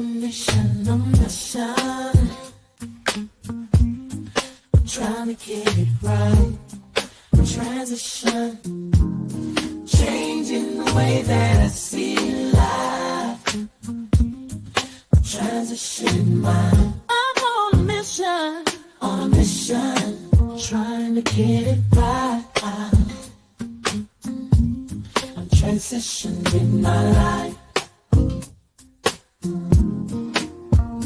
mission, a mission. I'm trying to get it right. Transition, changing the way that I see life. Transition mind. I'm on a mission, trying to get it right. I'm transitioning my life.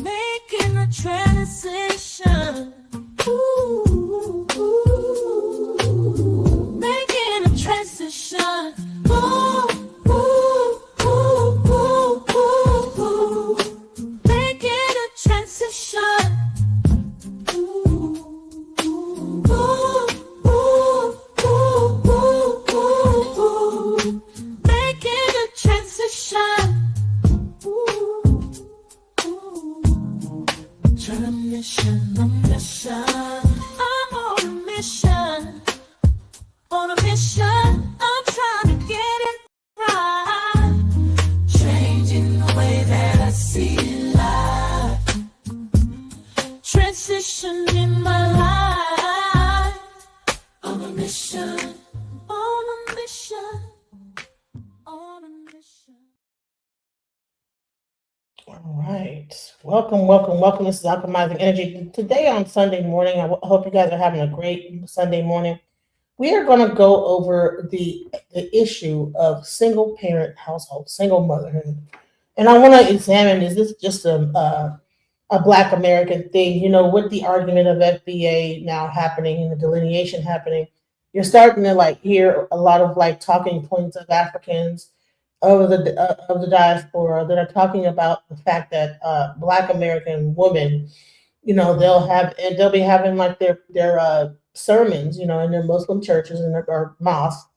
Making a transition. Ooh, making a transition. Ooh, ooh, ooh, ooh, ooh, ooh. Making a transition. Ooh, ooh, ooh, ooh, ooh, ooh, ooh. Making a transition. Ooh, ooh. Trying to mission, a mission. I'm on a mission. On a mission, I'm trying to get it right. Changing the way that I see life. Transition in my life. On a mission. On a mission. On a mission. All right. Welcome. This is Optimizing Energy. Today on Sunday morning, I hope you guys are having a great Sunday morning. We are going to go over the issue of single parent household, single motherhood. And I want to examine, is this just a Black American thing? You know, with the argument of FBA now happening and the delineation happening, you're starting to hear a lot of talking points of Africans of the diaspora that are talking about the fact that Black American women, you know, they'll be having their sermons, you know, in their Muslim churches and or mosques,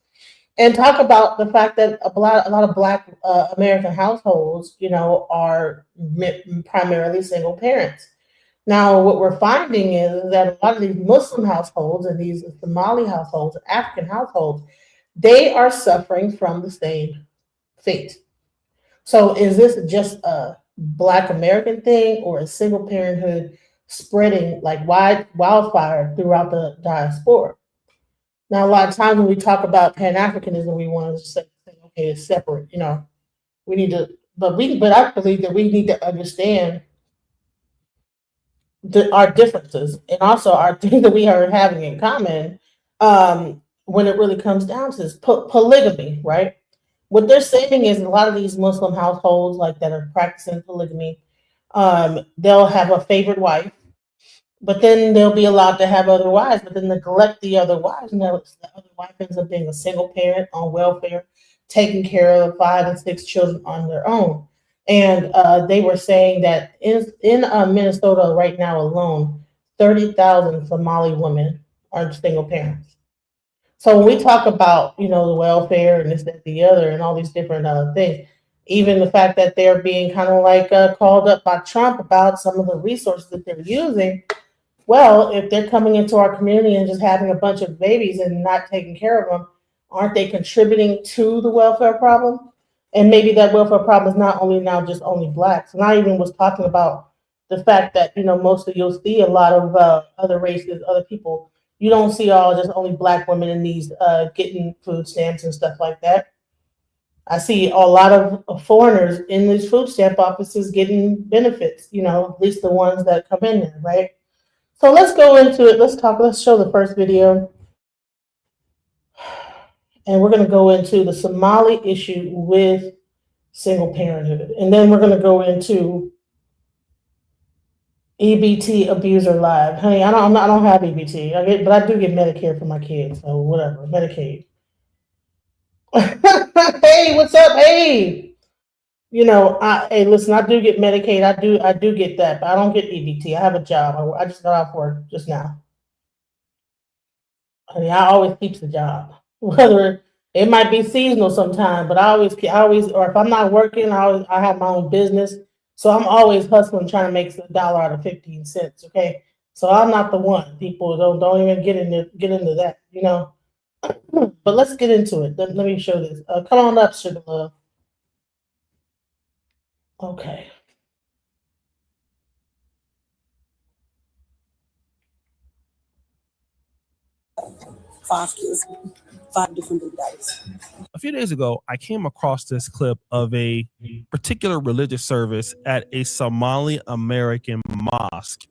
and talk about the fact that a lot of Black American households, you know, are primarily single parents. Now, what we're finding is that a lot of these Muslim households and these Somali households, African households, they are suffering from the same fate. So is this just a Black American thing, or is single parenthood spreading like wildfire throughout the diaspora? Now, a lot of times when we talk about Pan-Africanism, we want to say, okay, it's separate, you know, we need to, but I believe that we need to understand our differences and also our thing that we are having in common, when it really comes down to this polygamy, right? What they're saying is a lot of these Muslim households that are practicing polygamy, they'll have a favorite wife, but then they'll be allowed to have other wives, but then neglect the other wives. And the other wife ends up being a single parent on welfare, taking care of 5 and 6 children on their own. And they were saying that in Minnesota right now alone, 30,000 Somali women are single parents. So when we talk about, you know, the welfare and this, that, the other, and all these different things, even the fact that they're being kind of called up by Trump about some of the resources that they're using. Well, if they're coming into our community and just having a bunch of babies and not taking care of them, aren't they contributing to the welfare problem? And maybe that welfare problem is not only now just only Blacks. And I even was talking about the fact that, you know, mostly you'll see a lot of other races, other people. You don't see all just only Black women in these getting food stamps and stuff like that. I see a lot of foreigners in these food stamp offices getting benefits, you know, at least the ones that come in there, right? So let's go into it. Let's show the first video. And we're going to go into the Somali issue with single parenthood. And then we're going to go into EBT Abuser Live. Honey, I don't have EBT, but I do get Medicare for my kids. So whatever, Medicaid. Hey, what's up? Hey, you know, hey, listen, I do get Medicaid. I do get that, but I don't get EBT. I have a job. I just got off work just now. Honey, I always keeps the job, whether it might be seasonal sometime, but I always, or if I'm not working, I have my own business, so I'm always hustling, trying to make $1 out of 15 cents. Okay, so I'm not the one. People don't even get into that, you know. But let's get into it. Let me show this. Come on up, sugar love. Okay. 5 kids, 5 different baby daddies. A few days ago, I came across this clip of a particular religious service at a Somali American mosque.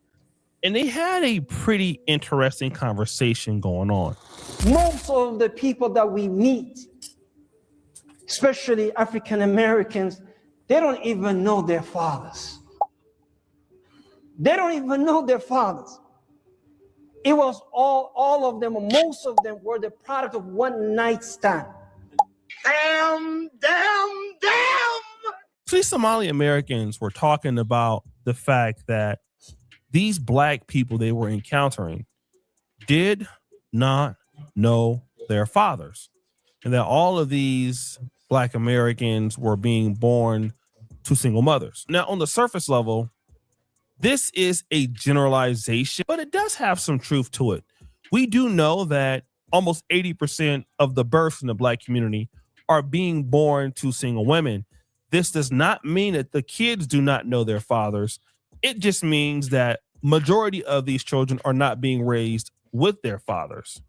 And they had a pretty interesting conversation going on. Most of the people that we meet, especially African Americans, they don't even know their fathers. They don't even know their fathers. It was all of them, most of them were the product of one night stand. Damn. So these Somali Americans were talking about the fact that these black people they were encountering did not know their fathers, and that all of these black Americans were being born to single mothers. Now, on the surface level, this is a generalization, but it does have some truth to it. We do know that almost 80% of the births in the black community are being born to single women. This does not mean that the kids do not know their fathers. It just means that majority of these children are not being raised with their fathers.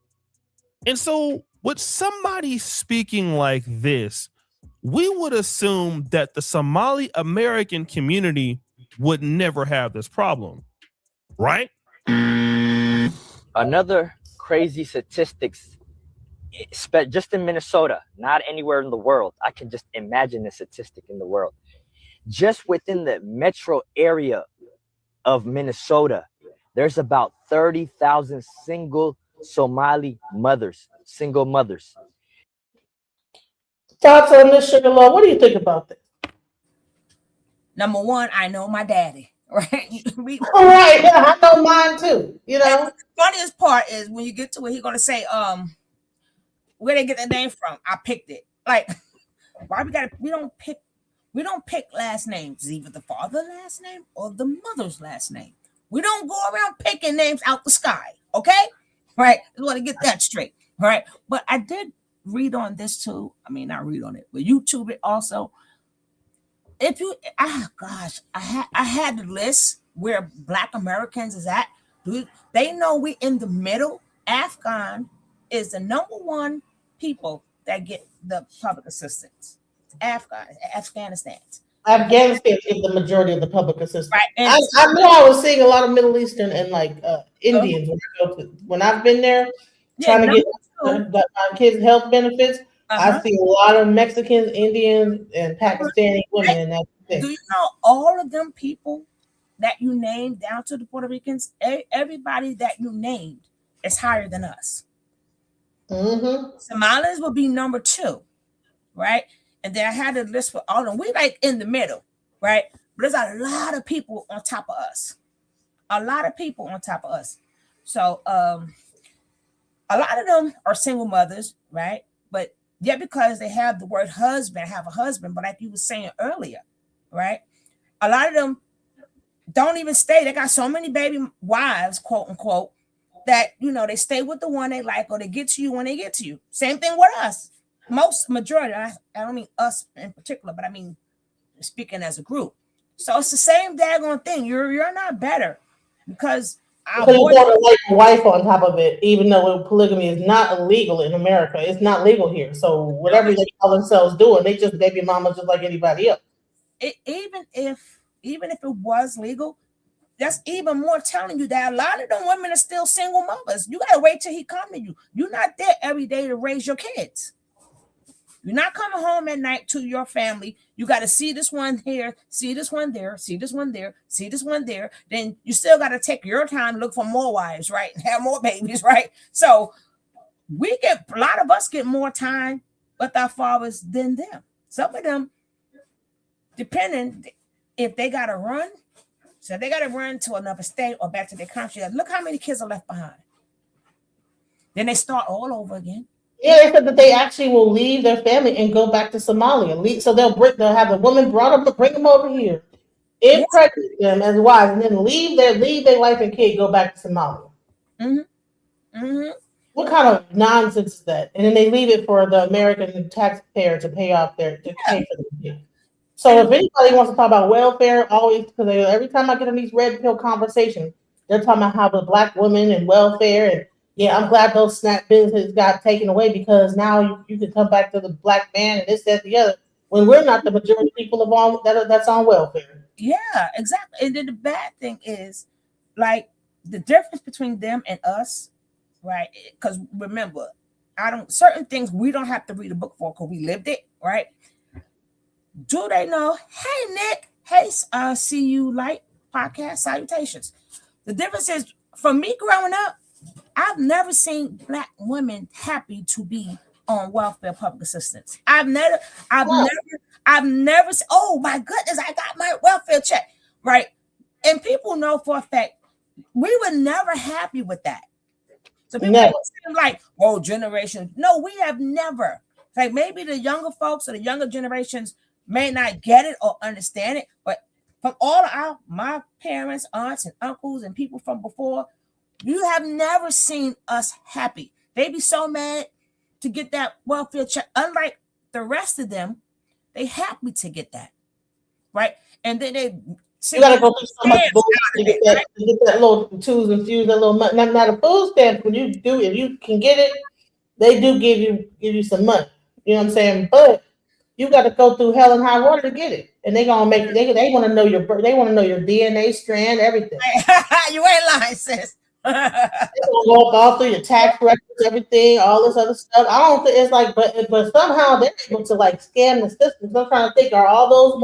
And so with somebody speaking like this, we would assume that the Somali American community would never have this problem, right? Another crazy statistics, just in Minnesota, not anywhere in the world. I can just imagine the statistic in the world. Just within the metro area of Minnesota, there's about 30,000 single Somali mothers, single mothers. Thoughts on this, Sugar Law? What do you think about this? Number one, I know my daddy, right? All right, yeah, I know mine too. You know, the funniest part is when you get to it, he's gonna say, where they get the name from? I picked it. Like, why we don't pick last names. It's either the father's last name or the mother's last name. We don't go around picking names out the sky, okay? Right? I want to get that straight, right? But I did read on this too. I mean, not read on it, but YouTube it also. If you, I had the list where Black Americans is at. They know we in the middle. Afghan is the number one people that get the public assistance. Afghanistan is the majority of the public assistance. right. I know I was seeing a lot of Middle Eastern and like Indians when I've been there trying to get my kids' health benefits. I see a lot of Mexicans, Indians, and Pakistani women in that thing. Do you know all of them people that you named down to the Puerto Ricans? Everybody that you named is higher than us. Mm-hmm. Somalis will be number 2, right? And then I had a list for all of them. We like in the middle, right? But there's a lot of people on top of us. So a lot of them are single mothers, right? But yeah, because they have the word husband, have a husband, but like you were saying earlier, right? A lot of them don't even stay. They got so many baby wives, quote unquote, that, you know, they stay with the one they like or they get to you when they get to you. Same thing with us. Majority, I don't mean us in particular, but I mean speaking as a group. So it's the same daggone thing. You're not better because you want a wife on top of it, even though polygamy is not illegal in America. It's not legal here. So whatever they call themselves doing, they just baby mamas just like anybody else. Even if it was legal, that's even more telling you that a lot of them women are still single mothers. You gotta wait till he come to you. You're not there every day to raise your kids. You're not coming home at night to your family. You got to see this one here, see this one there, see this one there, see this one there. Then you still got to take your time, look for more wives, right? Have more babies, right? So a lot of us get more time with our fathers than them. Some of them, depending if they got to run, so they got to run to another state or back to their country. Look how many kids are left behind. Then they start all over again. Yeah, they said that they actually will leave their family and go back to Somalia. So they'll have the woman bring them over here, impregnate them as wives, and then leave their wife and kid, go back to Somalia. Mm-hmm. Mm-hmm. What kind of nonsense is that? And then they leave it for the American taxpayer to pay for them. So if anybody wants to talk about welfare, always, because every time I get in these red pill conversations, they're talking about how the Black woman and welfare and Yeah, I'm glad those SNAP businesses got taken away because now you can come back to the black man and this, that, the other. When we're not the majority of people of all that's on welfare. Yeah, exactly. And then the bad thing is, like, the difference between them and us, right? Because remember, I don't certain things we don't have to read a book for because we lived it, right? Do they know? Hey, Nick. Hey, see you light podcast salutations. The difference is, for me growing up, I've never seen black women happy to be on welfare public assistance. I've never said, oh my goodness, I got my welfare check, right? And people know for a fact we were never happy with that. So people seem like, oh, generations. No, we have never. Like maybe the younger folks or the younger generations may not get it or understand it, but from all of my parents, aunts, and uncles, and people from before, you have never seen us happy. They be so mad to get that welfare check. Unlike the rest of them, they happy to get that, right? And then they you gotta go through so much bullshit to get that little twos and fews, that little money. Now the food stamps, when you do, if you can get it, they do give you some money. You know what I'm saying? But you got to go through hell and high water to get it, and they gonna make they want to know your birth, they want to know your DNA strand, everything. You ain't lying, sis. They gonna go all through your tax records, everything, all this other stuff. I don't think it's like, but somehow they're able to like scam the system. So I'm trying to think, are all those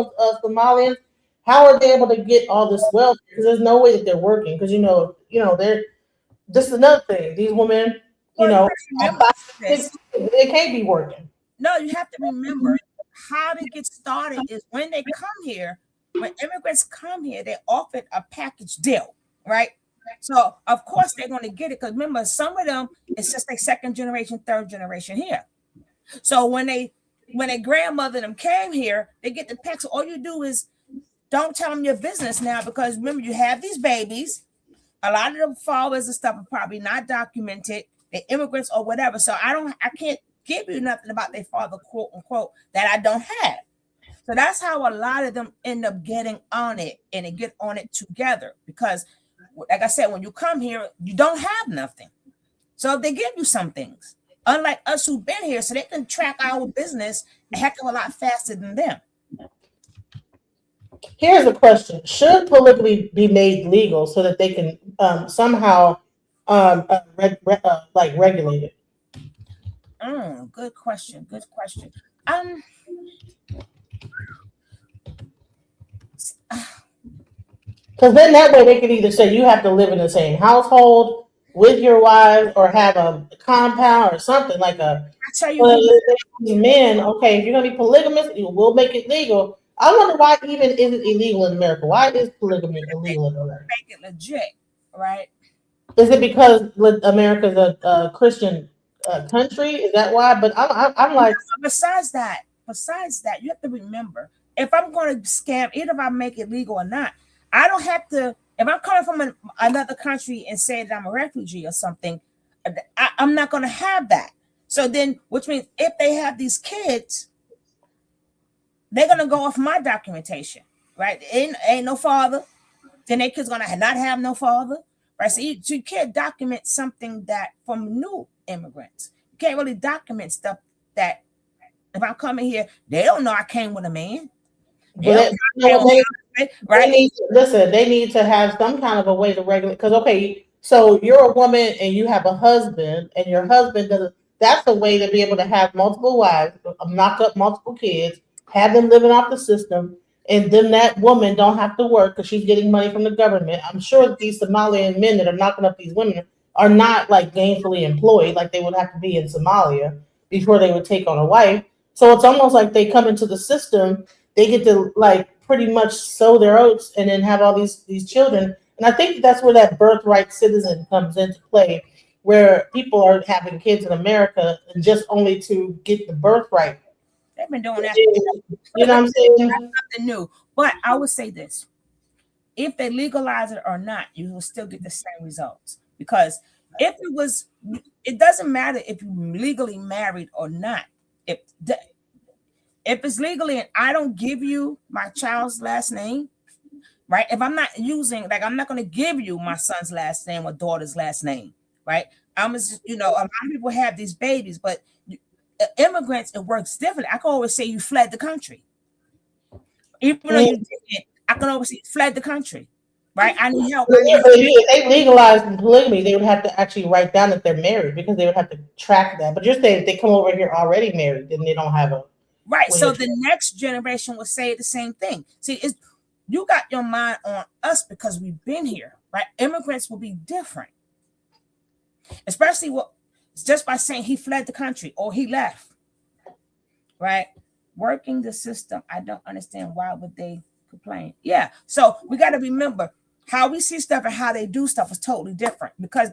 Somalians? How are they able to get all this wealth? Because there's no way that they're working. Because you know, they're just another thing. These women, Well, they can't be working. No, you have to remember how they get started is when they come here. When immigrants come here, they're offered a package deal, right? So of course they're going to get it because remember, some of them it's just like second generation, third generation here. So when their grandmother them came here, they get the package. So all you do is don't tell them your business now because remember you have these babies. A lot of the fathers and stuff are probably not documented. They're immigrants or whatever. So I can't give you nothing about their father, quote unquote, that I don't have. So that's how a lot of them end up getting on it and they get on it together because, like I said, when you come here, you don't have nothing. So they give you some things, unlike us who've been here, so they can track our business a heck of a lot faster than them. Here's a question: should polygamy be made legal so that they can somehow regulate it? Good question. Good question. Because then that way they could either say you have to live in the same household with your wife or have a compound or something like a. I tell you, men, okay, if you're gonna be polygamous, we'll make it legal. I wonder why even is it illegal in America? Why is polygamy illegal in America? Make it legit, right? Is it because America's a Christian country? Is that why? But I'm like. Besides that, you have to remember if I'm going to scam, either if I make it legal or not, I don't have to. If I'm coming from another country and say that I'm a refugee or something, I'm not going to have that. So then, which means if they have these kids, they're going to go off my documentation, right? Ain't no father. Then their kid's going to not have no father, right? So you can't document something that from new immigrants. You can't really document stuff that if I'm coming here, they don't know I came with a man. They need to have some kind of a way to regulate. Because okay, so you're a woman and you have a husband, and your husband doesn't. That's a way to be able to have multiple wives, knock up multiple kids, have them living off the system, and then that woman don't have to work because she's getting money from the government. I'm sure that these Somalian men that are knocking up these women are not like gainfully employed like they would have to be in Somalia before they would take on a wife. So it's almost like they come into the system, they get to like pretty much sow their oats and then have all these children. And I think that's where that birthright citizen comes into play, where people are having kids in America and just only to get the birthright. They've been doing that. You know what I'm saying? That's nothing new. But I would say this. If they legalize it or not, you will still get the same results. Because it doesn't matter if you're legally married or not. If it's legally and I don't give you my child's last name, right? If I'm not using, like, I'm not going to give you my son's last name or daughter's last name, right? I'm just, a lot of people have these babies, but immigrants, it works different. I can always say you fled the country. Even though you didn't, I can always say you fled the country. Right? I need help. If they legalized polygamy, they would have to actually write down that they're married because they would have to track that. But you're saying if they come over here already married, then they don't have a right. So the next generation will say the same thing. See, you got your mind on us because we've been here, right? Immigrants will be different, especially just by saying he fled the country or he left, right? Working the system, I don't understand why would they complain. Yeah, so we got to remember how we see stuff and how they do stuff is totally different because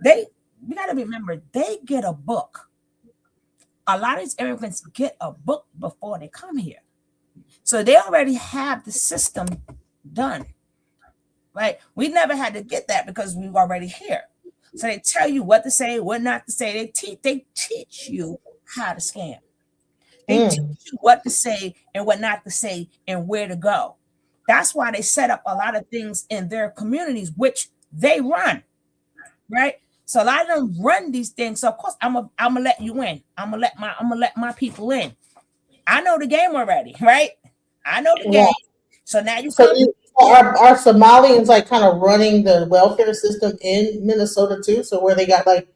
we got to remember they get a book. A lot of these immigrants get a book before they come here. So they already have the system done, right? We never had to get that because we were already here. So they tell you what to say, what not to say. They teach you how to scam. They teach you what to say and what not to say and where to go. That's why they set up a lot of things in their communities, which they run, right? So a lot of them run these things. So of course, I'm gonna let you in. I'm gonna let my people in. I know the game already, right? I know the game. So now you come. Are Somalians like kind of running the welfare system in Minnesota too? So where they got like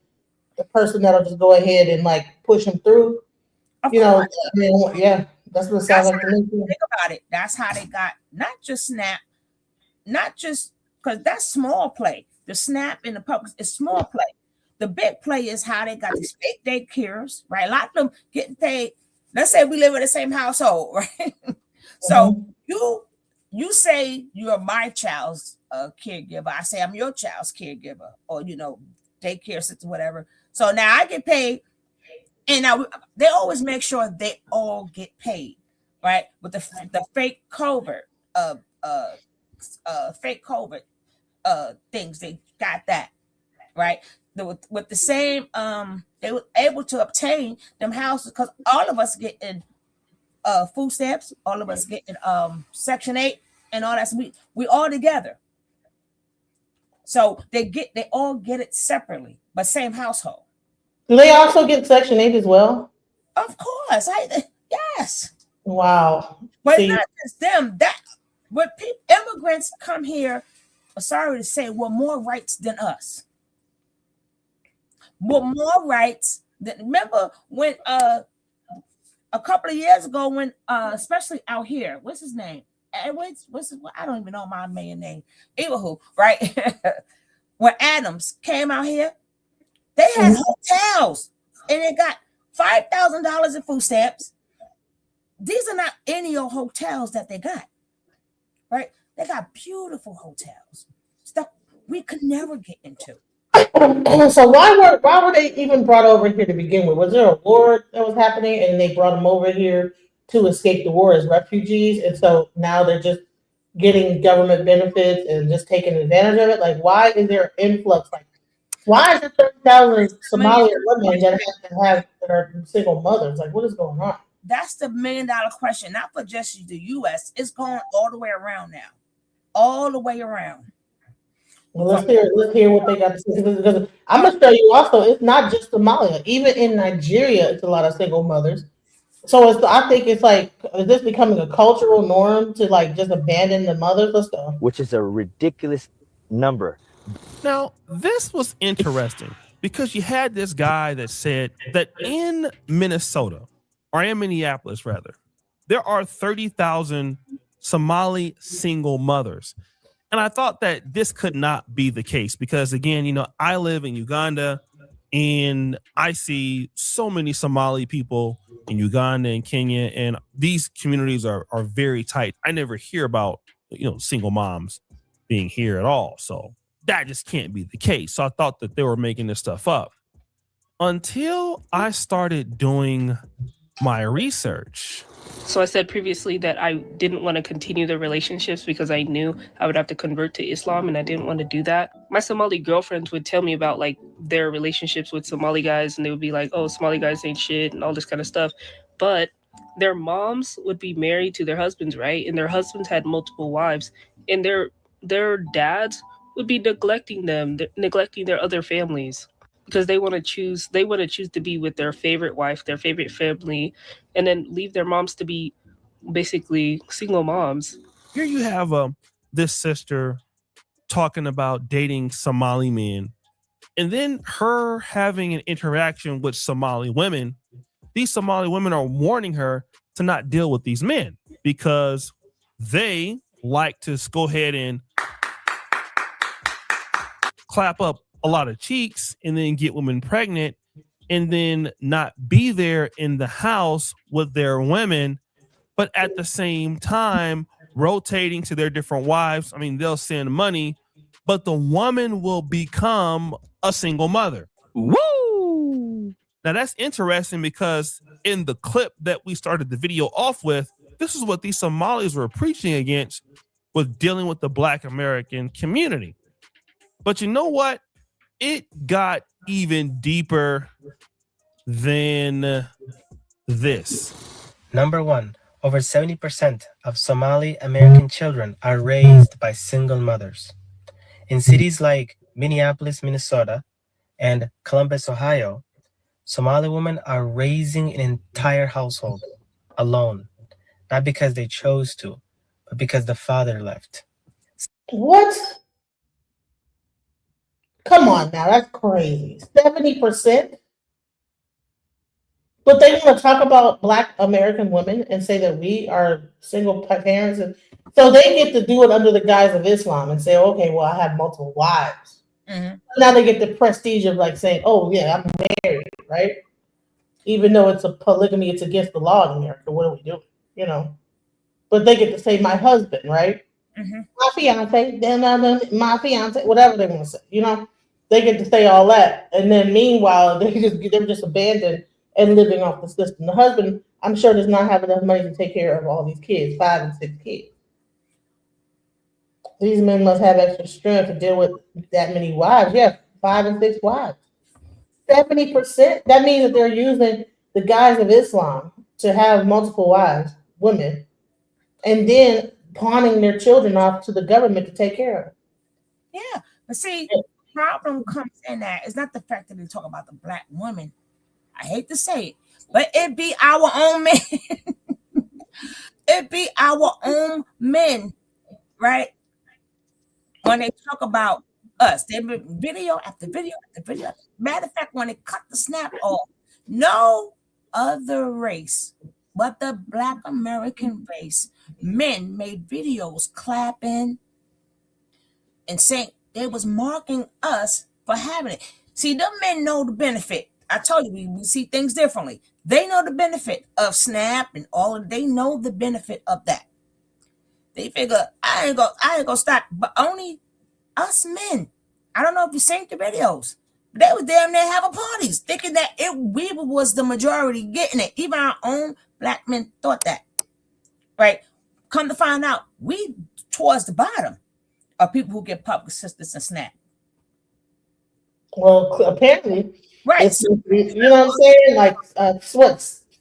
the person that'll just go ahead and like push them through. I mean, yeah. That's what it sounds like to me. Think about it. That's how they got not just SNAP, not just because that's small play. The SNAP in the public is small play. The big play is how they got these fake daycares, right? A lot of them getting paid. Let's say we live in the same household, right? So you say you're my child's caregiver. I say I'm your child's caregiver, or daycare system, whatever. So now I get paid. And now they always make sure they all get paid, right? With the fake covert, things, they got that, right? With the same, they were able to obtain them houses because all of us getting food stamps, all of us getting Section 8 and all that. So we all together. So they all get it separately, but same household. Do they also get Section 8 as well? Of course. Yes. Wow. But it's not just them. Immigrants come here, sorry to say, with more rights than us. With more rights remember when a couple of years ago when especially out here, what's his name? Edwards? I don't even know my main name. Iwahu, right? When Adams came out here, they had hotels and they got $5,000 in food stamps. These are not any old hotels that they got, right? They got beautiful hotels, stuff we could never get into. So why were they even brought over here to begin with? Was there a war that was happening and they brought them over here to escape the war as refugees? And so now they're just getting government benefits and just taking advantage of it? Like, why is there an influx? Like, why is there 30,000 Somali women that are single mothers? Like, what is going on? That's the $1 million question, not for just the U.S. It's going all the way around now, all the way around. Well, let's hear what they got to say. Because I'm gonna tell you also, it's not just Somalia. Even in Nigeria, it's a lot of single mothers. So I think it's like, is this becoming a cultural norm to like just abandon the mothers? Let's go. Which is a ridiculous number. Now, this was interesting because you had this guy that said that in Minnesota, or in Minneapolis rather, there are 30,000 Somali single mothers. And I thought that this could not be the case because, again, I live in Uganda and I see so many Somali people in Uganda and Kenya, and these communities are very tight. I never hear about, single moms being here at all. So that just can't be the case. So I thought that they were making this stuff up until I started doing my research. So I said previously that I didn't want to continue the relationships because I knew I would have to convert to Islam and I didn't want to do that. My Somali girlfriends would tell me about like their relationships with Somali guys and they would be like, oh, Somali guys ain't shit and all this kind of stuff. But their moms would be married to their husbands, right? And their husbands had multiple wives and their dads would be neglecting them, neglecting their other families. because they want to choose to be with their favorite wife, their favorite family, and then leave their moms to be basically single moms. Here you have this sister talking about dating Somali men, and then her having an interaction with Somali women. These Somali women are warning her to not deal with these men because they like to go ahead and clap up a lot of cheeks and then get women pregnant and then not be there in the house with their women, but at the same time rotating to their different wives. I mean, they'll send money, but the woman will become a single mother. Woo! Now that's interesting because in the clip that we started the video off with, this is what these Somalis were preaching against with dealing with the Black American community. But you know what? It got even deeper than this. Number one, over 70% of Somali American children are raised by single mothers. In cities like Minneapolis, Minnesota, and Columbus, Ohio, Somali women are raising an entire household alone, not because they chose to, but because the father left. What? Come on now, that's crazy. 70%? But they want to talk about Black American women and say that we are single parents. And so they get to do it under the guise of Islam and say, okay, well, I have multiple wives. Now they get the prestige of like saying, oh, yeah, I'm married, right? Even though it's a polygamy, it's against the law in America. What are we doing? You know? But they get to say my husband, right? My fiance, then my fiance, whatever they want to say, you know? They get to say all that. And then meanwhile, they're just abandoned and living off the system. The husband, I'm sure, does not have enough money to take care of all these kids, 5 and 6 kids. These men must have extra strength to deal with that many wives. Yeah, 5 and 6 wives. 70%? That means that they're using the guise of Islam to have multiple wives, women, and then pawning their children off to the government to take care of them. Yeah, but see, the problem comes in that it's not the fact that they talk about the Black women. I hate to say it, but it be our own men. It be our own men, right? When they talk about us, they be video after video after video. Matter of fact, when they cut the snap off, no other race but the Black American race, men made videos clapping and saying they was marking us for having it. See, them men know the benefit. I told you, we see things differently. They know the benefit of Snap and all of. They know the benefit of that. They figure I ain't gonna stop, but only us men. I don't know if you seen the videos. They was damn near having parties, thinking that we was the majority getting it. Even our own Black men thought that. Right? Come to find out, we towards the bottom of people who get public assistance and SNAP. Well, apparently, Right. it's, you know what I'm saying? Like, what,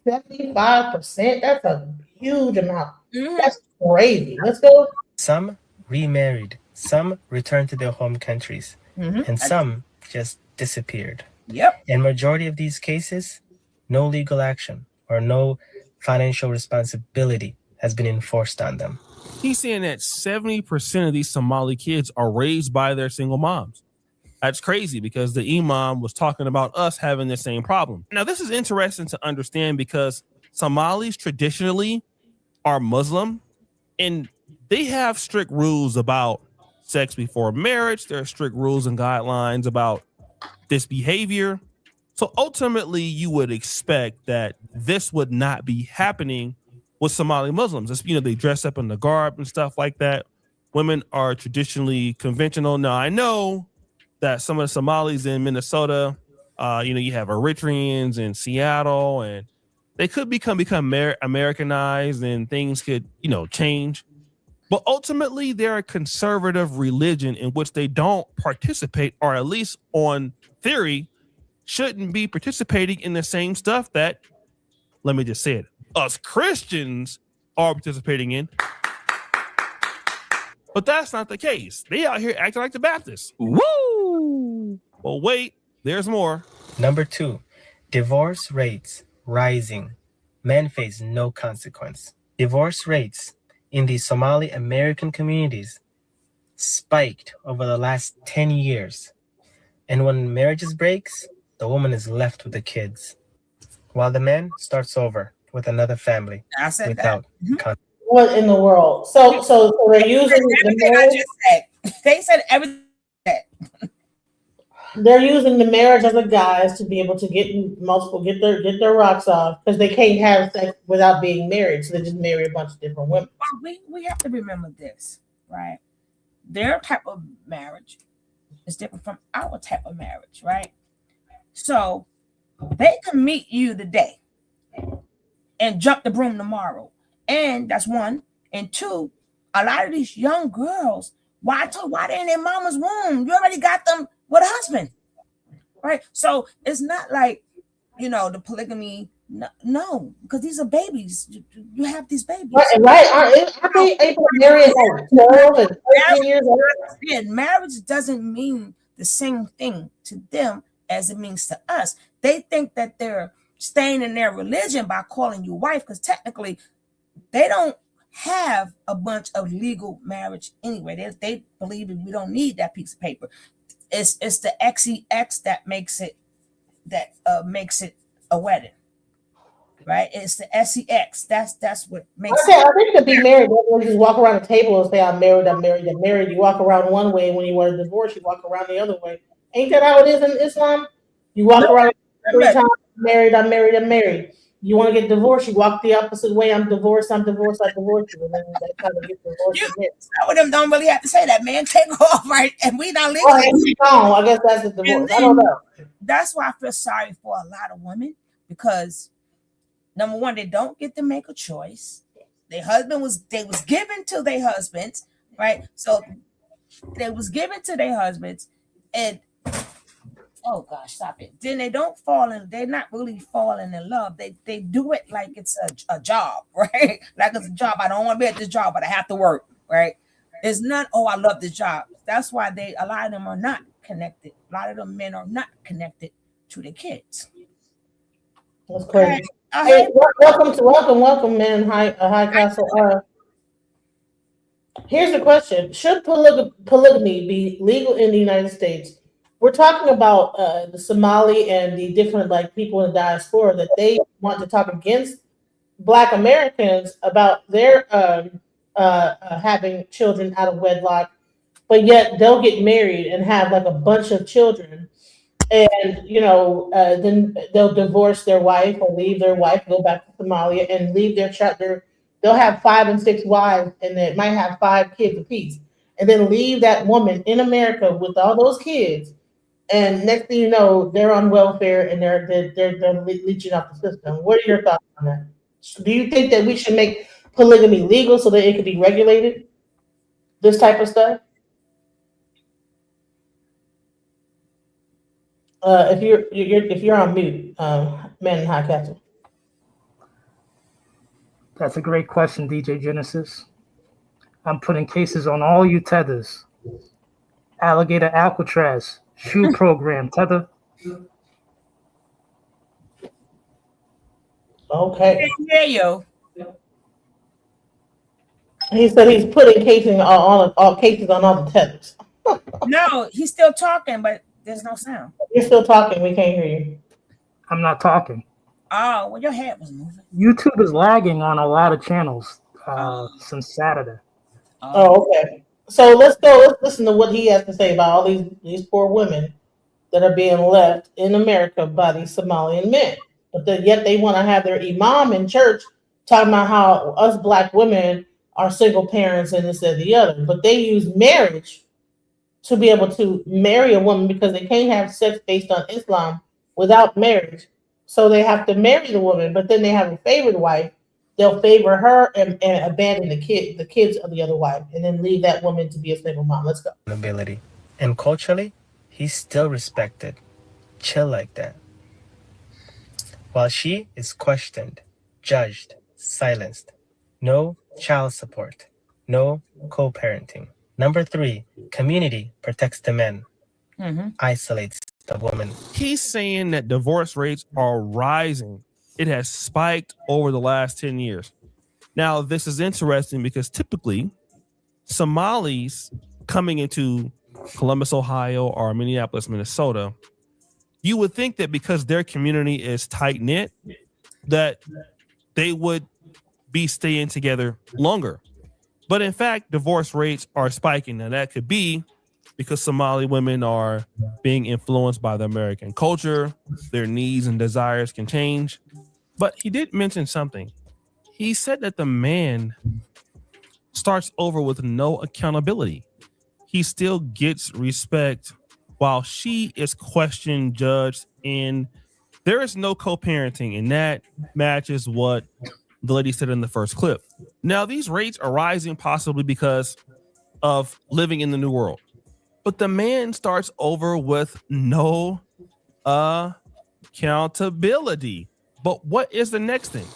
75%? That's a huge amount. That's crazy. Let's go. Some remarried, some returned to their home countries, and some just disappeared. Yep. In majority of these cases, no legal action or no financial responsibility has been enforced on them. He's saying that 70% of these Somali kids are raised by their single moms. That's crazy because the imam was talking about us having the same problem. Now, this is interesting to understand because Somalis traditionally are Muslim and they have strict rules about sex before marriage. There are strict rules and guidelines about this behavior. So ultimately, you would expect that this would not be happening with Somali Muslims. It's, they dress up in the garb and stuff like that. Women are traditionally conventional. Now, I know that some of the Somalis in Minnesota, you have Eritreans in Seattle, and they could become Americanized and things could, change. But ultimately, they're a conservative religion in which they don't participate, or at least on theory, shouldn't be participating in the same stuff that, let me just say it, us Christians are participating in. But that's not the case. They out here acting like the Baptists. Woo! Well, wait There's more. Number 2, divorce rates rising. Men face no consequence. Divorce rates in the Somali American communities spiked over the last 10 years. And when marriages breaks, the woman is left with the kids, while the man starts over with another family I said without that. What in the world? So they're using the Everything I marriage. just said. They said everything. They're using the marriage as a guise to be able to get their rocks off because they can't have sex without being married. So they just marry a bunch of different women. Well, we have to remember this, right? Their type of marriage is different from our type of marriage, right? So they can meet you today and jump the broom tomorrow. And that's one. And two, a lot of these young girls, why they in their mama's womb? You already got them with a husband, right? So it's not like, the polygamy. No, because these are babies. You have these babies. Right. Aren't they able to marry at like 12 and 13 years old? Yeah, marriage doesn't mean the same thing to them as it means to us. They think that they're staying in their religion by calling you wife, because technically they don't have a bunch of legal marriage anyway. They believe that we don't need that piece of paper. It's the XEX that makes it a wedding, right? It's the SEX. That's what makes I think to be married, you just walk around the table and say, I'm married, I'm married, I'm married. You walk around one way, and when you want a divorce, you walk around the other way. Ain't that how it is in Islam? You walk around 3 times, I'm married, I'm married, I'm married. You want to get divorced, you walk the opposite way. I'm divorced, I'm divorced, I divorced you. And then that's how to get divorced. Some of them don't really have to say that, man. Take off, right? And we not legal. No, I guess that's the divorce. I don't know. That's why I feel sorry for a lot of women, because number one, they don't get to make a choice. Their husband was given to their husbands, right? So they was given to their husbands, and oh gosh, stop it. Then they're not really falling in love. They do it like it's a job, right? Like it's a job. I don't want to be at this job, but I have to work, right? It's not, oh, I love this job. That's why a lot of them are not connected. A lot of them men are not connected to their kids. That's crazy. Hey, welcome, man. Hi, Castle. Here's the question: should polygamy be legal in the United States? We're talking about the Somali and the different people in the diaspora that they want to talk against Black Americans about their having children out of wedlock, but yet they'll get married and have a bunch of children. And then they'll divorce their wife or leave their wife, go back to Somalia, and leave their child. They'll have 5 and 6 wives, and they might have 5 kids apiece, and then leave that woman in America with all those kids. And next thing you know, they're on welfare and they're leeching off the system. What are your thoughts on that? Do you think that we should make polygamy legal so that it could be regulated? This type of stuff. If you're on mute, man in high castle. That's a great question, DJ Genesis. I'm putting cases on all you tethers. Alligator Alcatraz, shoe program, tether. Okay. Yeah, yo. He said he's putting cases on all the tethers. No, he's still talking, but there's no sound. You're still talking. We can't hear you. I'm not talking. Oh, well, your head was moving. YouTube is lagging on a lot of channels since Saturday. Oh, okay. So let's listen to what he has to say about all these poor women that are being left in America by these Somalian men. But yet they want to have their imam in church talking about how us Black women are single parents and this and the other. But they use marriage to be able to marry a woman because they can't have sex based on Islam without marriage. So they have to marry the woman, but then they have a favored wife. They'll favor her and abandon the kids of the other wife, and then leave that woman to be a single mom. Let's go. Ability. And culturally, he's still respected. Chill like that. While she is questioned, judged, silenced. No child support. No co-parenting. Number 3, community protects the men, isolates of women. He's saying that divorce rates are rising. It has spiked over the last 10 years. Now, this is interesting because typically Somalis coming into Columbus, Ohio, or Minneapolis, Minnesota, you would think that because their community is tight knit, that they would be staying together longer. But in fact, divorce rates are spiking. Now, that could be because Somali women are being influenced by the American culture. Their needs and desires can change. But he did mention something. He said that the man starts over with no accountability. He still gets respect while she is questioned, judged, and there is no co-parenting, and that matches what the lady said in the first clip. Now, these rates are rising possibly because of living in the new world, but the man starts over with no accountability. But what is the next thing?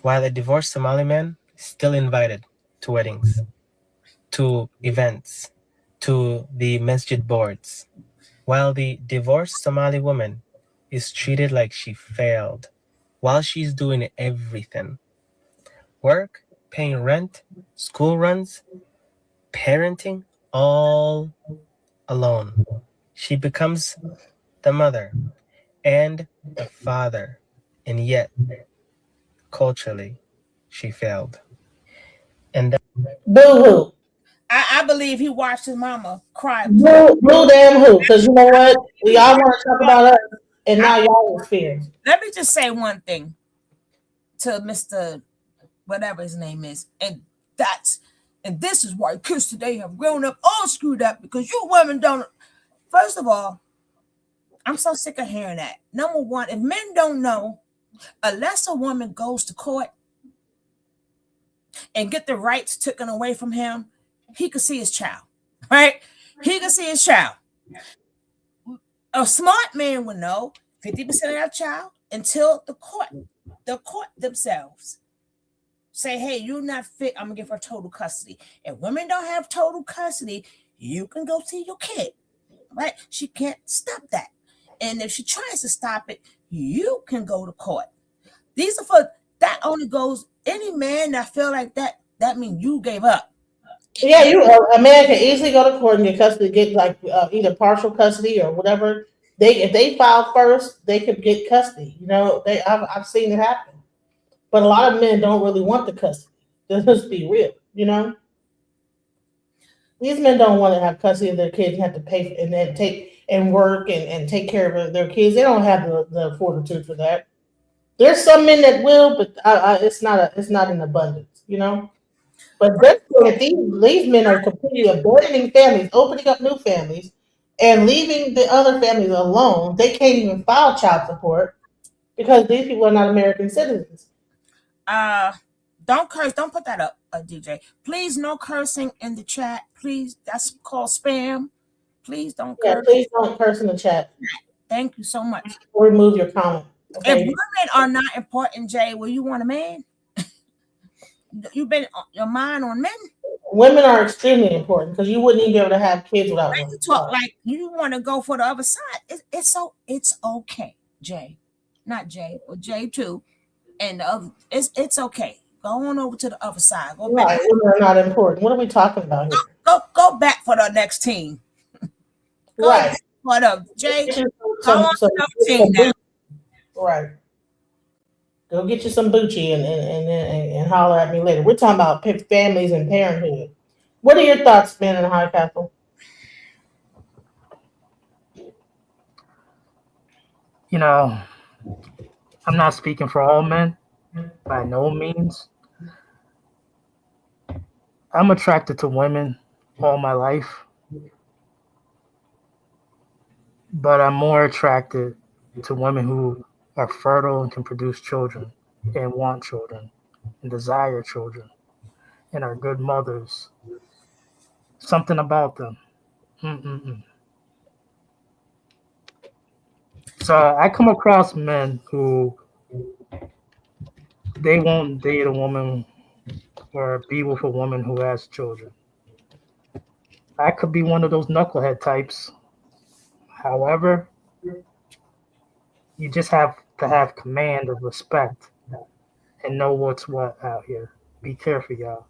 While a divorced Somali man is still invited to weddings, to events, to the masjid boards, while the divorced Somali woman is treated like she failed, while she's doing everything. Work, paying rent, school runs, parenting, all alone. She becomes the mother and the father, and yet, culturally, she failed. And that, Boo-hoo. I believe he watched his mama cry. Boo damn who. Because you know what? Y'all want to talk about us, and now y'all experience. Let me just say one thing to Mr. whatever his name is. And this is why kids today have grown up all screwed up, because you women don't. First of all, I'm so sick of hearing that. Number one, if men don't know, unless a woman goes to court and get the rights taken away from him, he could see his child, right? He could see his child. A smart man would know 50% of that child until the court themselves say, hey, you're not fit, I'm gonna give her total custody. If women don't have total custody, you can go see your kid, right? She can't stop that. And if she tries to stop it, you can go to court. These are for, that only goes, any man that feel like that means you gave up. Yeah, a man can easily go to court and get custody, get like either partial custody or whatever. If they file first, they could get custody. You know, I've seen it happen. But a lot of men don't really want the custody. Let's be real. You know, these men don't want to have custody of their kids and have to pay and then take and work and take care of their kids. They don't have the fortitude for that. There's some men that will, but it's not in abundance. You know. But these men are completely abandoning families, opening up new families, and leaving the other families alone. They can't even file child support because these people are not American citizens. Don't curse. Don't put that up, DJ. Please, no cursing in the chat. Please, that's called spam. Please don't curse. Please don't curse in the chat. Thank you so much. Remove your comment. Okay? If women are not important, Jay, will you want a man? You've been your mind on men. Women are extremely important because you wouldn't even be able to have kids without them. You talk like you want to go for the other side. It's okay, Jay, not Jay, or Jay too, and the other. It's okay. Go on over to the other side. Go back. Right, women are not important. What are we talking about here? Go back for the next team. Right. For the Jay. Come on to the team now. Right. Go get you some Bucci and holler at me later. We're talking about families and parenthood. What are your thoughts, man, in the High Castle? You know, I'm not speaking for all men, by no means. I'm attracted to women all my life, but I'm more attracted to women who are fertile and can produce children and want children and desire children and are good mothers. Something about them. So I come across men who they won't date a woman or be with a woman who has children. I could be one of those knucklehead types. However, You just have to have command of respect and know what's what out here. Be careful, y'all.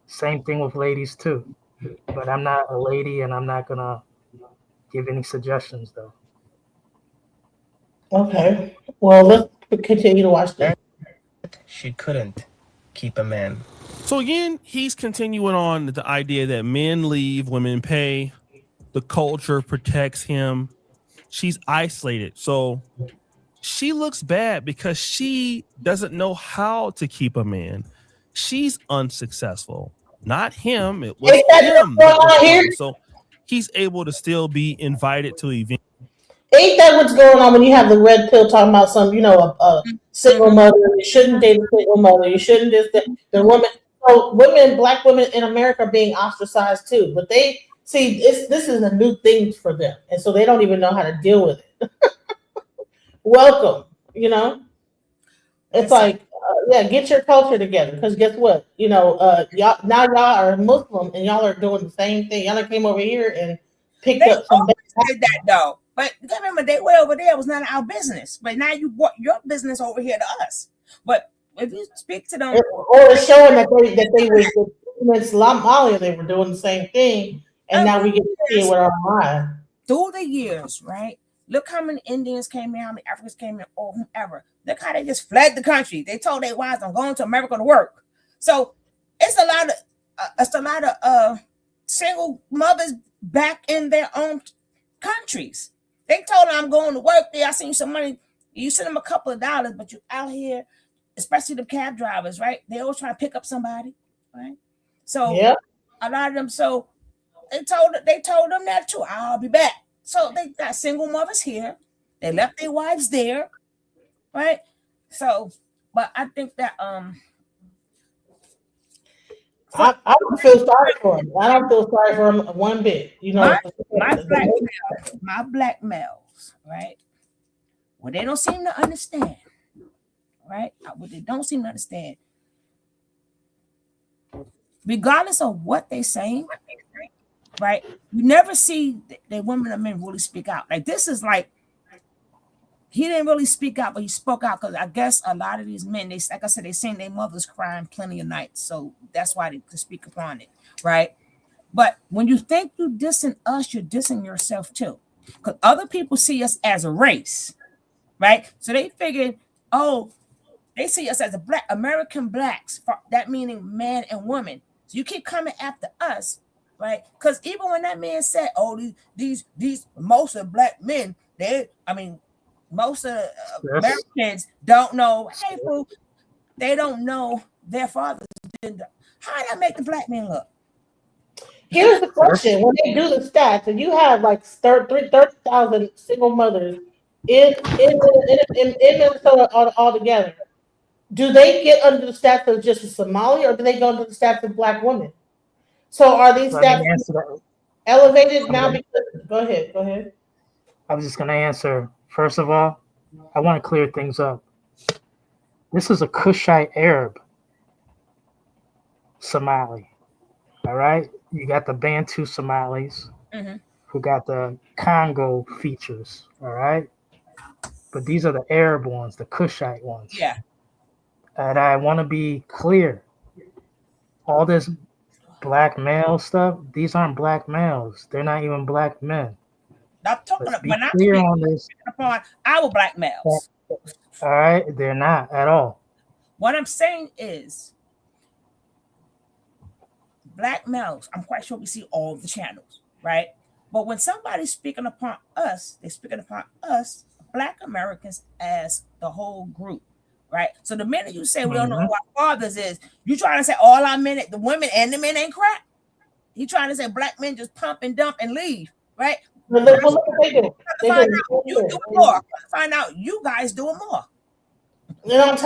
Same thing with ladies too. But I'm not a lady, and I'm not gonna give any suggestions though. Okay. Well, let's continue to watch this. She couldn't keep a man. So again, he's continuing on the idea that men leave, women pay. The culture protects him. She's isolated. So she looks bad because she doesn't know how to keep a man. She's unsuccessful. Not him. It was Ain't that him. what's going on here? So he's able to still be invited to events. Ain't that what's going on when you have the red pill talking about some, a single mother? You shouldn't date a single mother. You shouldn't just the woman. So black women in America are being ostracized too. But they see this is a new thing for them, and so they don't even know how to deal with it. Welcome, it's like get your culture together, because guess what? Y'all are Muslim and y'all are doing the same thing. Y'all came over here and picked up some. Did that though. But remember, they way over there was none of our business. But now you brought your business over here to us. But if you speak to them, or it's showing that they were in Somalia, they were doing the same thing, and now we get to see it with our eyes. Through the years, right? Look how many Indians came in, how many Africans came in, or whomever. Look how they just fled the country. They told their wives, "I'm going to America to work." So it's a lot of single mothers back in their own countries. They told them, "I'm going to work there. I send you some money." You send them a couple of dollars, but you out here, especially the cab drivers, right? They always try to pick up somebody, right? So a lot of them, so they told them that too. I'll be back. So they got single mothers here. They left their wives there, right? So, but I think that I don't feel sorry for him. I don't feel sorry for him one bit. My black males, right? What they don't seem to understand, right? What they don't seem to understand, regardless of what they're saying, right? You never see the women and men really speak out. Like this is like he didn't really speak out, but he spoke out because I guess a lot of these men, they like I said, they seen their mothers crying plenty of nights, so that's why they could speak upon it, right? But when you think you dissing us, you're dissing yourself too, because other people see us as a race, right? So they figured, they see us as a black American blacks, that meaning man and woman. So you keep coming after us, right? Because even when that man said, these most of black men, most of Americans don't know. Hey, fool, they don't know their fathers. How did that make the black men look? Here's the question: when they do the stats, and you have like 30,000 single mothers in Minnesota altogether, do they get under the stats of just a Somali, or do they go under the stats of black women? So are these stats elevated now? Because go ahead. I was just going to answer. First of all, I want to clear things up. This is a Kushite Arab Somali. All right? You got the Bantu Somalis who got the Congo features. All right? But these are the Arab ones, the Kushite ones. Yeah. And I want to be clear. All this black male stuff, these aren't black males. They're not even black men. I'm talking upon our black males. All right, they're not at all. What I'm saying is, black males, I'm quite sure we see all the channels, right? But when somebody's speaking upon us, they're speaking upon us, black Americans, as the whole group, right? So the minute you say we don't know who our fathers is, you trying to say all our men, the women and the men ain't crap. He trying to say black men just pump and dump and leave, right? Well, look what they do. You do more. Find out you guys doing more. That's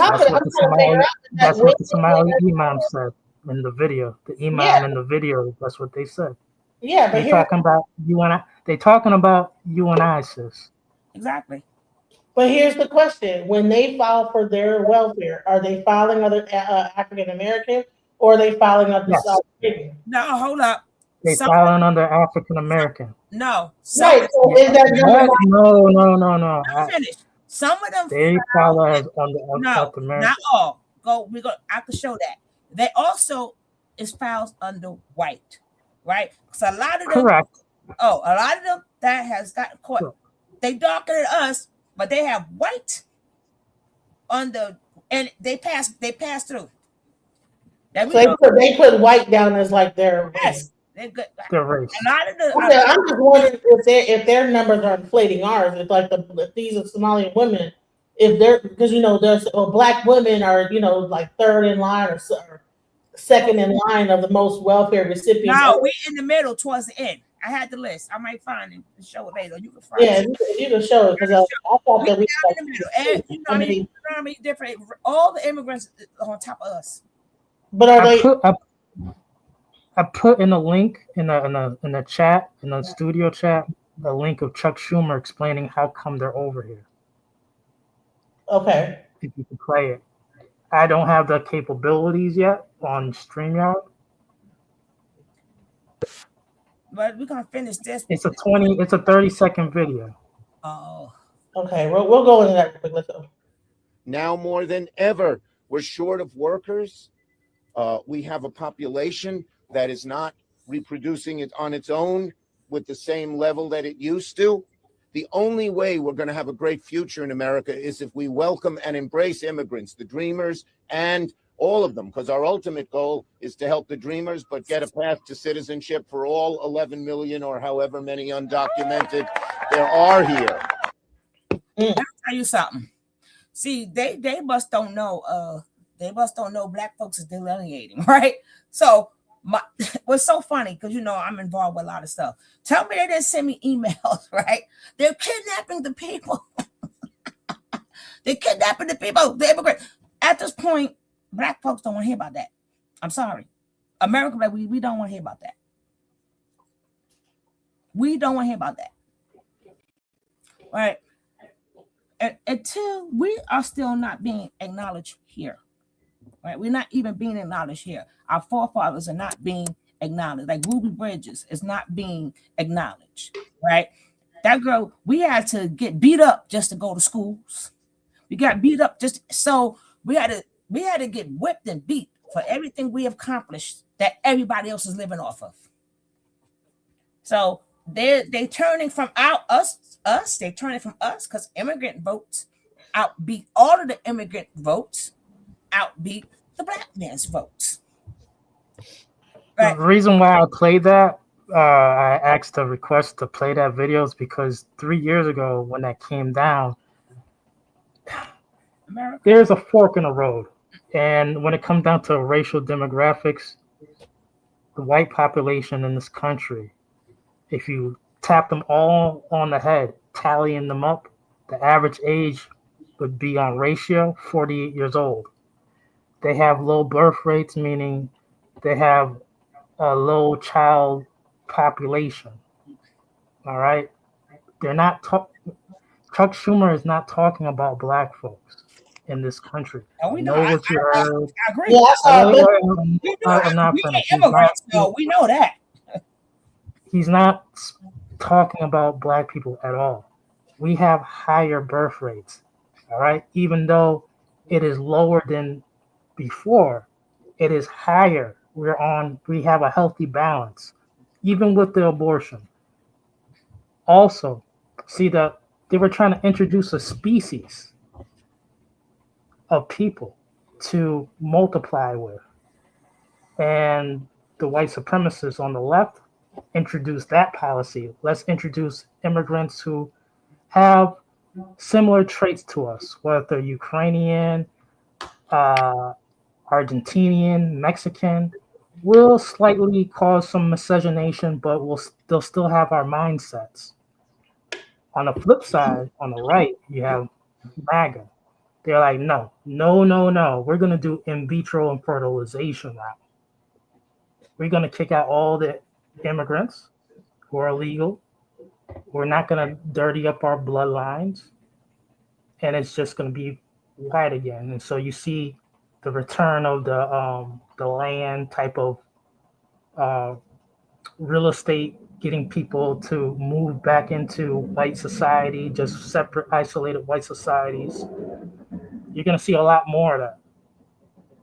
what the Somali imam said in the video. The imam in the video, that's what they said. Yeah, but they're talking about you and I. They're talking about you and I, sis. Exactly. But here's the question: when they file for their welfare, are they filing under African American, or are they filing under South African? No, hold up. They filing under African American. No, some Right. So is that number What? No. I'm finished. Some of them They follow as on the no, South America. not all. I can show that. They also is filed under white, right? Because a lot of them, Correct. a lot of them that has gotten caught. Sure. They darker than us, but they have white on the, and they pass through. That we So know. they put white down as like their race. Yes, they're good. Their race. A lot of the Okay, I'm just wondering if their numbers are inflating ours. If like if these are Somalian women, if they're because there's black women are like third in line or second in line of the most welfare recipients. no, we in the middle towards the end. I had the list. I might find it and show it later. You can find Yeah, it. you can show it because I thought We that we down in the middle. And you know how many different all the immigrants on top of us. But are they? I put in a link in the chat, in the studio chat, a link of Chuck Schumer explaining how come they're over here. Okay. If you can play it. I don't have the capabilities yet on StreamYard. But we're gonna finish this. It's a 30-second video. Oh. Okay, we'll go into that real quick. Let's go. Now more than ever, we're short of workers. We have a population that is not reproducing it on its own with the same level that it used to. The only way we're going to have a great future in America is if we welcome and embrace immigrants, the dreamers, and all of them, because our ultimate goal is to help the dreamers, but get a path to citizenship for all 11 million or however many undocumented there are here. Let me tell you something. See, they must don't know. They must don't know black folks is delineating, right? So what's so funny because I'm involved with a lot of stuff. Tell me they didn't send me emails, right? They're kidnapping the people. They're kidnapping the people. The immigrants. At this point, black folks don't want to hear about that. I'm sorry, America, we don't want to hear about that. We don't want to hear about that, right? Until we are still not being acknowledged here, right? We're not even being acknowledged here. Our forefathers are not being acknowledged. Like Ruby Bridges is not being acknowledged, right? That girl, we had to get beat up just to go to schools. We got beat up just so we had to get whipped and beat for everything we have accomplished that everybody else is living off of. So they turning from us. They're turning from us because immigrant votes outbeat all of the immigrant votes, outbeat the black man's votes. Right. The reason why I played that, I asked a request to play that video is because 3 years ago when that came down, there's a fork in the road. And when it comes down to racial demographics, the white population in this country, if you tap them all on the head, tallying them up, the average age would be on ratio 48 years old. They have low birth rates, meaning they have a low child population. All right. They're not Chuck Schumer is not talking about black folks in this country. Oh, we know what you heard. I agree. I'm not finished. So we know that. He's not talking about black people at all. We have higher birth rates. All right. Even though it is lower than before, it is higher. We have a healthy balance, even with the abortion. Also, see that they were trying to introduce a species of people to multiply with. And the white supremacists on the left introduced that policy. Let's introduce immigrants who have similar traits to us, whether they're Ukrainian, Argentinian, Mexican, will slightly cause some miscegenation, but they'll still have our mindsets. On the flip side, on the right, you have MAGA. They're like, no. We're going to do in vitro and fertilization route. We're going to kick out all the immigrants who are illegal. We're not going to dirty up our bloodlines. And it's just going to be white again. And so you see the return of the land type of real estate getting people to move back into white society, just separate, isolated white societies. You're going to see a lot more of that.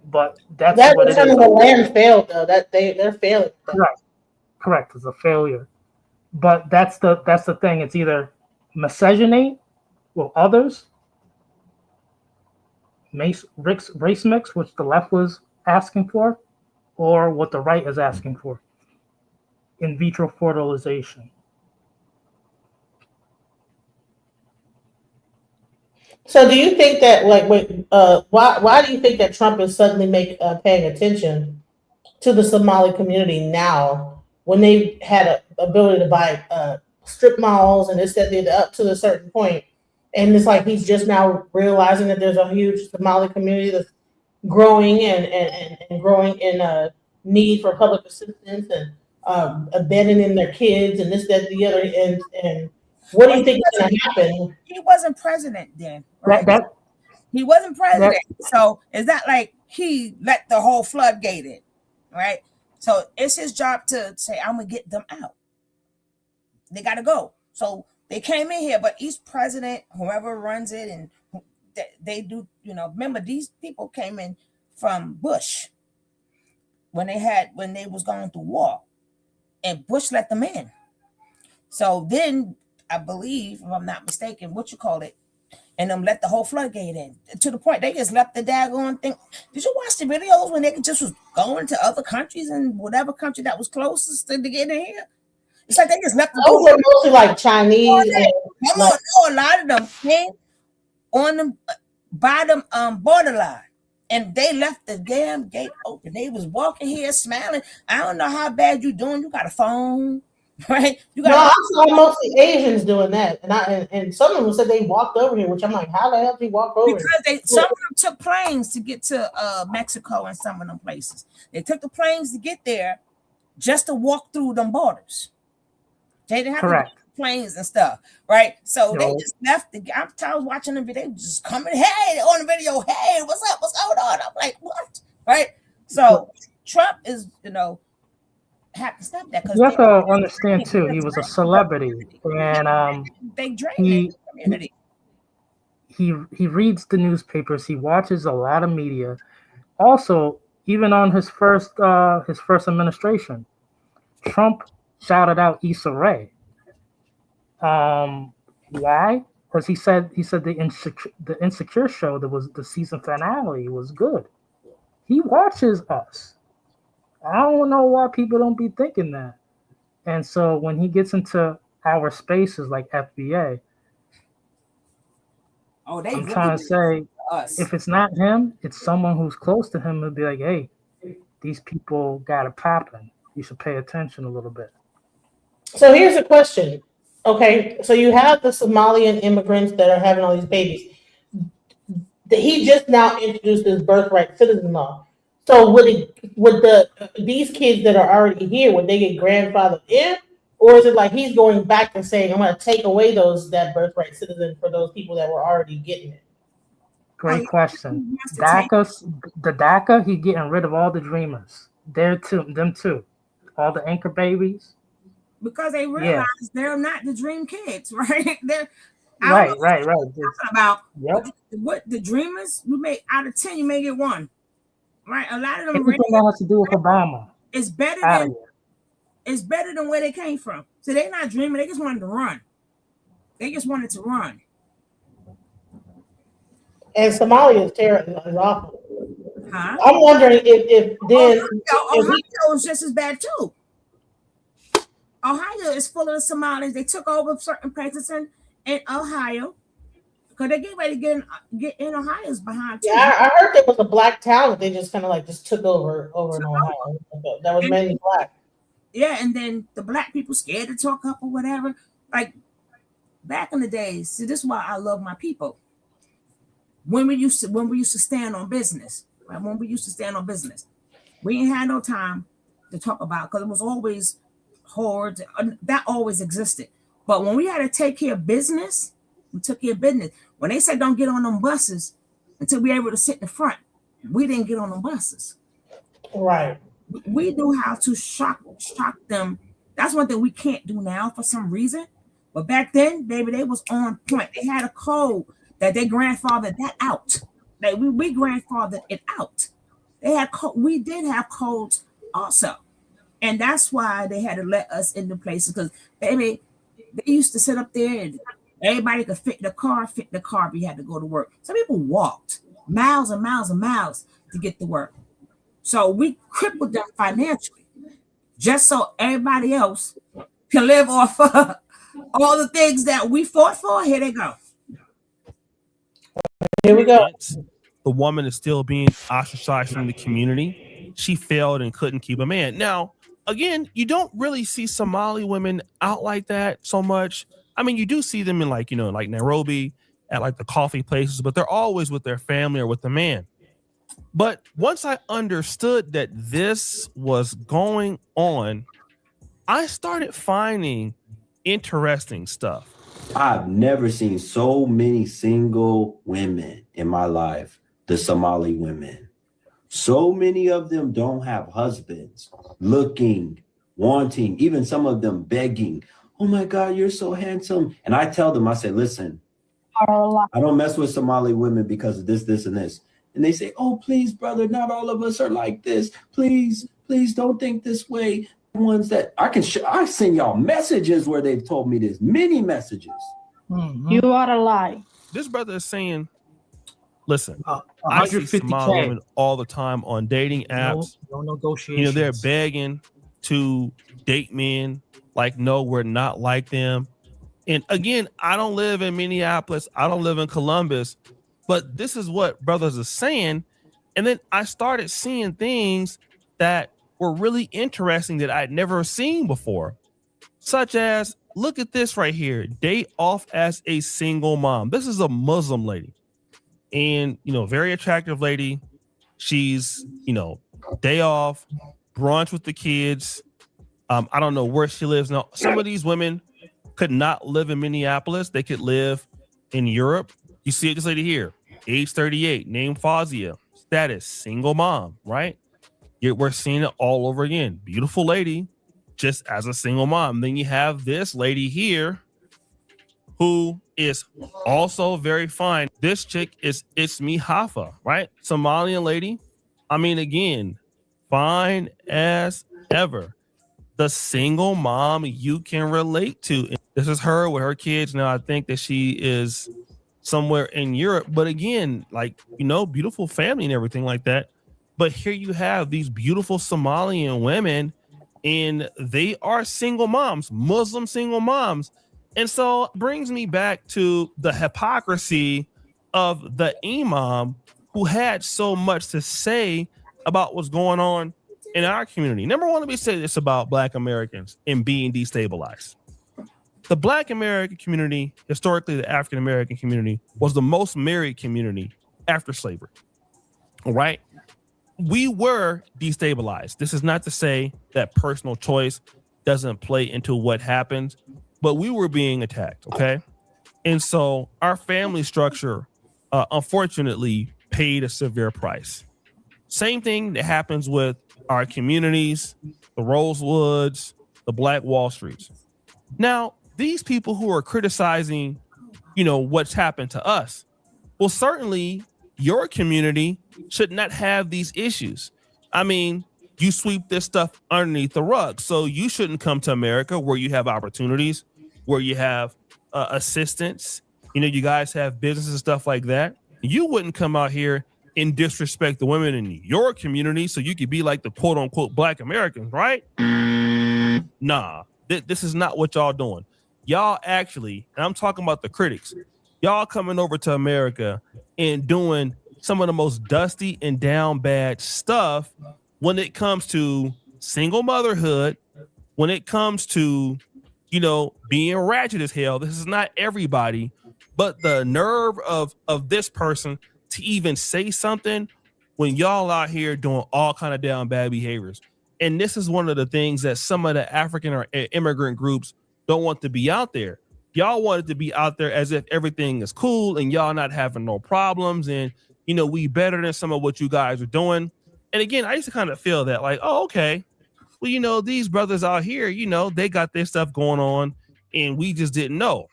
But that's That what it return is. of the land failed though. That they're failing. Correct. Correct. It's a failure. But that's the thing. It's either miscegenate with others, race mix, which the left was asking for, or what the right is asking for. In vitro fertilization. So do you think that like why do you think that Trump is suddenly paying attention to the Somali community now when they had a ability to buy strip malls and this that they up to a certain point, and it's like he's just now realizing that there's a huge Somali community that's growing and growing in a need for public assistance and abandoning their kids and this that the other and what do Well, you think is going to happen? he wasn't president then, right? That He wasn't president. that So it's not like he let the whole floodgate in, right? So it's his job to say, I'm gonna get them out. They gotta go. So they came in here, but each president, whoever runs it, and they do, remember these people came in from Bush when they was going through war, and Bush let them in. So then I believe, if I'm not mistaken, and them let the whole floodgate in to the point they just left the daggone thing. Did you watch the videos when they just was going to other countries and whatever country that was closest to get in here? It's like they just left the Those were mostly like Chinese and like, a lot of them came on them by them borderline. And they left the damn gate open. They was walking here smiling. I don't know how bad you doing. You got a phone, right? You no, got I saw mostly Asians doing that, and some of them said they walked over here, which I'm like, how the hell did he walk over because here? some of them took planes to get to Mexico and some of them places. They took the planes to get there just to walk through them borders. They didn't have correct. to get planes and stuff, right? So they No. just left. I was watching them. They just coming, hey, on the video, hey, what's up? What's going on? I'm like, what? Right? So Trump is, have to stop that because You have to understand too. He was a celebrity, and they drain he the community. he reads the newspapers. He watches a lot of media. Also, even on his first administration, Trump shouted out Issa Rae. Why? Because he said the Insecure show that was the season finale was good. He watches us. I don't know why people don't be thinking that. And so when he gets into our spaces like FBA, I'm trying to say, if it's not him, it's someone who's close to him and be like, hey, these people got it popping. You should pay attention a little bit. So here's a question. Okay, so you have the Somalian immigrants that are having all these babies. He just now introduced this birthright citizen law. So would these kids that are already here, would they get grandfathered in? Or is it like he's going back and saying, I'm going to take away that birthright citizen for those people that were already getting it? Great question. DACA, he's getting rid of all the dreamers. Them too. All the anchor babies. Because they realize they're not the dream kids, right? They're right. About what the dreamers, you may out of 10, you may get one. Right? A lot of them everything that has to do with Obama. It's better than where they came from. So they're not dreaming, they just wanted to run. They just wanted to run. And Somalia is terrible, is awful. Huh? I'm wondering if then Ohio is just as bad too. Ohio is full of Somalis. They took over certain places in Ohio because they get ready to get in Ohio's behind too. Yeah, I heard there was a black town that they just kind of just took over in Ohio. That was mainly black. Yeah, and then the black people scared to talk up or whatever. Like back in the days, see, this is why I love my people. When we used to stand on business, right? When we used to stand on business, we ain't had no time to talk about because it was always hordes that always existed. But when we had to take care of business, we took care of business. When they said don't get on them buses until we were able to sit in the front, we didn't get on them buses. Right. We knew how to shock them That's one thing we can't do now for some reason. But back then, baby, they was on point. They had a code that they grandfathered that out. Like we grandfathered it out. They had we did have codes also. And that's why they had to let us into places, because baby, they used to sit up there and everybody could fit the car, but you had to go to work. Some people walked miles and miles and miles to get to work. So we crippled them financially just so everybody else can live off all the things that we fought for. Here they go. Here we go. The woman is still being ostracized from the community. She failed and couldn't keep a man. Now, again, you don't really see Somali women out like that so much. I mean, you do see them in like Nairobi at like the coffee places, but they're always with their family or with the man. But once I understood that this was going on, I started finding interesting stuff. I've never seen so many single women in my life, the Somali women. So many of them don't have husbands, looking, wanting, even some of them begging, oh my God, you're so handsome. And I tell them, I say, listen, I don't mess with Somali women because of this, this, and this. And they say, oh, please, brother, not all of us are like this. Please, please don't think this way. Ones that I send y'all messages where they've told me this, many messages. Mm-hmm. You are a lie. This brother is saying, listen, I see Somali women all the time on dating apps. No negotiations. You know, they're begging to date men like, no, we're not like them. And again, I don't live in Minneapolis. I don't live in Columbus. But this is what brothers are saying. And then I started seeing things that were really interesting that I'd never seen before, such as, look at this right here, date off as a single mom. This is a Muslim lady and, very attractive lady. She's, day off, brunch with the kids. I don't know where she lives. Now, some of these women could not live in Minneapolis. They could live in Europe. You see this lady here, age 38, named Fazia, status, single mom, right? We're seeing it all over again. Beautiful lady, just as a single mom. Then you have this lady here who is also very fine. This chick is Ismi Hafa, right? Somalian lady. I mean, again, fine as ever. The single mom you can relate to. This is her with her kids. Now, I think that she is somewhere in Europe. But again, beautiful family and everything like that. But here you have these beautiful Somalian women, and they are single moms, Muslim single moms. And so it brings me back to the hypocrisy of the imam who had so much to say about what's going on in our community. Number one, let me say this about Black Americans and being destabilized. The Black American community, historically the African American community, was the most married community after slavery. All right. We were destabilized. This is not to say that personal choice doesn't play into what happens, but we were being attacked. Okay. And so our family structure, unfortunately, paid a severe price. Same thing that happens with our communities, the Rosewoods, the Black Wall Streets. Now, these people who are criticizing, what's happened to us, well, certainly your community should not have these issues. I mean, you sweep this stuff underneath the rug. So you shouldn't come to America where you have opportunities, where you have assistance. You guys have businesses and stuff like that. You wouldn't come out here and disrespect the women in your community so you could be like the quote unquote Black Americans, right? Nah, this is not what y'all doing. Y'all actually, and I'm talking about the critics, y'all coming over to America and doing some of the most dusty and down bad stuff when it comes to single motherhood, when it comes to, being ratchet as hell. This is not everybody, but the nerve of this person to even say something when y'all out here doing all kind of down bad behaviors. And this is one of the things that some of the African or immigrant groups don't want to be out there. Y'all want it to be out there as if everything is cool and y'all not having no problems. And, we better than some of what you guys are doing. And again, I used to kind of feel that like, oh, okay, well, these brothers out here, they got their stuff going on and we just didn't know.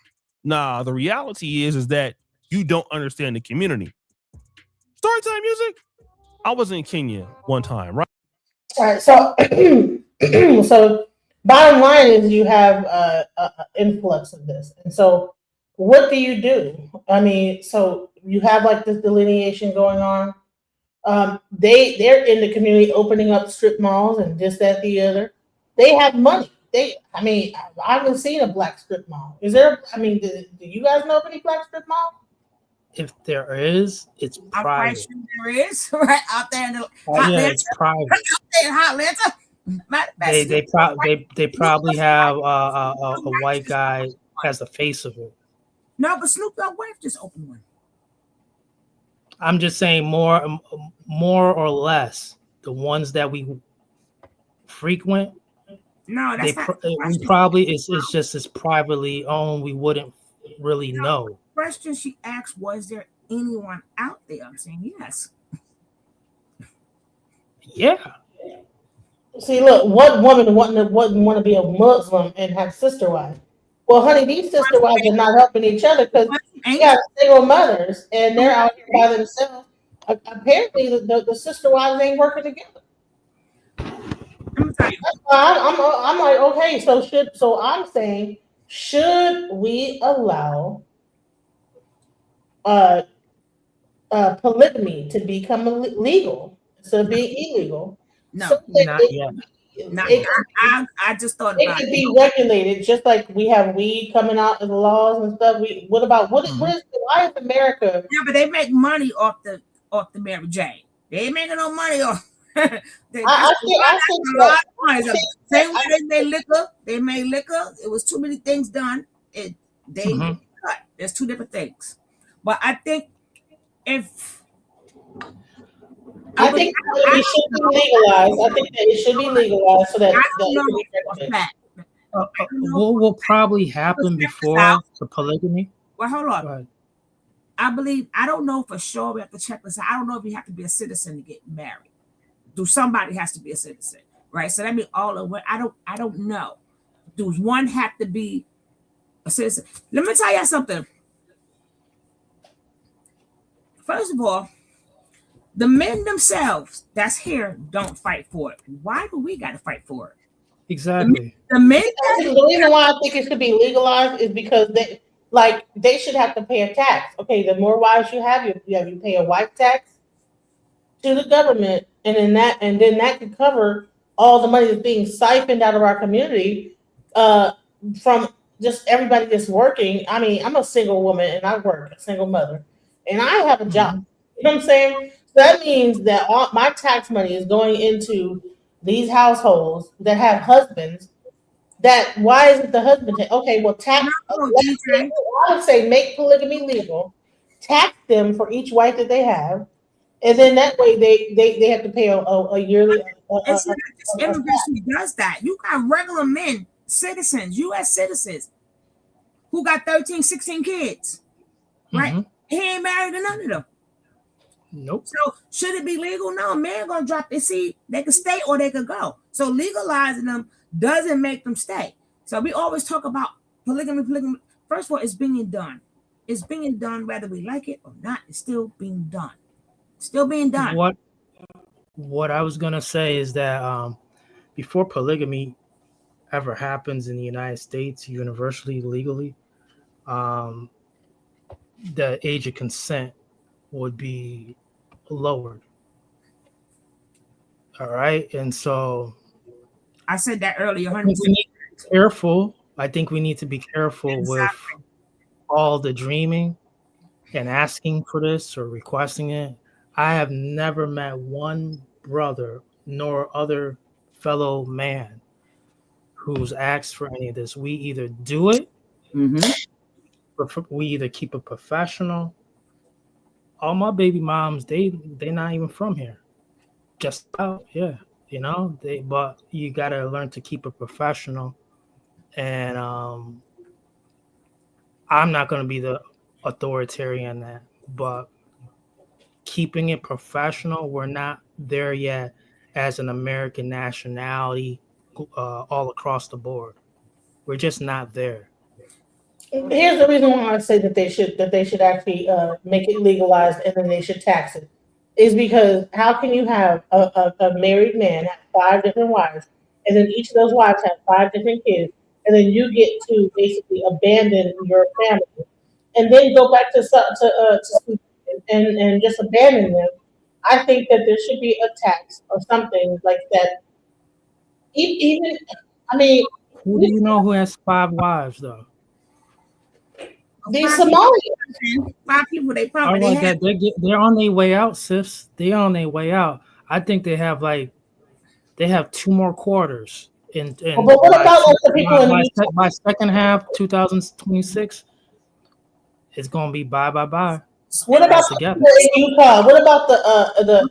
Nah, the reality is that you don't understand the community. Storytime music. I was in Kenya one time, right? All right, so so bottom line is you have influx of this, and so what do you do? I mean, so you have like this delineation going on. They're in the community opening up strip malls and this, that, the other. They have money. I mean, I haven't seen a black strip mall. Is there? I mean, do you guys know of any black strip malls? If there is, it's I'm quite private. sure there is right out there in the Yeah, it's private. Hot Atlanta. They probably have a white guy as the face of it. No, but Snoop Dogg wife just opened one. I'm just saying more or less the ones that we frequent. No, that's not. We probably it's just as privately owned. We wouldn't really know. Question she asked: was there anyone out there? I'm saying yes. Yeah. See, look, what woman wouldn't want to be a Muslim and have sister wives? Well, honey, these sister wives are not helping each other because you got single mothers and they're out here by themselves. Apparently, the sister wives ain't working together. That's why I'm like, okay, so I'm saying, should we allow polygamy to become legal instead of being illegal? No, so not yet. I just thought it about could it. be regulated, just like we have weed coming out in the laws and stuff. What is why is America? Yeah, but they make money off the Mary Jane. They ain't making no money off. I think a lot of money. Same way they made liquor. It was too many things done. They cut. There's two different things. But I think it should be legalized. I think that it should be legalized so that what will probably happen before the polygamy? Well, hold on. I don't know for sure. We have to check this out. I don't know if you have to be a citizen to get married. Do somebody has to be a citizen, right? So that means all of what I don't know. Does one have to be a citizen? Let me tell you something. First of all, the men themselves that's here don't fight for it. Why do we got to fight for it? Exactly. The reason why I think it should be legalized is because they should have to pay a tax. Okay, the more wives you have, you pay a wife tax to the government, and then that could cover all the money that's being siphoned out of our community from just everybody that's working. I mean, I'm a single woman and I work, a single mother, and I have a job. You know what I'm saying? So that means that all my tax money is going into these households that have husbands. Why isn't the husband okay? Well, tax. I would say make polygamy legal, tax them for each wife that they have, and then that way they have to pay a yearly. Immigration does that. You got regular men, citizens, U.S. citizens, who got 13, 16 kids, right? He ain't married to none of them. Nope. So should it be legal? No, man gonna drop their seed. They could stay or they could go. So legalizing them doesn't make them stay. So we always talk about polygamy. First of all, it's being done. It's being done whether we like it or not. It's still being done. Still being done. What I was gonna say is that before polygamy ever happens in the United States, universally, legally, the age of consent would be lowered. All right, and so I said that earlier. I think we need to be careful. I think we need to be careful with all the dreaming and asking for this or requesting it. I have never met one brother nor other fellow man who's asked for any of this. We either do it, we either keep it professional. All my baby moms, they're not even from here. Just about, yeah. But you gotta learn to keep it professional. And I'm not gonna be the authoritarian that, but keeping it professional, we're not there yet as an American nationality all across the board. We're just not there. Here's the reason why I say that they should actually make it legalized and then they should tax it. Is because how can you have a married man have 5 different wives, and then each of those wives have 5 different kids, and then you get to basically abandon your family, and then go back to and just abandon them. I think that there should be a tax or something like that. Even, I mean, Who do you know who has 5 wives though? these 5 people, Somalians. 5 people, they All probably right, have. they're on their way out, sis. They're on their way out. I think they have 2 more quarters But in what about like the people in Utah? by second half 2026. It's gonna be bye. What about the Together. people in Utah? What about the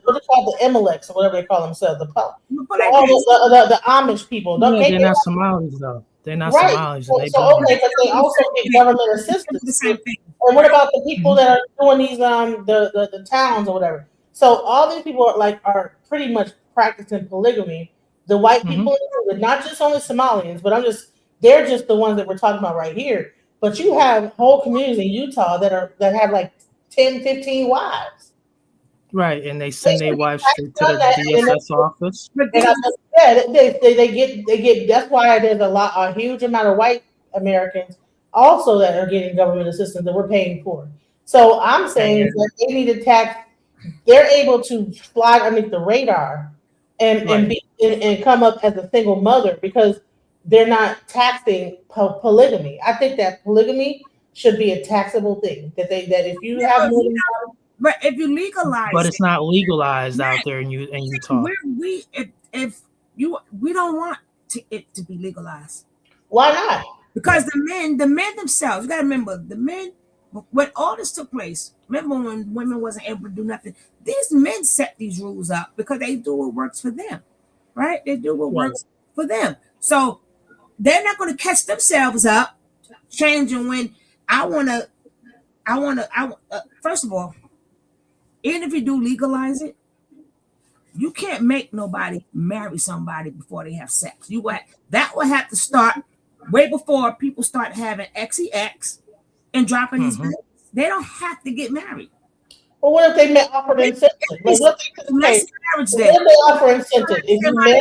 what they call the Amaleks or whatever they call themselves? The Amish people. Don't Yeah, they they're get not Somalis though. They're not right? Somalis, So, and they so okay, believe. but they also get government assistance. The same thing. And what about the people that are doing these the towns or whatever? So all these people are pretty much practicing polygamy. The white people, included, not just only Somalians, but they're just the ones that we're talking about right here. But you have whole communities in Utah that have like 10, 15 wives. Right, and they send their wives straight to done the that, DSS office. And they get. That's why there's a huge amount of white Americans also that are getting government assistance that we're paying for. So I'm saying that they need to tax. They're able to fly underneath the radar and come up as a single mother because they're not taxing polygamy. I think that polygamy should be a taxable thing. That if you have more than one. But if you legalize But it's it, not legalized out there in Utah. we don't want it to be legalized. Why not? Because the men themselves, you gotta remember the men when all this took place. Remember when women wasn't able to do nothing? These men set these rules up because they do what works for them, right? They do what works for them. So they're not going to catch themselves up changing when I want to. First of all, even if you do legalize it, you can't make nobody marry somebody before they have sex. That will have to start way before people start having XEX and dropping these babies. They don't have to get married. Well, what if they offer an incentive? What if they offer incentive? If you marry,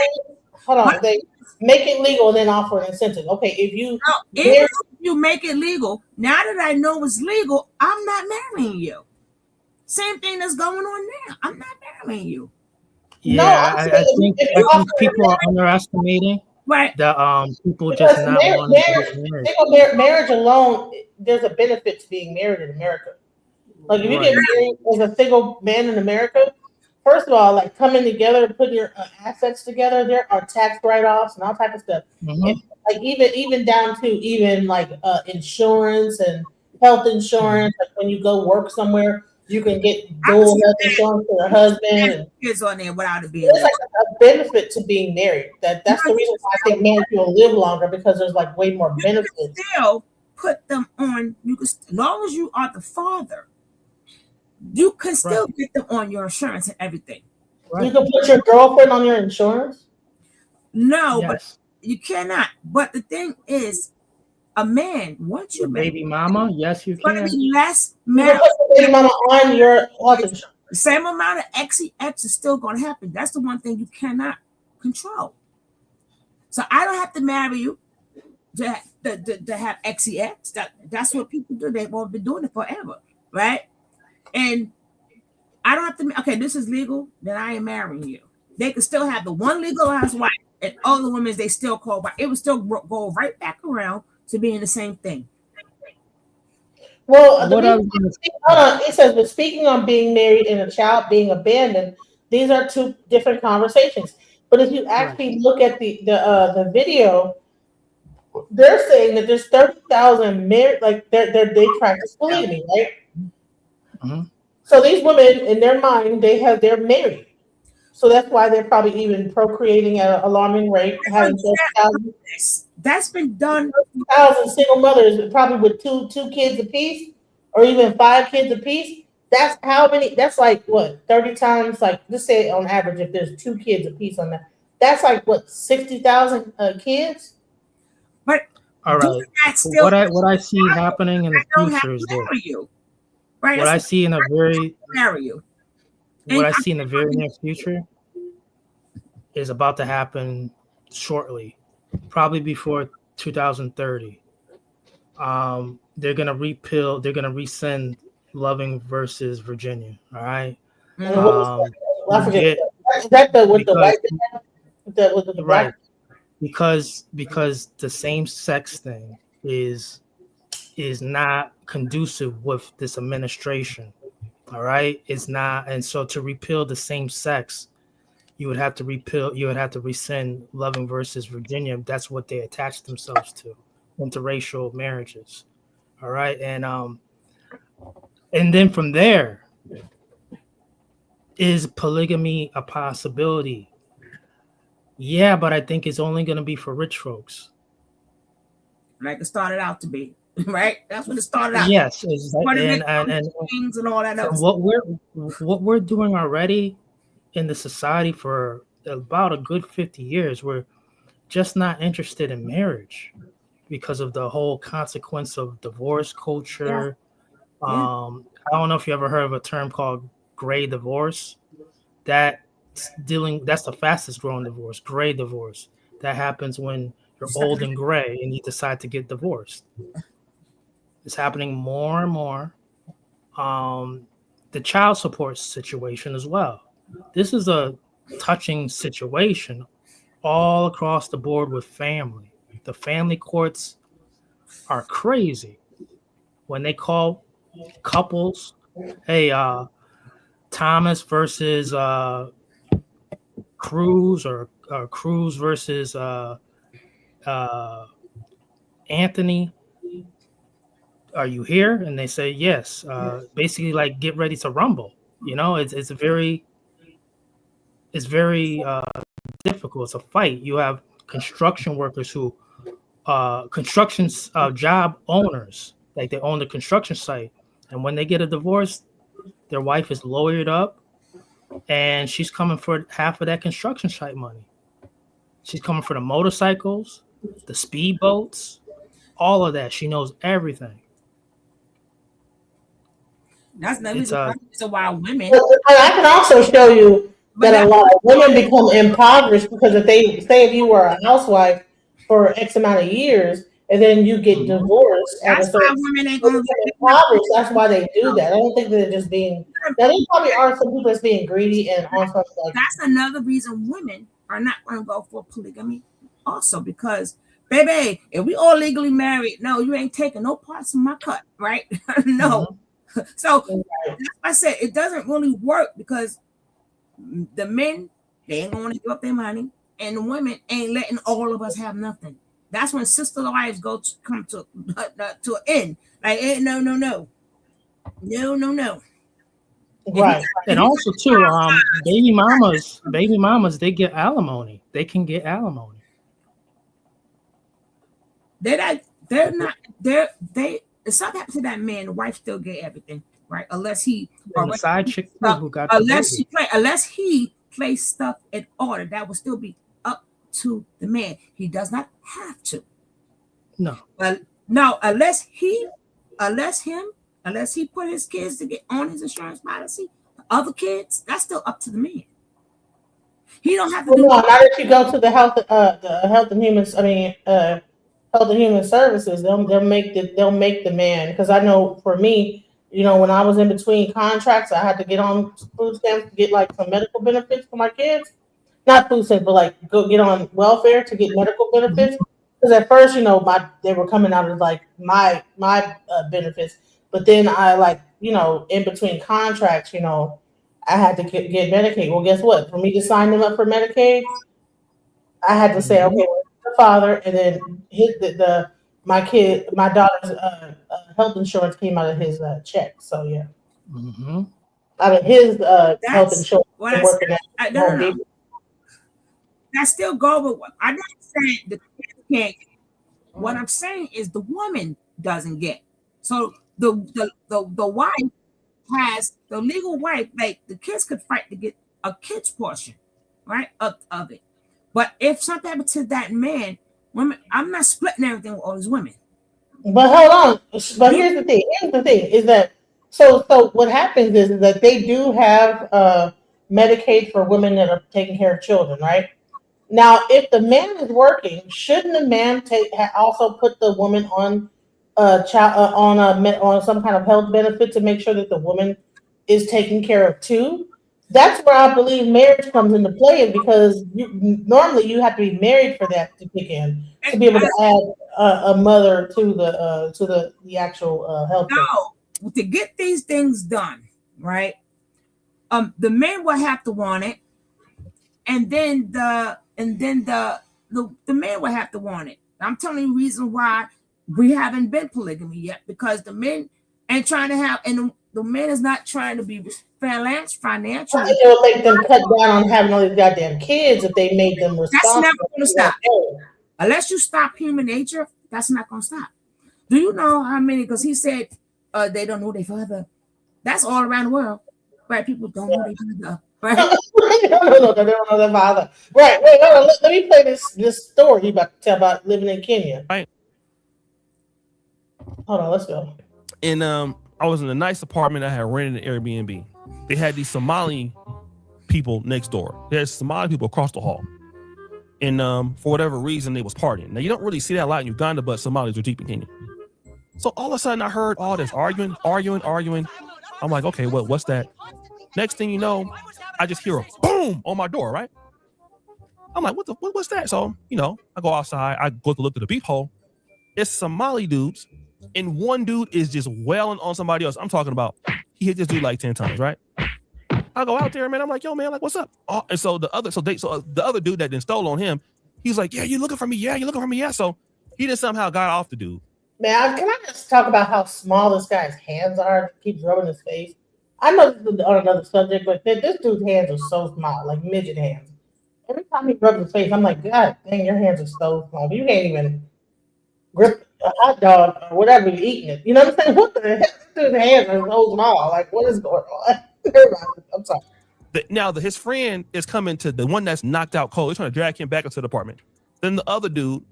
hold on, they make it legal and then offer an incentive. Okay, if you make it legal, now that I know it's legal, I'm not marrying you. Same thing that's going on now. I'm not marrying you. Yeah, I think people are underestimating the people just not wanting to get married. Marriage alone, there's a benefit to being married in America. Like if you get married as a single man in America, first of all, like coming together, putting your assets together, there are tax write-offs and all type of stuff. And, like even down to even like insurance and health insurance. Like when you go work somewhere, you can get dual health insurance for your husband. And kids on there without it being. There's like a benefit to being married. That's the reason why I think married people live longer because there's like way more benefits. You can still put them on. You can, as long as you are the father, you can still get them on your insurance and everything. You can put your girlfriend on your insurance? No, but you cannot. But the thing is, a man, once you baby mama, yes, you can. It's going to be less marriage. Baby mama on your health insurance. The same amount of XEX is still going to happen. That's the one thing you cannot control. So I don't have to marry you to have XEX. That's what people do. They've all been doing it forever, right? And I don't have to. Okay, this is legal. Then I ain't marrying you. They could still have the one legalized wife, and all the women they still call wife. It would still go right back around to being the same thing. Well, it says, but speaking on being married and a child being abandoned, these are two different conversations. But if you actually look at the video, they're saying that there's 30,000 married, like they practice polygamy, right? Mm-hmm. So these women, in their mind, they're married. So that's why they're probably even procreating at an alarming rate. Having 30,000. That's been done. 30,000 single mothers, probably with two kids apiece, or even 5 kids apiece. That's how many. That's like what 30 times. Like let's say on average, if there's 2 kids apiece on that, that's like what 60,000 kids. But All right. that's still What I see happening in the don't have future to is this. marry you. Right? What I see in a very marry you. what I see in the very near future is about to happen shortly, probably before 2030. They're gonna rescind Loving versus Virginia. All right. I forget. Get, Is that the with the because, white? With the right. black? Because the same sex thing is not conducive with this administration. All right. It's not. And so to repeal the same sex, you would have to rescind Loving versus Virginia. That's what they attach themselves to, interracial marriages. All right. And then from there, is polygamy a possibility? Yeah, but I think it's only going to be for rich folks. Like it started out to be, right? That's what it started out. Yes, and things and all that. And what we're doing already in the society for about a good 50 years, we're just not interested in marriage because of the whole consequence of divorce culture. I don't know if you ever heard of a term called gray divorce. That's the fastest growing divorce, gray divorce. That happens when you're old and gray and you decide to get divorced. It's happening more and more. The child support situation as well. This is a touching situation all across the board with family. The family courts are crazy when they call couples, hey, Thomas versus Cruz, or Cruz versus Anthony, are you here? And they say yes. Basically, like, get ready to rumble. You know, it's very difficult. It's a fight. You have construction workers who job owners, like they own the construction site, and when they get a divorce, their wife is lawyered up, and she's coming for half of that construction site money. She's coming for the motorcycles, the speedboats, all of that. She knows everything. That's the reason why women. I can also show you that a lot of women become impoverished because if you were a housewife for X amount of years and then you get divorced, that's why women ain't gonna get impoverished. That's why they do that. I don't think they're just being. Now, there probably are some people that's being greedy and also like. That's another reason women are not going to go for polygamy, also because, baby, if we all legally married, no, you ain't taking no parts of my cut, right? No. Mm-hmm. So like I said, it doesn't really work because the men, they ain't going to give up their money, and the women ain't letting all of us have nothing. That's when sister wives come to an end. Like, no. Right. And also too, baby mamas, they get alimony. They can get alimony. If something happens to that man, the wife still get everything, right? Unless he the side chick who got unless he plays stuff in order, that will still be up to the man. He does not have to. No. No, unless he put his kids to get on his insurance policy, other kids, that's still up to the man. He don't have to do now that you go to the health and human services, they'll make the man, because I know for me, you know, when I was in between contracts, I had to get on food stamps to get like some medical benefits for my kids. Not food stamps, but like go get on welfare to get medical benefits. Because at first, you know, they were coming out as like my benefits, but then I, like, you know, in between contracts, you know, I had to get Medicaid. Well, guess what? For me to sign them up for Medicaid, I had to say, okay, well, the father, and then hit my daughter's health insurance came out of his check. So yeah, out of his health insurance. No. I still go with what I'm not saying the kids can't. What I'm saying is the woman doesn't get. So the wife has the legal wife, like the kids could fight to get a kid's portion, right, of it. But if something happened to that man, women, I'm not splitting everything with all these women. But hold on. But here's the thing. Is that so what happens is that they do have Medicaid for women that are taking care of children, right? Now, if the man is working, shouldn't the man also put the woman on on some kind of health benefit to make sure that the woman is taken care of too? That's where I believe marriage comes into play, because normally you have to be married for that to kick in, to be able to add a mother to the actual health care. No, to get these things done, right? The man will have to want it, and then the man will have to want it. I'm telling you, reason why we haven't been polygamy yet, because the men ain't trying to have, and the man is not trying to be financially. It will make them cut down on having all these goddamn kids if they made them responsible. That's never going to stop. Unless you stop human nature, that's not going to stop. Do you know how many? Because he said they don't know their father. That's all around the world. Right? People don't know their father. Right? No, they don't know their father. Right. Wait, let me play this story you about to tell about living in Kenya. Right. Hold on, let's go. And I was in a nice apartment. I had rented an Airbnb. They had these Somali people next door. There's Somali people across the hall. And for whatever reason, they was partying. Now, you don't really see that a lot in Uganda, but Somalis are deep in Kenya. So all of a sudden, I heard all this arguing. I'm like, okay, what's that? Next thing you know, I just hear a boom on my door, right? I'm like, what's that? So, I go outside. I go to look at the peephole. It's Somali dudes, and one dude is just wailing on somebody else. I'm talking about, he hit this dude like 10 times, right? I go out there, man. I'm like, yo, man, like, what's up? Oh, and so the other dude that then stole on him, he's like, yeah, you looking for me? Yeah, you looking for me? Yeah. So he just somehow got off the dude. Man, can I just talk about how small this guy's hands are? He keeps rubbing his face. I know this is on another subject, but this dude's hands are so small, like midget hands. Every time he rubs his face, I'm like, God dang, your hands are so small. You can't even grip a hot dog or whatever you're eating it. You know what I'm saying? What the heck? This dude's hands are so small. Like, what is going on? I'm sorry. Now, his friend is coming to the one that's knocked out cold. He's trying to drag him back into the apartment. Then the other dude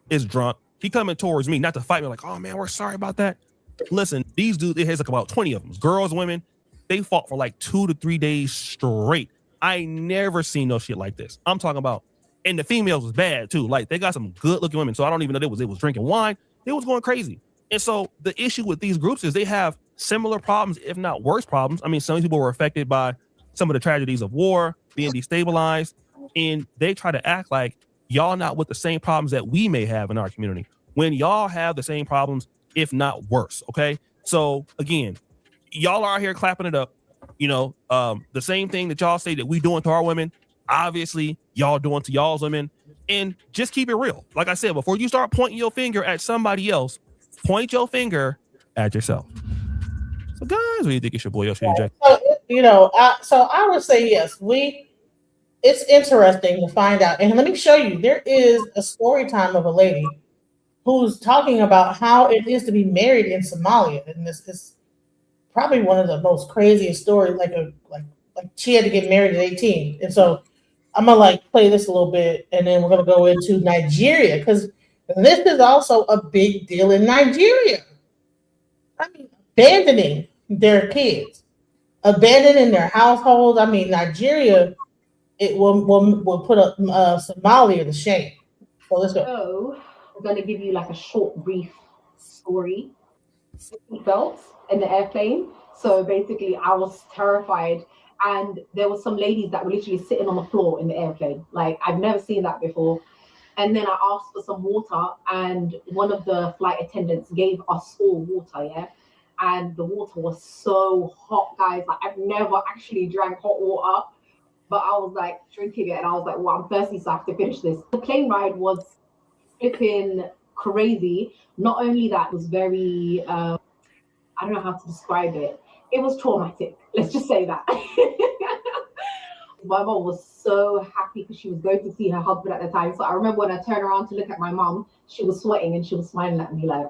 is drunk. He coming towards me, not to fight me. Like, oh, man, we're sorry about that. Listen, these dudes, it has like about 20 of them. Girls, women, they fought for like 2 to 3 days straight. I never seen no shit like this. I'm talking about, and the females was bad too. Like, they got some good looking women. So I don't even know they was drinking wine. They was going crazy. And so the issue with these groups is they have similar problems, if not worse problems. I mean, some people were affected by some of the tragedies of war, being destabilized, and they try to act like y'all not with the same problems that we may have in our community, when y'all have the same problems, if not worse. Okay. So again, y'all are out here clapping it up. The same thing that y'all say that we doing to our women, obviously y'all doing to y'all's women. And just keep it real. Like I said, before you start pointing your finger at somebody else, point your finger at yourself. So guys, what do you think it's your boy Yoshi J? So I would say yes. It's interesting to find out. And let me show you, there is a story time of a lady who's talking about how it is to be married in Somalia. And this is probably one of the most craziest stories, like she had to get married at 18. And so I'm gonna play this a little bit, and then we're gonna go into Nigeria, because this is also a big deal in Nigeria. I mean, abandoning their kids, abandoning their households. I mean, Nigeria, it will put Somalia to shame. So let's go. So I'm going to give you like a short, brief story. Seatbelts in the airplane. So basically, I was terrified, and there were some ladies that were literally sitting on the floor in the airplane. Like, I've never seen that before. And then I asked for some water, and one of the flight attendants gave us all water, yeah? And the water was so hot, guys. Like, I've never actually drank hot water, but I was like drinking it, and I was like, well, I'm thirsty, so I have to finish this. The plane ride was flipping crazy. Not only that, it was very, I don't know how to describe it. It was traumatic. Let's just say that. My mom was so happy because she was going to see her husband at the time. So I remember when I turned around to look at my mom, she was sweating and she was smiling at me, like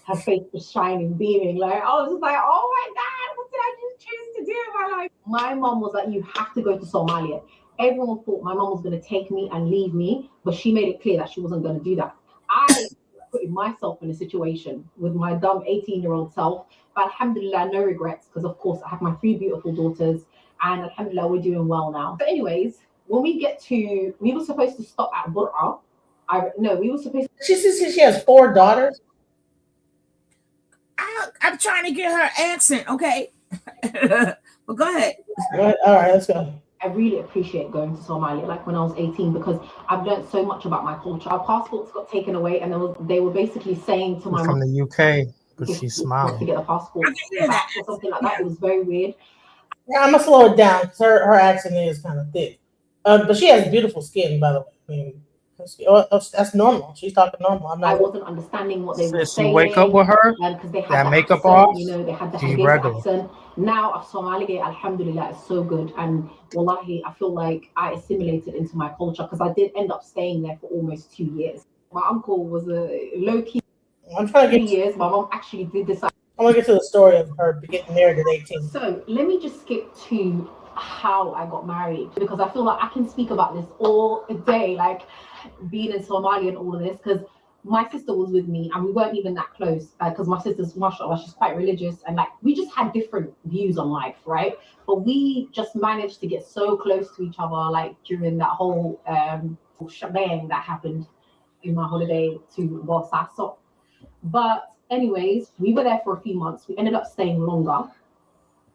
her face was shining, beaming. Like, I was just like, oh my God, what did I just choose to do in my life? My mom was like, you have to go to Somalia. everyone thought my mom was going to take me and leave me, but she made it clear that she wasn't going to do that. I putting myself in a situation with my dumb 18-year-old self, but alhamdulillah, no regrets, because of course I have my 3 beautiful daughters, and alhamdulillah, we're doing well now. But anyways, when we were supposed to stop at Bur'a. We were supposed to. She has 4 daughters. I'm trying to get her accent, okay? But go ahead. All right, let's go. I really appreciate going to Somalia, like when I was 18, because I've learned so much about my culture. Our passports got taken away, and they were basically saying to my from mom, the UK, but she's to smiling. get a passport back or something like that. It was very weird. Yeah, I'm gonna slow it down because her accent is kind of thick, but she has beautiful skin, by the way. I mean, that's normal. She's talking normal. I wasn't understanding what they were Sis, saying. you wake up with her, because they had that the makeup accent, off, they had the she's Hargeisa regular. accent. Now of Somali, alhamdulillah, is so good, and wallahi, I feel like I assimilated into my culture because I did end up staying there for almost 2 years. My uncle was a low-key. I'm trying to get 3 years. My mom actually did decide. I want to get to the story of her getting married at 18. So let me just skip to how I got married, because I feel like I can speak about this all day, like being in Somalia and all of this, because my sister was with me and we weren't even that close, because my sister's, mashallah, she's quite religious, and like we just had different views on life, right? But we just managed to get so close to each other, like during that whole shebang that happened in my holiday to Bosaso. But anyways, we were there for a few months. We ended up staying longer.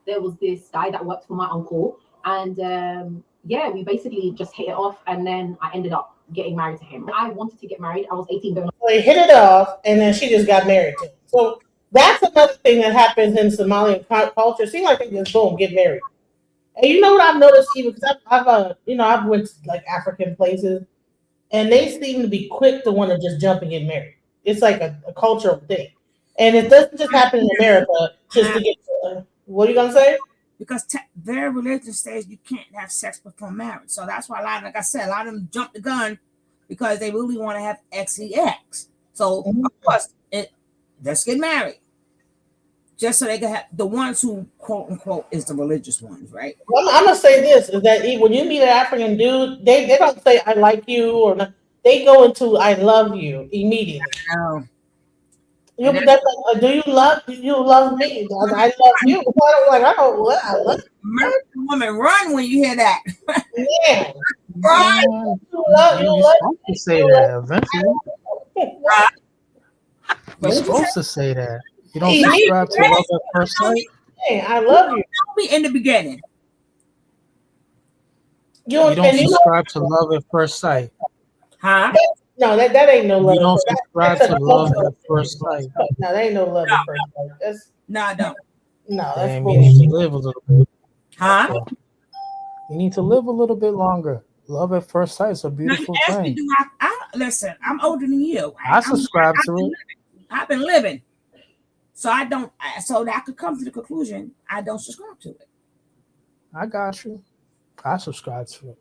There was this guy that worked for my uncle, and we basically just hit it off, and then I ended up getting married to him. I wanted to get married. I was 18. So they hit it off, and then she just got married to him. So that's another thing that happens in Somalian culture. It seems like they just boom, get married. And you know what I've noticed, even because I've went to like African places, and they seem to be quick to want to just jump and get married. It's like a cultural thing, and it doesn't just happen in America just to get. What are you gonna say? Because their religion says you can't have sex before marriage, so that's why like I said, a lot of them jump the gun because they really want to have sex. So of course, let's get married, just so they can have the ones who quote unquote is the religious ones, right? Well, I'm gonna say this is that when you meet an African dude, they don't say I like you or not. They go into I love you immediately. Do you love me? I love you. I love American woman, run when you hear that. Yeah. Run. You're supposed to say that eventually. You're supposed to say that. You don't subscribe to love at first sight. Hey, I love you. Tell me in the beginning. You don't subscribe to love at first sight. Huh? No, that ain't no love. You don't subscribe to love at first sight. No, that ain't no love at first sight. That's I don't. No, that's Damn, bullshit. you need to live a little bit. Huh? You need to live a little bit longer. Love at first sight is a beautiful thing. Listen, I'm older than you. I subscribe to it. I've been living. So I don't, so that I could come to the conclusion, I don't subscribe to it. I got you. I subscribe to it.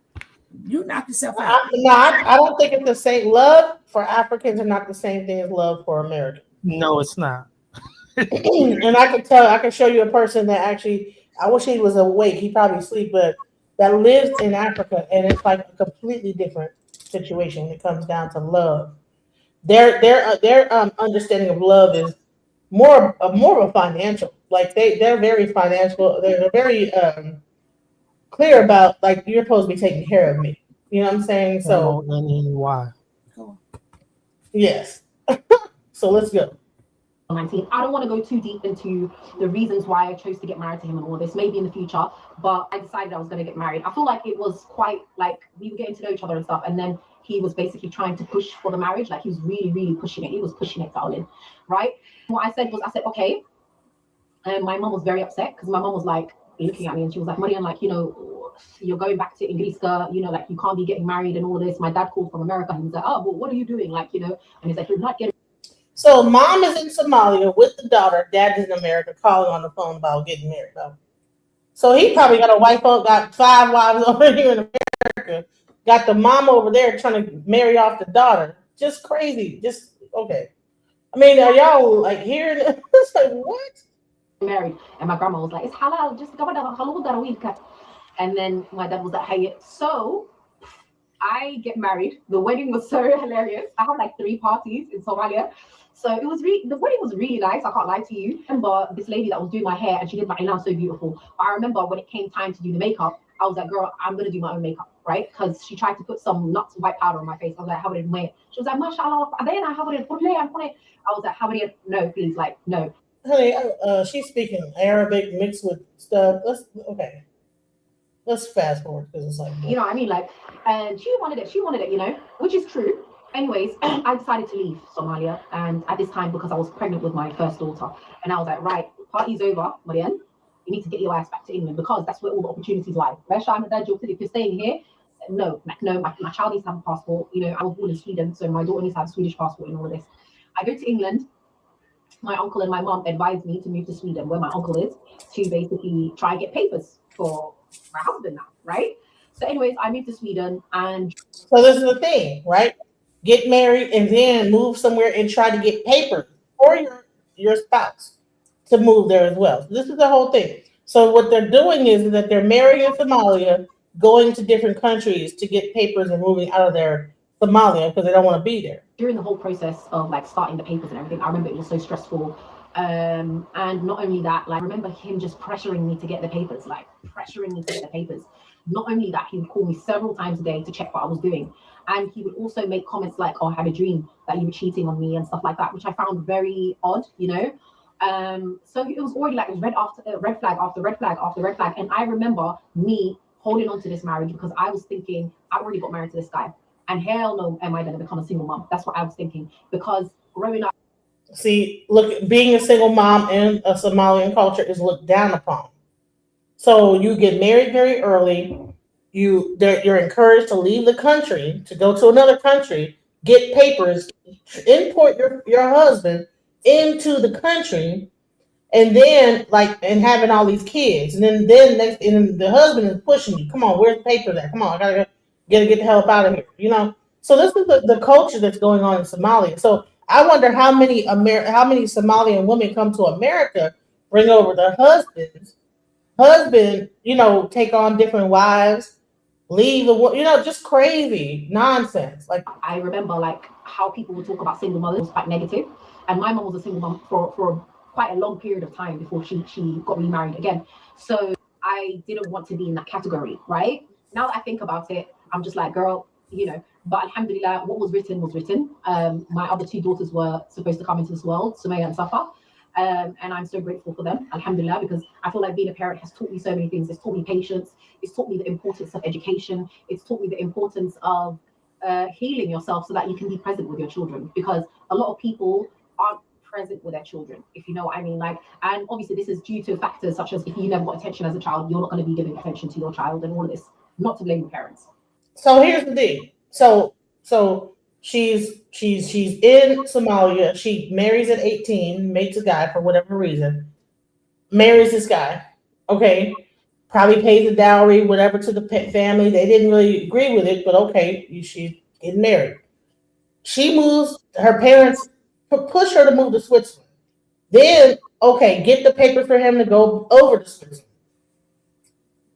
You knock yourself out. I don't think it's the same. Love for Africans are not the same thing as love for Americans. No, it's not. And I can show you a person that actually, I wish he was awake. He probably asleep, but that lives in Africa, and it's like a completely different situation when it comes down to love. Their understanding of love is more of a financial. Like they're very financial. They're very clear about like you're supposed to be taking care of me. You know what I'm saying? So why? Yes. So let's go. 19. I don't want to go too deep into the reasons why I chose to get married to him and all this, maybe in the future, but I decided I was going to get married. I feel like it was quite like we were getting to know each other and stuff, and then he was basically trying to push for the marriage. Like he was really, really pushing it. He was pushing it, darling. Right? What I said, okay. And my mom was very upset because my mom was like looking at me and she was like, Marian, like, you're going back to Ingriska, like you can't be getting married and all this. My dad called from America and he was like, oh, well, what are you doing? Like, and he's like, you're not getting. So mom is in Somalia with the daughter, dad is in America calling on the phone about getting married. Though. So he probably got a wife up, got 5 wives over here in America, got the mom over there trying to marry off the daughter. Just crazy. Just okay. I mean, are y'all like hearing it? It's like what? Married, and my grandma was like, it's halal, just go down halal. And then my dad was like, hey, so I get married. The wedding was so hilarious. I had like 3 parties in Somalia. So it was the wedding was really nice. I can't lie to you. I remember this lady that was doing my hair and she did my hair so beautiful. But I remember when it came time to do the makeup, I was like, girl, I'm going to do my own makeup, right? Because she tried to put some nuts white powder on my face. I was like, how would it wear? She was like, mashallah, then I have it. I was like, how would it? No, please, like, no. Honey, she's speaking Arabic mixed with stuff. Let's fast forward because it's like, you know what I mean? Like, and she wanted it, you know, which is true. Anyways, I decided to leave Somalia. And at this time, because I was pregnant with my first daughter, and I was like, right, party's over, Marianne. You need to get your ass back to England because that's where all the opportunities lie. If you're staying here, no, my child needs to have a passport. You know, I was born in Sweden, so my daughter needs to have a Swedish passport and all of this. I go to England. My uncle and my mom advised me to move to Sweden, where my uncle is, to basically try and get papers for my husband now, right? So anyways, I moved to Sweden, and so this is the thing, right? Get married and then move somewhere and try to get papers for your spouse to move there as well. So this is the whole thing. So what they're doing is that they're married in Somalia, going to different countries to get papers and moving out of their Somalia because they don't want to be there. During the whole process of like starting the papers and everything, I remember it was so stressful. And not only that, like I remember him just pressuring me to get the papers, Not only that, he would call me several times a day to check what I was doing. And he would also make comments like, oh, I had a dream that you were cheating on me and stuff like that, which I found very odd, you know. So it was already like red flag after red flag after red flag. And I remember me holding on to this marriage because I was thinking, I already got married to this guy. And hell no, am I going to become a single mom? That's what I was thinking. Because growing up. See, look, being a single mom in a Somalian culture is looked down upon. So you get married very early. You're encouraged to leave the country, to go to another country, get papers, import your husband into the country, and then and having all these kids, and then the husband is pushing you. Come on, where's the papers at? Come on, I gotta get the hell up out of here. You know. So this is the culture that's going on in Somalia. So I wonder how many Somalian women come to America, bring over their husbands, you know, take on different wives, leave just crazy nonsense. Like I remember like how people would talk about single mothers was quite negative, and my mom was a single mom for quite a long period of time before she got remarried again. So I didn't want to be in that category, right? Now that I think about it, I'm just like, girl, you know. But alhamdulillah, what was written was written. My other 2 daughters were supposed to come into this world, Sumaya and Safa. And I'm so grateful for them, alhamdulillah, because I feel like being a parent has taught me so many things. It's taught me patience. It's taught me the importance of education. It's taught me the importance of healing yourself so that you can be present with your children. Because a lot of people aren't present with their children, if you know what I mean. Like, and obviously this is due to factors such as if you never got attention as a child, you're not going to be giving attention to your child and all of this. Not to blame the parents. So here's the thing. So she's in Somalia. She marries at 18, meets a guy for whatever reason, marries this guy. Okay, probably pays a dowry, whatever, to the family. They didn't really agree with it, but okay, she's getting married. She moves. Her parents push her to move to Switzerland. Then, okay, get the paper for him to go over to Switzerland.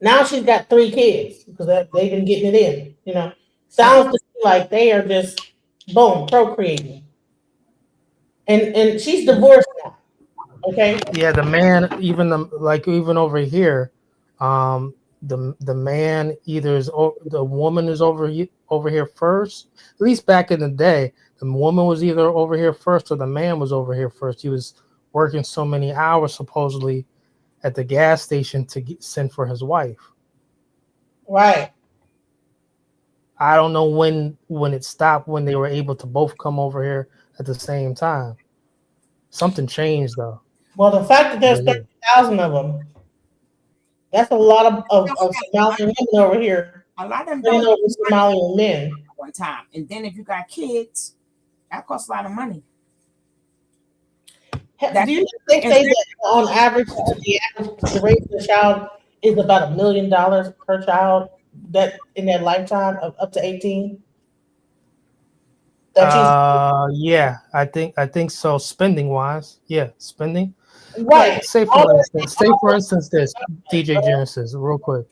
Now she's got 3 kids because they've been getting it in. You know, sounds to me like they are just procreating. And she's divorced now. Okay. Yeah, the man, even over here, the man the woman is over here first. At least back in the day, the woman was either over here first or the man was over here first. He was working so many hours supposedly at the gas station to send for his wife. Right. I don't know when it stopped, when they were able to both come over here at the same time. Something changed though. Well, the fact that there's 30,000 of them, that's a lot of Somalian women over here. A lot of them don't over Somalian men at one time. And then if you got kids, that costs a lot of money. Do you think that on average, the rate of the child is about $1 million per child that in their lifetime of up to 18? Yeah, I think so. Spending wise, yeah, spending. Right. Say for instance, this DJ Genesis, real quick.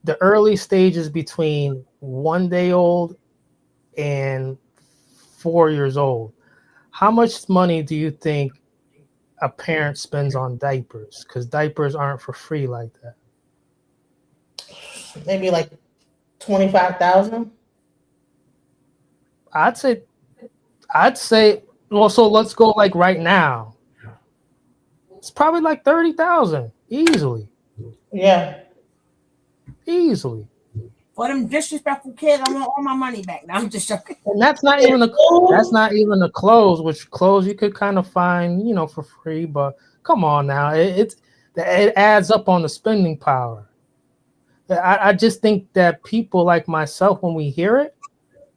the early stages between 1 day old and 4 years old, how much money do you think a parent spends on diapers? Because diapers aren't for free like that. Maybe like 25,000. I'd say. Well, so let's go like right now. It's probably like 30,000 easily. Yeah, easily. For them disrespectful kids, I want all my money back. Now I'm just joking. And that's not even the clothes, which clothes you could kind of find, for free. But come on now, it adds up on the spending power. I just think that people like myself, when we hear it,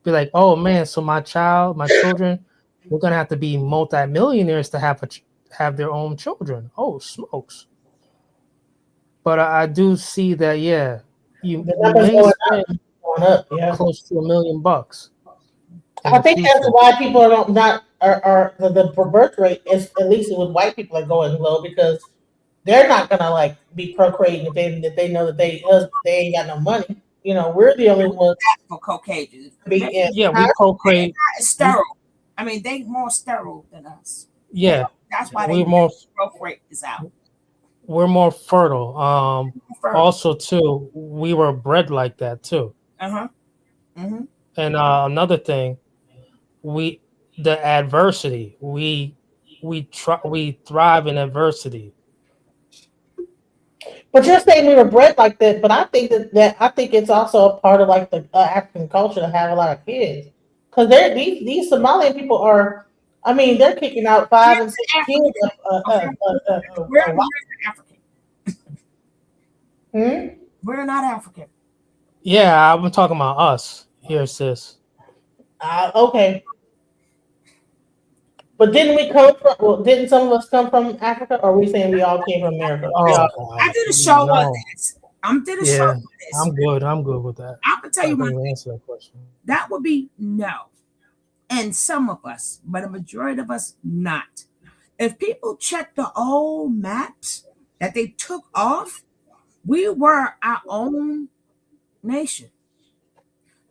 be like, oh man, so my children, we're gonna have to be multimillionaires to have their own children. Oh smokes! But I do see that, yeah, you may spend close to $1 million. I think that's why people are the birth rate is, at least with white people, are going low, because they're not gonna like be procreating if they know that they ain't got no money. We're the only ones for Caucasians. Yeah, we procreate. Sterile. I mean, they more sterile than us. Yeah, that's why we're more growth rate is out. We're more fertile. Also, too, we were bred like that too. Mm-hmm. And another thing, the adversity. We thrive in adversity. But you're saying we were bred like that, but I think I think it's also a part of like the African culture to have a lot of kids, because these Somalian people are, I mean, they're kicking out 5 and 6 kids. We're not African. Hmm? We're not African. Yeah, I'm talking about us here, sis. Okay. But didn't some of us come from Africa, or are we saying we all came from America? I did a show on this. I'm did a show on this. I'm good with that. I can tell you one thing. Answer that question. That would be no. And some of us, but a majority of us not. If people check the old maps that they took off, we were our own nation.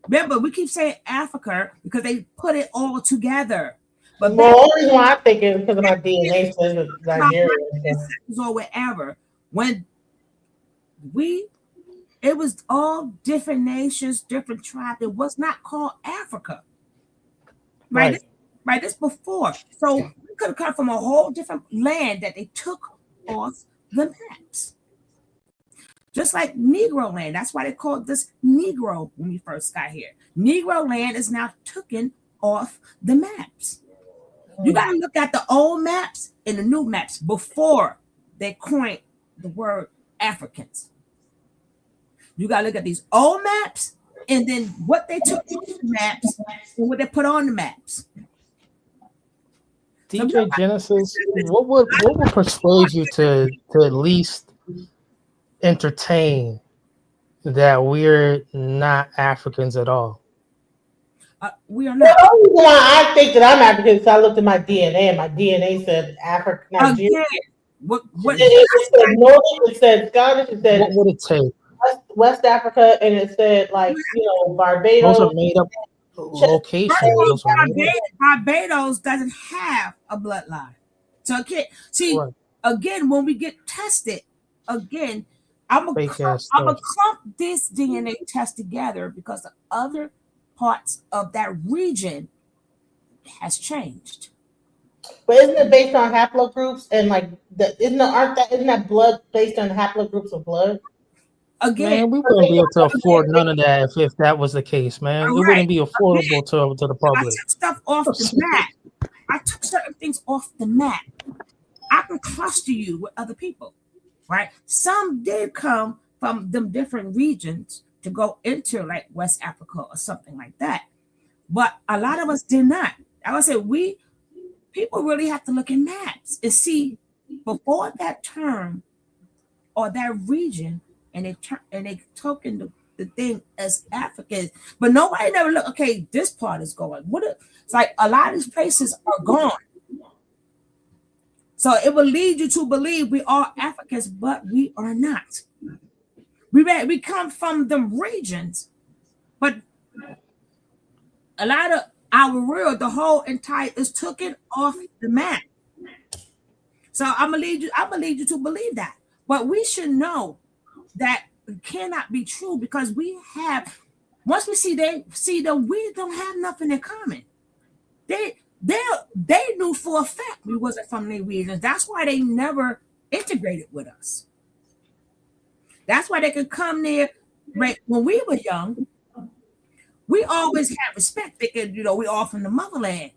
Remember, we keep saying Africa because they put it all together. But the only reason why I think is because of my DNA says Nigeria or wherever. When it was all different nations, different tribes. It was not called Africa. Right? This before. So we could have come from a whole different land that they took off the maps. Just like Negro land. That's why they called this Negro when we first got here. Negro land is now taken off the maps. You got to look at the old maps and the new maps before they coined the word Africans. You got to look at these old maps and then what they took off the maps and what they put on the maps. DJ Genesis, what would persuade you to at least entertain that we're not Africans at all? We are not. The only reason why I think that I'm African is I looked at my DNA and my DNA said Africa, Nigeria. What it said Northern, it said Scottish, it said what would it take? West Africa, and it said Barbados. Those are made up locations. Barbados doesn't have a bloodline. So again, when we get tested, again, I'm gonna clump this DNA test together because the other parts of that region has changed. But isn't it based on haplogroups and isn't that blood based on haplogroups of blood? Again, man, we wouldn't be able to afford none of that if that was the case, man. It wouldn't be affordable to the public. I took stuff off the map. I took certain things off the map. I can cluster you with other people, right? Some did come from them different regions to go into like West Africa or something like that. But a lot of us did not. I would say people really have to look at maps and see before that term or that region, and they token the thing as Africans. But nobody never look, okay, this part is going. It's like a lot of these places are gone. So it will lead you to believe we are Africans, but we are not. We come from the regions, but a lot of our world, the whole entire is taken off the map. So I believe you to believe that. But we should know that it cannot be true because we have once we see that we don't have nothing in common. They knew for a fact we wasn't from their regions. That's why they never integrated with us. That's why they could come there. Right when we were young, we always had respect. They could, we all from the motherland.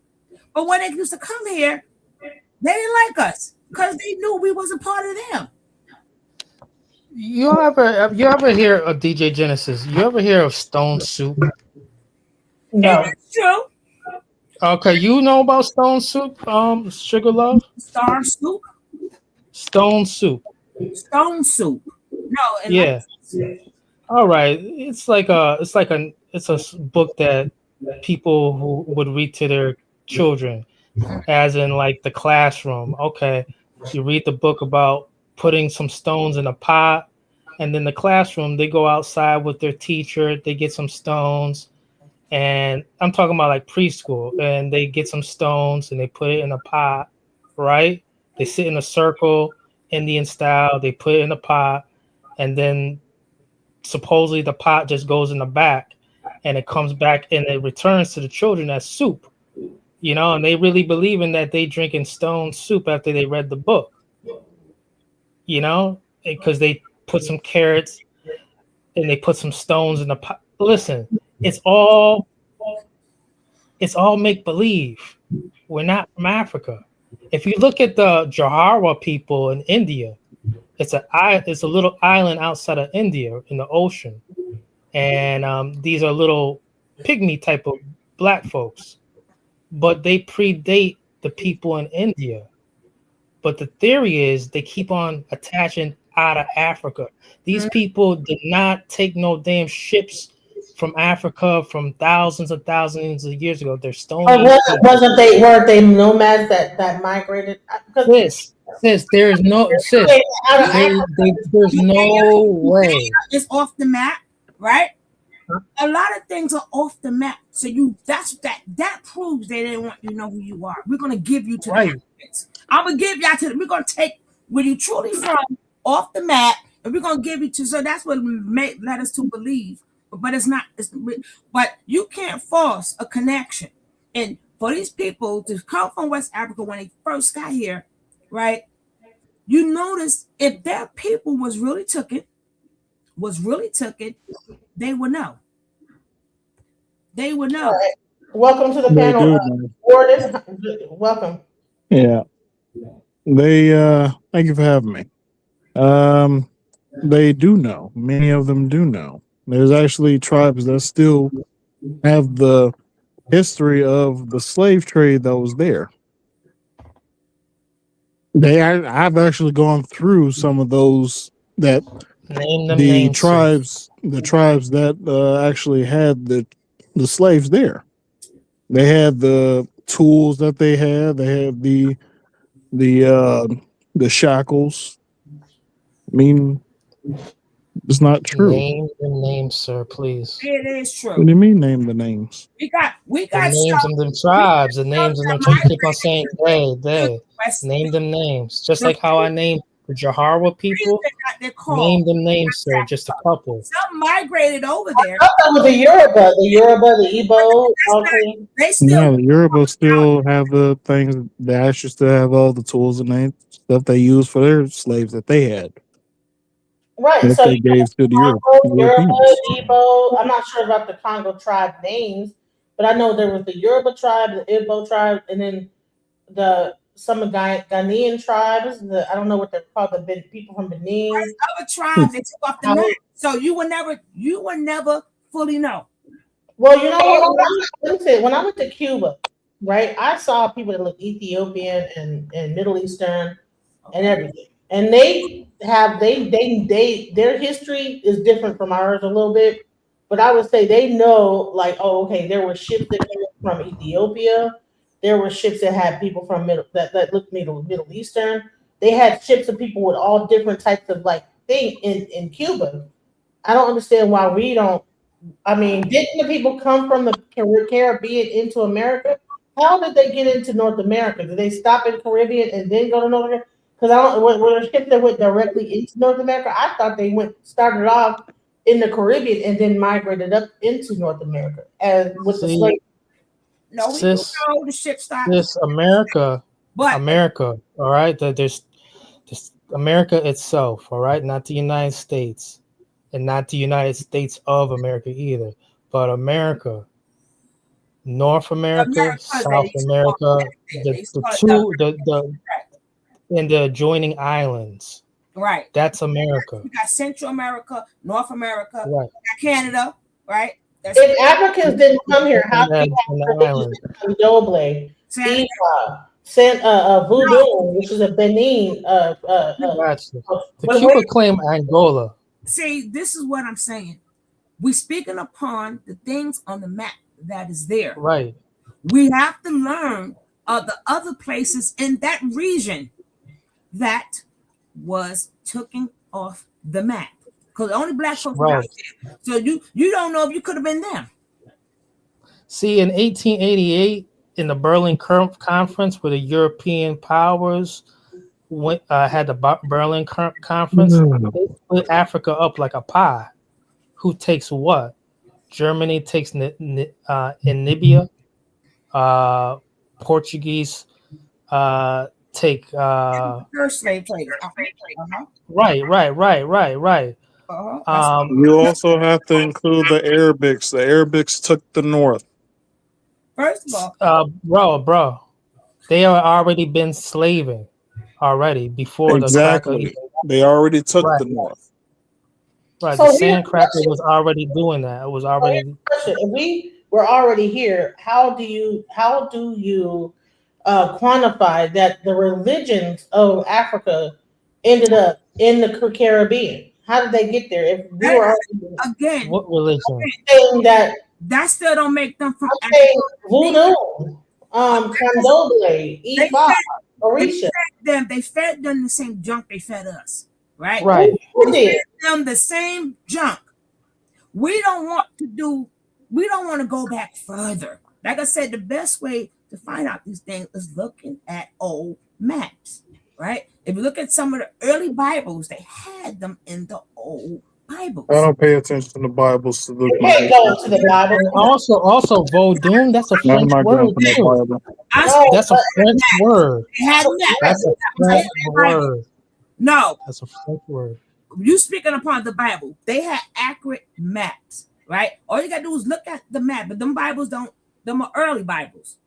But when they used to come here, they didn't like us because they knew we wasn't part of them. You ever hear of DJ Genesis? You ever hear of Stone Soup? No. It's true. Okay, you know about Stone Soup, Sugar Love? Star Soup? Stone Soup. Stone Soup. No, Yeah. All right. It's a book that people who would read to their children, as in like the classroom. Okay, you read the book about putting some stones in a pot, and then the classroom they go outside with their teacher, they get some stones, and I'm talking about like preschool, and they get some stones and they put it in a pot, right? They sit in a circle, Indian style, they put it in a pot, and then supposedly the pot just goes in the back and it comes back and it returns to the children as soup, and they really believe in that they drinking stone soup after they read the book, because they put some carrots and they put some stones in the pot. Listen, it's all make believe. We're not from Africa. If you look at the Jahara people in India, it's a little island outside of India in the ocean, and these are little pygmy type of black folks, but they predate the people in India. But the theory is they keep on attaching out of Africa. These people did not take no damn ships from Africa from thousands and thousands of years ago. They're stone. Weren't they nomads that migrated? Sis, there's no there's no way. It's off the map, right? A lot of things are off the map. So that proves they didn't want you to know who you are. We're gonna give you to the Africans. I'm gonna give y'all to. We're gonna take where you truly from off the map, and we're gonna give you to. So that's what led us to believe. But it's not. But you can't force a connection. And for these people to come from West Africa when they first got here, right? You notice if their people was really took it, they would know. They would know. Right. Welcome to the They panel, do. Gordon. Welcome. Yeah. They thank you for having me. They do know. Many of them do know. There's actually tribes that still have the history of the slave trade that was there. I've actually gone through some of those that the tribes that actually had the slaves there. They had the tools that they had. They had the shackles. I mean, it's not true. Name the names, sir, please. It is true. What do you mean? Name the names. We got the names of them tribes. The names of them tribes. You keep on saying they. Name them names. Just like how I named the Jahara people. Name them names, sir. Just a couple. Some migrated over there. I thought that was the Yoruba, the Igbo. They still. No, the Yoruba still have the things. They actually still have all the tools and stuff they used for their slaves that they had. Right, that so they gave to the Yoruba, Igbo. I'm not sure about the Congo tribe names, but I know there was the Yoruba tribe, the Igbo tribe, and then some of Ghanaian tribes. I don't know what they're called. The people from Benin. Other tribes they took off the map, so you will never fully know. Well, you know what? When I went to Cuba, right, I saw people that look Ethiopian and Middle Eastern and everything. And their history is different from ours a little bit, but I would say they know, like, oh, okay, there were ships that came from Ethiopia, there were ships that had people from that looked Middle Eastern. They had ships of people with all different types of like thing in Cuba, I don't understand why we don't. I mean, didn't the people come from the Caribbean into America? How did they get into North America? Did they stop in Caribbean and then go to North America? Because I don't. Were there ships that went directly into North America? I thought they started off in the Caribbean and then migrated up into North America as with the slave. No, we sis, do know the ship stopped. this America, But America, all right, that there's America itself, all right, not the United States, and not the United States of America either, but America, North America, South America, the and the adjoining islands. Right. That's America. We got Central America, North America, Right. we got Canada, right? If Africans didn't come here, how do you have religions like Doble, Voodoo, which is a Benin? The Cuba claim Angola. See, this is what I'm saying. We're speaking upon the things on the map that is there. Right. We have to learn of the other places in that region that was taken off the map. Because only black folks were out there. So you don't know if you could have been there. See, in 1888, in the Berlin Conference, where the European powers had the Berlin Conference, they split Africa up like a pie. Who takes what? Germany takes Namibia. Portuguese take first slave trade. Right. You also have to include the Arabics. The Arabics took the north. First of all, bro, they are already been slaving already before exactly. They already took the north. Right, So the sand cracker was already doing that. It was already. If we were already here, how do you quantify that the religions of Africa ended up in the Caribbean? How did they get there? If we were again, what religion? Saying that still don't make them from Voodoo, Candomblé, Ifa, Orisha. They fed them the same junk they fed us, right? Right. Who did? Fed them the same junk. We don't want to go back further. Like I said, the best way to find out these things is looking at old maps, right? If you look at some of the early Bibles, they had them in the old Bibles. I don't pay attention to Bibles. To look can't go to the Bible. And also, Vodun, that's a French word too. That's a French word. That's a French word. No, that's a French word. You speaking upon the Bible, they had accurate maps, right? All you gotta do is look at the map, but them Bibles them are early Bibles,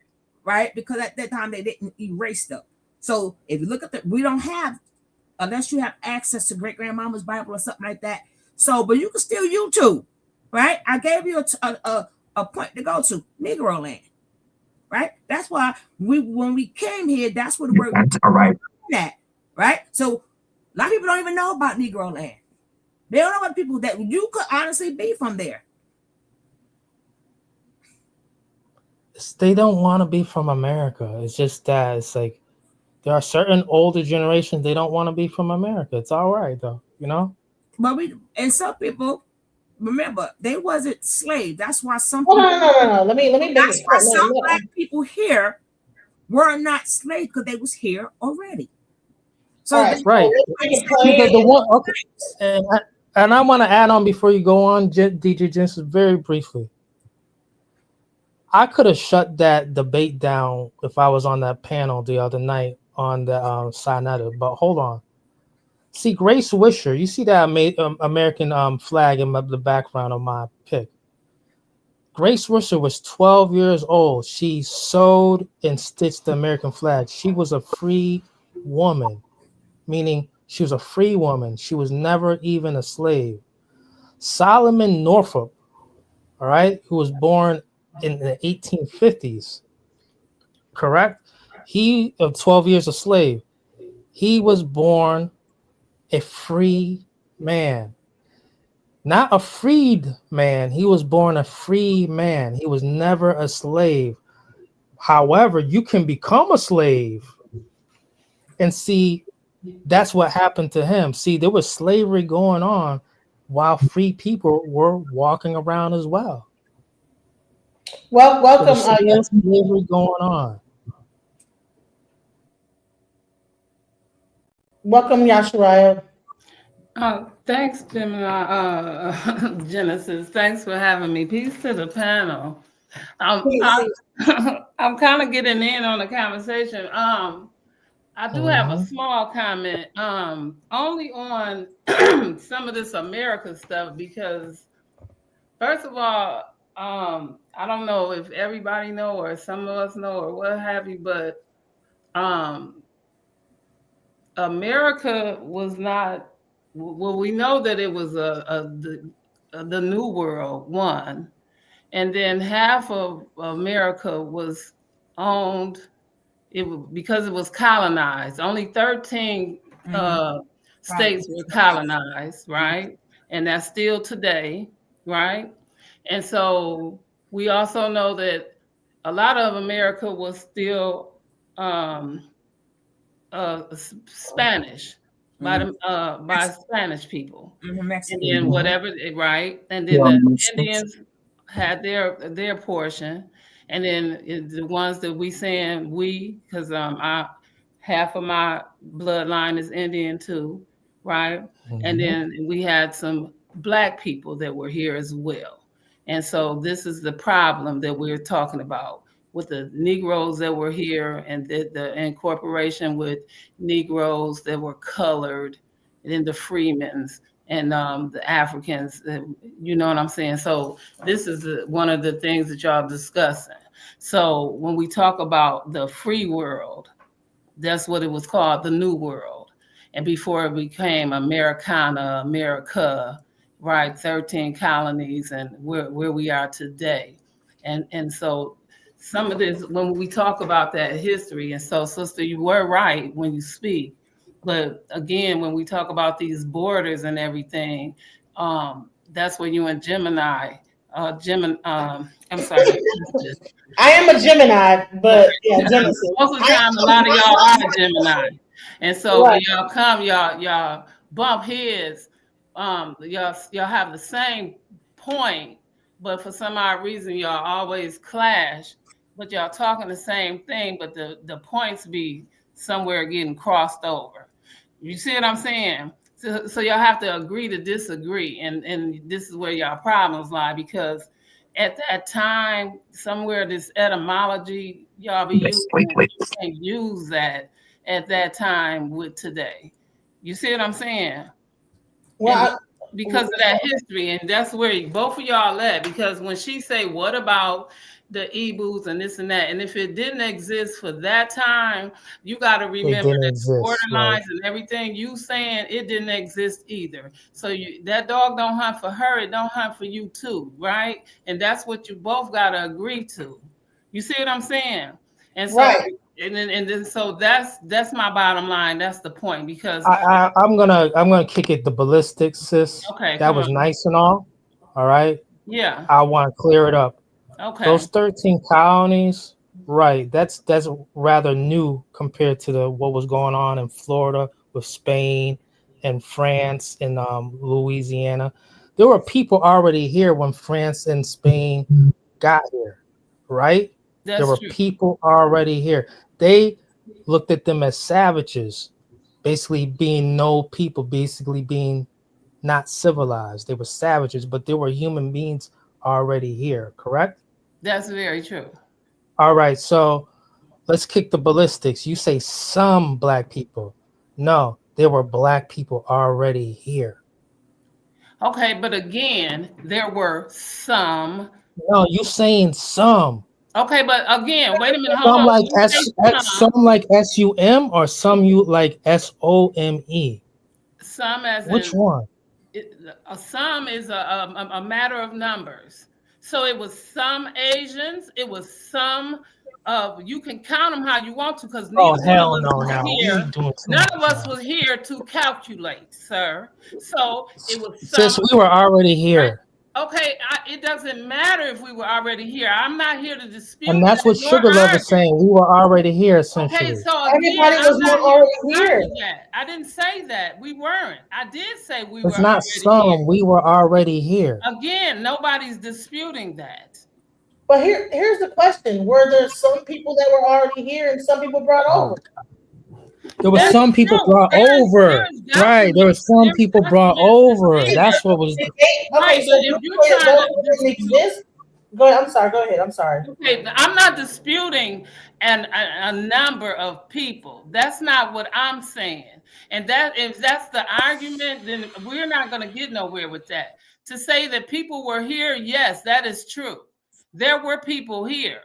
right? Because at that time they didn't erase them. So if you look at we don't have, unless you have access to great grandmama's Bible or something like that. So, but you can still YouTube, right? I gave you a point to go to, Negro land, right? That's why when we came here, that's where the word that, right? So a lot of people don't even know about Negro land. They don't know about people that you could honestly be from there. They don't want to be from America. It's just that it's like there are certain older generations they don't want to be from America. It's all right though, you know. But and some people remember they wasn't slaves. That's why some people. No. Let me make that's it why some black people here were not slaves because they was here already. So right. The one, okay. And I want to add on before you go on, DJ Jensen, very briefly. I could have shut that debate down if I was on that panel the other night on the Sinetta, but hold on. See, Grace Wisher, you see that American flag in the background of my pic. Grace Wisher was 12 years old. She sewed and stitched the American flag. She was a free woman, meaning she was a free woman. She was never even a slave. Solomon Northup, all right, who was born in the 1850s, correct? He of 12 years a slave. He was born a free man, not a freed man. He was born a free man. He was never a slave. However, you can become a slave, and see, that's what happened to him. See, there was slavery going on while free people were walking around as well. Well, welcome. So there's still slavery going on. Welcome, Yashariah. Thanks, Genesis. Thanks for having me. Peace to the panel. I'm kind of getting in on the conversation. I do have a small comment, only on some of this America stuff, because first of all, I don't know if everybody know or some of us know or what have you, but America was not. Well, we know that it was the New World one, and then half of America was owned. Because it was colonized. Only 13 states were colonized, right? And that's still today, right? And so we also know that a lot of America was still Spanish by Spanish people, and then whatever, right? And then the Indians had their portion, and then the ones that we saying we, because half of my bloodline is Indian too, right? And then we had some Black people that were here as well, and so this is the problem that we're talking about with the Negroes that were here, and the incorporation with Negroes that were colored, and then the Freemans and the Africans, you know what I'm saying? So this is one of the things that y'all discussing. So when we talk about the free world, that's what it was called, the New World. And before it became Americana, America, right, 13 colonies, and where we are today. And so some of this, when we talk about that history, and so sister, you were right when you speak, but again, when we talk about these borders and everything, that's where you and Gemini, I'm sorry. I am a Gemini, but yeah, Genesis. Most of the time, a lot of y'all are Gemini, and so when y'all come, y'all bump heads. Y'all have the same point, but for some odd reason, y'all always clash. But y'all talking the same thing, but the points be somewhere getting crossed over. You see what I'm saying? So y'all have to agree to disagree, and this is where y'all problems lie, because at that time, somewhere this etymology y'all be using, you can't use that at that time with today. You see what I'm saying? Well, because of that history, and that's where both of y'all at. Because when she say, "What about the Ebus and this and that?" and if it didn't exist for that time, you got to remember that the border lines and everything you saying, it didn't exist either. So that dog don't hunt for her; it don't hunt for you too, right? And that's what you both got to agree to. You see what I'm saying? And so. And then so that's my bottom line. That's the point, because I'm gonna kick it the ballistics, sis. Okay, that was nice and all right. Yeah, I want to clear it up. Okay, those 13 colonies, right? That's rather new compared to what was going on in Florida with Spain and France and Louisiana. There were people already here when France and Spain got here, right? There were people already here. They looked at them as savages, basically being no people, basically being not civilized. They were savages, but there were human beings already here, correct? That's very true. All right, so let's kick the ballistics. You say some Black people. No, there were Black people already here. Okay, but again, there were some. No, you saying some. Okay, but again, wait a minute. Hold some on. Like some like SUM or some you like SOME. Some as which in, one? A sum is a matter of numbers. So it was some Asians. It was some of, you can count them how you want to, because neither one of us was here. None of us was here to calculate, sir. So it was some. Sis, we were already here. Okay, it doesn't matter if we were already here. I'm not here to dispute And that's that, what nor Sugar Love argue. is saying. We were already here, Okay, essentially. so again, Everybody was I'm not not here already to here. argue that. I didn't say that. We weren't. I did say we were It's not already here. some. We were already here. Again, nobody's disputing that. But here's the question: were there some people that were already here and some people brought over? There were That's some people true. brought over. Right. There were some people brought over. That's what was. Right, but if you're trying to dispute, exist, go ahead. I'm sorry. Go ahead. I'm sorry. okay, I'm not disputing a number of people. That's not what I'm saying. And that if that's the argument, then we're not going to get nowhere with that. To say that people were here, yes, that is true. There were people here.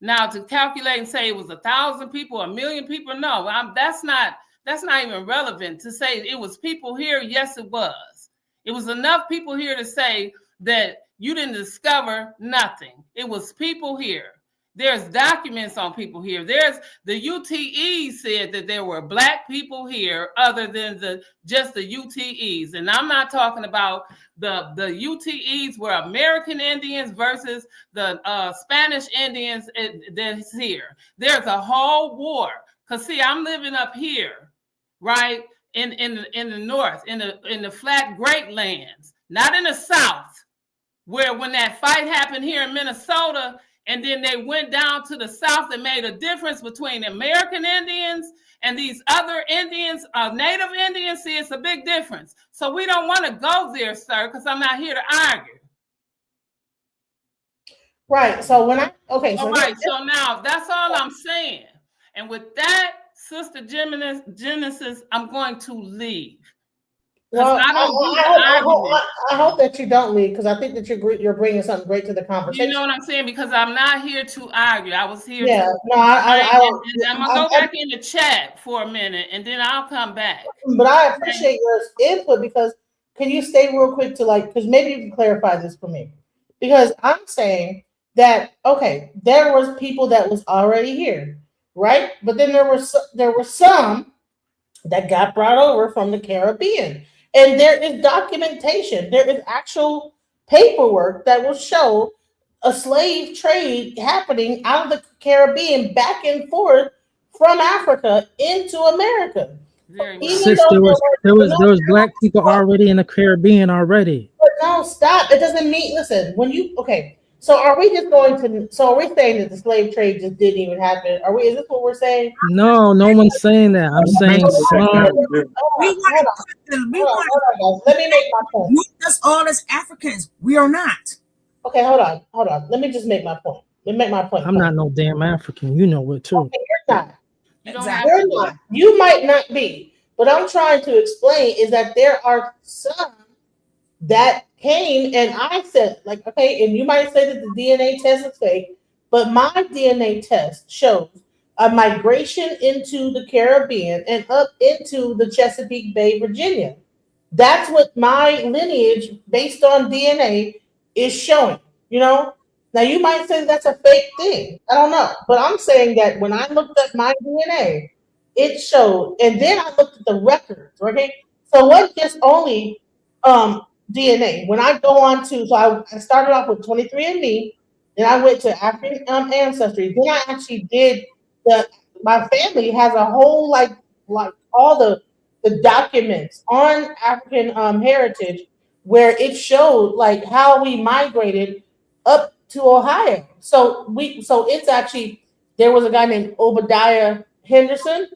Now to calculate and say it was 1,000 people, 1,000,000 people, no, that's not even relevant. To say it was people here, yes, it was. It was enough people here to say that you didn't discover nothing. It was people here. There's documents on people here. There's the UTE said that there were Black people here other than just the UTEs. And I'm not talking about the UTEs were American Indians versus the Spanish Indians that's here. There's a whole war. Because see, I'm living up here, right? In the north, in the flat Great Lands, not in the south, where when that fight happened here in Minnesota, and then they went down to the south and made a difference between American Indians and these other Indians, Native Indians. See, it's a big difference. So we don't want to go there, sir, because I'm not here to argue. Right. So when all right. So now that's all I'm saying. And with that, Sister Genesis, I'm going to leave. Well, I hope that you don't leave because I think that you're bringing something great to the conversation. You know what I'm saying? Because I'm not here to argue. I was here. Yeah, to, I'm gonna go back in the chat for a minute, and then I'll come back. But I appreciate your input because can you stay real quick to because maybe you can clarify this for me because I'm saying that okay, there was people that was already here, right? But then there were some that got brought over from the Caribbean. And there is documentation. There is actual paperwork that will show a slave trade happening out of the Caribbean back and forth from Africa into America. Sis, there was Black people already in the Caribbean already. But no, stop. It doesn't mean listen, when you so are we just are we saying that the slave trade just didn't even happen? Is this what we're saying? No, no one's saying that. I'm saying some. Let me make my point. Us all as Africans, we are not. Okay, hold on. Let me just make my point. I'm not no damn African. You know it too. Okay, you're not. You're not. You might not be. But I'm trying to explain is that there are some that came and I said, okay, and you might say that the DNA test is fake, but my DNA test shows a migration into the Caribbean and up into the Chesapeake Bay, Virginia. That's what my lineage, based on DNA, is showing. Now you might say that's a fake thing. I don't know, but I'm saying that when I looked at my DNA, it showed, and then I looked at the records. Okay, so what just only DNA. When I go on to, I started off with 23andMe, then I went to African ancestry. Then I actually did my family has a whole like all the documents on African heritage where it showed like how we migrated up to Ohio. So it's actually there was a guy named Obadiah Henderson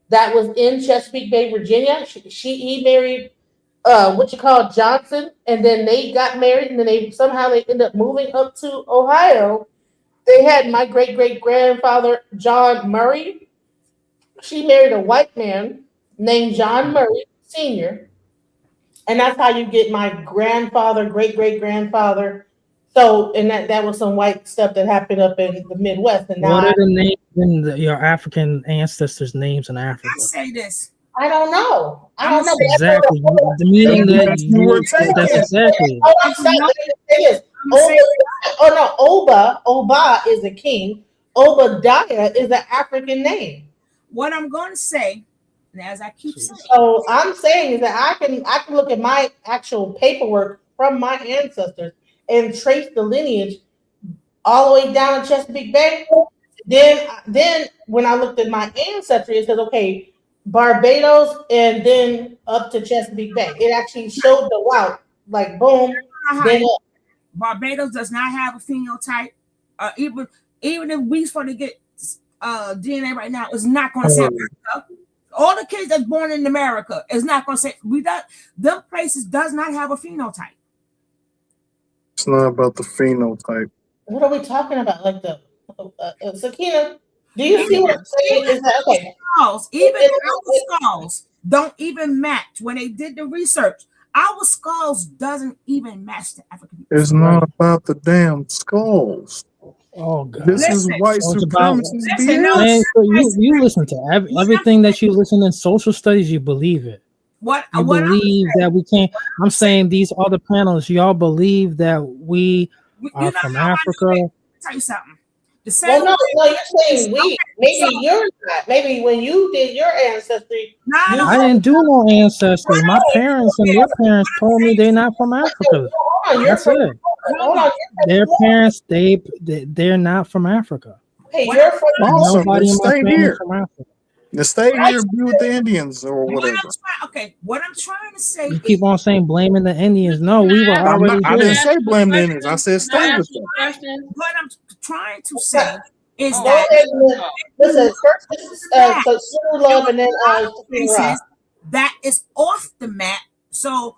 that was in Chesapeake Bay, Virginia. He married Johnson, and then they got married, and then they ended up moving up to Ohio. They had my great grandfather John Murray. She married a white man named John Murray Sr., and that's how you get my grandfather, great grandfather. So, and that was some white stuff that happened up in the Midwest. And now what are the names in your African ancestors' names in Africa? I say this. I don't know. Exactly. The meaning that you were saying. That's exactly. Oba is a king. Obadiah is an African name. What I'm going to say, and as I keep saying, so I'm saying is that I can look at my actual paperwork from my ancestors, and traced the lineage all the way down to Chesapeake Bay. Then when I looked at my ancestry, it says, okay, Barbados and then up to Chesapeake Bay. It actually showed the route, like boom, then up. Barbados does not have a phenotype. Even if we supposed to get DNA right now, it's not going to say America. All the kids that's born in America is not going to say them places does not have a phenotype. It's not about the phenotype. What are we talking about? Like the Sakina, do you see what I'm saying? Is that okay? Even our skulls don't even match. When they did the research, our skulls doesn't even match the African people. It's not about the damn skulls. Oh God! This is white supremacist BS. So you listen to everything that you listen in social studies. You believe it. What you believe that we can't? I'm saying these other panelists. Y'all believe that we are from Africa. Tell you something. Well, no, you're saying we. Maybe you're not. Maybe when you did your ancestry, I didn't do no ancestry. My parents and your parents told me they're not from Africa. That's it. Their parents, they're not from Africa. Hey, you're from awesome. Nobody in my Stay family here. from Africa. Now stay here, be with the Indians or whatever. What I'm trying to say. You keep on saying blaming the Indians. No, we were already. I didn't say blame the Indians. I said stay with them. What I'm trying to say is listen. First, this is Sue Love, and then that is off the map. So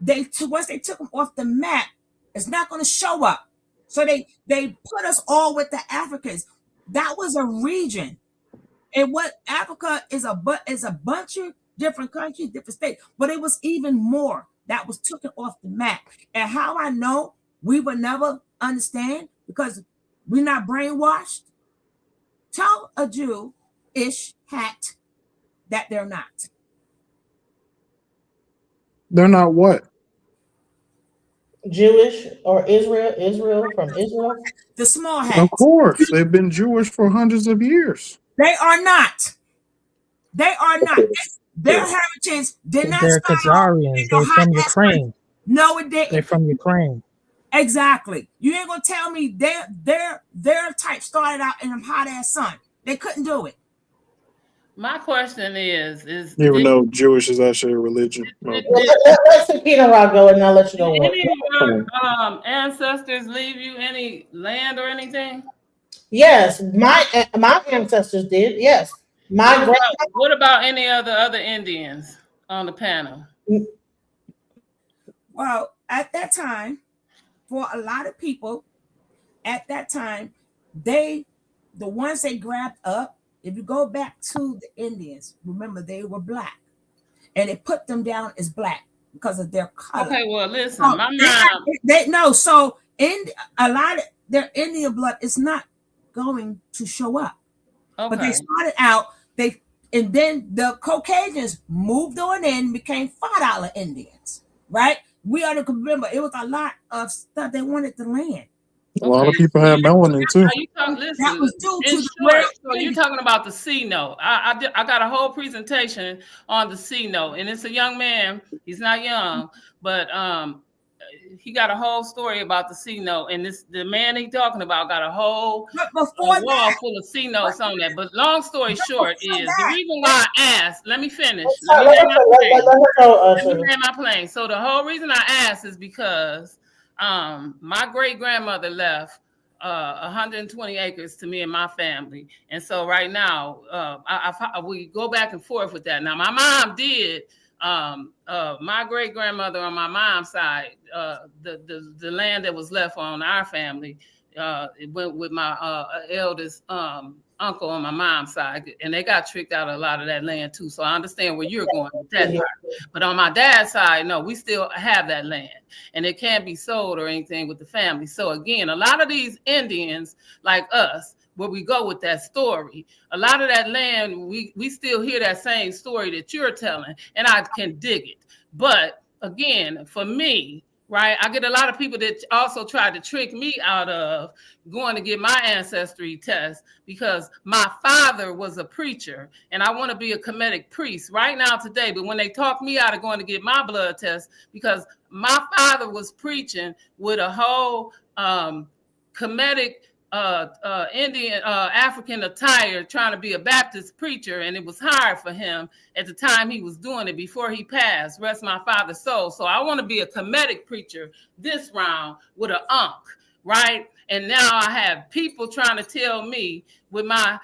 once they took them off the map, it's not going to show up. So they put us all with the Africans. That was a region, and what Africa is a bunch of different countries, different states. But it was even more that was taken off the map. And how I know we would never understand because we're not brainwashed. Tell a Jew-ish hat that they're not. They're not what? Jewish or Israel from Israel? The small hats. Of course. They've been Jewish for hundreds of years. They are not. They are not. Their heritage did not They're start Khazarians. They're from Ukraine. No, it didn't. They're from Ukraine. Exactly. You ain't gonna tell me their type started out in a hot ass sun. They couldn't do it. My question is you ever know Jewish is actually a religion? Let's Sakina Rock go, and I'll let you know. Did any of your ancestors leave you any land or anything? Yes, my ancestors did. Yes, What about any of the other Indians on the panel? Well, at that time, for a lot of people, at that time, the ones they grabbed up. If you go back to the Indians, remember they were black, and they put them down as black because of their color. Okay, well, listen, my mom. So in a lot of their Indian blood is not going to show up. Okay. But they started out and then the Caucasians moved on in, became $5 Indians, right? We ought to remember it was a lot of stuff they wanted the land. A lot of people have melanin too. That was due to so you're talking about the C note. I got a whole presentation on the C note, and it's a young man. He's not young, but he got a whole story about the C note, and the man he's talking about got a whole wall full of C notes on that. But long story short is the reason why I asked. Let me finish. Let me land my plane. So the whole reason I asked is because my great grandmother left 120 acres to me and my family, and so right now we go back and forth with that. Now my mom did. My great grandmother on my mom's side, the land that was left on our family, it went with my eldest uncle on my mom's side, and they got tricked out of a lot of that land too. So I understand where you're going with that part. But on my dad's side, no, we still have that land, and it can't be sold or anything with the family. So again, a lot of these Indians like us, where we go with that story, a lot of that land, we still hear that same story that you're telling, and I can dig it. But again, for me, right? I get a lot of people that also try to trick me out of going to get my ancestry test because my father was a preacher and I want to be a Kemetic priest right now today. But when they talk me out of going to get my blood test because my father was preaching with a whole Kemetic Indian African attire trying to be a Baptist preacher, and it was hard for him at the time he was doing it before he passed, rest my father's soul. So I want to be a Kemetic preacher this round with an unk, right? And now I have people trying to tell me with my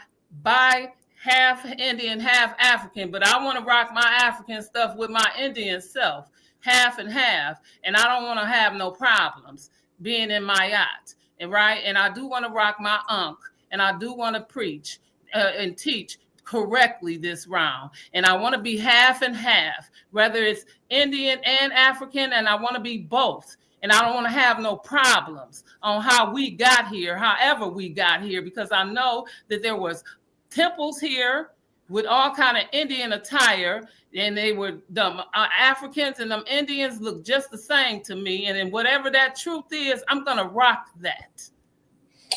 half Indian, half African, but I want to rock my African stuff with my Indian self, half and half, and I don't want to have no problems being in my yacht. And right, and I do want to rock my unk, and I do want to preach and teach correctly this round. And I want to be half and half, whether it's Indian and African, and I want to be both. And I don't want to have no problems on how we got here, however we got here, because I know that there was temples here with all kind of Indian attire, and they were the Africans and them Indians look just the same to me. And then whatever that truth is, I'm gonna rock that.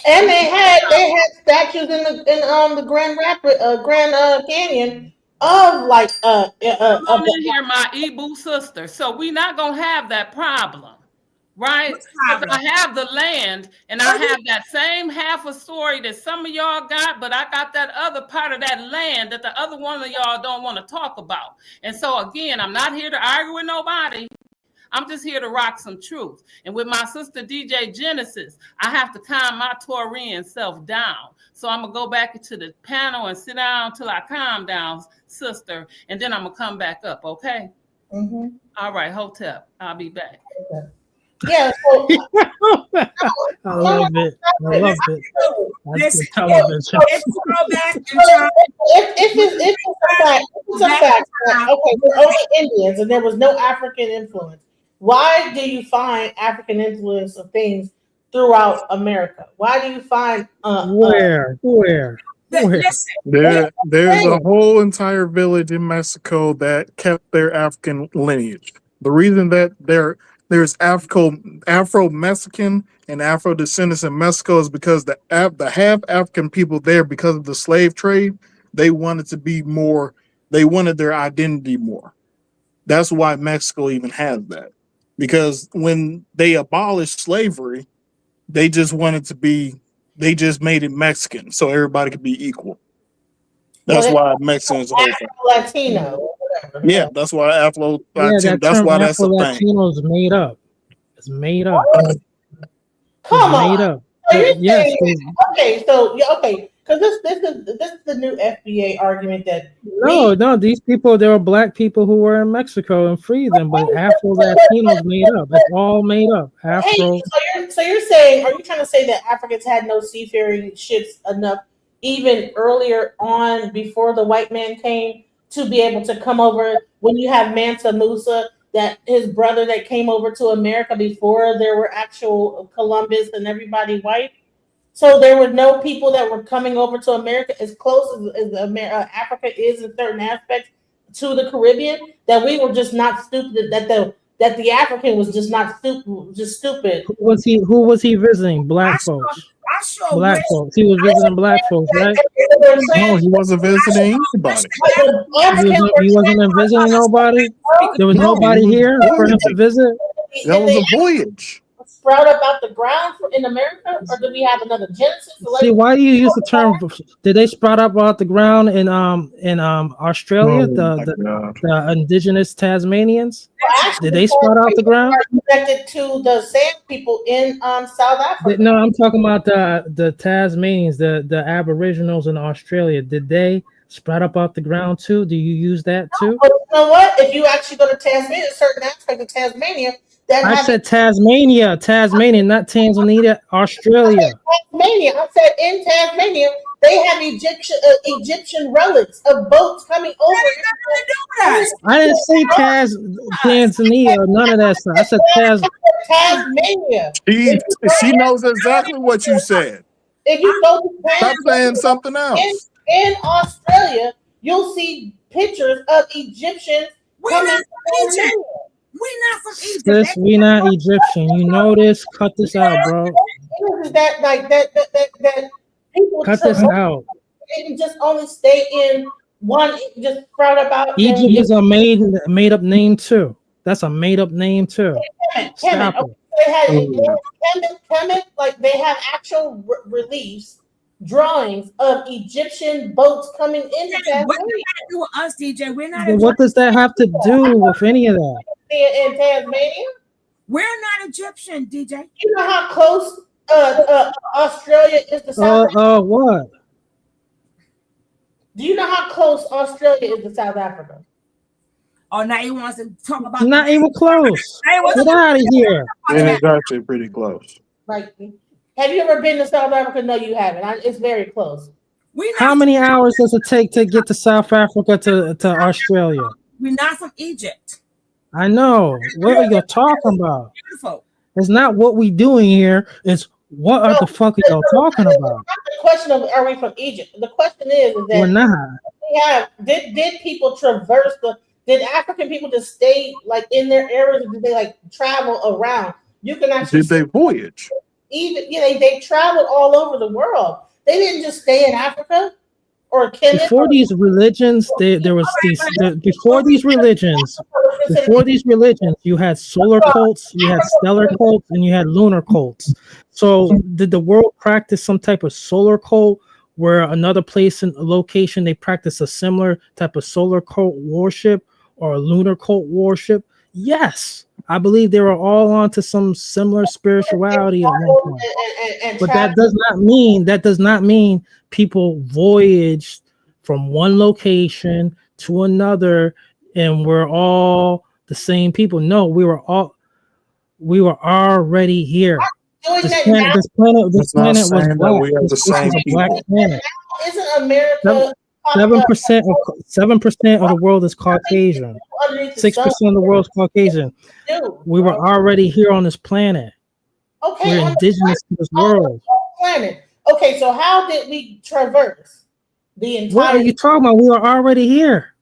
And they had statues in the Grand Canyon of like I'm in here, my Igbo sister. So we're not gonna have that problem. Right? Because I have the land and I have that same half a story that some of y'all got, but I got that other part of that land that the other one of y'all don't want to talk about. And so again, I'm not here to argue with nobody. I'm just here to rock some truth. And with my sister DJ Genesis, I have to calm my Taurian self down. So I'm gonna go back into the panel and sit down till I calm down, sister, and then I'm gonna come back up, okay? Mm-hmm. All right, Hotep, I'll be back. Okay. Yeah, so I love it. I love it. That's the television. If it's a fact, okay, we're only Indians and there was no African influence. Why do you find African influence of things throughout America? Why do you find where? There's a whole entire village in Mexico that kept their African lineage. The reason that there's Afro-Mexican and Afro-descendants in Mexico is because the half African people there, because of the slave trade, they wanted to be more, they wanted their identity more. That's why Mexico even has that. Because when they abolished slavery, they just wanted to be, they just made it Mexican so everybody could be equal. That's why Mexicans are Latino. Yeah, that's why Afro-Latino. Yeah, that's why that's a thing. Afro-Latino is made up. It's made up. Come on. Made up. So you're Yes. saying, okay, because this is the new FBA argument that No, these people, there were black people who were in Mexico and freed them, but Afro-Latinos made up. It's all made up. Afro. Hey, so you're saying, are you trying to say that Africans had no seafaring ships enough even earlier on before the white man came to be able to come over? When you have Mansa Musa, that his brother that came over to America before there were actual Columbus and everybody white. So there were no people that were coming over to America as close as Africa is in certain aspects to the Caribbean, that we were just not stupid, that the African was just not stupid. Who was he visiting? Black folks. Black folks. He was visiting black folks, right? No, he wasn't visiting anybody. He wasn't visiting nobody. There was nobody here for him to visit. That was a voyage. Sprout up out the ground in America, or do we have another Genesis? See, why do you use the term? Did they sprout up out the ground in Australia? The indigenous Tasmanians? Did they sprout out the ground? Connected to the Sand people in South Africa. No, I'm talking about the Tasmanians, the Aboriginals in Australia. Did they sprout up out the ground too? Do you use that too? But you know what? If you actually go to Tasmania, a certain aspect of Tasmania. I said Tasmania, not Tanzania, Australia. Tasmania. I said in Tasmania, they have Egyptian relics of boats coming over. I didn't say Tanzania or none of that stuff. I said Tasmania. She knows exactly what you said. If you go to Stop saying something else. In Australia, you'll see pictures of Egyptians coming from Tasmania. We're not from Egypt. Sis, we not Egyptian. You know this. Cut this out, bro. Is that like that people Cut this out. They can just only stay in one, just sprout about. Egypt is a made up name too. That's a made up name too. Stop it. They had Kemet, like they have actual reliefs, drawings of Egyptian boats coming into Tasmania. What does that do with us, DJ? We're not. But what does that have to do with any of that? In Tasmania, we're not Egyptian, DJ. You know how close Australia is to South Africa? What? Do you know how close Australia is to South Africa? Oh, now he wants to talk about. Not even close. Get out of here. And it's actually pretty close. Like, have you ever been to South Africa? No, you haven't. It's very close. How many hours does it take to get to South Africa to Australia? We're not from Egypt. I know. What are you talking about? Beautiful. It's not what we doing here. It's what are the fuck are y'all talking about? Not the question of are we from Egypt? The question is that we're not. We have did people traverse did African people just stay like in their areas, or did they like travel around? You can actually did they voyage? Even they traveled all over the world. They didn't just stay in Africa or Kenya. Before these religions, before these religions, you had solar cults, you had stellar cults, and you had lunar cults. So did the world practice some type of solar cult where another place in a location they practice a similar type of solar cult worship or a lunar cult worship? Yes. I believe they were all onto some similar spirituality at one point. But that does not mean people voyaged from one location to another and we're all the same people. No, we were already here. This planet was black. We are the same black planet. Isn't America 7% of the world is Caucasian. 6% of the world is Caucasian. We were already here on this planet. Okay, we're indigenous to this world. Planet. Okay, so how did we traverse the entire? What are you talking about? We were already here.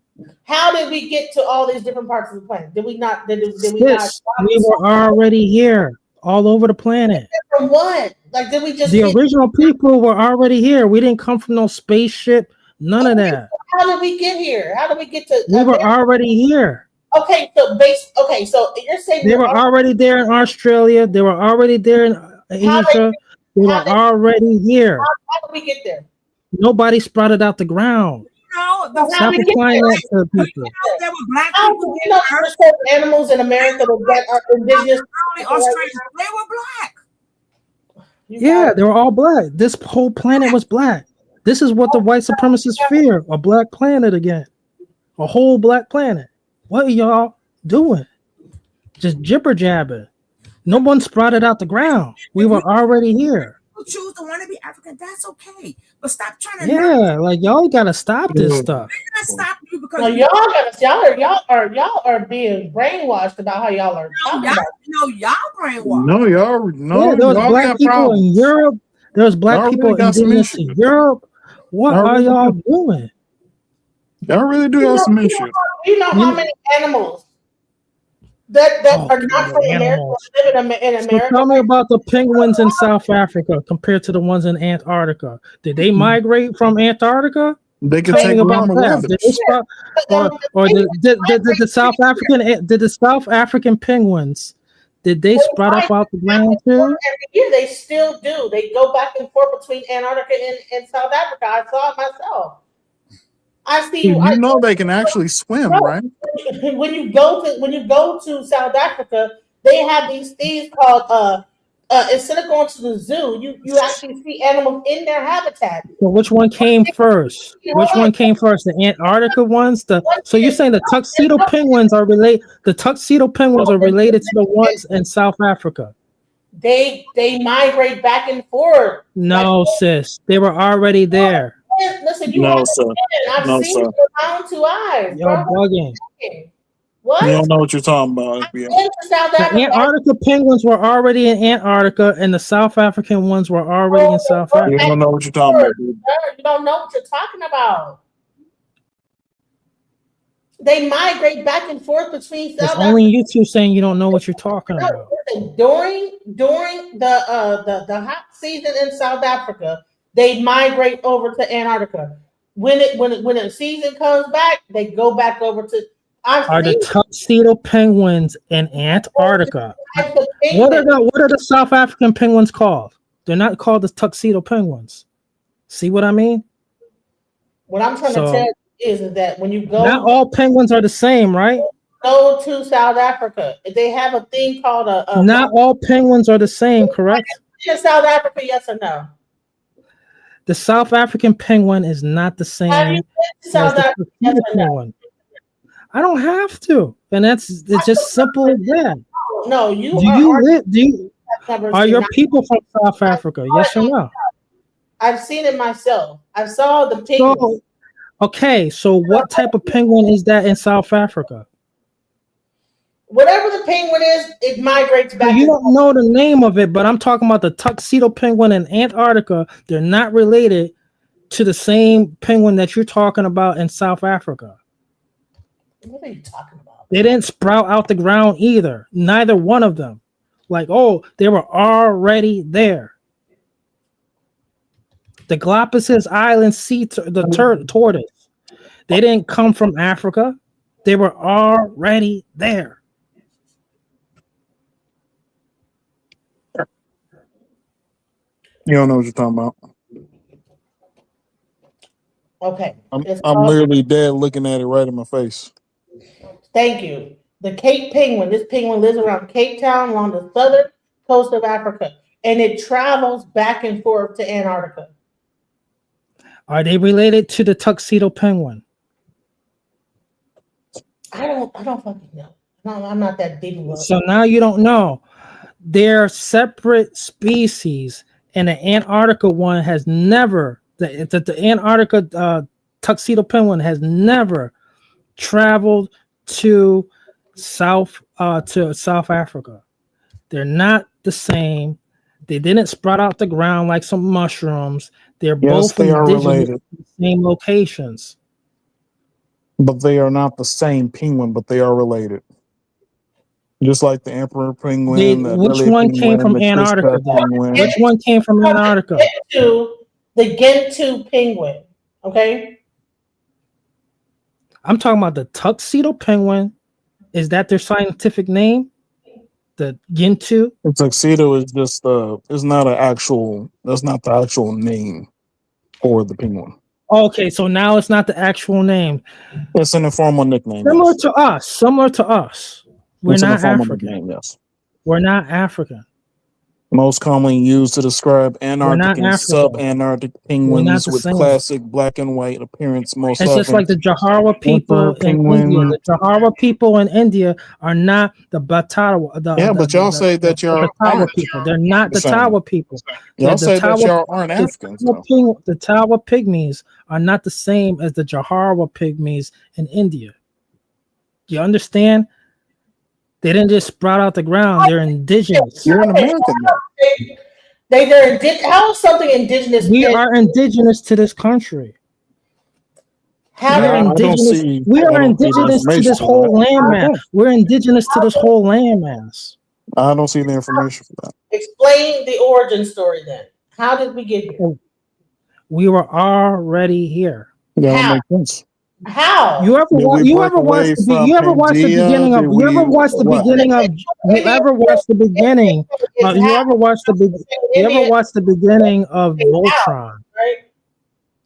How did we get to all these different parts of the planet? Did we not? Did we not? We were already here, all over the planet. From what? Like, did we just? The original people were already here. We didn't come from no spaceship. None of that. How did we get here? How did we get to? We were already here. Okay, so so you're saying they were already there in Australia. They were already there in Asia. They were already here. How did we get there? Nobody sprouted out the ground. No, stop applying that to people. There were black people. You know, there's certain animals in America that are indigenous. Australia, they were black. Yeah, they were all black. This whole planet was black. This is what the white supremacists fear: a black planet again, a whole black planet. What are y'all doing? Just jibber jabbing. No one sprouted out the ground. We were already here. Choose to want to be African, that's okay. But stop trying to. Yeah, like y'all gotta stop this stuff. We're gonna stop you because no, y'all are being brainwashed about how y'all are. Y'all brainwashed. No, y'all. No, yeah, there was black people problems. In Europe. There was black people indigenous in Europe. What are y'all doing? Y'all really do have some issues. You know how many animals that are not from America live in America? So tell me about the penguins in South Africa compared to the ones in Antarctica. Did they migrate from Antarctica? They could take about that. Did the South African penguins? Did they sprout up out the ground too? Every year they still do. They go back and forth between Antarctica and South Africa. I saw it myself. I see. You know they can actually swim, right? When you go to South Africa, they have these things called instead of going to the zoo, you actually see animals in their habitat. So which one came first? Which one came first? The Antarctica ones? So you're saying the tuxedo penguins are related? The tuxedo penguins are related to the ones in South Africa? They migrate back and forth. No, sis, they were already there. Listen, you no, sir. I've seen it with my own 2 eyes. You're bugging. What? You don't know what you're talking about. The Antarctica penguins were already in Antarctica, and the South African ones were already in South Africa. You don't know what you're talking about. You don't know what you're talking about. They migrate back and forth between It's South only Africa. you two saying you don't know what you're talking about. During the hot season in South Africa, they migrate over to Antarctica. When the season comes back, they go back over to. Are the tuxedo penguins in Antarctica? What are the South African penguins called? They're not called the tuxedo penguins. See what I mean? What I'm trying to tell you is that when you go, not all penguins are the same, right? Go to South Africa. They have a thing called a not all penguins are the same, correct? In South Africa, yes or no? The South African penguin is not the same Have you been to as South the Africa? Yes tuxedo or no? penguin. I don't have to, and it's just simple as that. No, you do are. you live? Do you? Never Are seen your that. people from South Africa? Yes or no? I've seen it myself. I saw the penguin. So, okay, so what type of penguin is that in South Africa? Whatever the penguin is, it migrates back. You don't know the name of it, but I'm talking about the tuxedo penguin in Antarctica. They're not related to the same penguin that you're talking about in South Africa. What are you talking about? They didn't sprout out the ground either. Neither one of them. Like, oh, they were already there. The Galapagos Island tortoise. They didn't come from Africa. They were already there. You don't know what you're talking about. Okay. I'm literally dead looking at it right in my face. Thank you. The Cape penguin. This penguin lives around Cape Town along the southern coast of Africa, and it travels back and forth to Antarctica. Are they related to the tuxedo penguin? I don't fucking know. No, I'm not that deep. So now you don't know. They're separate species, and the Antarctica one has never. The Antarctica tuxedo penguin has never traveled to South Africa. They're not the same. They didn't sprout out the ground like some mushrooms. They're both they are indigenous related. to the same locations. But they are not the same penguin, but they are related. Just like the emperor penguin, the Which Adelie one came penguin, from the Antarctica? Chris penguin. Which one came from Antarctica? The Gentoo penguin. Okay. I'm talking about the tuxedo penguin. Is that their scientific name? The Gentoo? The tuxedo is just it's not an actual. That's not the actual name for the penguin. Okay, so now it's not the actual name. It's an informal nickname. Similar to us. We're It's an not informal African. nickname, yes. We're not African. Most commonly used to describe Antarctic and African. subantarctic penguins the with same. classic black and white appearance. Most It's often, just like the Jahara people in India. The Jahara people in India are not the Batawa. But y'all say that y'all the Tawa aren't. people. They're not the Same. Tawa people. Y'all The say that Tawa- y'all aren't Africans. though. The Tawa pygmies are not the same as the Jahara pygmies in India. You understand? They didn't just sprout out the ground. They're indigenous. You're an American. How is something indigenous? We are indigenous to this country. We are indigenous. We are indigenous to this whole landmass. We're indigenous to this whole landmass. I don't see the information for that. Explain the origin story then. How did we get here? We were already here. That don't make sense. How? You ever watch the beginning of Voltron? Right?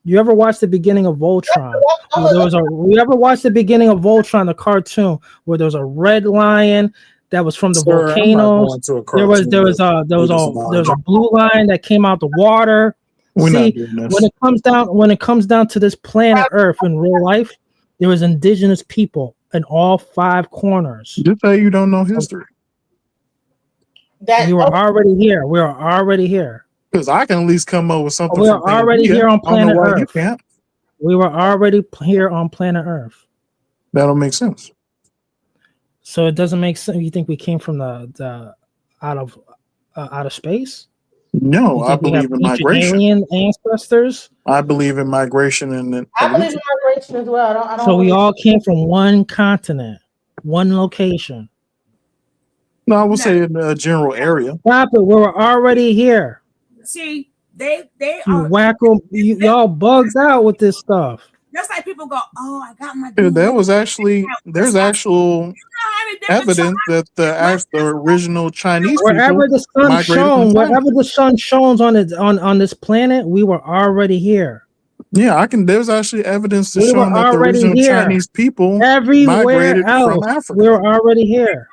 You ever watch the beginning of Voltron? You ever watch the beginning of Voltron, the cartoon, where there was a red lion that was from the volcanoes? There was a blue lion that came out the water. See, when it comes down to this planet Earth in real life, there was indigenous people in all 5 corners. Just say you don't know history. We were already here. We are already here. Because I can at least come up with something. We are already here on planet Earth. You can't. We were already here on planet Earth. That don't make sense. So it doesn't make sense. You think we came from the out of space? No, You I think we have believe in ancient migration. alien ancestors? I believe in migration and I believe evolution. in migration as well. I don't So we really. all came from one continent, one location. No, I would say in a general area. Stop it. We were already here. See, they You are wacko, y'all bugged out with this stuff. just like people go, oh, I got my Yeah, dude. there was actually there's actual evidence that the original Chinese Wherever people the sun migrated from shone, China. wherever the sun shines on this planet, we were already here. Yeah, I can. There's actually evidence to We show were that the already original here. Chinese people Everywhere migrated from else, Africa. we were already here.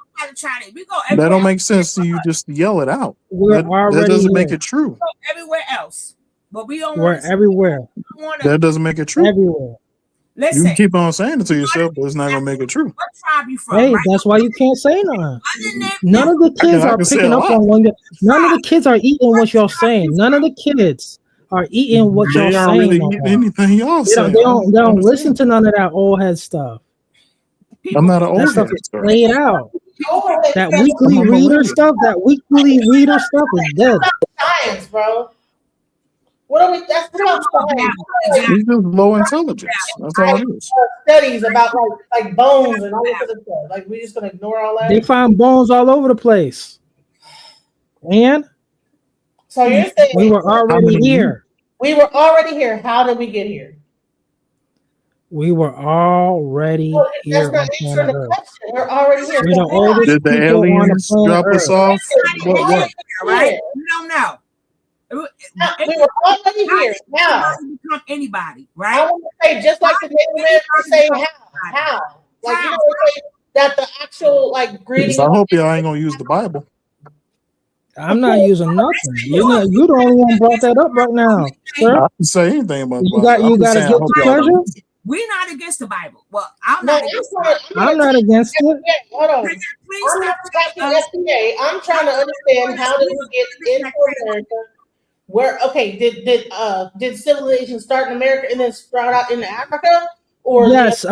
We go That don't make sense to you. Just yell it out. We're That already doesn't make here. it true. everywhere else, but we don't We're want to. everywhere. That doesn't make it true. Everywhere. You Listen, can keep on saying it to yourself, but it's not gonna make it true. what tribe you from? Hey, Right? that's why you can't say nothing. None of the kids I are can say picking a up lot. on when you. None of the kids are eating what you're saying. None of the kids are eating what They you're aren't saying. really no eating more. anything y'all They say. don't. They don't. They don't listen to none of that old head stuff. I'm not an That old stuff head, is sir. played out. That I'm weekly a reader millennial. stuff. That weekly reader stuff is dead. Science, bro. What are we? That's about science. It's just low intelligence. That's all it is. Studies about like bones and all this other stuff. Like we just gonna ignore all that. They find bones all over the place. And So you're saying we were already here. We were already here. How did we get here? We were already here That's not on answering planet the Earth. question. We're already here. We're the oldest Did the people on the aliens planet drop us Earth. off? What? Right? You don't know. We were already here. How? Become anybody, I right? want to say just like the Native Americans say how. Like you know they say that the actual like greeting. I hope y'all ain't gonna use the Bible. I'm not using nothing. You the only one brought that up right now, sir. I didn't say anything about the You Bible. got I'm just a saying, I guilty hope y'all pleasure. don't. We're not against the Bible. Well, I'm not against it. I'm not against it. Hold on. I'm not attacking FDA. I'm trying to understand how did we get into America? Where did civilization start in America and then sprout out into Africa? Or Yes,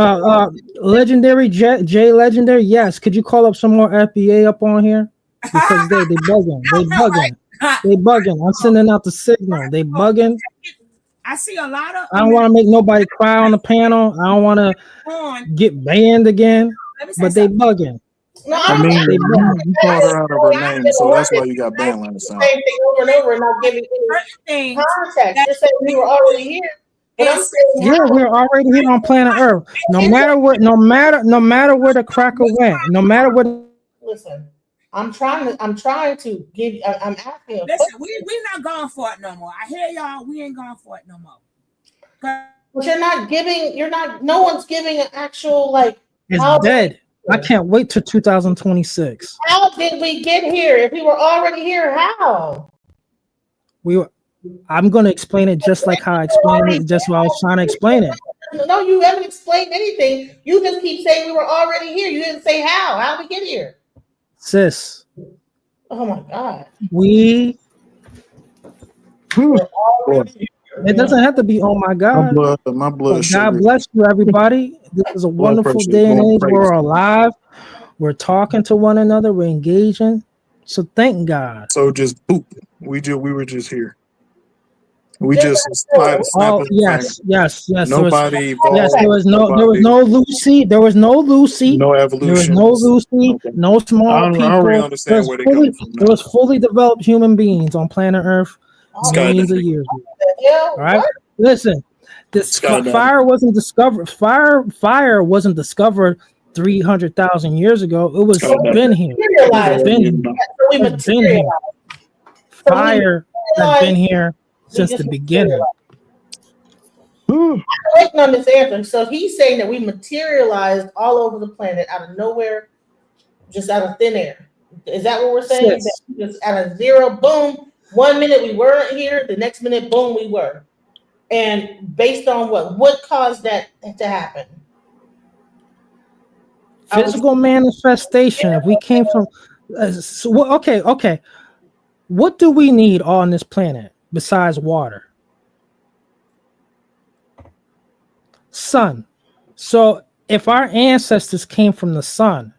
legendary J legendary. Yes, could you call up some more FBA up on here because they bugging. I'm sending out the signal. They bugging. I see a lot of. I don't want to make nobody cry on the panel. I don't want to get banned again. But they bugging. No, I mean, you called her out of her name, so that's why you got banned last time. Same thing over and over and not giving any context. You're saying we were already here. But I'm saying Yeah, we're already here on planet Earth. No matter where the cracker went, no matter what. Listen, I'm trying to give. I'm asking. Listen, we're not going for it no more. I hear y'all. We ain't going for it no more. But you're not giving. You're not. No one's giving an actual like. It's dead. I can't wait till 2026. How did we get here? If we were already here, how? I'm going to explain it just like how I explained it, just while I was trying to explain it. No, you haven't explained anything. You just keep saying we were already here. You didn't say how. How did we get here? Sis. Oh my God. It doesn't have to be, oh my God. My blood God bless you, everybody. This is a wonderful day and age. We're alive. We're talking to one another. We're engaging. So thank God. So just boop. We were just here. We just yes. Nobody evolved. Yes, there was no Lucy. There was no Lucy. No evolution. There was no Lucy. Okay. No small people. I already understand where they come from. There was fully developed human beings on planet Earth millions of years ago. All right. Listen, this fire wasn't discovered. Fire wasn't discovered 300,000 years ago. It was been here. It's been here. Fire has been here since the beginning. I'm waiting on this answer. So he's saying that we materialized all over the planet out of nowhere, just out of thin air. Is that what we're saying? Yes. That just out of zero, boom. 1 minute we weren't here, the next minute, boom, we were. And based on what caused that to happen? Physical manifestation. If we came from, okay. What do we need on this planet besides water? Sun. So if our ancestors came from the sun,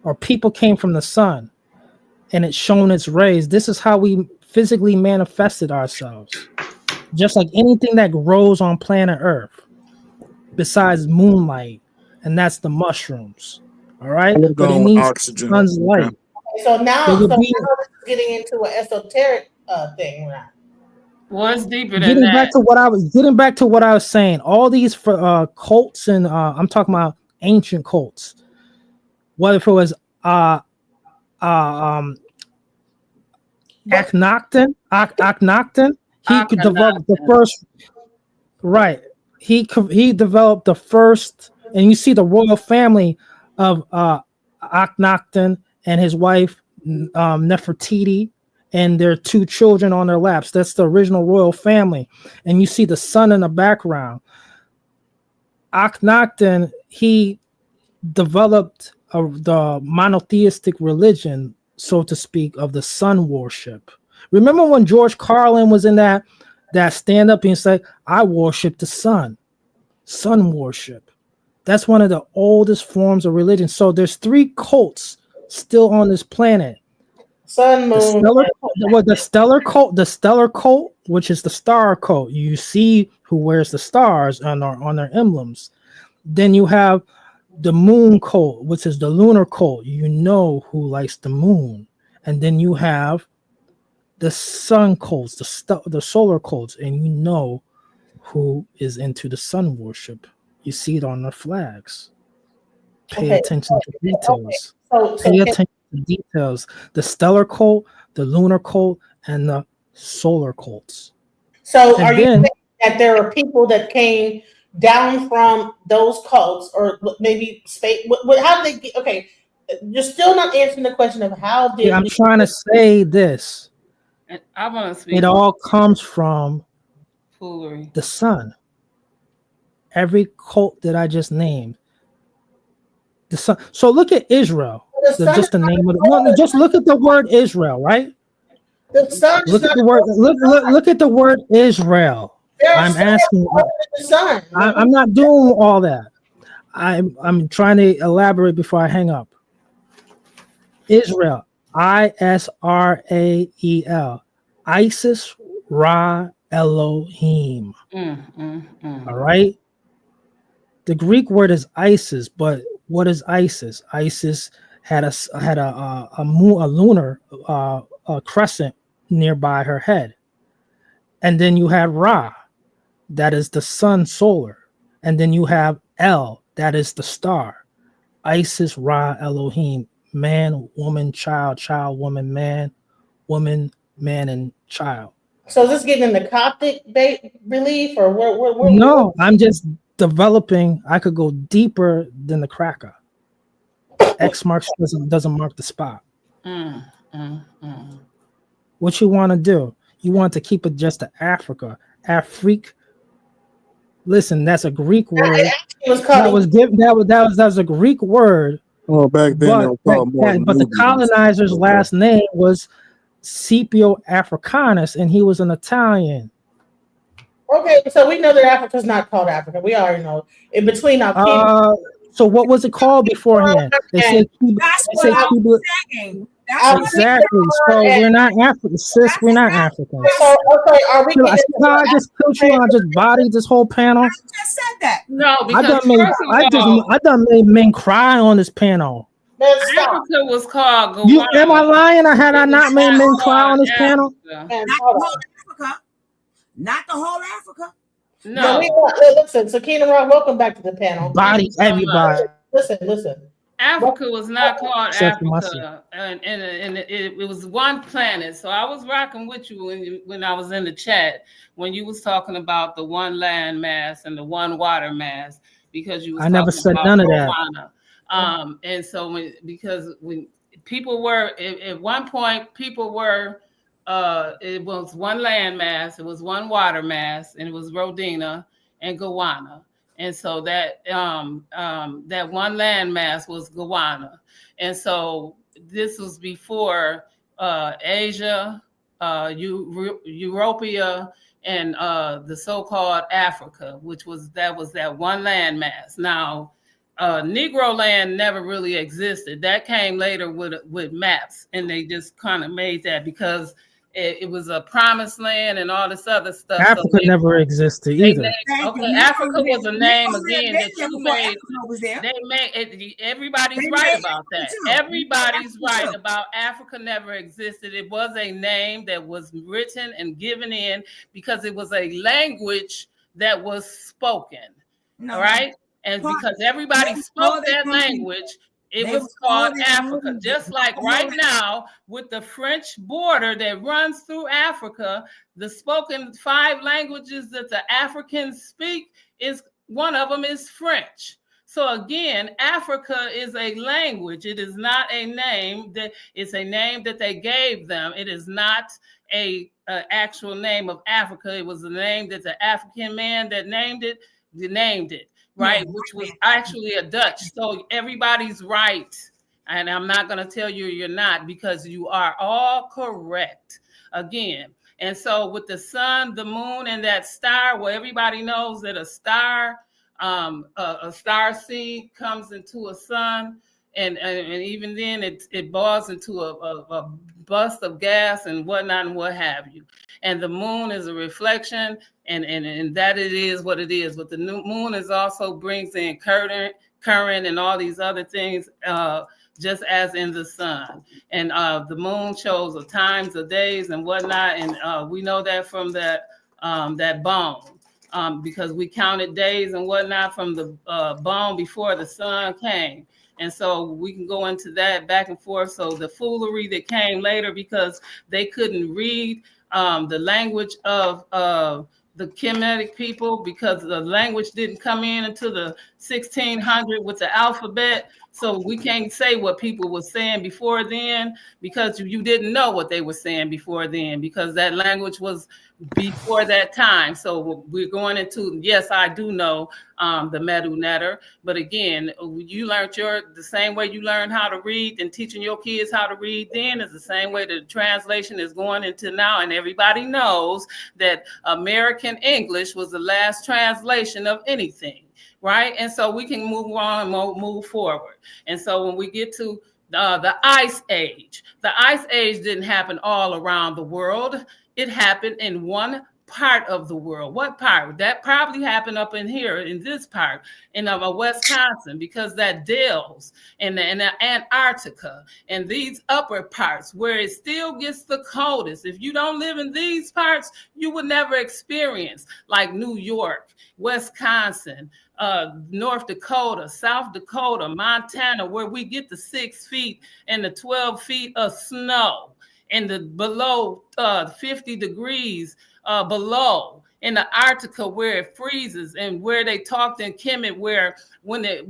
or people came from the sun, and it's shown its rays, this is how we physically manifested ourselves, just like anything that grows on planet Earth, besides moonlight, and that's the mushrooms. All right, We're but it going with needs oxygen. sun's light. Okay. So now, There would be, this is getting into an esoteric thing now. What's deeper than getting that? back to what I was saying. All these cults, and I'm talking about ancient cults. What if it was Akhenaten? Akhenaten. He could develop the first. Right. He developed the first, and you see the royal family of Akhenaten and his wife Nefertiti and their 2 children on their laps. That's the original royal family, and you see the sun in the background. Akhenaten, he developed the monotheistic religion, so to speak, of the sun worship. Remember when George Carlin was in that stand up and said, I worship the sun worship. That's one of the oldest forms of religion. So there's 3 cults still on this planet. Sun, moon, the stellar cult, which is the star cult. You see who wears the stars on their emblems. Then you have the moon cult, which is the lunar cult. You know who likes the moon. And then you have the sun cults, the solar cults, and you know who is into the sun worship. You see it on their flags. Pay attention to details. Pay attention to details. The stellar cult, the lunar cult, and the solar cults. So are you saying that there are people that came down from those cults, or maybe space? How did they get? Okay, you're still not answering the question of how did. Yeah, I'm trying to say this. I want to speak. It all comes from foolery. The sun. Every cult that I just named, the sun. So look at Israel. Just the name of it. No, just look at the word Israel, right? The sun. Look at the word. Look at the word Israel. I'm asking. The sun. I'm not doing all that. I'm trying to elaborate before I hang up. Israel. Israel. Isis, Ra, Elohim. All right. The Greek word is Isis, but what is Isis? Isis had a lunar crescent nearby her head, and then you have Ra, that is the sun, solar, and then you have El, that is the star. Isis, Ra, Elohim, man, woman, child, woman, man, and child. So is this getting in the Coptic belief, or where? No, I'm just developing. I could go deeper than the cracker. X marks doesn't mark the spot. What you want to do? You want to keep it just to Africa, Afrique. Listen, that's a Greek word. That was a Greek word. Oh, back then, but the colonizer's last name was Scipio Africanus, and he was an Italian. Okay, so we know that Africa's not called Africa. We already know. In between our so what was it called beforehand? They say Cuba. saying. Exactly. So we're not African, sis. We're not African. So okay, are we? I just killed you and I just bodied this whole panel. I just said that. No, I done made men cry on this panel. Africa was called Guyana. You am I lying, or had I not made men cry on this panel? Not the whole Africa. Not the whole Africa. No. Listen, Sakina Rock, welcome back to the panel. Body everybody. Listen. Africa was not called Africa, and it was one planet. So I was rocking with you when I was in the chat when you was talking about the one land mass and the one water mass, because you was I never said none of that. And so because people were at one point, people were it was one land mass, it was one water mass, and it was Rodina and Guyana. And so that that one land mass was Guyana. And so this was before Asia, Europea, and the so-called Africa, which was that one land mass. Now, Negro land never really existed. That came later with maps, and they just kind of made that because it was a promised land and all this other stuff. Africa never existed either. Okay, Africa was a name again that you made. They made it, everybody's right about that. Everybody's right about Africa never existed. It was a name that was written and given in because it was a language that was spoken. All right. And because everybody spoke that language, it was called Africa. Just like right now with the French border that runs through Africa, the spoken 5 languages that the Africans speak is one of them is French. So again, Africa is a language. It is not a name. That it's a name that they gave them. It is not a actual name of Africa. It was a name that the African man that named it. Right, which was actually a Dutch. So everybody's right. And I'm not going to tell you you're not, because you are all correct again. And so with the sun, the moon, and that star, well, everybody knows that a star seed comes into a sun. And even then it boils into a bust of gas and whatnot and what have you. And the moon is a reflection, and that it is what it is. But the moon is also brings in current and all these other things, just as in the sun. And the moon shows the times, the days, and whatnot. And we know that from that bone, because we counted days and whatnot from the bone before the sun came. And so we can go into that back and forth. So the foolery that came later, because they couldn't read the language of the Kemetic people, because the language didn't come in until the 1600 with the alphabet. So we can't say what people were saying before then, because you didn't know what they were saying before then, because that language was before that time. So we're going into, yes, I do know the Medu Neter, but again, you learned the same way you learned how to read, and teaching your kids how to read then is the same way the translation is going into now. And everybody knows that American English was the last translation of anything, right? And so we can move on and move forward. And so when we get to the Ice Age didn't happen all around the world. It happened in one part of the world. What part? That probably happened up in here, in this part, in Wisconsin, because that dells in the Antarctica and these upper parts where it still gets the coldest. If you don't live in these parts, you would never experience like New York, Wisconsin, North Dakota, South Dakota, Montana, where we get the 6 feet and the 12 feet of snow, and the below 50 degrees below in the Arctica where it freezes, and where they talked in Kemet, where when the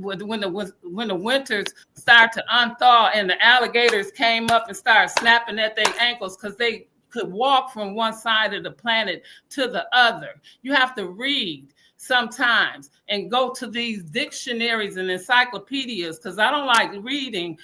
winters start to unthaw and the alligators came up and started snapping at their ankles because they could walk from one side of the planet to the other. You have to read sometimes and go to these dictionaries and encyclopedias, because I don't like reading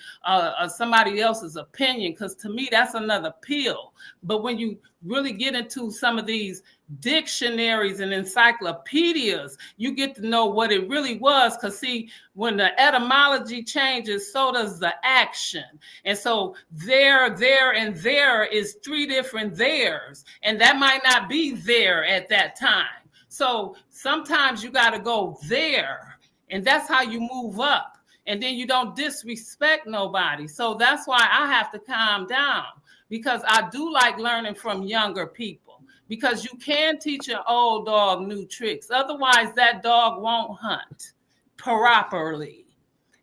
somebody else's opinion, because to me that's another pill. But when you really get into some of these dictionaries and encyclopedias, you get to know what it really was. Because see, when the etymology changes, so does the action. And so there and there is 3 different theirs, and that might not be there at that time. So sometimes you got to go there, and that's how you move up, and then you don't disrespect nobody. So that's why I have to calm down, because I do like learning from younger people, because you can teach an old dog new tricks. Otherwise, that dog won't hunt properly.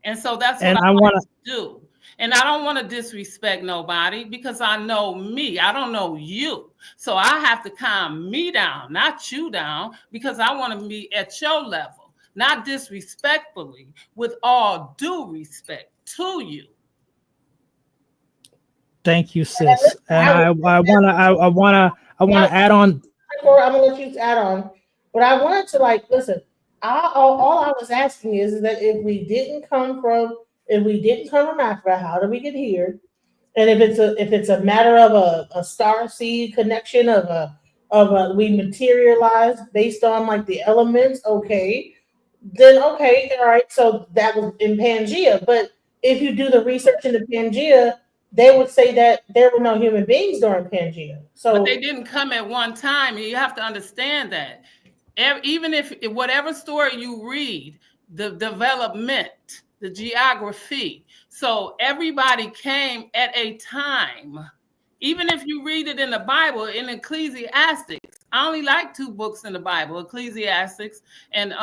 And so that's what I want to do. And I don't want to disrespect nobody, because I know me. I don't know you. So I have to calm me down, not you down, because I want to be at your level, not disrespectfully, with all due respect to you. Thank you, sis. And I wanna add on. I'm gonna let you add on, but I wanted to listen. All I was asking is that if we didn't come from Africa, how did we get here? And if it's a matter of a star seed connection we materialize based on the elements, okay, all right. So that was in Pangea. But if you do the research into Pangea, they would say that there were no human beings during Pangea. So but they didn't come at one time, and you have to understand that. Even if whatever story you read, the development, the geography, so everybody came at a time. Even if you read it in the Bible, in Ecclesiastics, I only like 2 books in the Bible, Ecclesiastics and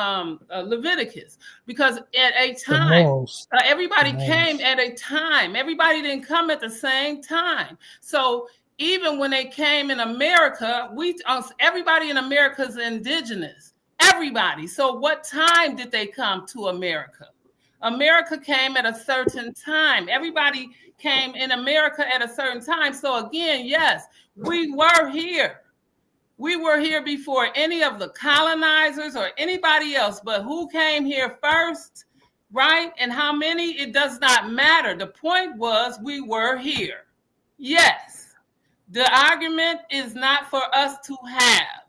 Leviticus, because at a time, everybody came at a time. Everybody didn't come at the same time. So even when they came in America, everybody in America is indigenous. Everybody. So what time did they come to America? America came at a certain time. Everybody came in America at a certain time. So again, yes, we were here. We were here before any of the colonizers or anybody else, but who came here first, right? And how many, it does not matter. The point was we were here. Yes, the argument is not for us to have.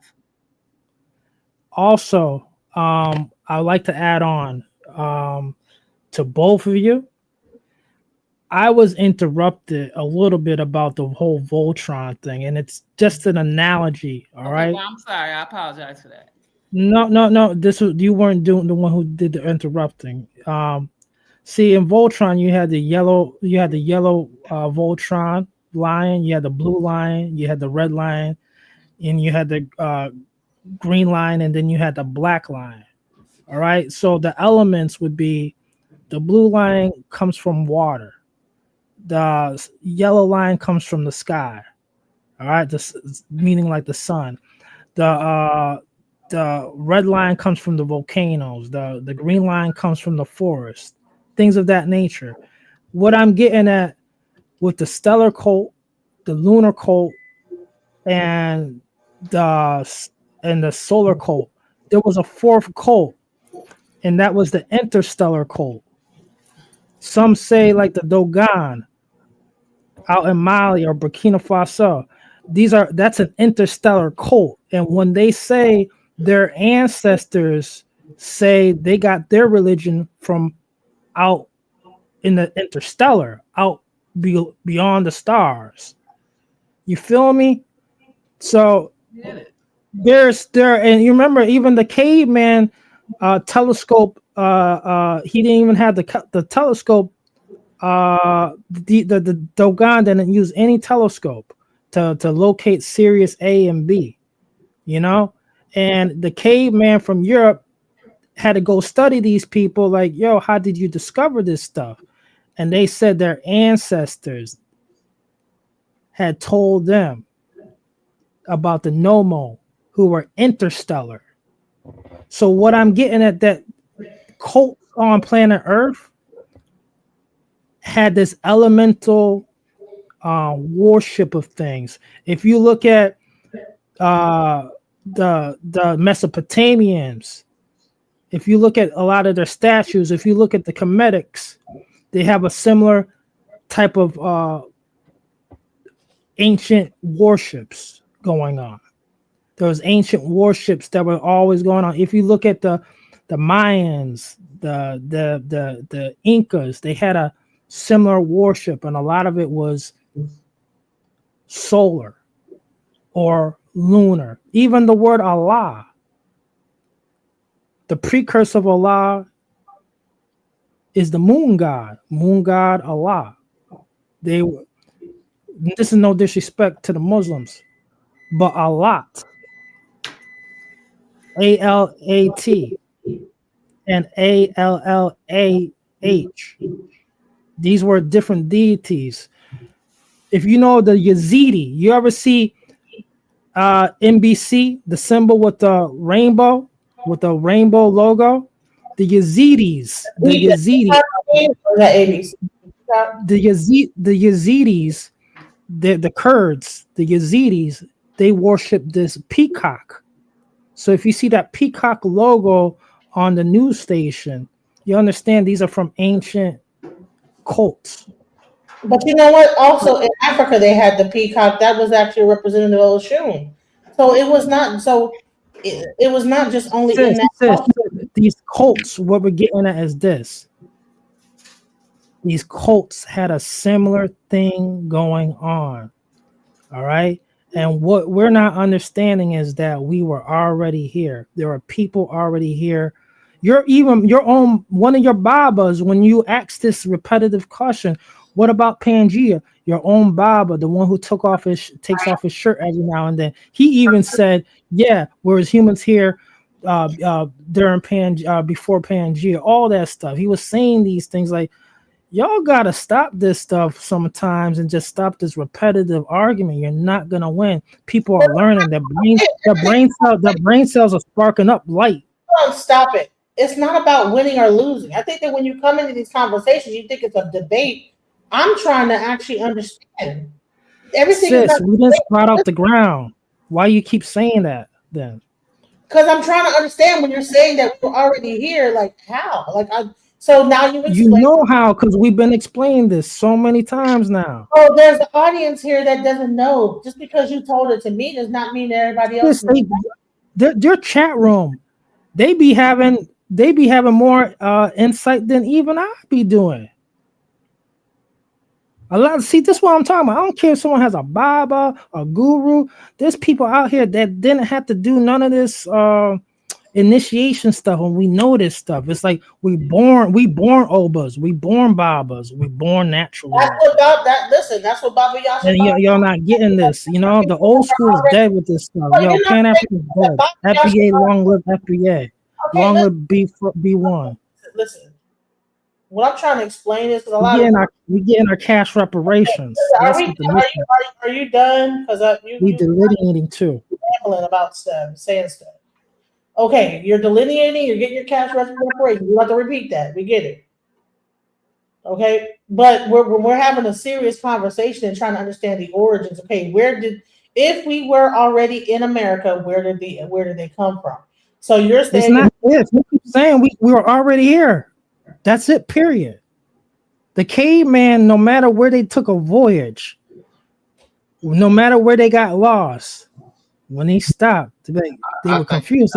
Also, I'd like to add on to both of you. I was interrupted a little bit about the whole Voltron thing, and it's just an analogy. All right. Well, I'm sorry. I apologize for that. No. This was, you weren't doing the one who did the interrupting. See, in Voltron, you had the yellow Voltron lion, you had the blue lion, you had the red lion, and you had the green lion, and then you had the black lion. All right. So the elements would be the blue lion comes from water. The yellow line comes from the sky. All right, this meaning like the sun. The red line comes from the volcanoes. The green line comes from the forest. Things of that nature. What I'm getting at with the stellar cult, the lunar cult, and the solar cult, there was a 4th cult, and that was the interstellar cult. Some say like the Dogon out in Mali or Burkina Faso. That's an interstellar cult. And when they say their ancestors say they got their religion from out in the interstellar, out beyond the stars. You feel me? So and you remember even the caveman telescope, he didn't even have the telescope. The Dogon didn't use any telescope to locate Sirius A and B, and the caveman from Europe had to go study these people like, yo, how did you discover this stuff? And they said their ancestors had told them about the Nomo, who were interstellar. So what I'm getting at, that cult on planet Earth had this elemental worship of things. If you look at the Mesopotamians, if you look at a lot of their statues, if you look at the Kemetics, they have a similar type of ancient worships going on. Those ancient worships that were always going on. If you look at the Mayans, the Incas, they had a similar worship, and a lot of it was solar or lunar. Even the word Allah, the precursor of Allah is the moon god Allah. This is no disrespect to the Muslims, but Allat, A-L-A-T and A-L-L-A-H, these were different deities. If you know the Yazidi, you ever see NBC, the symbol with the rainbow logo? The Yazidis, the Yazidis, the Kurds, the Yazidis, they worship this peacock. So if you see that peacock logo on the news station, you understand these are from ancient cults. But you know what? Also in Africa, they had the peacock. That was actually a representative of Oshun. So it was not. So it was not just only in that. These cults. What we're getting at is this: These cults had a similar thing going on. All right. And what we're not understanding is that we were already here. There are people already here. You're even your own one of your Babas, when you ask this repetitive question, what about Pangea? Your own Baba, the one who takes off his shirt every now and then. He even said, yeah, whereas humans here during before Pangea, all that stuff. He was saying these things like, y'all gotta stop this stuff sometimes and just stop this repetitive argument. You're not gonna win. People are learning. Their brain cells are sparking up light. Don't stop it. It's not about winning or losing. I think that when you come into these conversations, you think it's a debate. I'm trying to actually understand. Everything is Sis, we didn't sprout out the ground. Why you keep saying that then? Because I'm trying to understand when you're saying that we're already here. Like how? So now you explain. You know how, because we've been explaining this so many times now. Oh, there's an audience here that doesn't know. Just because you told it to me does not mean that everybody else knows. Their chat room, they be having more insight than even I be doing. See, this is what I'm talking about. I don't care if someone has a Baba, a guru. There's people out here that didn't have to do none of this initiation stuff, and we know this stuff. It's like we born Obas, we born Babas, we born naturally. That's what Baba Yasha. And y'all not getting this. You know, the old school is dead with this stuff. Yo, Pan African is dead. FBA, long live FBA. Long live B1. Listen, what I'm trying to explain is that we getting our cash reparations. Are you done? Because we delineating too. Rambling about stuff, saying stuff. Okay, you're delineating. You're getting your cash reparations. You have to repeat that. We get it. Okay, but we're having a serious conversation and trying to understand the origins. Okay, if we were already in America, where did they come from? So you're saying it's not if you keep saying we were already here. That's it, period. The caveman, no matter where they took a voyage, no matter where they got lost, when they stopped, they were confused.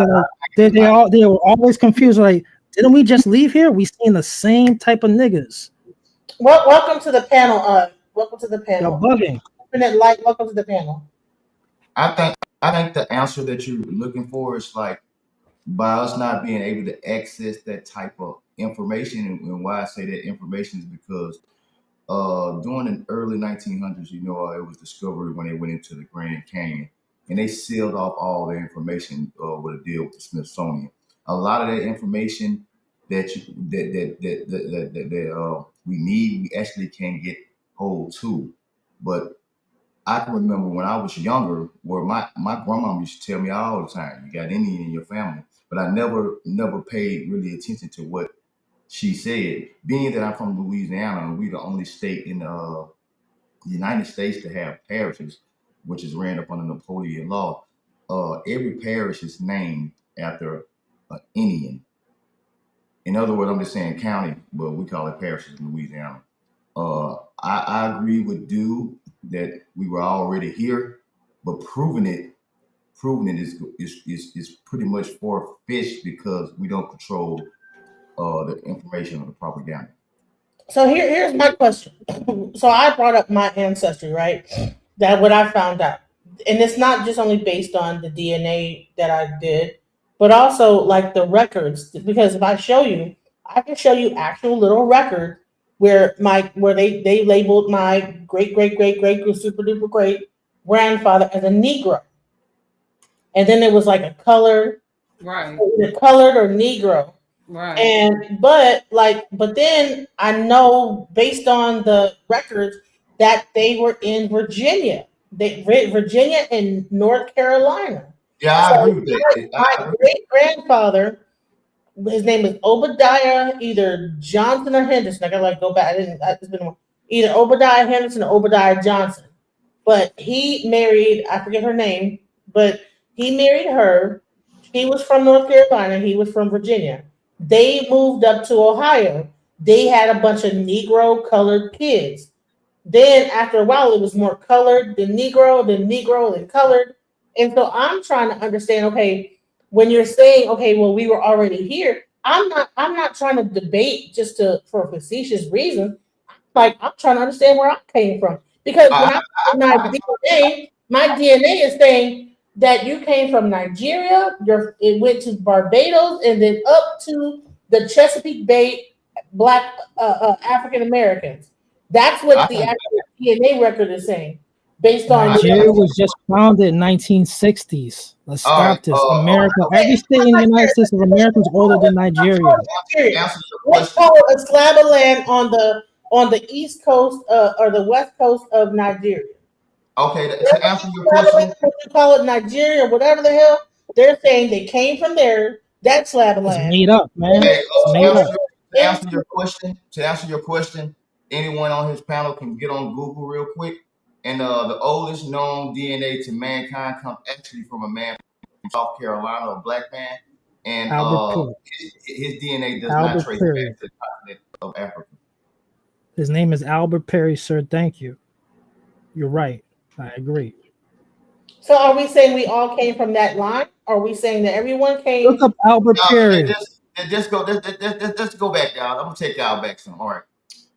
They were always confused. Like, didn't we just leave here? We seen the same type of niggas. Well, welcome to the panel. Welcome to the panel. You're bugging. Infinite light. Welcome to the panel. I think the answer that you're looking for is like by us not being able to access that type of information, and why I say that information is because during the early 1900s, it was discovered when they went into the Grand Canyon, and they sealed off all the information with a deal with the Smithsonian. A lot of that information that we need, we actually can get hold to. But I can remember when I was younger, where my grandma used to tell me all the time, "You got Indian in your family," but I never paid really attention to what she said. Being that I'm from Louisiana, and we're the only state in the United States to have parishes, which is ran up under Napoleon law. Every parish is named after an Indian. In other words, I'm just saying county, but we call it parishes in Louisiana. I agree with Dude that we were already here, but proving it is pretty much far-fetched because we don't control the information or the propaganda. So here's my question. So I brought up my ancestry, right? That what I found out, and it's not just only based on the DNA that I did, but also like the records. Because if I show you, I can show you actual little record where they labeled my great super duper great grandfather as a Negro, and then it was like a colored, right, colored or Negro. Right. But then I know based on the records that they were in Virginia. Virginia and North Carolina. Yeah, I agree with that. My great grandfather, his name is Obadiah, either Johnson or Henderson. I gotta go back. It's been either Obadiah Henderson or Obadiah Johnson. But he married, I forget her name, but he married her. She was from North Carolina. He was from Virginia. They moved up to Ohio. They had a bunch of Negro colored kids. Then after a while, it was more colored than Negro, than colored. And so I'm trying to understand, okay, when you're saying, okay, well, we were already here, I'm not trying to debate just for facetious reasons. like, I'm trying to understand where I came from. Because when I look at my DNA is saying that you came from Nigeria, it went to Barbados, and then up to the Chesapeake Bay Black African Americans. That's what the actual DNA record is saying, based on Nigeria was just founded in 1960s. Let's stop this. America, every state in the United States of America is older than Nigeria. Let's call it a slab of land on the east coast or the west coast of Nigeria. Okay, to answer your question, you call it Nigeria or whatever the hell, they're saying they came from there. That slab of land. It's made up, man. It's made up. To answer your question, anyone on his panel can get on Google real quick. And the oldest known DNA to mankind comes actually from a man from South Carolina, a black man. And his DNA does not trace back to the continent of Africa. His name is Albert Perry, sir. Thank you. You're right. I agree. So are we saying we all came from that line? Or are we saying that everyone came? Look up Albert Perry. Let's go back, y'all. I'm gonna take y'all back some. All right.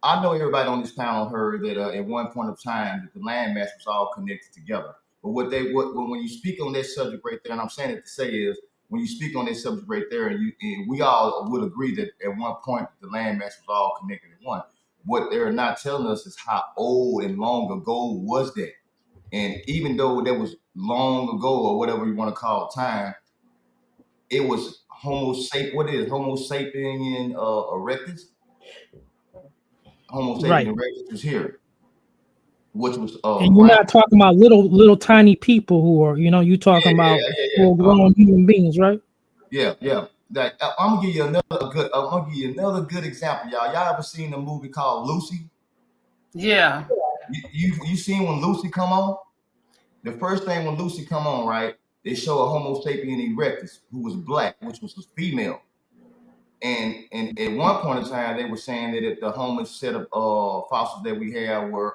I know everybody on this panel heard that at one point of time that the landmass was all connected together. But when you speak on that subject right there, and I'm saying it to say is when you speak on that subject right there, and we all would agree that at one point the landmass was all connected at one. What they're not telling us is how old and long ago was that. And even though that was long ago or whatever you want to call time, it was Homo sapien erectus. Homo sapien erectus was here, which was and you're not talking about little tiny people who are, you're talking about full-grown human beings, right? Yeah. Like, I'm gonna give you another good example, y'all. Y'all ever seen a movie called Lucy? Yeah. You seen when Lucy come on? The first thing when Lucy come on, right? They show a Homo sapien erectus who was black, which was a female. And at one point in time, they were saying that the homest set of fossils that we have were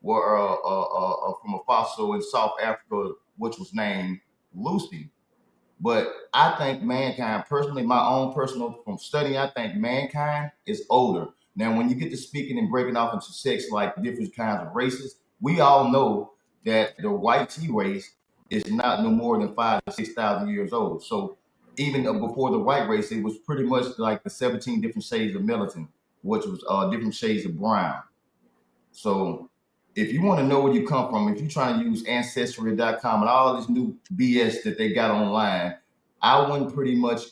from a fossil in South Africa, which was named Lucy. But I think mankind, personally, from studying, I think mankind is older. Now, when you get to speaking and breaking off into sex, like different kinds of races, we all know that the white T race is not no more than 5,000 to 6,000 years old. So even before the white race, it was pretty much like the 17 different shades of melatonin, which was different shades of brown. So if you want to know where you come from, if you're trying to use Ancestry.com and all this new BS that they got online, I wouldn't pretty much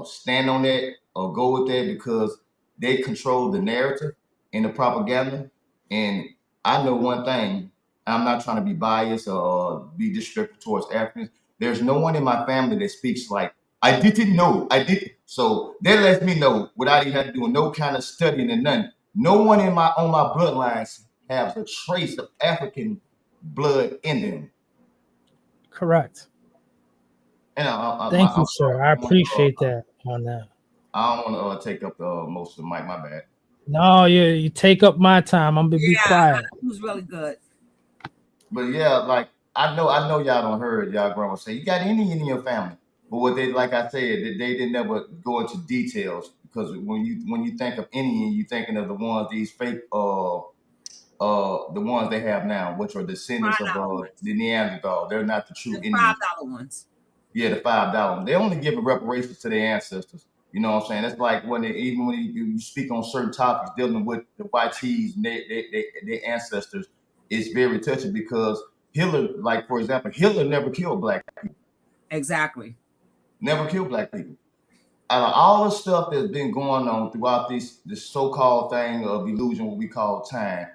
stand on that or go with that because they control the narrative and the propaganda. And I know one thing, I'm not trying to be biased or be disrespectful towards Africans. There's no one in my family that speaks like, I didn't know, I did. So that lets me know without even having to do no kind of studying and nothing. No one on my bloodlines has a trace of African blood in them. Correct. And Thank you, sir. I appreciate that on that. I don't want to take up most of the mic. My bad. No, you take up my time. I'm gonna be quiet. It was really good. But yeah, like I know y'all don't heard y'all grandma say you got Indian in your family. But what they, like I said, they didn't never go into details because when you think of Indian, you thinking of the ones these fake the ones they have now, which are descendants of the Neanderthal. They're not the true Indians. $5 ones. Yeah, the $5. They only give reparations to their ancestors. You know what I'm saying? It's like when you speak on certain topics dealing with the YTs and their ancestors, it's very touching because Hitler, like for example, Hitler never killed black people. Exactly. Never killed black people. Out of all the stuff that's been going on throughout this so-called thing of illusion, what we call time,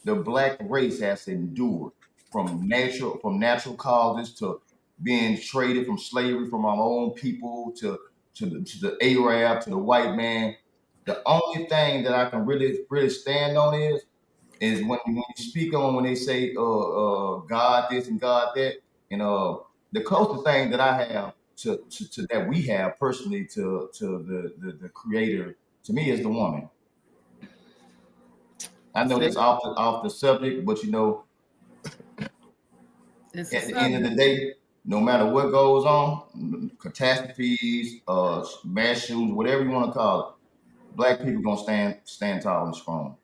the black race has endured from natural causes to being traded from slavery from our own people to the Arab to the white man. The only thing that I can really stand on is when you speak on when they say God this and God that, and the closest thing that I have to that we have personally to the creator to me is the woman. I know that's off the subject, but at the end of the day, no matter what goes on, catastrophes, mass shootings, whatever you want to call it, Black people gonna stand tall and strong.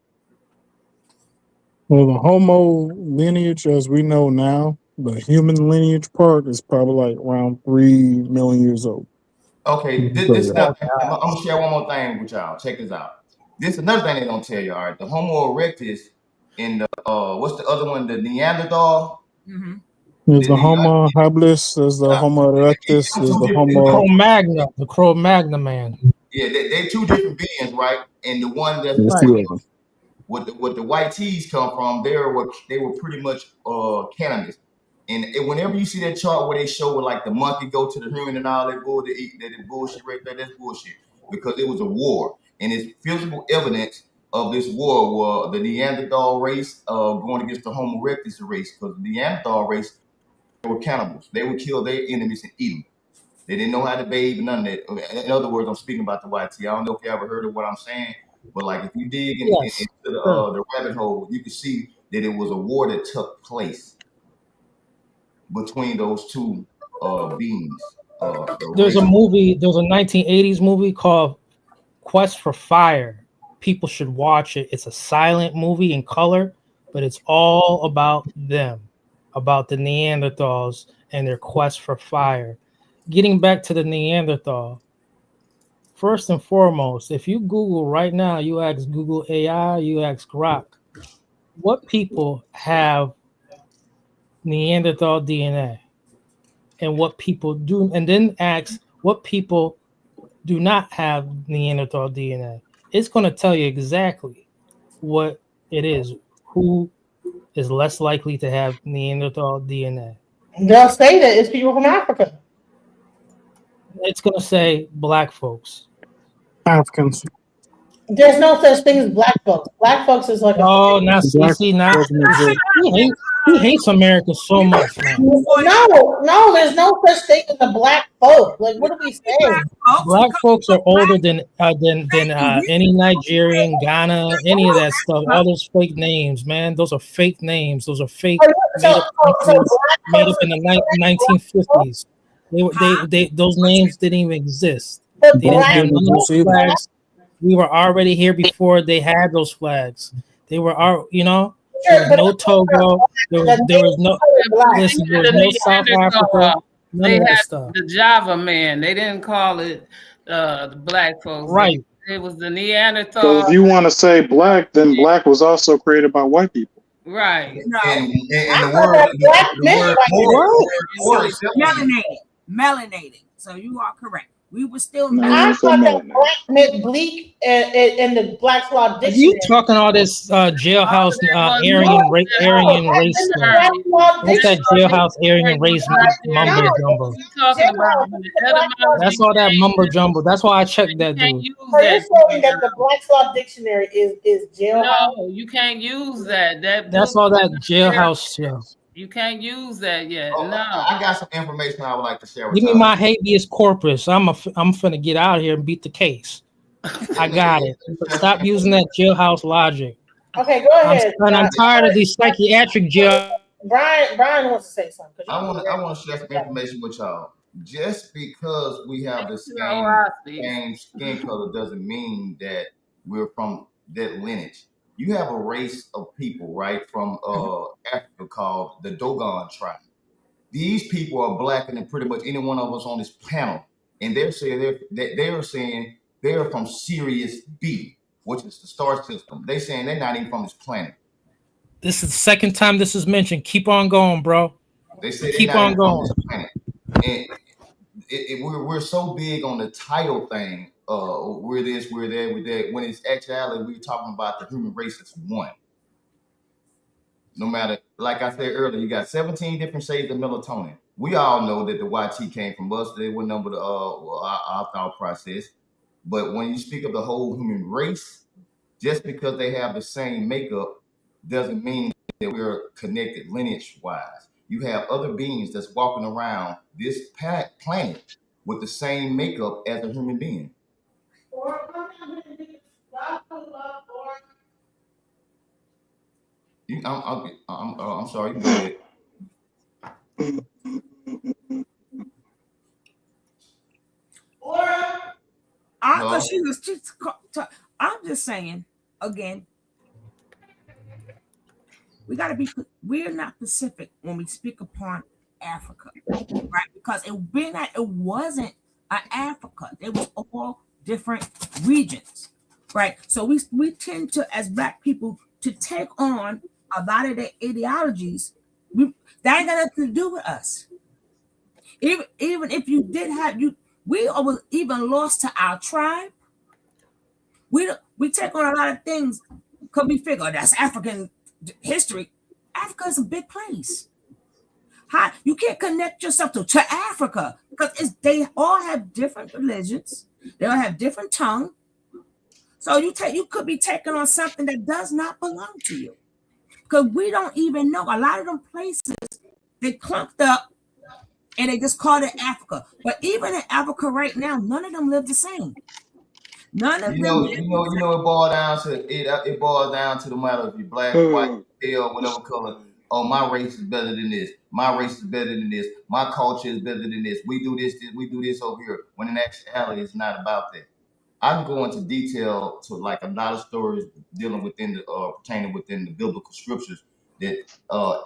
Well, the Homo lineage, as we know now, the human lineage part is probably like around 3 million years old. Okay, this another thing. I'm gonna share one more thing with y'all. Check this out. This is another thing they don't tell you. All right, the Homo erectus and the what's the other one? The Neanderthal. There's the Homo habilis, there's the Homo erectus, there's the Homo. The Cro-Magna man. Yeah, they two different beings, right? And the one that's what the white tees come from, they were pretty much cannabis. And whenever you see that chart where they show where like the monkey go to the human and all that bullshit right there, that's bullshit. Because it was a war. And it's physical evidence of this war were the Neanderthal race going against the Homo erectus race. Because the Neanderthal race were cannibals. They would kill their enemies and eat them. They didn't know how to bathe, none of that. In other words, I'm speaking about the white tea. I don't know if you ever heard of what I'm saying, but like if you dig into the rabbit hole, you can see that it was a war that took place between those two beings. There's a 1980s movie called Quest for Fire. People should watch it. It's a silent movie in color, but it's all about them, about the Neanderthals and their quest for fire. Getting back to the Neanderthal, first and foremost, if you Google right now, you ask Google AI, you ask Grok, what people have Neanderthal DNA and what people do, and then ask what people do not have Neanderthal DNA. It's going to tell you exactly what it is, who is less likely to have Neanderthal DNA. They'll say that it's people from Africa. It's going to say black folks. Africans. There's no such thing as black folks. Black folks is like now he hates America so much, man. No, there's no such thing as a black folk. Like, what are we saying? Black folks are older than any Nigerian, Ghana, any of that stuff. All those fake names, man. Those are fake names. Those are fake made up in the 1950s. Those names didn't even exist. They didn't have none of those flags. We were already here before they had those flags. They were there was no Togo. There was no South Africa. None of that stuff. The Java man. They didn't call it the black folks. Right. It was the Neanderthal. So if you want to say black, then black was also created by white people. Right. And the word melanated. So you are correct. We were still. I thought that black meant bleak in the Black's Law Are Dictionary. you talking all this jailhouse Aryan race stuff? What's that jailhouse Aryan race mumbo jumbo? That's all that mumbo jumbo. That's why I checked that dude. Are you saying that the Black's Law Dictionary is jailhouse? No, you can't use that. That's all that jailhouse shit. You can't use that yet. No. No. I got some information I would like to share with Give you. me my habeas corpus. I'm finna get out here and beat the case. I got it. But stop using that jailhouse logic. Okay, go ahead. I'm tired of these psychiatric jail. Brian wants to say something. I want to share some information with y'all. Just because we have the same skin color doesn't mean that we're from that lineage. You have a race of people, right, from Africa called the Dogon tribe. These people are blacker than pretty much any one of us on this panel, and they're saying they're from Sirius B, which is the star system. They're saying they're not even from this planet. This is the second time this is mentioned. Keep on going, bro. They say keep on going. And we're so big on the title thing. We're this, we're that, we're that. When it's actually we're talking about the human race as one. No matter, like I said earlier, you got 17 different shades of melatonin. We all know that the YT came from us. They went over our thought process. But when you speak of the whole human race, just because they have the same makeup doesn't mean that we're connected lineage-wise. You have other beings that's walking around this planet with the same makeup as a human being. I'm sorry. Go ahead. I thought she was just I'm just saying again. We're not Pacific when we speak upon Africa, right? Because it wasn't an Africa. It was all different regions, right? So we tend to, as Black people, to take on a lot of their ideologies. That ain't got nothing to do with us. Even if you did have we was even lost to our tribe. We take on a lot of things because we figure that's African history. Africa is a big place. How you can't connect yourself to Africa because they all have different religions, they all have different tongue. So you could be taking on something that does not belong to you because we don't even know. A lot of them places they clumped up and they just called it Africa. But even in Africa right now, none of them live the same. None of them. It boils down to it. It boils down to the matter if you're black, white, pale, whatever color. Oh, my race is better than this. My race is better than this. My culture is better than this. We do this. We do this over here. When in actuality, it's not about that. I can go into detail to like a lot of stories dealing within the pertaining within the biblical scriptures that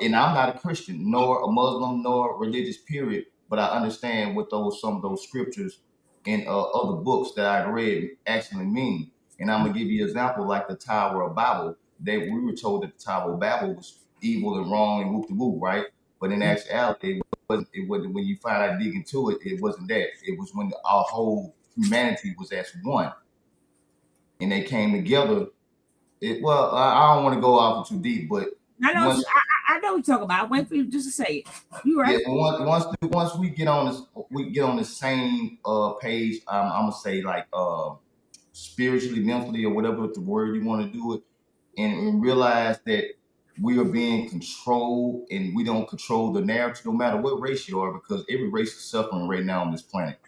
and I'm not a Christian nor a Muslim nor religious period, but I understand what some of those scriptures in other books that I've read actually mean. And I'm gonna give you an example like the Tower of Babel. We were told that the Tower of Babel was evil and wrong and whoop de whoop, right? But in actuality, it wasn't when you find out dig into it, it wasn't that. It was when our whole humanity was as one, and they came together. I don't want to go off too deep, but I know what you're talking about. I wait for you just to say it. You right. Yeah, once we get on the same page. I'm gonna say like spiritually, mentally, or whatever the word you want to do it, and realize that we are being controlled, and we don't control the narrative, no matter what race you are, because every race is suffering right now on this planet.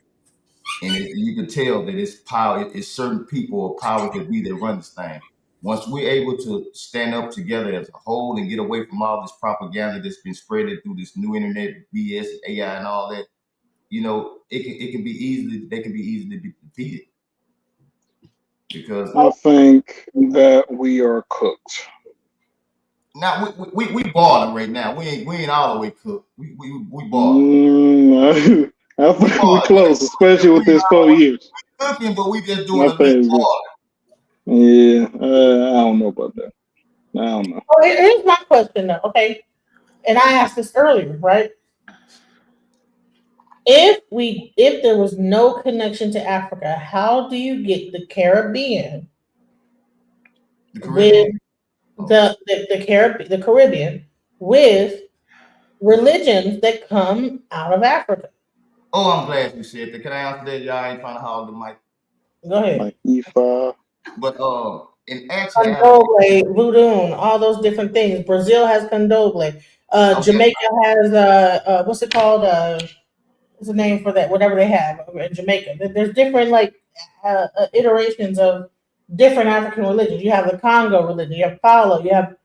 And you can tell that it's power, it's certain people or powers that be that run this thing. Once we're able to stand up together as a whole and get away from all this propaganda that's been spread through this new internet, BS, AI, and all that, they can be easily defeated. Because I think that we are cooked. Now we balling right now. We ain't all the way cooked. We balling. I think we close, especially with this 4 years. We cooking, but we just doing a bit balling. Yeah, I don't know about that. I don't know. Well, here's my question though. Okay, and I asked this earlier, right? If there was no connection to Africa, how do you get the Caribbean with the Caribbean with religions that come out of Africa? Oh, I'm glad you said that. Can I answer that? Y'all ain't trying to hog the mic. Go ahead. Like E5. But in actuality, Condoble, voodoo, all those different things. Brazil has condoble. Jamaica has what's it called? What's the name for that? Whatever they have in Jamaica. There's different iterations of different African religions. You have the Congo religion. You have Palo. You have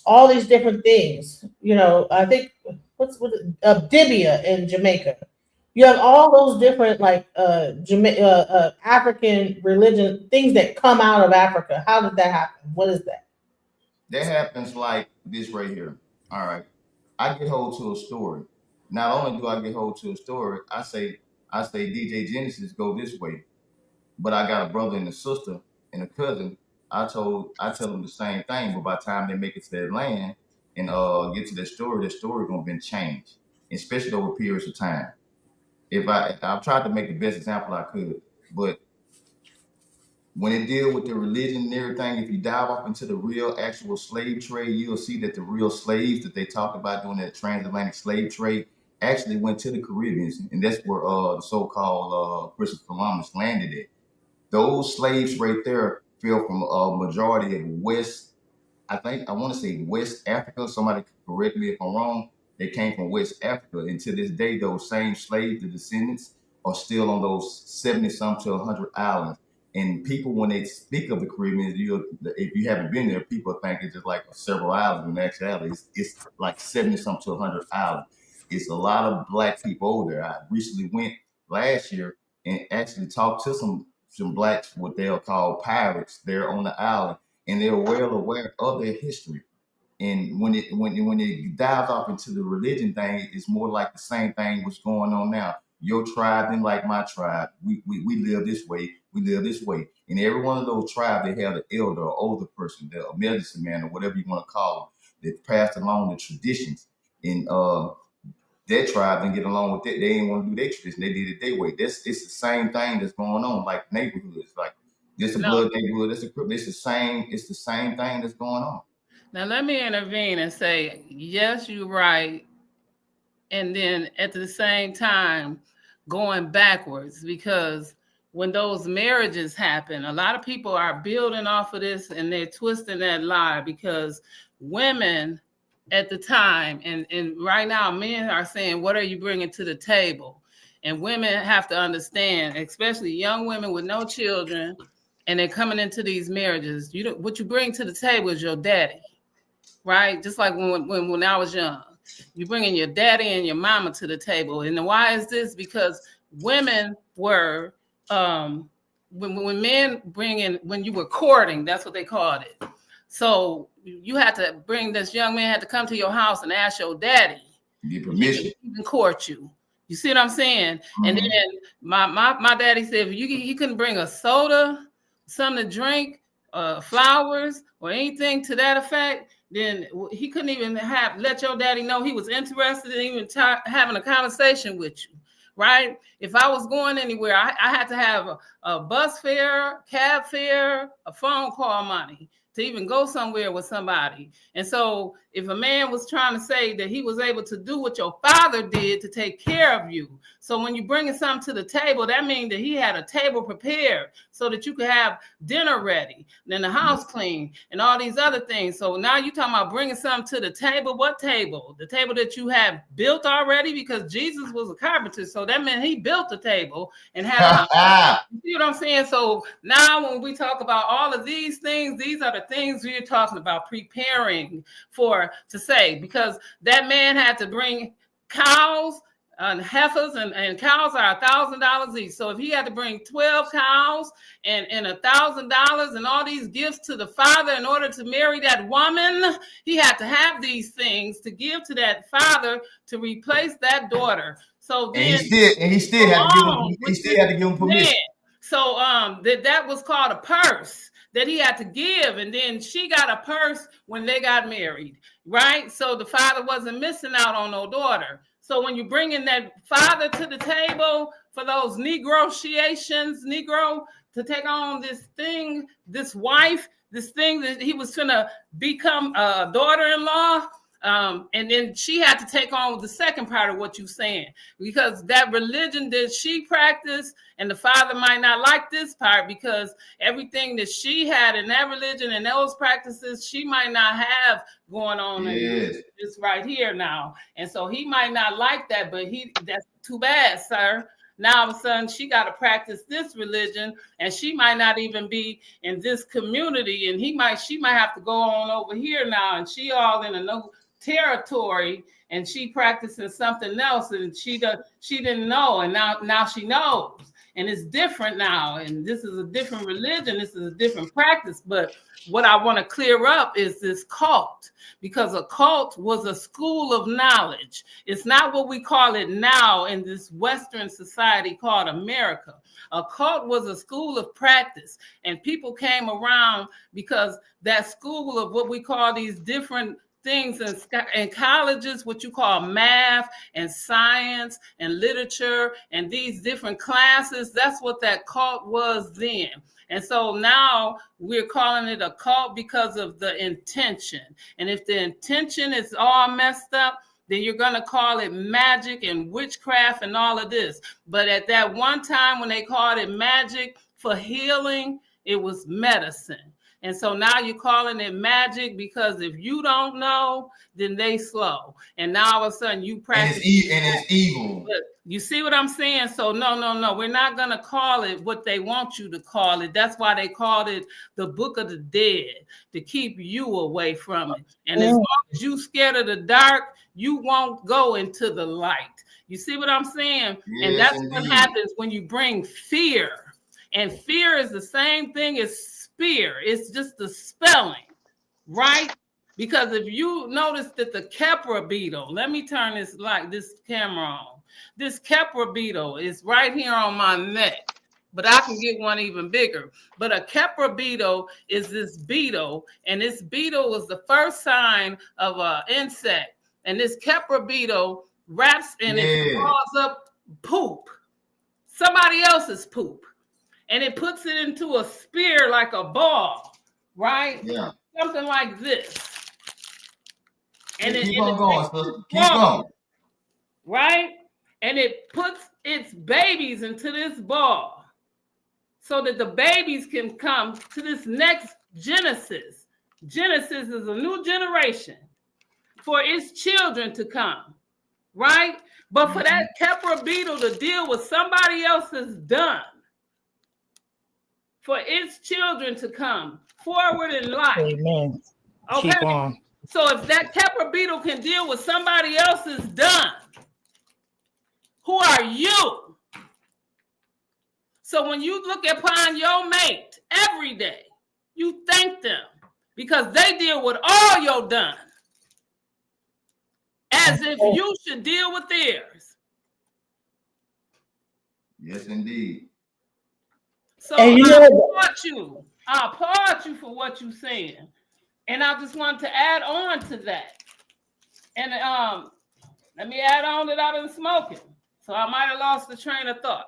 all these different things. I think Dibia in Jamaica. You have all those different African religion things that come out of Africa. How did that happen? What is that? That happens like this right here. All right, I get hold to a story. Not only do I get hold to a story, I say DJ Genesis go this way, but I got a brother and a sister and a cousin. I tell them the same thing, but by the time they make it to that land and get to their story gonna been changed, especially over periods of time. I've tried to make the best example I could, but when it deals with the religion and everything, if you dive off into the real actual slave trade, you'll see that the real slaves that they talk about doing that transatlantic slave trade actually went to the Caribbean, and that's where the so-called Christopher Columbus landed at. Those slaves right there fell from a majority of I want to say West Africa. Somebody correct me if I'm wrong. They came from West Africa. And to this day, those same slaves, the descendants, are still on those 70-some to 100 islands. And people, when they speak of the Caribbean, if you haven't been there, people think it's just like several islands. In actuality, it's like 70-some to 100 islands. It's a lot of Black people over there. I recently went last year and actually talked to some some blacks, what they'll call pirates, there on the island, and they're well aware of their history. And when it dives off into the religion thing, it's more like the same thing what's going on now. Your tribe didn't like my tribe. We live this way. We live this way. And every one of those tribes, they have an elder or older person, the medicine man or whatever you want to call them, that passed along the traditions. And their tribe didn't get along with it. They didn't want to do their tradition. They did it their way. It's the same thing that's going on, like neighborhoods. Like this a blood neighborhood. It's the same. It's the same thing that's going on. Now, let me intervene and say, yes, you're right. And then at the same time, going backwards, because when those marriages happen, a lot of people are building off of this and they're twisting that lie, because women at the time, and right now, men are saying, what are you bringing to the table? And women have to understand, especially young women with no children, and they're coming into these marriages. What you bring to the table is your daddy. Right? Just like when I was young, you bringing your daddy and your mama to the table. And why is this? Because women were, when men bring in, when you were courting, that's what they called it. So you had to bring, this young man had to come to your house and ask your daddy. Get permission. Even court you. You see what I'm saying? Mm-hmm. And then my daddy said, if he couldn't bring a soda, something to drink, flowers, or anything to that effect, then he couldn't even let your daddy know he was interested in even having a conversation with you, right? If I was going anywhere, I had to have a bus fare, cab fare, a phone call money to even go somewhere with somebody. And so if a man was trying to say that he was able to do what your father did to take care of you, so when you bringing something to the table, that means that he had a table prepared so that you could have dinner ready, then the house clean, and all these other things. So now you're talking about bringing something to the table. What table? The table that you have built already, because Jesus was a carpenter. So that meant he built the table and had you see what I'm saying? So now when we talk about all of these things, these are the things we're talking about preparing to say, because that man had to bring cows and heifers, and cows are $1,000 each. So if he had to bring 12 cows and $1,000 and all these gifts to the father in order to marry that woman, he had to have these things to give to that father to replace that daughter. So then, he still had to give him permission. So that was called a purse that he had to give, and then she got a purse when they got married, right? So the father wasn't missing out on no daughter. So when you bring in that father to the table for those negotiations, Negro, to take on this thing, this wife, this thing that he was gonna become a daughter-in-law, and then she had to take on the second part of what you're saying, because that religion that she practiced, and the father might not like this part, because everything that she had in that religion and those practices, she might not have going on in this right here now. And so he might not like that, but that's too bad, sir. Now all of a sudden she got to practice this religion, and she might not even be in this community, and she might have to go on over here now, and she all in a no territory, and she practicing something else, and she didn't know, and now she knows, and it's different now, and this is a different religion, this is a different practice. But what I want to clear up is this cult, because a cult was a school of knowledge. It's not what we call it now in this Western society called America. A cult was a school of practice, and people came around because that school of what we call these different things in colleges, what you call math and science and literature and these different classes, that's what that cult was then. And so now we're calling it a cult because of the intention. And if the intention is all messed up, then you're going to call it magic and witchcraft and all of this. But at that one time when they called it magic for healing, it was medicine. And so now you're calling it magic because if you don't know, then they slow. And now all of a sudden you practice. And it's evil. But you see what I'm saying? So no. We're not going to call it what they want you to call it. That's why they called it the Book of the Dead, to keep you away from it. And as long as you're scared of the dark, you won't go into the light. You see what I'm saying? Yes, and that's indeed. what happens when you bring fear. And fear is the same thing as spear. It's just the spelling, right? Because if you notice that the Kepra beetle, let me turn this camera on. This Kepra beetle is right here on my neck, but I can get one even bigger. But a Kepra beetle is this beetle, and this beetle was the first sign of an insect. And this Kepra beetle wraps and it draws up poop, somebody else's poop, and it puts it into a spear like a ball, right? Yeah. Something like this. And yeah, it keep on going, sister. Keep ball, going. right? And it puts its babies into this ball so that the babies can come to this next Genesis. Genesis is a new generation for its children to come, right? But for that Kepra beetle to deal with somebody else's done, for its children to come forward in life. Amen. Okay. Keep on. So if that Kepra beetle can deal with somebody else's done, who are you? So when you look upon your mate every day, you thank them because they deal with all your done, as if you should deal with theirs. Yes, indeed. So And I applaud you for what you're saying. And I just want to add on to that. And let me add on that I've been smoking. So I might have lost the train of thought.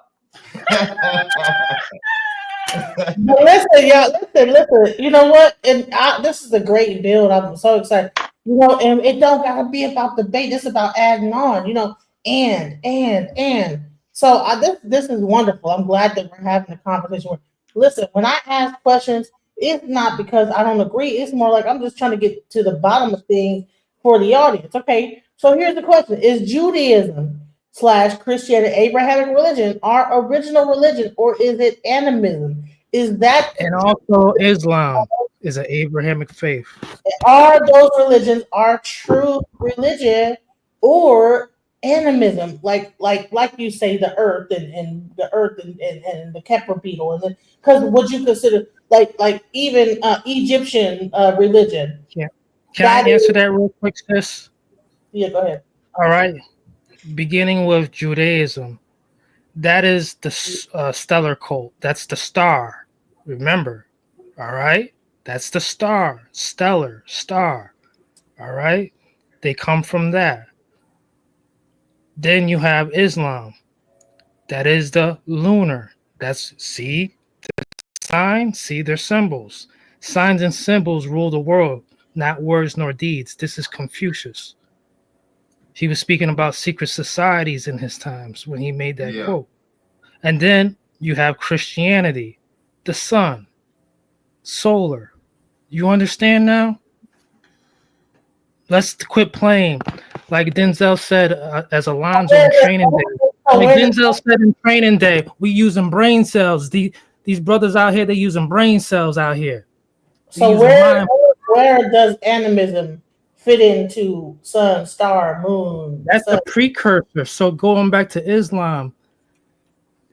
But listen, y'all, listen. You know what? And this is a great build. I'm so excited. You know, and it don't gotta be about debate. It's about adding on. You know, and. So this is wonderful. I'm glad that we're having a conversation. Listen, when I ask questions, it's not because I don't agree. It's more like I'm just trying to get to the bottom of things for the audience. Okay, so here's the question: is Judaism / Christianity, Abrahamic religion, our original religion, or is it animism? Is that And also Islam is an Abrahamic faith. are those religions our true religion or animism? Like you say, the earth and the earth and the Kepler beetle, and because would you consider like even Egyptian religion? Yeah. Can I answer that real quick, sis? Yeah, go ahead. All right. Beginning with Judaism, that is the stellar cult. That's the star. Remember, all right? That's the star, stellar, star. All right? They come from that. Then you have Islam. That is the lunar. That's, see, the sign, see their symbols. Signs and symbols rule the world, not words nor deeds. This is Confucius. He was speaking about secret societies in his times when he made that quote. And then you have Christianity, the sun, solar. You understand now? Let's quit playing. Like Denzel said, as Alonzo in Training Day. Like Denzel said in Training Day, we using brain cells. These brothers out here, they using brain cells out here. So where does animism fit into sun, star, moon? That's the precursor. So going back to Islam,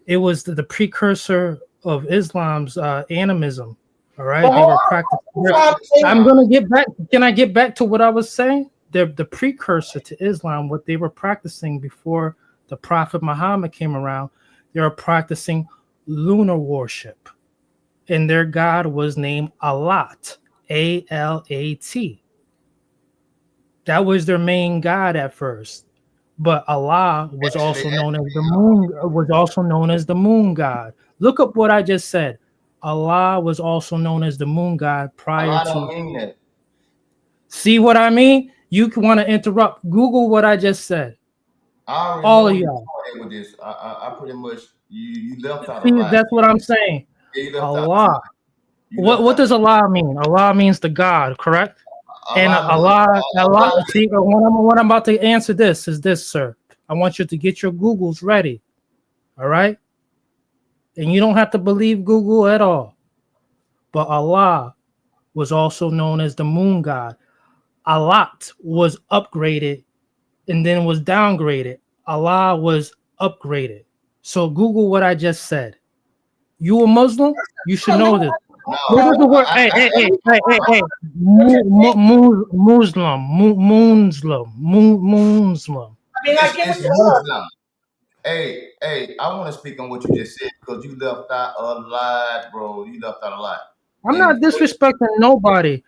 it was the precursor of Islam's animism. All right, they were practicing. I'm gonna get back. Can I get back to what I was saying? They're the precursor to Islam. What they were practicing before the Prophet Muhammad came around, they were practicing lunar worship, and their god was named Alat, A-L-A-T. That was their main god at first, but Allah was also known as the moon. Was also known as the moon god. Look up what I just said. Allah was also known as the moon god prior I to. don't mean that. See what I mean? You want to interrupt? Google what I just said. All of y'all. With this, I pretty much you left out See, a lot. that's what I'm saying. Yeah, Allah. What does Allah mean? Allah means the God, correct? And Allah. See, what I'm about to answer this is this, sir. I want you to get your Googles ready. All right? And you don't have to believe Google at all. But Allah was also known as the moon god. Alat was upgraded and then was downgraded. Allah was upgraded. So Google what I just said. You a Muslim? You should know this. No, Where does the word? Hey. Muslim. I mean, I get what It's you're saying. Muslim. Hey, I want to speak on what you just said because you left out a lot, bro. You left out a lot. I'm not disrespecting nobody,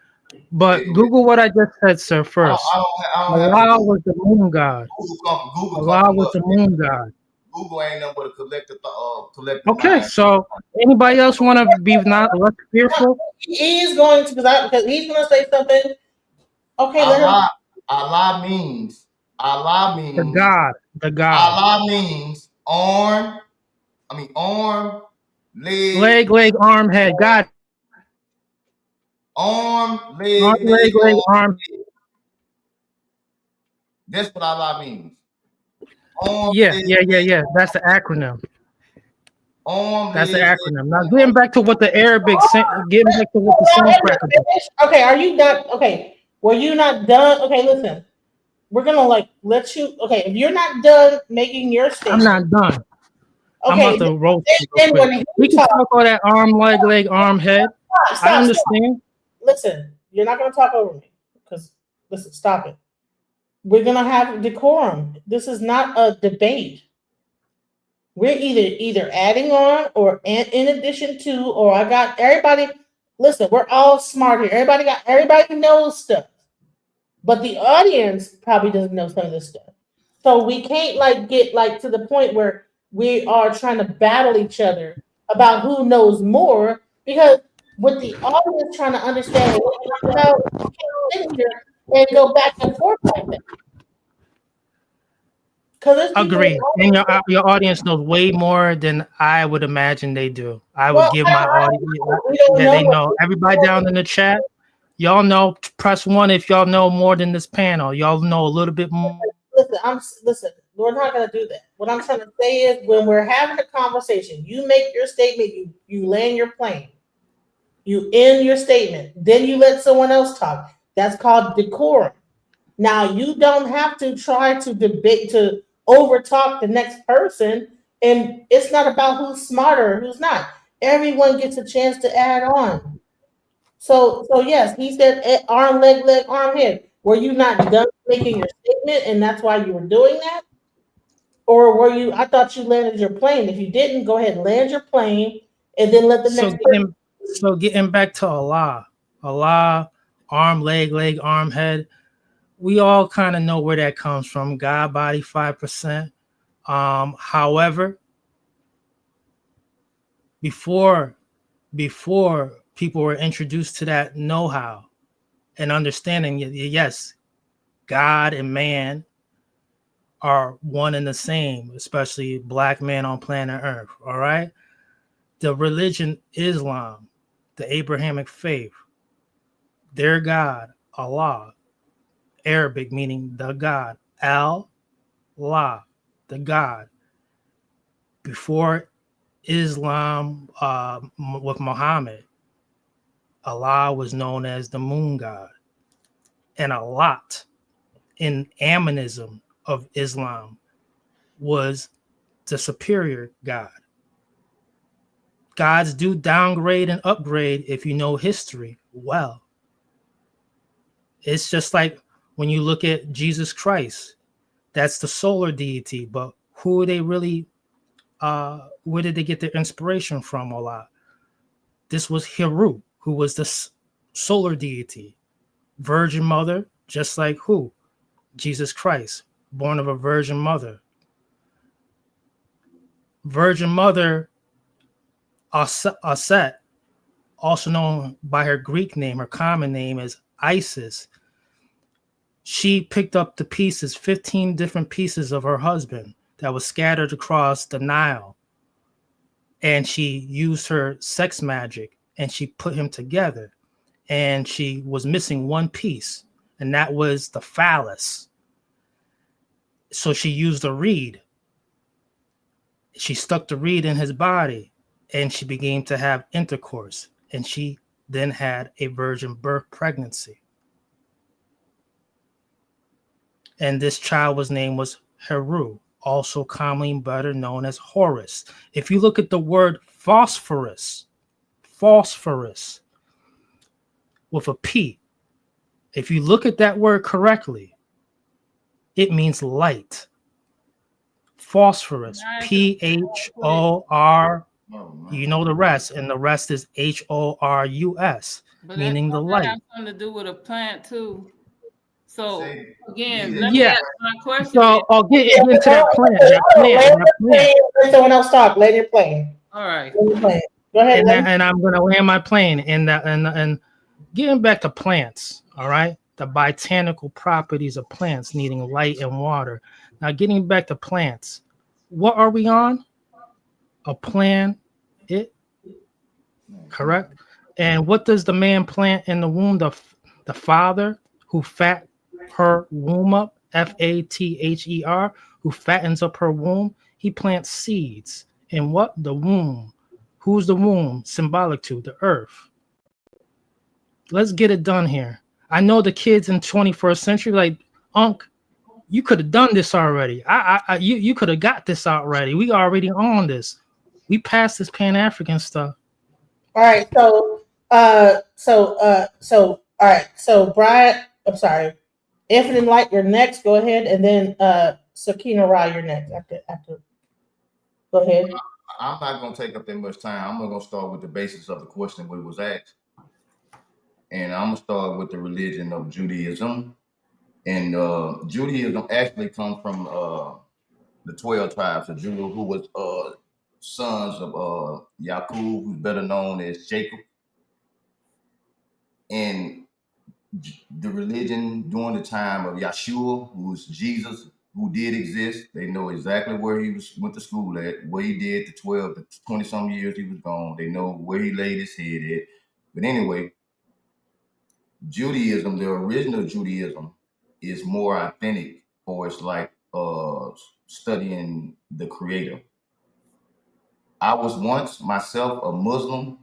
but Google what I just said, sir. First, I don't have to Allah Google. was the moon god. Google come Allah from was us. the moon god. Google ain't nothing but a collective Okay, mind. so anybody else want to be not less fearful? He's going to because he's going to say something. Okay, let him. Allah means The God. Allah means arm, leg, arm, head. God. Arm, leg, arm. That's what Allah means. Arm, Yeah. That's the acronym. Arm, That's the leg, acronym. Now getting back to what the Arabic, getting back to what the same. Okay, are you done? Okay, were you not done? Okay, listen. We're gonna let you. Okay, if you're not done making your statement, I'm not done. I'm Okay, about to roll. when We can talk all that arm, leg, arm, head. I understand. Listen, you're not gonna talk over me because listen, stop it. We're gonna have decorum. This is not a debate. We're either adding on or in addition to, or I got everybody. Listen, we're all smart here. Everybody knows stuff, but the audience probably doesn't know some of this stuff. So we can't get to the point where we are trying to battle each other about who knows more. Because with the audience trying to understand what we're talking about, we can't sit here and go back and forth like that. Agree. And your audience knows way more than I would imagine they do. I would give my audience they know. Everybody down in the chat, y'all know. Press 1 if y'all know more than this panel. Y'all know a little bit more. Listen. We're not gonna do that. What I'm trying to say is, when we're having a conversation, you make your statement. You land your plane. You end your statement. Then you let someone else talk. That's called decorum. Now you don't have to try to debate to overtalk the next person, and it's not about who's smarter or who's not. Everyone gets a chance to add on. So yes, he said arm, leg, arm, head. Were you not done making your statement, and that's why you were doing that? Or were you? I thought you landed your plane. If you didn't, go ahead and land your plane, and then let the next person. So getting back to Allah, arm, leg, arm, head. We all kind of know where that comes from. God, body, 5%. However, before people were introduced to that know-how and understanding, yes, God and man are one and the same, especially black man on planet Earth. All right. The religion Islam, the Abrahamic faith, their God, Allah, Arabic meaning the God, Allah, the God. Before Islam with Muhammad, Allah was known as the moon god. And a lot in Aminism of Islam was the superior God. Gods do downgrade and upgrade if you know history well. It's just like when you look at Jesus Christ, that's the solar deity, but who are they really? Where did they get their inspiration from? A lot. This was Heru, who was the solar deity, Virgin Mother, just like who? Jesus Christ, born of a Virgin Mother. Virgin Mother, Aset, also known by her Greek name, her common name is Isis. She picked up the pieces, 15 different pieces of her husband that was scattered across the Nile. And she used her sex magic and she put him together. And she was missing one piece, and that was the phallus. So she used a reed. She stuck the reed in his body, and she began to have intercourse. And she then had a virgin birth pregnancy. And this child was named Heru, also commonly better known as Horus. If you look at the word phosphorus with a P, if you look at that word correctly, it means light. Phosphorus, Phor, you know the rest, and the rest is Horus, But meaning the that light. has something to do with a plant too. So again, Yeah. let me ask my question. So I'll get into that plant. Let someone else talk. Let it play. All right. Go ahead. And I'm gonna land my plane and getting back to plants. All right, the botanical properties of plants needing light and water. Now, getting back to plants, what are we on? A plant, correct? And what does the man plant in the womb? The father who fat her womb up, Father, who fattens up her womb. He plants seeds in what? The womb. Who's the womb symbolic to? The earth. Let's get it done here. I know the kids in 21st century like, Unc, you could have done this already. You could have got this already. We already on this. We passed this Pan-African stuff. All right. So all right. So Brian, I'm sorry. Infinite Light, you're next. Go ahead, and then Sakina Ra, you're next. After. Go ahead. I'm not going to take up that much time. I'm going to start with the basics of the question what was asked. And I'm going to start with the religion of Judaism. And Judaism actually comes from the 12 tribes of Judah, who was sons of Yaqub, who's better known as Jacob. And the religion during the time of Yeshua, who was Jesus, who did exist. They know exactly where he went to school at, what he did the 12 to 20 some years he was gone. They know where he laid his head at. But anyway, Judaism, the original Judaism, is more authentic for it's like studying the Creator. I was once myself a Muslim,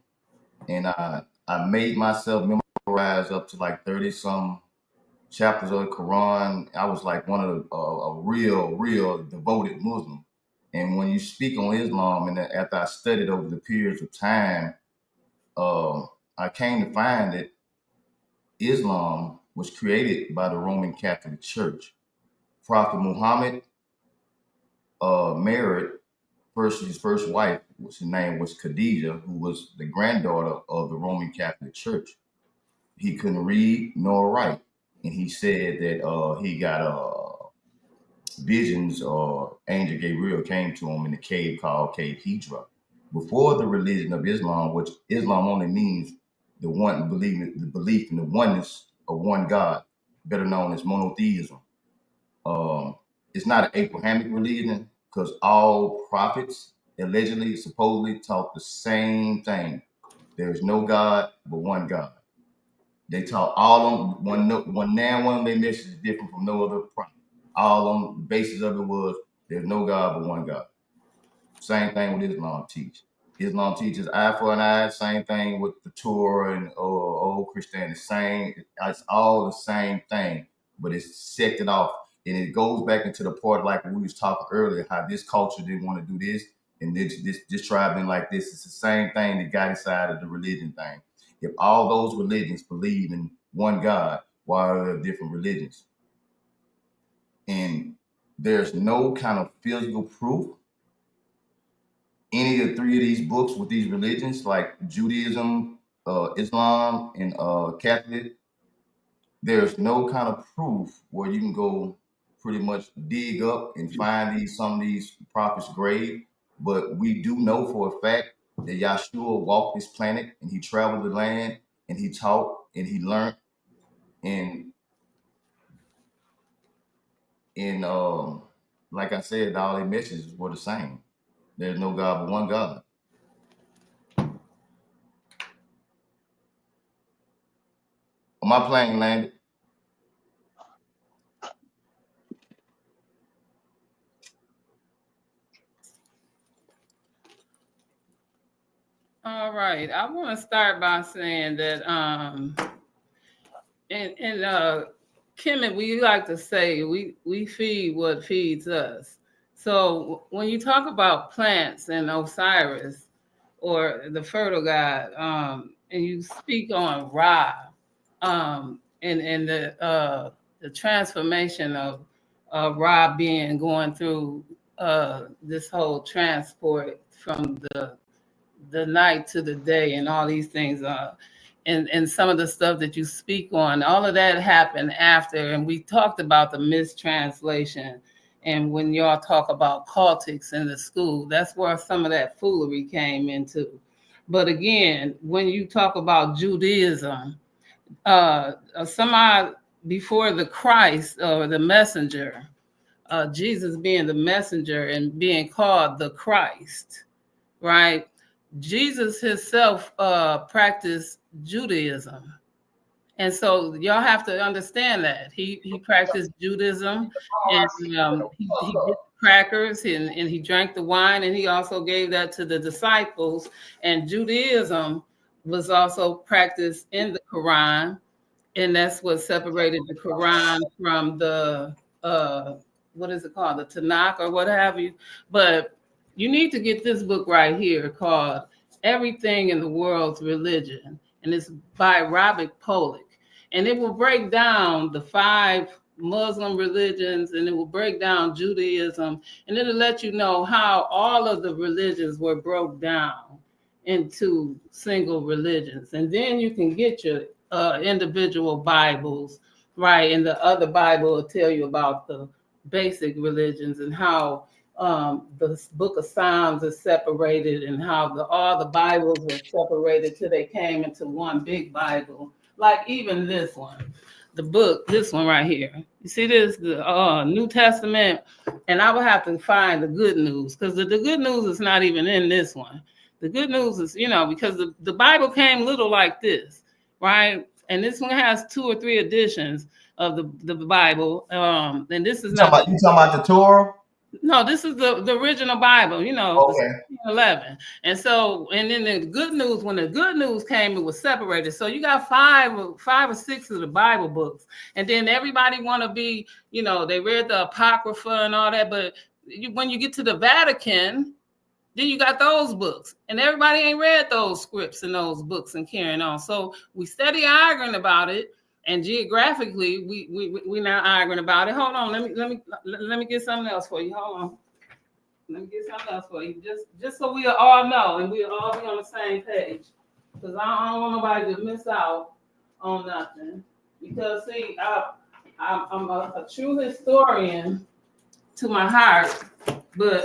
and I made myself memorize up to like 30 some chapters of the Quran. I was like one of a real devoted Muslim. And when you speak on Islam, and after I studied over the periods of time, I came to find that Islam was created by the Roman Catholic Church. Prophet Muhammad married his first wife, which her name was Khadijah, who was the granddaughter of the Roman Catholic Church. He couldn't read nor write, and he said that he got visions, or Angel Gabriel came to him in a cave called Cave Hijra. Before the religion of Islam, which Islam only means the belief in the oneness of one God, better known as monotheism. It's not an Abrahamic religion because all prophets allegedly, supposedly taught the same thing. There is no God but one God. They taught all on one now one of their message is different from no other prophet. All on the basis of it was there's no God but one God. Same thing with Islam teach. Islam teaches eye for an eye. Same thing with the Torah and old Christianity. Same. It's all the same thing, but it's sected off, and it goes back into the part like we was talking earlier, how this culture didn't want to do this, and this tribe didn't like this. It's the same thing that got inside of the religion thing. If all those religions believe in one God, why are there different religions? And there's no kind of physical proof. Any of the three of these books with these religions, like Judaism, Islam, and Catholic, there's no kind of proof where you can go pretty much dig up and find some of these prophets' grave. But we do know for a fact that Yeshua walked this planet and he traveled the land and he taught and he learned, and like I said, all their messages were the same. There's no God but one God. My plane landed. All right. I want to start by saying that Kemet, we like to say we feed what feeds us. So when you talk about plants and Osiris or the fertile god, and you speak on Ra, and the transformation of Ra being going through this whole transport from the night to the day and all these things, and some of the stuff that you speak on, all of that happened after, and we talked about the mistranslation. And when y'all talk about cultics in the school, that's where some of that foolery came into. But again, when you talk about Judaism, somebody before the Christ or the messenger, Jesus being the messenger and being called the Christ, right? Jesus himself practiced Judaism. And so y'all have to understand that he practiced Judaism, and he did crackers and he drank the wine, and he also gave that to the disciples. And Judaism was also practiced in the Quran, and that's what separated the Quran from the what is it called, the Tanakh or what have you. But you need to get this book right here called Everything in the World's Religion, and it's by Robert Pollock. And it will break down the 5 Muslim religions, and it will break down Judaism, and it'll let you know how all of the religions were broke down into single religions. And then you can get your individual Bibles, right? And the other Bible will tell you about the basic religions and how the book of Psalms is separated, and how all the Bibles were separated till they came into one big Bible. Like even this one, the book, this one right here. You see this, the New Testament, and I would have to find the good news, because the good news is not even in this one. The good news is, because the Bible came little like this, right? And this one has 2 or 3 editions of the Bible. And this is you talking about the Torah? No, this is the original Bible, Okay. the 11. And so, and then the good news, when the good news came, it was separated. So you got 5 or 6 of the Bible books. And then everybody want to be, they read the Apocrypha and all that. But when you get to the Vatican, then you got those books. And everybody ain't read those scripts and those books and carrying on. So we steady arguing about it. And geographically, we not arguing about it. Hold on, let me get something else for you. Hold on, let me get something else for you, just so we all know and we'll all be on the same page. Because I don't want nobody to miss out on nothing. Because see, I'm a true historian to my heart, but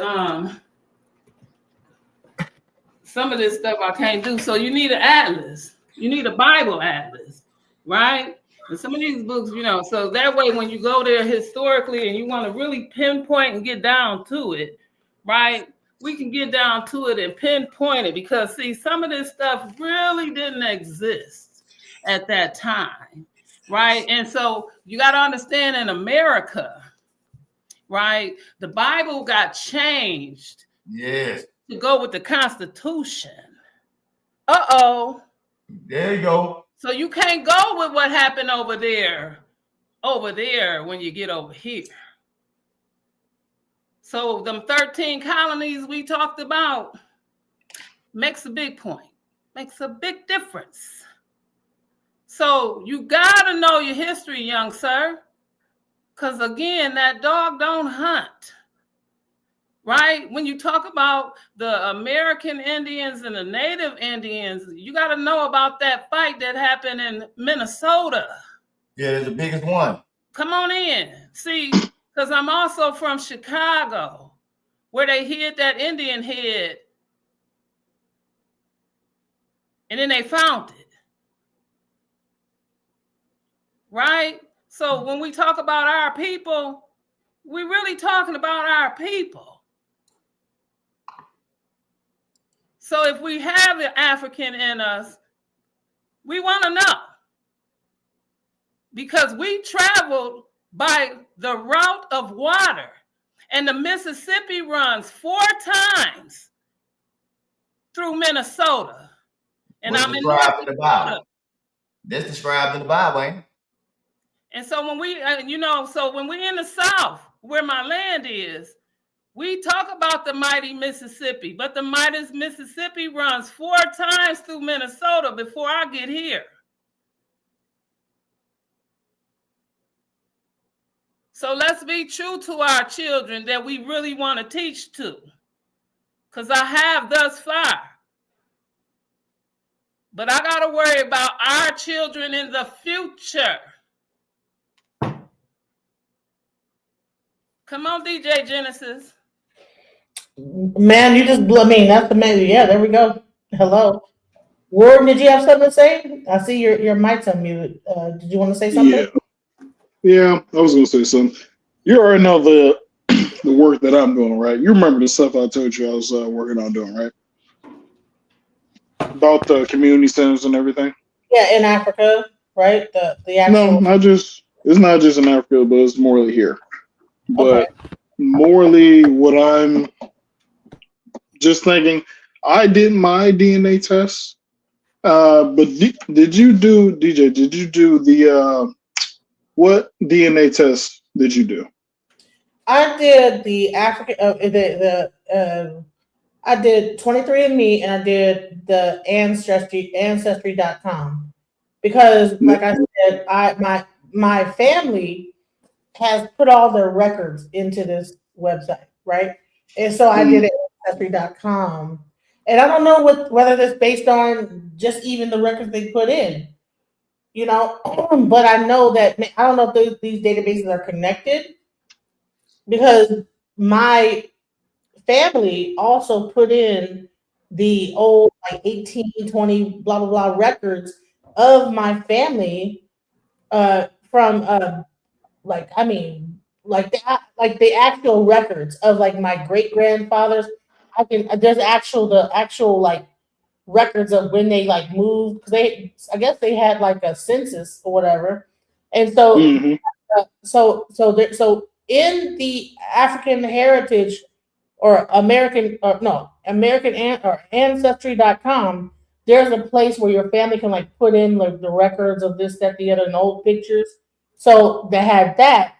some of this stuff I can't do. So you need an atlas. You need a Bible atlas, right? And some of these books, so that way when you go there historically and you want to really pinpoint and get down to it, right? We can get down to it and pinpoint it, because see, some of this stuff really didn't exist at that time, right? And so you got to understand, in America, right, the Bible got changed. Yes. To go with the Constitution. Uh-oh. There you go. So you can't go with what happened over there when you get over here. So them 13 colonies we talked about makes a big point, makes a big difference. So you gotta know your history, young sir, because again, that dog don't hunt. Right? When you talk about the American Indians and the Native Indians, you got to know about that fight that happened in Minnesota. Yeah, it's the biggest one. Come on in. See, because I'm also from Chicago, where they hid that Indian head. And then they found it. Right? So when we talk about our people, we're really talking about our people. So if we have the African in us, we want to know. Because we traveled by the route of water, and the Mississippi runs 4 times through Minnesota. And what's I'm described in the Bible. That's described in the Bible, ain't it? And so when we, so when we're in the South, where my land is, We talk about the mighty Mississippi, but the mighty Mississippi runs 4 times through Minnesota before I get here. So let's be true to our children that we really want to teach to, because I have thus far. But I got to worry about our children in the future. Come on, DJ Genesis. Man, you just blew me. That's the man. Yeah, there we go. Hello. Warden, did you have something to say? I see your mic's unmuted. Did you want to say something? Yeah, I was gonna say something. You already know the work that I'm doing, right? You remember the stuff I told you I was working on doing, right? About the community centers and everything. Yeah, in Africa, right? The actual. No, it's not just in Africa, but it's morally here. But Okay. morally, what I'm just thinking, I did my DNA test. But did you do, DJ? Did you do the what DNA test did you do? I did the African I did 23andMe and I did the ancestry.com because like I said, my family has put all their records into this website, right? And so I did it ancestry.com. And I don't know whether that's based on just even the records they put in, you know, but I know that I don't know if these databases are connected because my family also put in the old like 1820 blah blah blah records of my family from like I mean like the actual records of like my great grandfathers. I can there's the actual like records of when they like moved because I guess they had like a census or whatever, and so so in the African heritage or or ancestry.com, there's a place where your family can like put in like the records of this, that, the other, and old pictures. So they had that.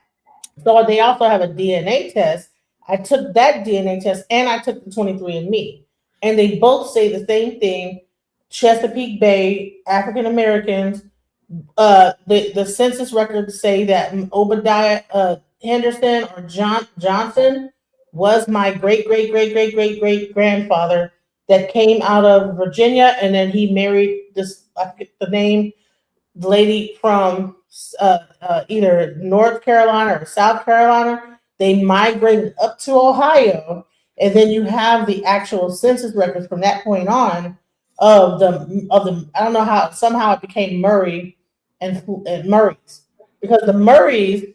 So they also have a DNA test. I took that DNA test and I took the 23andMe. And they both say the same thing. Chesapeake Bay, African Americans, the census records say that Obadiah Henderson or Johnson was my great grandfather that came out of Virginia, and then he married this I forget the name, the lady from either North Carolina or South Carolina. They migrated up to Ohio, and then you have the actual census records from that point on of the I don't know how somehow it became Murray and Murrays because the Murrays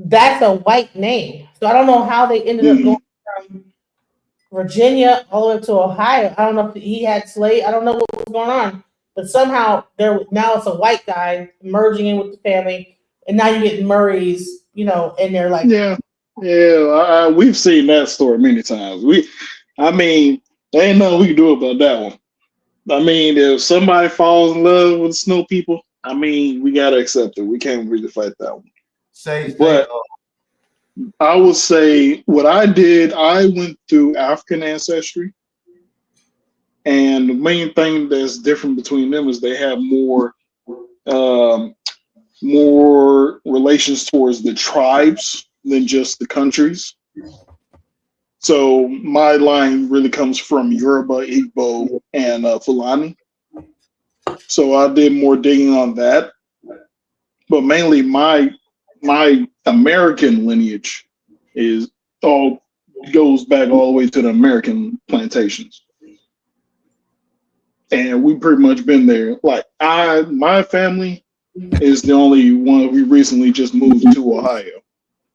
that's a white name. So I don't know how they ended up going from Virginia all the way to Ohio. I don't know if he had slave. I don't know what was going on, but somehow now it's a white guy merging in with the family, and now you get Murrays, you know, and they're like, we've seen that story many times. I mean, there ain't nothing we can do about that one. I mean, if somebody falls in love with snow people, I mean, we gotta accept it. We can't really fight that one. But I would say what I did, I went through African ancestry, and the main thing that's different between them is they have more relations towards the tribes than just the countries. So my line really comes from Yoruba, Igbo, and Fulani. So I did more digging on that, but mainly my American lineage goes back all the way to the American plantations, and we pretty much been there. Like my family is the only one we recently just moved to Ohio,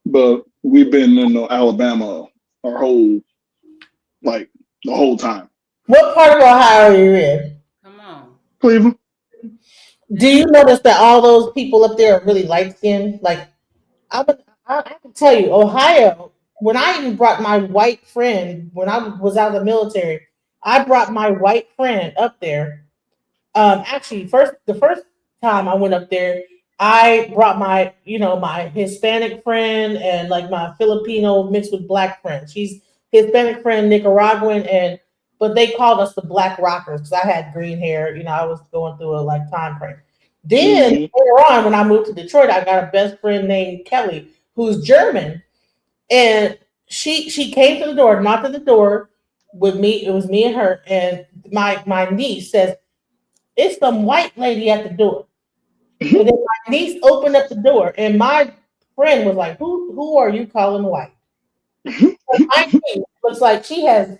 but we've been in Alabama our whole the whole time. what part of Ohio are you in? Come on. Cleveland. Do you notice that all those people up there are really light skinned? Like I can tell you, Ohio. When I even brought my white friend when I was out of the military, I brought my white friend up there. Actually, the first time I went up there, I brought my Hispanic friend and like my Filipino mixed with black friend. Hispanic friend, Nicaraguan, but they called us the Black Rockers because I had green hair. You know, I was going through a time frame. Then later on, when I moved to Detroit, I got a best friend named Kelly, who's German, and she came to the door, knocked at the door with me. It was me and her, and my niece says, "It's some white lady at the door." And then my niece opened up the door, and my friend was like, "Who are you calling white?" My niece looks like she has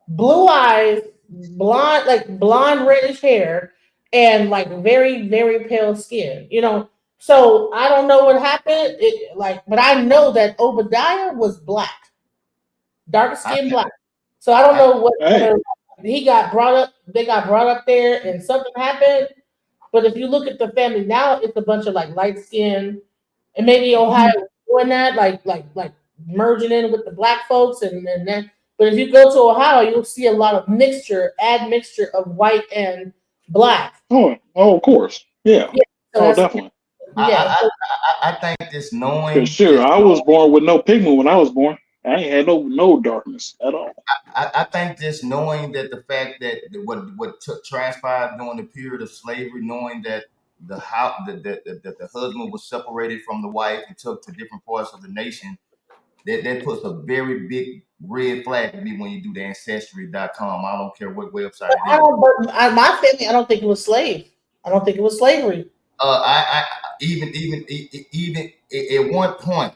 blue eyes, blonde reddish hair, and like very very pale skin. You know, so I don't know what happened. But I know that Obadiah was black, dark skin black. So I don't know what he got brought up. They got brought up there, and something happened. But if you look at the family now, it's a bunch of like light skin, and maybe Ohio doing that, like merging in with the black folks, and then. But if you go to Ohio, you'll see a lot of mixture of white and black. Oh, of course, yeah. So Definitely. I think this knowing. Sure, I was born with no pigment when I was born. I ain't had no darkness at all. I think just knowing that the fact that what transpired during the period of slavery, knowing that the husband was separated from the wife and took to different parts of the nation, that puts a very big red flag to me when you do the ancestry.com. I don't care what website it is. My family, I don't think it was slave. I don't think it was slavery. I even at one point,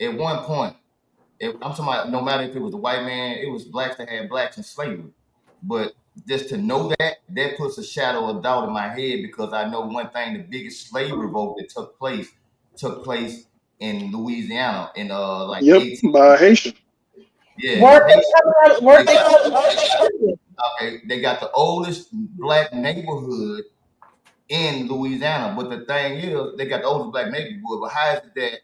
I'm talking about no matter if it was a white man, it was blacks that had blacks in slavery. But just to know that puts a shadow of doubt in my head, because I know one thing: the biggest slave revolt that took place in Louisiana in by Haitian. Yeah. Okay, they got the oldest black neighborhood in Louisiana, but the thing is, they got the oldest black neighborhood. But how is it that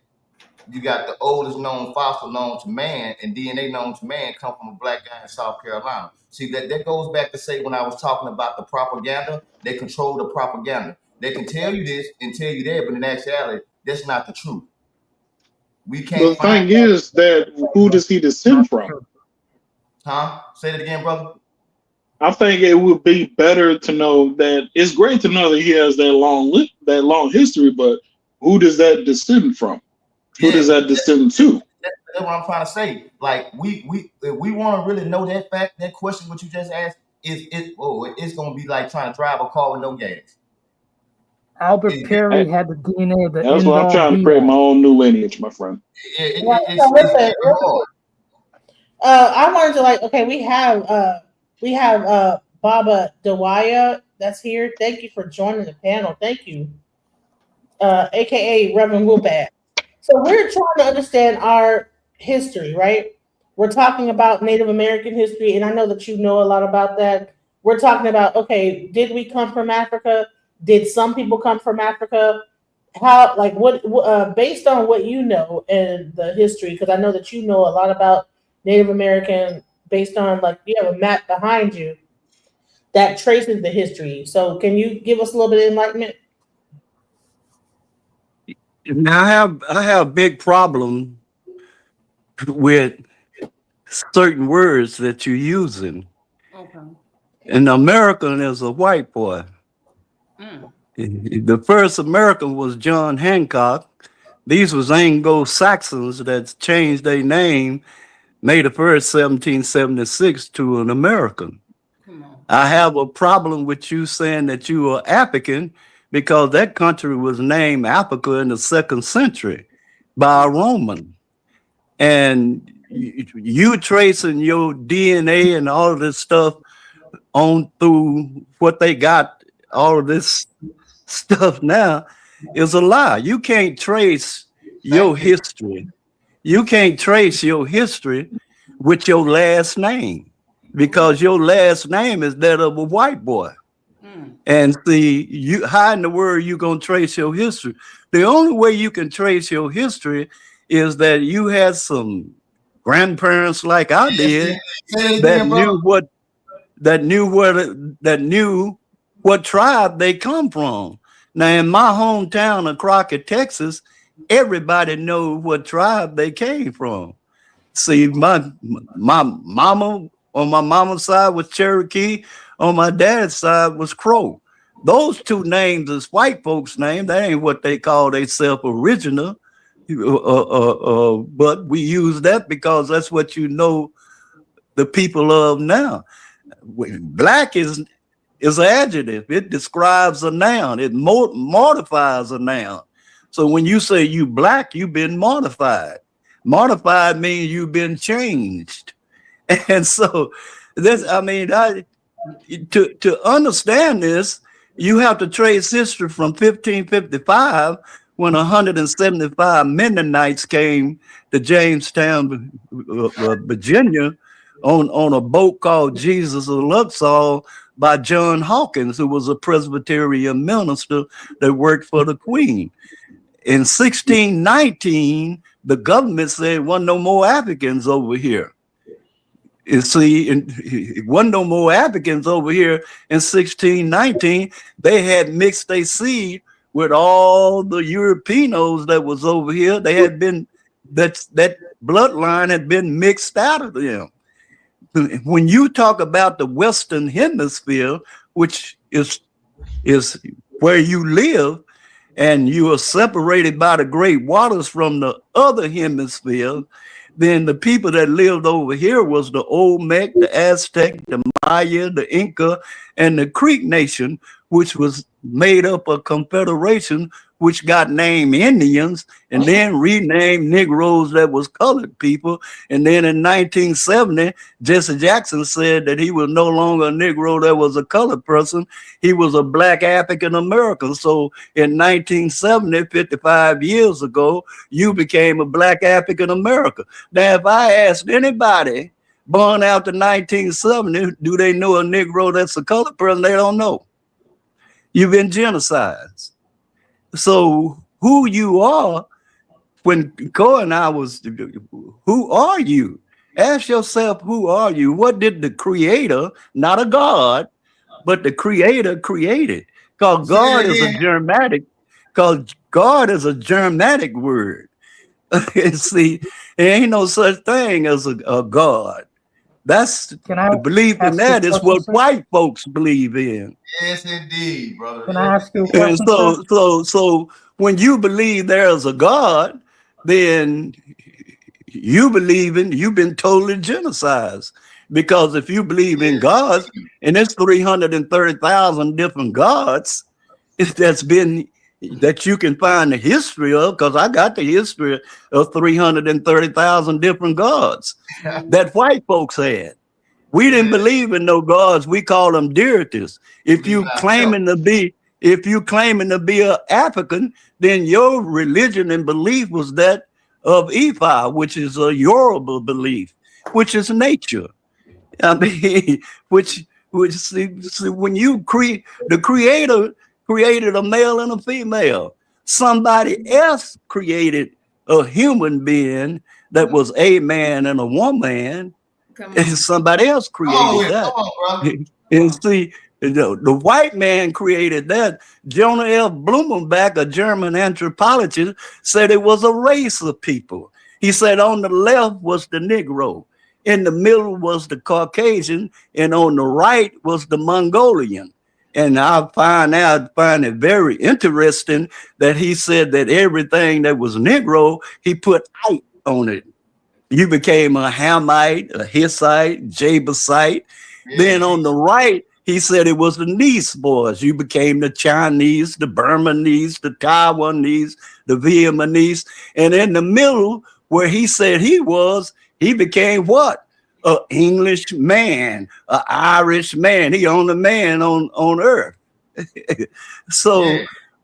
you got the oldest known fossil known to man and DNA known to man come from a black guy in South Carolina? See, that goes back to say when I was talking about the propaganda, they control the propaganda. They can tell you this and tell you that, but in actuality, that's not the truth. We can't. The thing is that who does he descend from? Huh? Say that again, brother. I think it would be better to know that it's great to know that he has that long history, but who does that descend from? Who does that descend to? That's what I'm trying to say. Like if we want to really know that fact, that question what you just asked it's gonna be like trying to drive a car with no gas. Albert Perry had the DNA of the That's why I'm trying to create my own new lineage, my friend. I wanted to we have Baba Dewaya that's here. Thank you for joining the panel. Thank you. AKA Reverend Whoopad. So we're trying to understand our history, right? We're talking about Native American history, and I know that you know a lot about that. We're talking about, okay, did we come from Africa? Did some people come from Africa? How, based on what you know and the history, because I know that you know a lot about Native American, based on you have a map behind you that traces the history. So can you give us a little bit of enlightenment? Now I have a big problem with certain words that you're using. Okay. An American is a white boy. The first American was John Hancock. These was Anglo-Saxons that changed their name May the 1st, 1776 to an American. I have a problem with you saying that you are African, because that country was named Africa in the 2nd century by a Roman. And you tracing your DNA and all of this stuff on through what they got, all of this stuff now is a lie. You can't trace your history. You can't trace your history with your last name, because your last name is that of a white boy. And see, how in the world you gonna trace your history? The only way you can trace your history is that you had some grandparents like I did that knew what tribe they come from. Now in my hometown of Crockett, Texas, everybody knows what tribe they came from. See, my mama on my mama's side was Cherokee, on my dad's side was Crow. Those two names is white folks' name. That ain't what they call themselves original. But we use that because that's what you know the people of now. Black is an adjective. It describes a noun. It mortifies a noun. So when you say you black, you've been mortified. Mortified means you've been changed. And so this, I mean, to understand this, you have to trace history from 1555 when 175 Mennonites came to Jamestown, Virginia, on a boat called Jesus of Luxor by John Hawkins, who was a Presbyterian minister that worked for the Queen. In 1619, the government said, "Wasn't no more Africans over here." You see, it wasn't no more Africans over here in 1619. They had mixed their seed with all the Europeanos that was over here. They had been, that bloodline had been mixed out of them. When you talk about the Western Hemisphere, which is where you live, and you are separated by the great waters from the other hemisphere, then the people that lived over here was the Olmec, the Aztec, the Maya, the Inca, and the Creek Nation, which was made up a confederation which got named Indians and then renamed Negroes that was colored people. And then in 1970, Jesse Jackson said that he was no longer a Negro that was a colored person. He was a black African American. So in 1970, 55 years ago, you became a black African American. Now, if I asked anybody born after 1970, do they know a Negro that's a colored person? They don't know. You've been genocided. So who you are, when Cole and I was, who are you? Ask yourself, who are you? What did the creator, not a God, but the creator created? Because God is a Germanic, word. See, there ain't no such thing as a God. That's the belief in that is what white folks believe in. Yes, indeed, brother. Can I ask you a And question? so when you believe there's a God, then you've been totally genocided. Because if you believe in God, and there's 330,000 different gods that you can find the history of, because I got the history of 330,000 different gods that white folks had. We didn't believe in no gods. We call them deities. If you claiming to be an African, then your religion and belief was that of Ifa, which is a Yoruba belief, which is nature. I mean, which when you the creator created a male and a female. Somebody else created a human being that was a man and a woman. And somebody else created that. And see, the white man created that. Jonah F. Blumenbach, a German anthropologist, said it was a race of people. He said on the left was the Negro, in the middle was the Caucasian, and on the right was the Mongolian. And I find it very interesting that he said that everything that was Negro, he put "ite" on it. You became a Hamite, a Hittite, Jebusite. Yeah. Then on the right, he said it was the Nice boys. You became the Chinese, the Burmese, the Taiwanese, the Vietnamese. And in the middle, where he said he became what? An English man, an Irish man. He only man on earth. So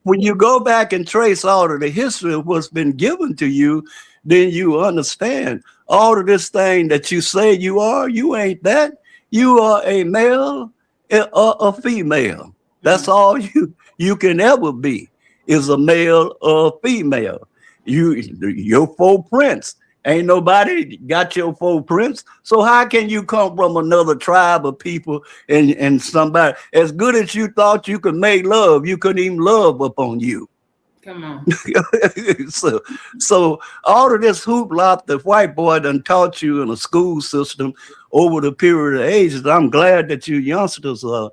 when you go back and trace all of the history of what's been given to you, then you understand all of this thing that you say you are, you ain't that. You are a male or a female. That's all you can ever be, is a male or a female. Your four prints. Ain't nobody got your four prints. So how can you come from another tribe of people and somebody as good as you thought you could make love, you couldn't even love upon you? Come on. so all of this hoopla the white boy done taught you in a school system over the period of ages, I'm glad that you youngsters are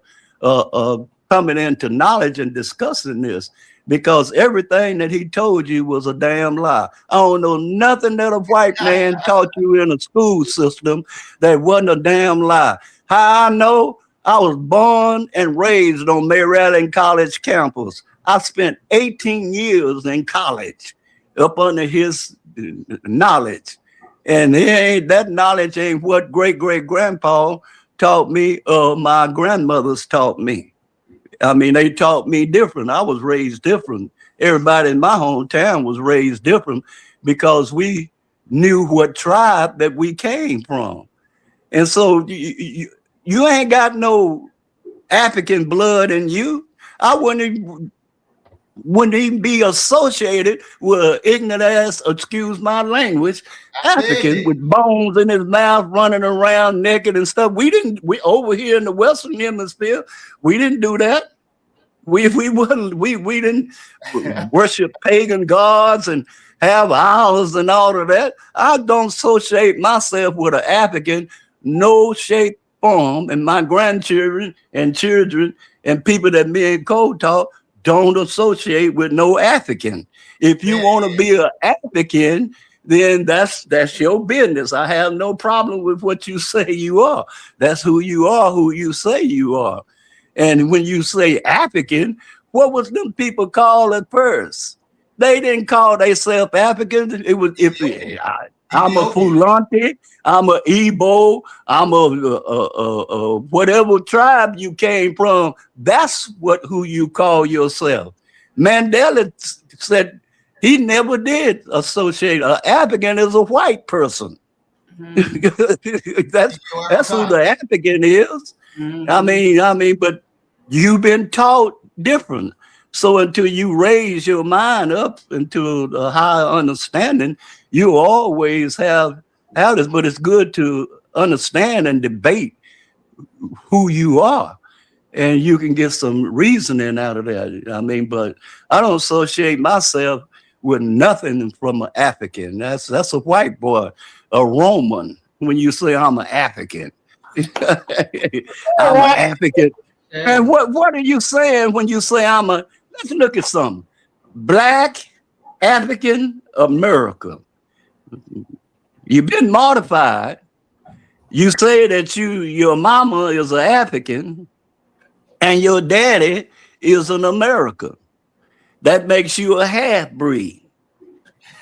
coming into knowledge and discussing this, because everything that he told you was a damn lie. I don't know nothing that a white man taught you in a school system that wasn't a damn lie. How I know? I was born and raised on Mary Allen College campus. I spent 18 years in college up under his knowledge. And that knowledge ain't what great-great-grandpa taught me or my grandmothers taught me. I mean, they taught me different. I was raised different. Everybody in my hometown was raised different because we knew what tribe that we came from. And so you ain't got no African blood in you. I wouldn't even be associated with an ignorant ass, excuse my language, African with bones in his mouth, running around naked and stuff. We over here in the Western Hemisphere, we didn't do that. We didn't worship pagan gods and have owls and all of that. I don't associate myself with an African, no shape, form, and my grandchildren and children and people that me and Cole taught don't associate with no African. If you want to be an African, then that's your business. I have no problem with what you say you are. That's who you are, who you say you are. And when you say African, what was them people called at first? They didn't call themselves Africans. It was I'm a Fulani, I'm a Igbo, I'm a whatever tribe you came from. That's who you call yourself. Mandela said he never did associate an African as a white person. Mm-hmm. that's who the African is. Mm-hmm. I mean, but you've been taught different. So until you raise your mind up into a higher understanding, you always have this. But it's good to understand and debate who you are, and you can get some reasoning out of that. I mean, but I don't associate myself with nothing from an African. That's a white boy, a Roman. When you say I'm an African, I'm an African. And what are you saying when you say I'm a? Let's look at something. Black African America. You've been modified. You say that your mama is an African and your daddy is an American. That makes you a half-breed.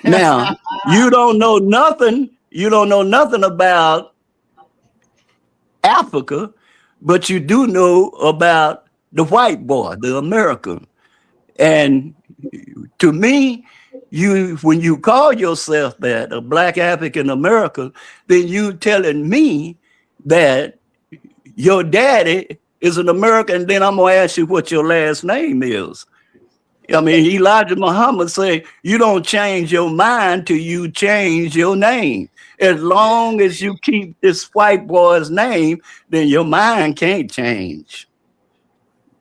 Now, you don't know nothing about Africa, but you do know about the white boy, the American. And to me, when you call yourself that, a Black African American, then you telling me that your daddy is an American, and then I'm gonna ask you what your last name is. I mean, Elijah Muhammad said, you don't change your mind till you change your name. As long as you keep this white boy's name, then your mind can't change.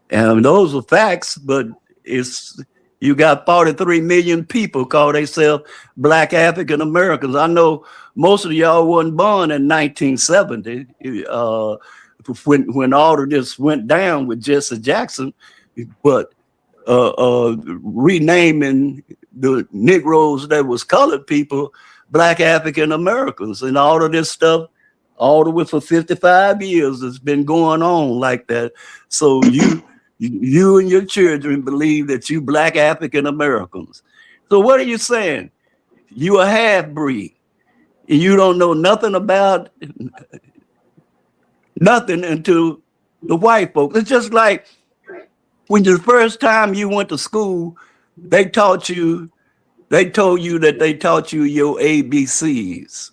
And those are facts, but you got 43 million people call themselves Black African Americans. I know most of y'all wasn't born in 1970 when all of this went down with Jesse Jackson, but renaming the Negroes that was colored people Black African Americans, and all of this stuff all the way for 55 years has been going on like that. So you and your children believe that you Black African Americans. So what are you saying? You a half-breed. You don't know nothing about nothing until the white folks. It's just like when the first time you went to school, they told you that they taught you your ABCs.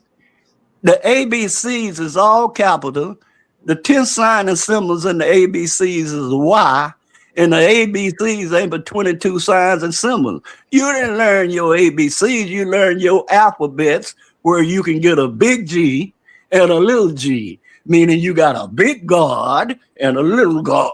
The ABCs is all capital. The 10 sign and symbols in the ABCs is a Y, and the ABCs ain't but 22 signs and symbols. You didn't learn your ABCs, you learned your alphabets, where you can get a big G and a little g, meaning you got a big God and a little God.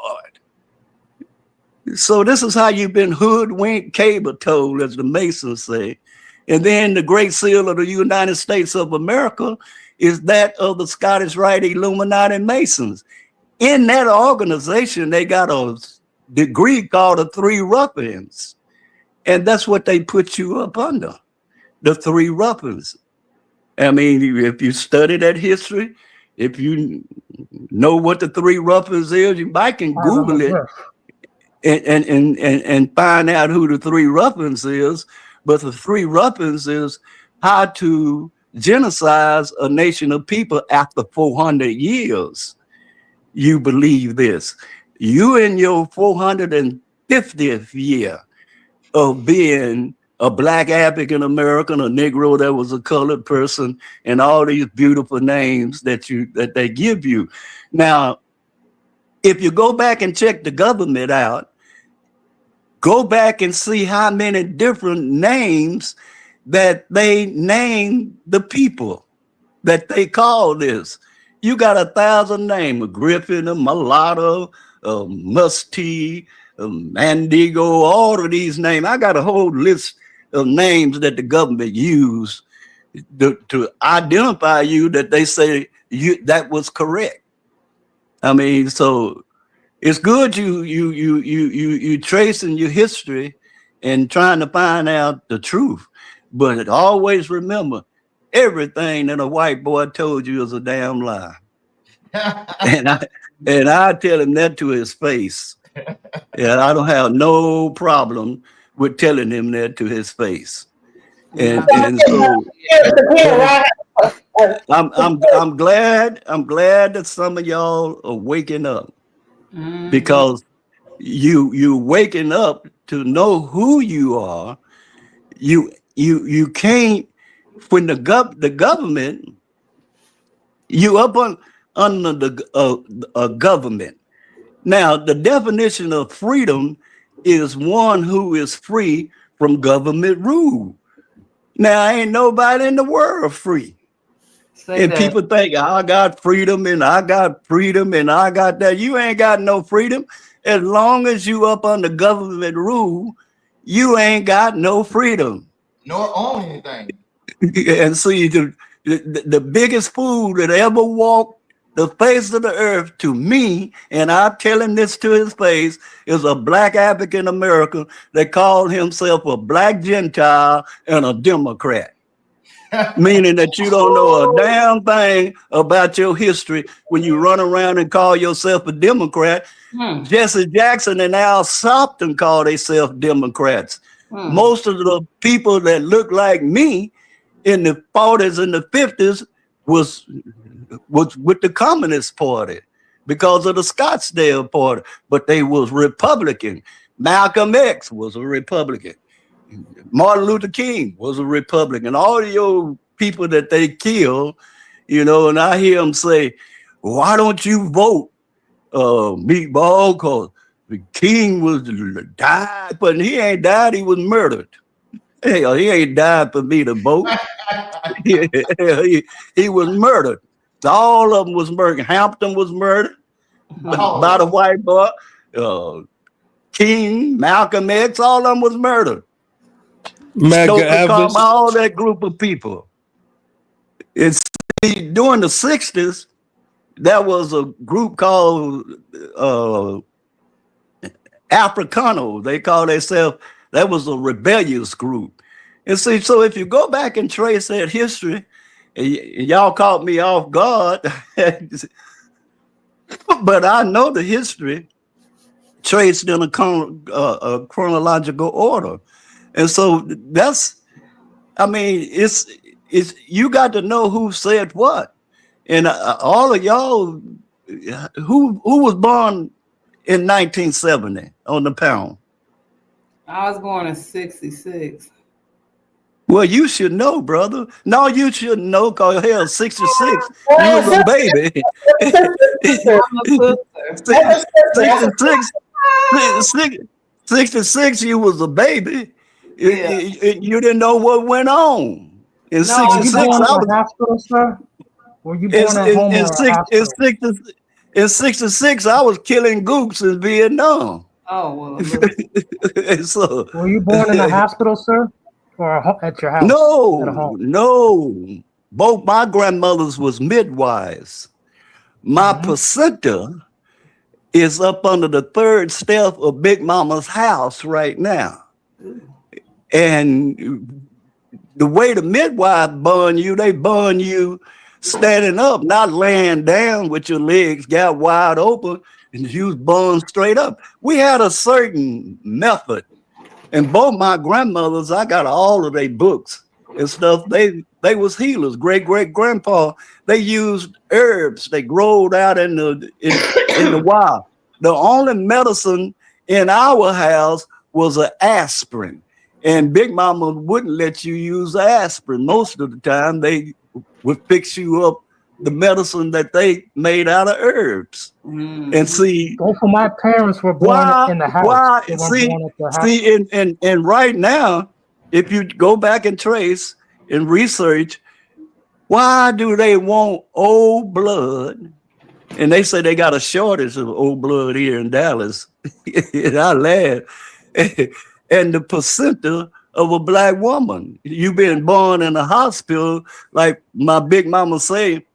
So this is how you've been hoodwinked, cable told, as the Masons say. And then the Great Seal of the United States of America is that of the Scottish Rite Illuminati Masons. In that organization, they got a degree called the Three Ruffians. And that's what they put you up under, the Three Ruffians. I mean, if you study that history, if you know what the Three Ruffians is, you might can Google it and find out who the Three Ruffians is. But the Three Ruffians is how to genocide a nation of people after 400 years. You believe this. You in your 450th year of being a Black African American, a Negro that was a colored person, and all these beautiful names that they give you. Now, if you go back and check the government out, go back and see how many different names that they name the people that they call this. You got 1,000 names: a Griffin, a mulatto, a Musty, a Mandigo, all of these names. I got a whole list of names that the government used to identify you, that they say that was correct. I mean, so it's good you tracing your history and trying to find out the truth, but always remember, everything that a white boy told you is a damn lie. and I tell him that to his face. Yeah, I don't have no problem with telling him that to his face. And so I'm glad that some of y'all are waking up, because you waking up to know who you are. You can't, when the government, you up under the government. Now, the definition of freedom is one who is free from government rule. Now, ain't nobody in the world free. And people think, I got freedom and I got freedom and I got that. You ain't got no freedom. As long as you up under government rule, you ain't got no freedom. Nor own anything. And see, the biggest fool that ever walked the face of the earth to me, and I tell him this to his face, is a Black African American that called himself a Black Gentile and a Democrat. Meaning that you don't know a damn thing about your history when you run around and call yourself a Democrat. Jesse Jackson and Al Sharpton call themselves Democrats. Most of the people that look like me in the 40s and the 50s was with the Communist Party because of the Scottsdale Party, but they was Republican. Malcolm X was a Republican. Martin Luther King was a Republican. All of your people that they killed, and I hear them say, why don't you vote Meatball? Because the King was died, but he ain't died, he was murdered. Hell, he ain't died for me to vote. he was murdered. All of them was murdered. Hampton was murdered by the white boy. King, Malcolm X, all of them was murdered. All that group of people. It's during the 60s, there was a group called Africano. They call themselves, that was a rebellious group. And see, so if you go back and trace that history, and y'all caught me off guard, but I know the history traced in a chronological order. And so it's you got to know who said what. And all of y'all, who was born in 1970 on the pound? I was born in 66. Well, you should know, brother. No, you shouldn't know, because hell, 66, you was a baby. 66, you was a baby. Yeah. You didn't know what went on. In 66, were you born in a hospital, sir? Were you born at home or a hospital? In 66, I was killing gooks in Vietnam. Oh well. Look. So, Were you born in a hospital, sir, or at your house? At a no, home? no. Both my grandmothers was midwives. My placenta is up under the third step of Big Mama's house right now. And the way the midwife burn you, they burn you standing up, not laying down with your legs got wide open, and you was born straight up. We had a certain method. And both my grandmothers, I got all of their books and stuff. They was healers. Great-great-grandpa, they used herbs. They growed out in the wild. The only medicine in our house was an aspirin. And Big Mama wouldn't let you use aspirin. Most of the time, they would fix you up the medicine that they made out of herbs. And see, both of my parents were born in the house. They weren't born at the house. See, and right now, if you go back and trace and research, why do they want old blood? And they say they got a shortage of old blood here in Dallas. And I laugh. And the placenta of a black woman. You've been born in a hospital, like my big mama say,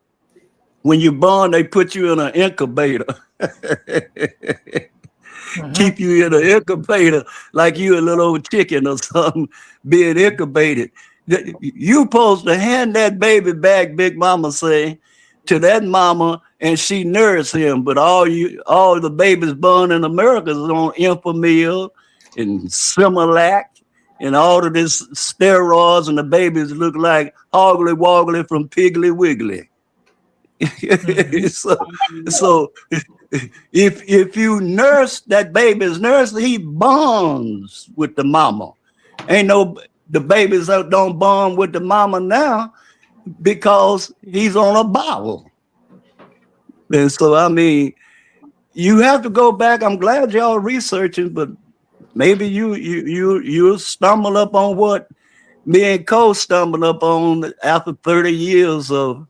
when you're born, they put you in an incubator. Keep you in an incubator like you a little old chicken or something being incubated. You supposed to hand that baby back, Big Mama say, to that mama, and she nursed him. But all the babies born in America is on Infamil and Similac and all of this steroids, and the babies look like Hoggly Woggly from Piggly Wiggly. So if you nurse that baby's nurse, he bonds with the mama. The babies don't bond with the mama now because he's on a bottle. And so, I mean, you have to go back. I'm glad y'all researching, but maybe you stumble up on what me and Cole stumbled up on after 30 years of.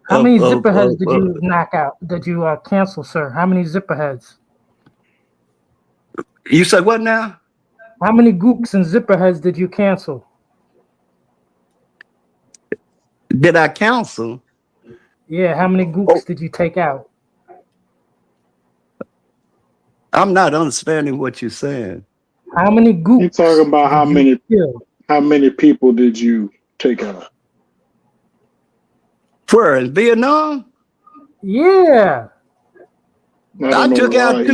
How many zipper heads did you knock out? Did you cancel, sir? How many zipper heads? You said what now? How many gooks and zipper heads did you cancel? Did I cancel? Yeah, how many gooks did you take out? I'm not understanding what you're saying. How many gooks? You're talking about how many people did you take out? Where, in Vietnam? Yeah. I took out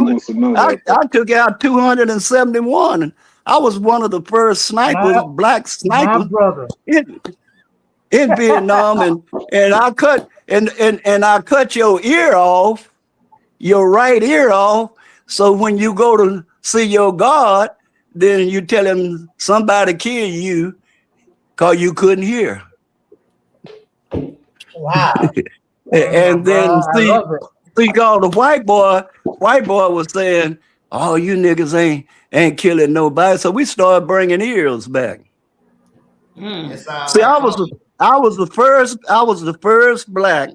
271. I was one of the first snipers, black snipers, my brother, in Vietnam, and I cut I cut your ear off, your right ear off. So when you go to see your God, then you tell him somebody killed you because you couldn't hear. Wow. And then see, called the white boy was saying, "Oh, you niggas ain't killing nobody." So we started bringing ears back. See, I was the first black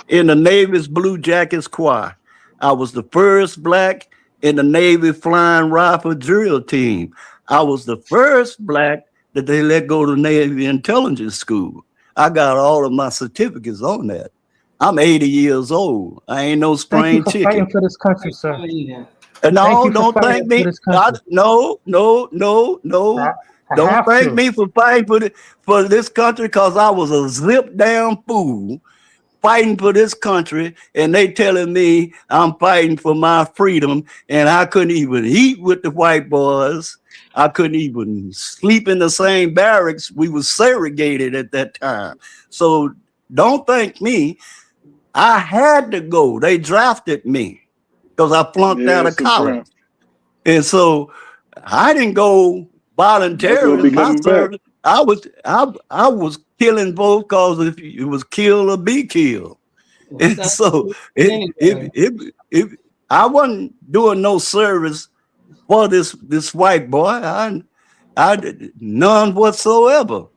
in the Navy's Blue Jackets choir. I was the first black in the Navy Flying Rifle drill team. I was the first black that they let go to Navy Intelligence School. I got all of my certificates on that. I'm 80 years old. I ain't no spring chicken. Thank you for fighting for this country, sir. No, don't thank me. No. Don't thank me for fighting for this country, because I was a zip down fool fighting for this country, and they telling me I'm fighting for my freedom, and I couldn't even eat with the white boys. I couldn't even sleep in the same barracks. We were segregated at that time. So don't thank me. I had to go. They drafted me because I flunked out of college. And so I didn't go voluntarily. My service, I was killing both because if it was kill or be killed. And so if I wasn't doing no service for this white boy, I did none whatsoever.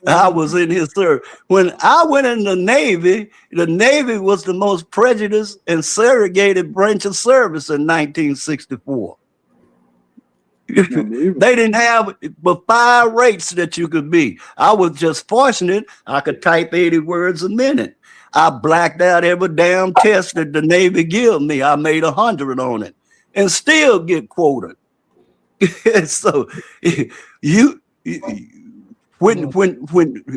I was in his service. When I went in the Navy was the most prejudiced and segregated branch of service in 1964. They didn't have but 5 rates that you could be. I was just fortunate. I could type 80 words a minute. I blacked out every damn test that the Navy give me. I made 100 on it and still get quoted. So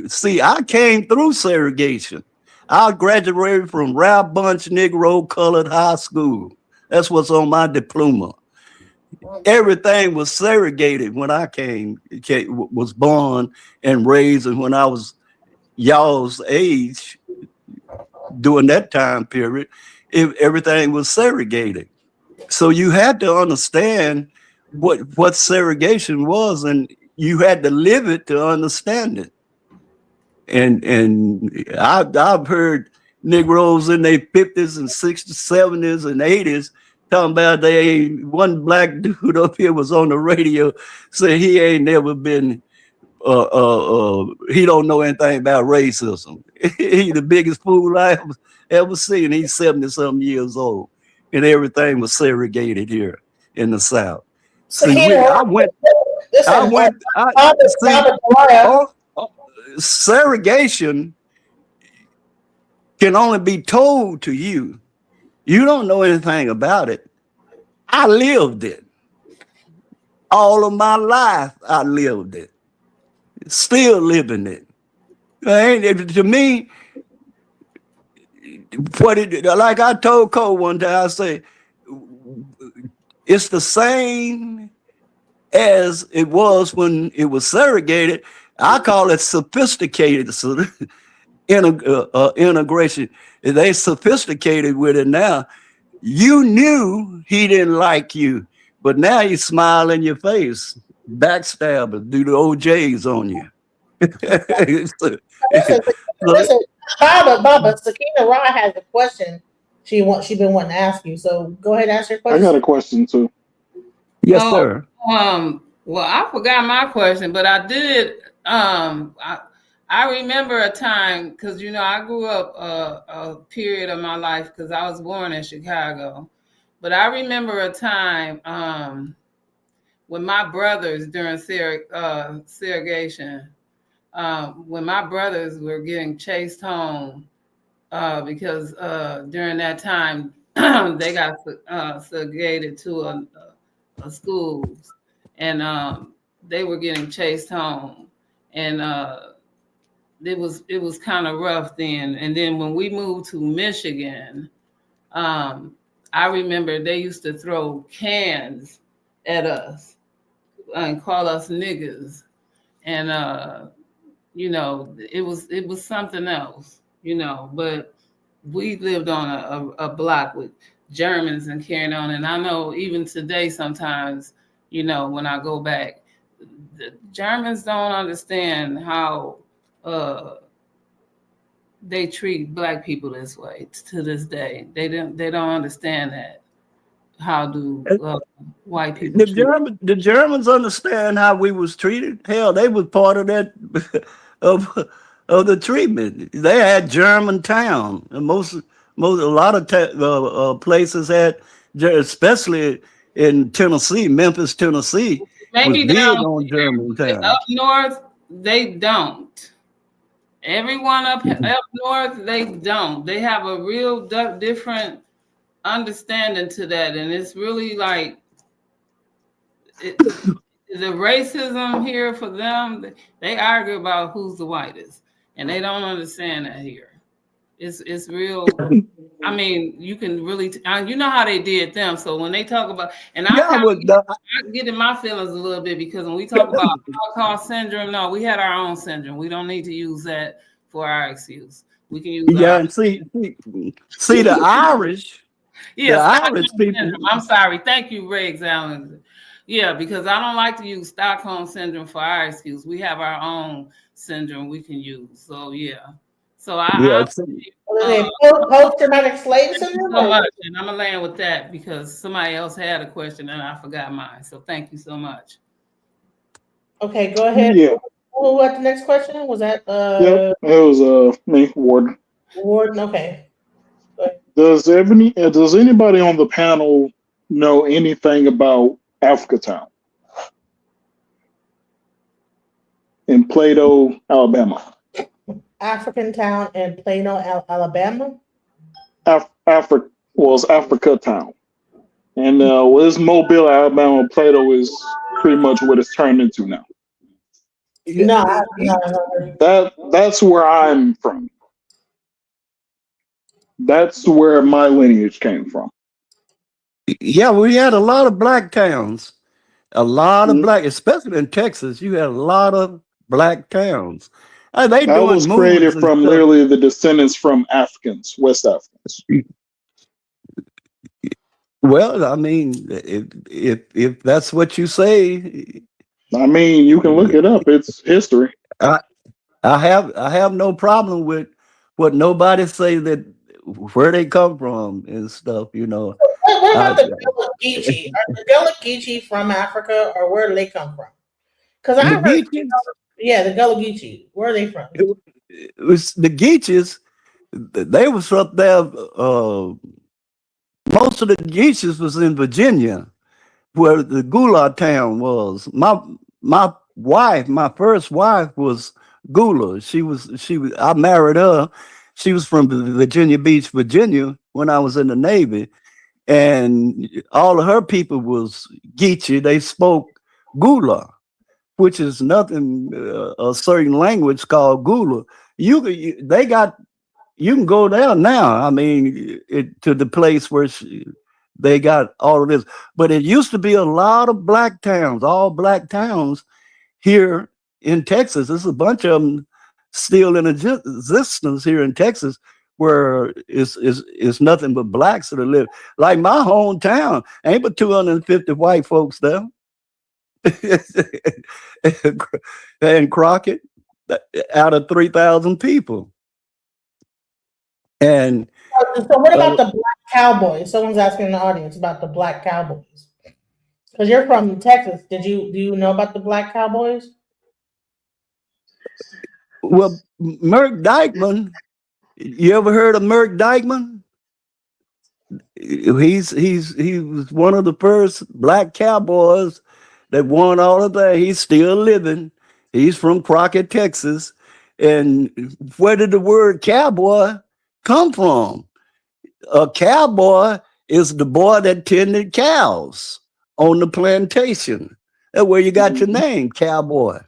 see, I came through segregation. I graduated from Ralph Bunche Negro Colored High School. That's what's on my diploma. Everything was segregated when I was born and raised, and when I was y'all's age during that time period, everything was segregated. So you had to understand what segregation was, and you had to live it to understand it. And I've heard Negroes in their 50s and 60s, 70s, and 80s talking about one black dude up here was on the radio saying he ain't never been he don't know anything about racism. He's the biggest fool I ever seen. He's 70-something years old, and everything was segregated here in the South. Segregation can only be told to you. You don't know anything about it. I lived it. All of my life, I lived it. Still living it. To me, like I told Cole one time, I say, it's the same as it was when it was segregated. I call it sophisticated integration. They sophisticated with it now. You knew he didn't like you, but now you smile in your face, backstabber, do the OJs on you. Listen, Baba, Sakina Ra has a question she been wanting to ask you. So go ahead and ask your question. I got a question too. Yes, sir. Well, I forgot my question, but I did. I remember a time because I grew up a period of my life because I was born in Chicago, but I remember a time when my brothers during segregation, when my brothers were getting chased home because during that time they got segregated to a schools, and they were getting chased home, and it was kind of rough then. And then when we moved to Michigan, I remember they used to throw cans at us and call us niggas, and it was something else, but we lived on a block with Germans and carrying on. And I know even today sometimes, when I go back, the Germans don't understand how they treat Black people this way to this day. They don't understand that. How do white people the Germans understand how we was treated? Hell, they was part of that of the treatment. They had Germantown. And a lot of places had, especially in Tennessee, Memphis, Tennessee, maybe was big down on Germantown. up north they don't. Everyone up north they don't. They have a real different understanding to that, and it's really like the racism here for them. They argue about who's the whitest, and they don't understand that here. It's real. I mean, you can really you know how they did them. So when they talk about, and I get in my feelings a little bit because when we talk about Holocaust syndrome, no, we had our own syndrome. We don't need to use that for our excuse. We can use and see the Irish. Yes, the Irish people. I'm sorry. Thank you, Riggs Allen. Yeah, because I don't like to use Stockholm syndrome for our excuse. We have our own syndrome we can use. So yeah. So post-traumatic slave syndrome. So much, and I'm gonna land with that because somebody else had a question and I forgot mine. So thank you so much. Okay, go ahead. Yeah. Who got the next question? Was that Yep, it was me, Warden. Warden? Okay. Does anybody on the panel know anything about Africa Town in Plato, Alabama? African town in Plano, Alabama. Africa Town, and it's Mobile, Alabama. Plato is pretty much what it's turned into now. No. That's where I'm from. That's where my lineage came from. Yeah, we had a lot of black towns. A lot of black, especially in Texas, you had a lot of black towns. They That was created from literally the descendants from Africans, West Africans. Well, I mean, if that's what you say, I mean, you can look it up. It's history. I have no problem with what nobody say that where they come from and stuff. You know. What about the Gullah Geechee? Are the Gullah Geechee from Africa, or where do they come from? Because I heard, the Gullah Geechee. Where are they from? It was the Geechees. They was up there. Most of the Geechees was in Virginia, where the Gula town was. My first wife was Gula. She was. I married her. She was from Virginia Beach, Virginia, when I was in the Navy, and all of her people was Geechee. They spoke Gula, which is nothing, a certain language called Gula. You can go there now. I mean, to the place where they got all of this. But it used to be a lot of black towns, all black towns here in Texas. There's a bunch of them still in existence here in Texas, where it's nothing but blacks that live. Like my hometown, ain't but 250 white folks there. And Crockett, out of 3,000 people. And so what about the black cowboys? Someone's asking in the audience about the black cowboys. Because you're from Texas. Do you know about the black cowboys? Well, Merck Dykeman, you ever heard of Merck Dykeman? He was one of the first black cowboys that won all of that. He's still living. He's from Crockett, Texas. And where did the word cowboy come from? A cowboy is the boy that tended cows on the plantation. That's where you got your name, cowboy.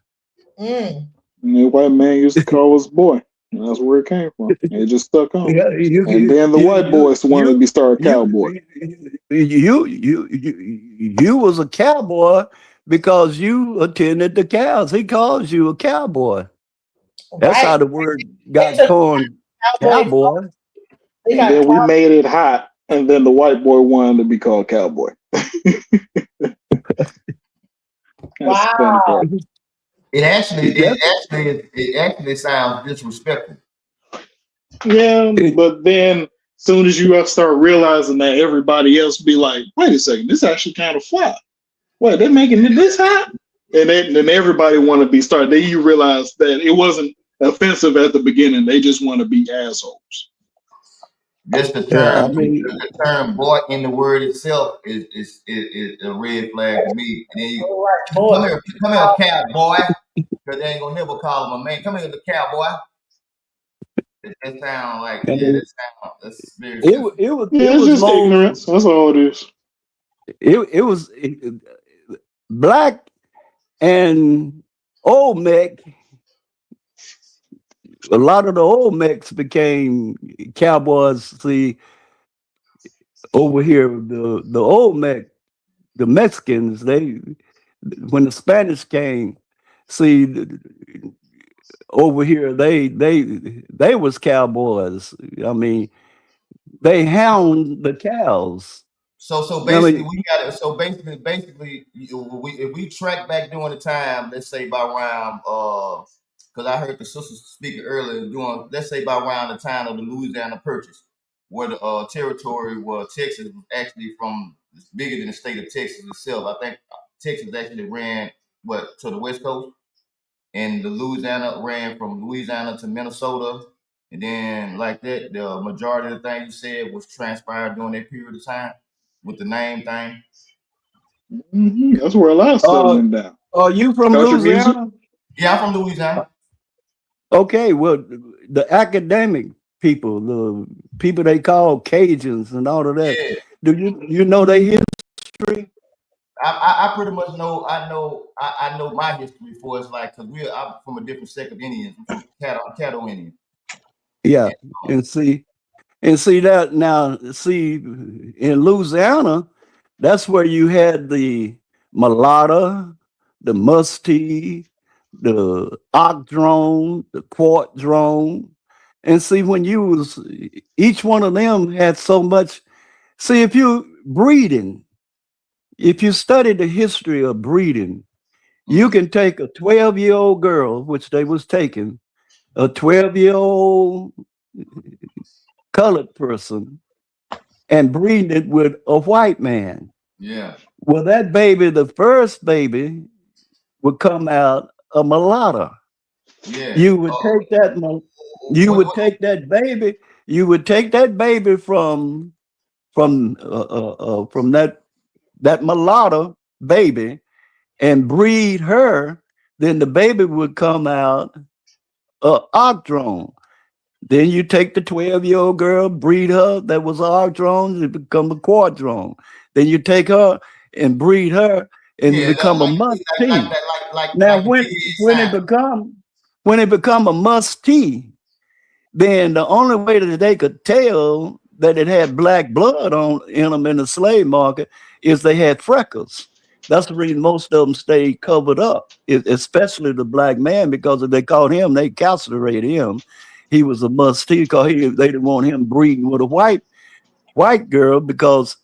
Mm. And the white man used to call us boy. And that's where it came from. It just stuck on. Yeah, and then the white boys wanted to be started cowboy. You was a cowboy because you attended the cows. He calls you a cowboy. That's how the word got coined, cowboy. And then we made it hot, and then the white boy wanted to be called cowboy. Wow. It actually sounds disrespectful. Yeah, but then soon as you start realizing that everybody else be like, wait a second, this actually kind of fly. Wait, they're making it this hot? And then everybody want to be started. Then you realize that it wasn't offensive at the beginning. They just want to be assholes. Just the term, the term "boy" in the word itself is a red flag to me. And then come here, cowboy, because they ain't gonna never call him a man. Come here, the cowboy. That sound like that's very. It was just ignorance. That's all it is. It was black and Olmec. A lot of the Olmecs became cowboys. See, over here, the Olmec, the Mexicans, when the Spanish came, see, over here they was cowboys. I mean, they hound the cows. So basically, we got it. So basically, if we track back during the time, let's say by around because I heard the sisters speaking earlier, let's say by around the time of the Louisiana Purchase, where the territory where Texas was actually bigger than the state of Texas itself. I think Texas actually ran to the West Coast. and the Louisiana ran from Louisiana to Minnesota, and then like that, the majority of the things you said was transpired during that period of time with the name thing. That's where a lot of stuff went down. Are you from Country music. Louisiana? Yeah, I'm from Louisiana. Okay, well, the academic people, the people they call Cajuns and all of that. Yeah. Do you know their history? I pretty much know. I know my history for it's like because I'm from a different sect of Indians. I'm from Caddo Indian. Yeah, and see that now. See, in Louisiana, that's where you had the mulatto, the musty, the octron, the quart drone, and see when you was each one of them had so much. See, if you breeding, if you study the history of breeding, you can take a 12-year-old girl, which they was taking, a 12-year-old colored person, and breeding it with a white man. Yeah. Well, that baby, the first baby, would come out a mulatto. Yeah. You would take that. You would take that baby. You would take that baby from that mulatto baby and breed her. Then the baby would come out octron. Then you take the 12-year-old girl, breed her, that was an octron, it become a quadron. Then you take her and breed her and Yeah, become a like mustee. like Now the when it become a mustee, then the only way that they could tell that it had black blood in them in the slave market is they had freckles. That's the reason most of them stayed covered up, especially the black man, because if they caught him, they castrated him. He was a mustee because they didn't want him breeding with a white girl because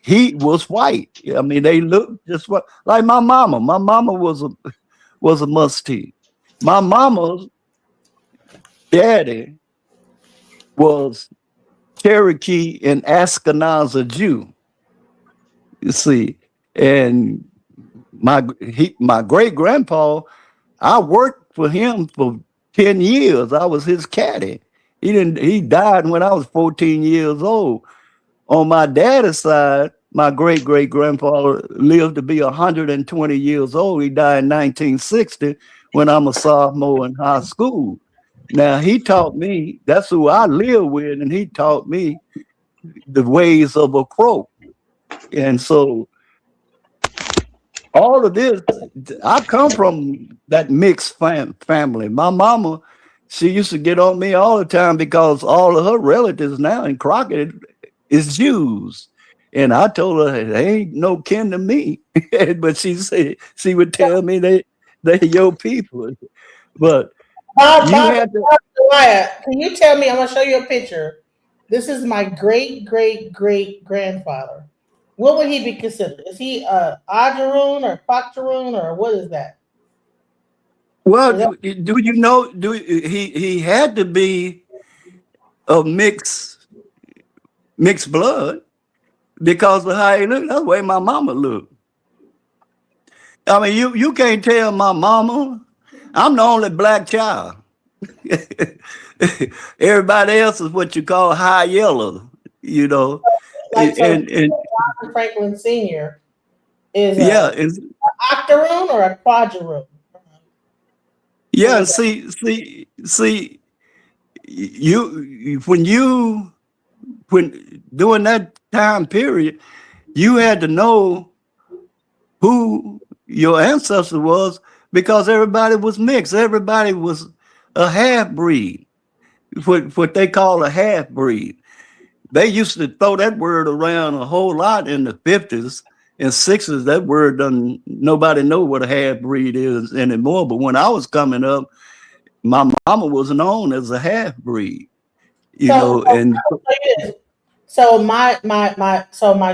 he was white. I mean, they looked just like my mama. My mama was a mustee. My mama's daddy was Cherokee and Ashkenazi Jew. You see, and my great grandpa, I worked for him for 10 years. I was his caddy. He died when I was 14 years old. On my daddy's side, my great grandfather lived to be 120 years old. He died in 1960 when I'm a sophomore in high school. Now he taught me, that's who I live with, and he taught me the ways of a crow. And so all of this, I come from that mixed family. My mama, she used to get on me all the time because all of her relatives now in Crockett is Jews. And I told her they ain't no kin to me. But she said she would tell me they your people. But Bob, you had to. can you tell me? I'm gonna show you a picture. This is my great grandfather. What would he be considered? Is he Ajaroon or Quactaroon or what is that? Well, do you know? He had to be of mixed blood because of how he looked. That's the way my mama looked. I mean, you can't tell my mama. I'm the only black child. Everybody else is what you call high yellow, you know. Like so and Franklin Sr. is yeah, an octoroon or a quadroon? yeah. And see, you when during that time period, you had to know who your ancestor was because everybody was mixed. Everybody was a half breed, what they call a half breed. They used to throw that word around a whole lot in the 50s and 60s. That word doesn't, nobody know what a half breed is anymore. But when I was coming up, my mama was known as a half breed, you know, and So my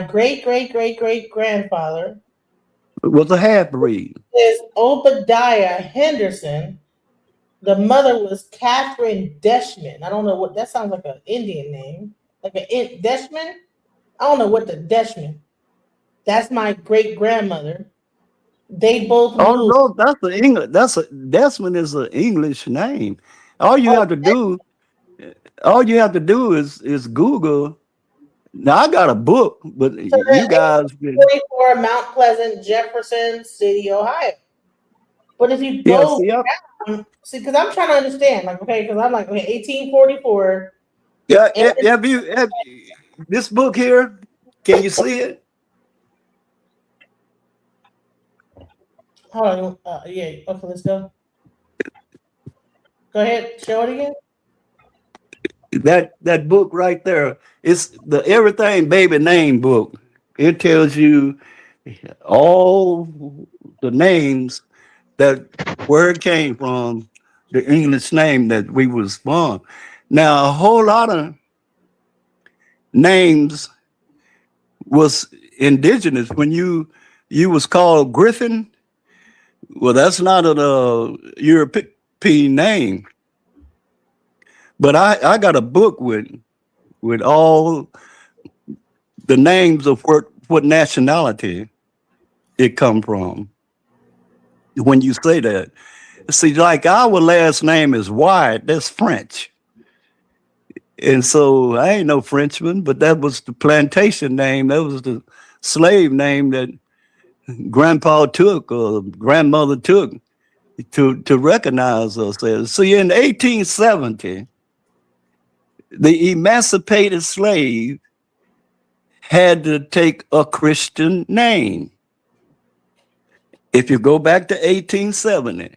great grandfather was a half breed. is Obadiah Henderson. The mother was Catherine Deshman. I don't know what that sounds like an Indian name, like an Deshman. I don't know what the Deshman. That's my great grandmother. They both Oh moved. no, that's the English. Desmond is an English name. All you have to do, is Google. Now I got a book, but So you guys, 44 Mount Pleasant, Jefferson City, Ohio. But if you yeah. go down, see, because I'm trying to understand, like, okay, because I'm like, okay, 1844. Yeah, have this book here? Can you see it? Hold on, yeah, okay, let's go. Go ahead, show it again. That book right there. It's the Everything Baby Name book. It tells you all the names that where it came from, the English name that we was born. Now a whole lot of names was indigenous. When you was called Griffin, well, that's not a European name. But I got a book with all the names of what nationality it come from. When you say that, see, like our last name is White, that's French. And so I ain't no Frenchman, but that was the plantation name. That was the slave name that grandpa took or grandmother took to recognize us as. See, in 1870, the emancipated slave had to take a Christian name. If you go back to 1870,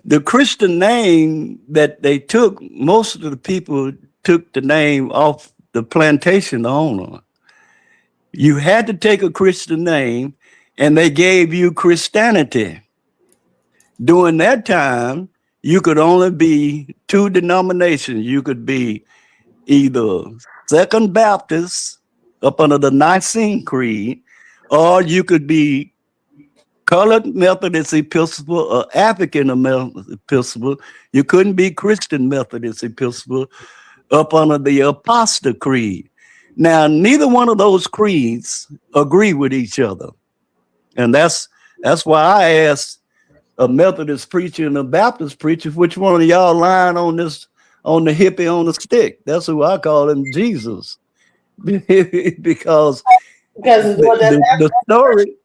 the Christian name that they took, most of the people took the name off the plantation owner. You had to take a Christian name, and they gave you Christianity. During that time, you could only be two denominations. You could be either Second Baptist up under the Nicene Creed, or you could be Colored Methodist Episcopal or African Episcopal. You couldn't be Christian Methodist Episcopal up under the Apostle Creed. Now, neither one of those creeds agree with each other. And that's why I asked a Methodist preacher and a Baptist preacher, which one of y'all lying on the hippie on the stick? That's who I call him, Jesus. because the story,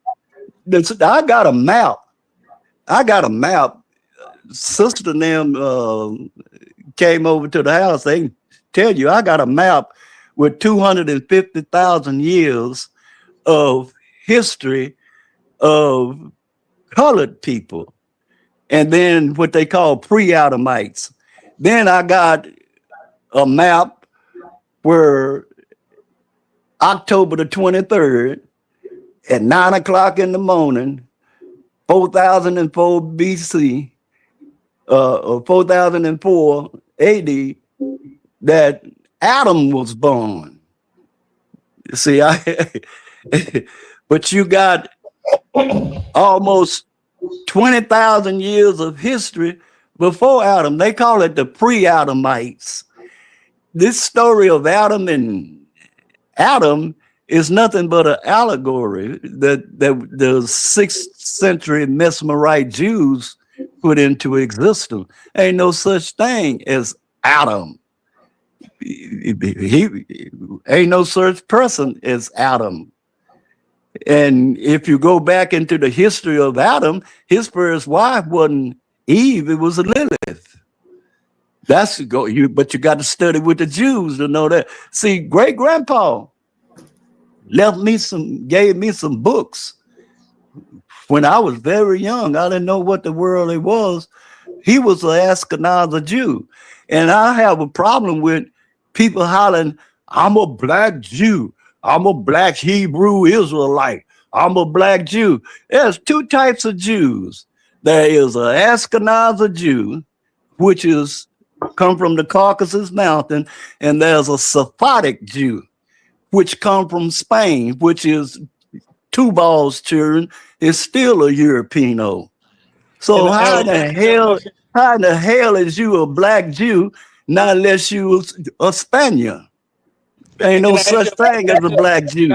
I got a map. Sister and them came over to the house. They tell you I got a map with 250,000 years of history of colored people, and then what they call pre-Adamites. Then I got a map where October the 23rd at 9 o'clock in the morning, 4004 BC, or 4004 AD, that Adam was born. You see, but you got almost 20,000 years of history before Adam. They call it the pre-Adamites. This story of Adam and Adam is nothing but an allegory that the 6th century Mesmerite Jews put into existence. Ain't no such thing as Adam. He ain't no such person as Adam. And if you go back into the history of Adam, his first wife wasn't Eve, it was Lilith. But you got to study with the Jews to know that. See, great grandpa gave me some books when I was very young. I didn't know what the world it was. He was an Ashkenazi Jew. And I have a problem with people hollering, I'm a black Jew. I'm a black Hebrew Israelite. I'm a black Jew. There's two types of Jews. There is an Ashkenazi Jew, which is come from the Caucasus Mountain, and there's a Sephardic Jew, which come from Spain, which is Tubal's children, is still a Europeano. So how in the hell is you a black Jew, not unless you was a Spaniard? Ain't no such thing as a black Jew.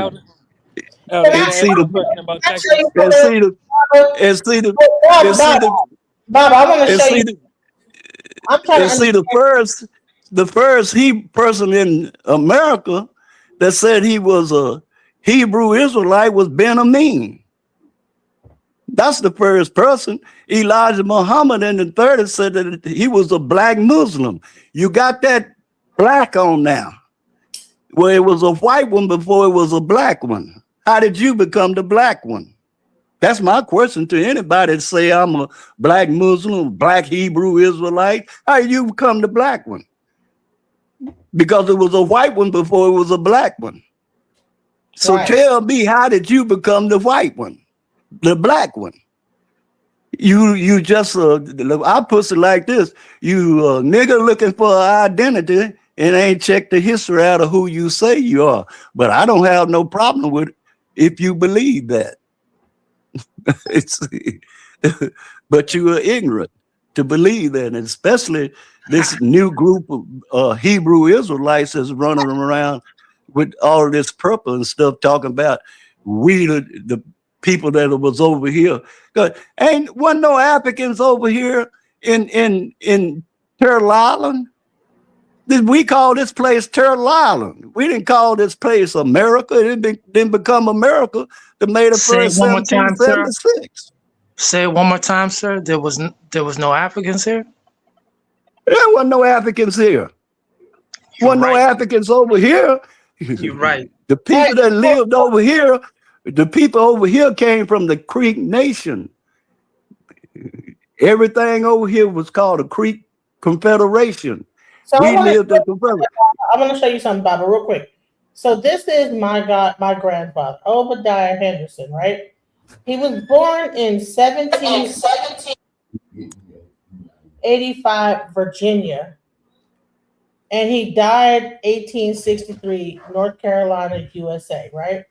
and see the Bob, and see the Bob, I want to and show see you. the I'm trying to and see understand. the first person in America that said he was a Hebrew Israelite was Ben Amin. That's the first person. Elijah Muhammad in the 30s said that he was a black Muslim. You got that black on now. Well, it was a white one before it was a black one. How did you become the black one? That's my question to anybody that say I'm a black Muslim, black Hebrew Israelite. How did you become the black one? Because it was a white one before it was a black one. So Right. tell me, how did you become the white one, the black one? You just I put it like this: you nigga looking for an identity and ain't checked the history out of who you say you are. But I don't have no problem with it if you believe that. But you are ignorant to believe that, and especially this new group of Hebrew Israelites that's running around with all this purple and stuff, talking about we the people that was over here. Wasn't no Africans over here in Turtle Island. We call this place Turtle Island. We didn't call this place America. It didn't become America to May the 1st, 1776. Say it one more time, sir. There was no Africans here? There wasn't no Africans here. Wasn't no Africans over here. You're right. The people that lived over here, the people over here came from the Creek Nation. Everything over here was called a Creek Confederation. So we I lived in Confederation. want to show you something, Baba, real quick. So this is my grandfather, Obadiah Henderson, right? He was born in 1785, Virginia, and he died 1863, North Carolina, USA, right?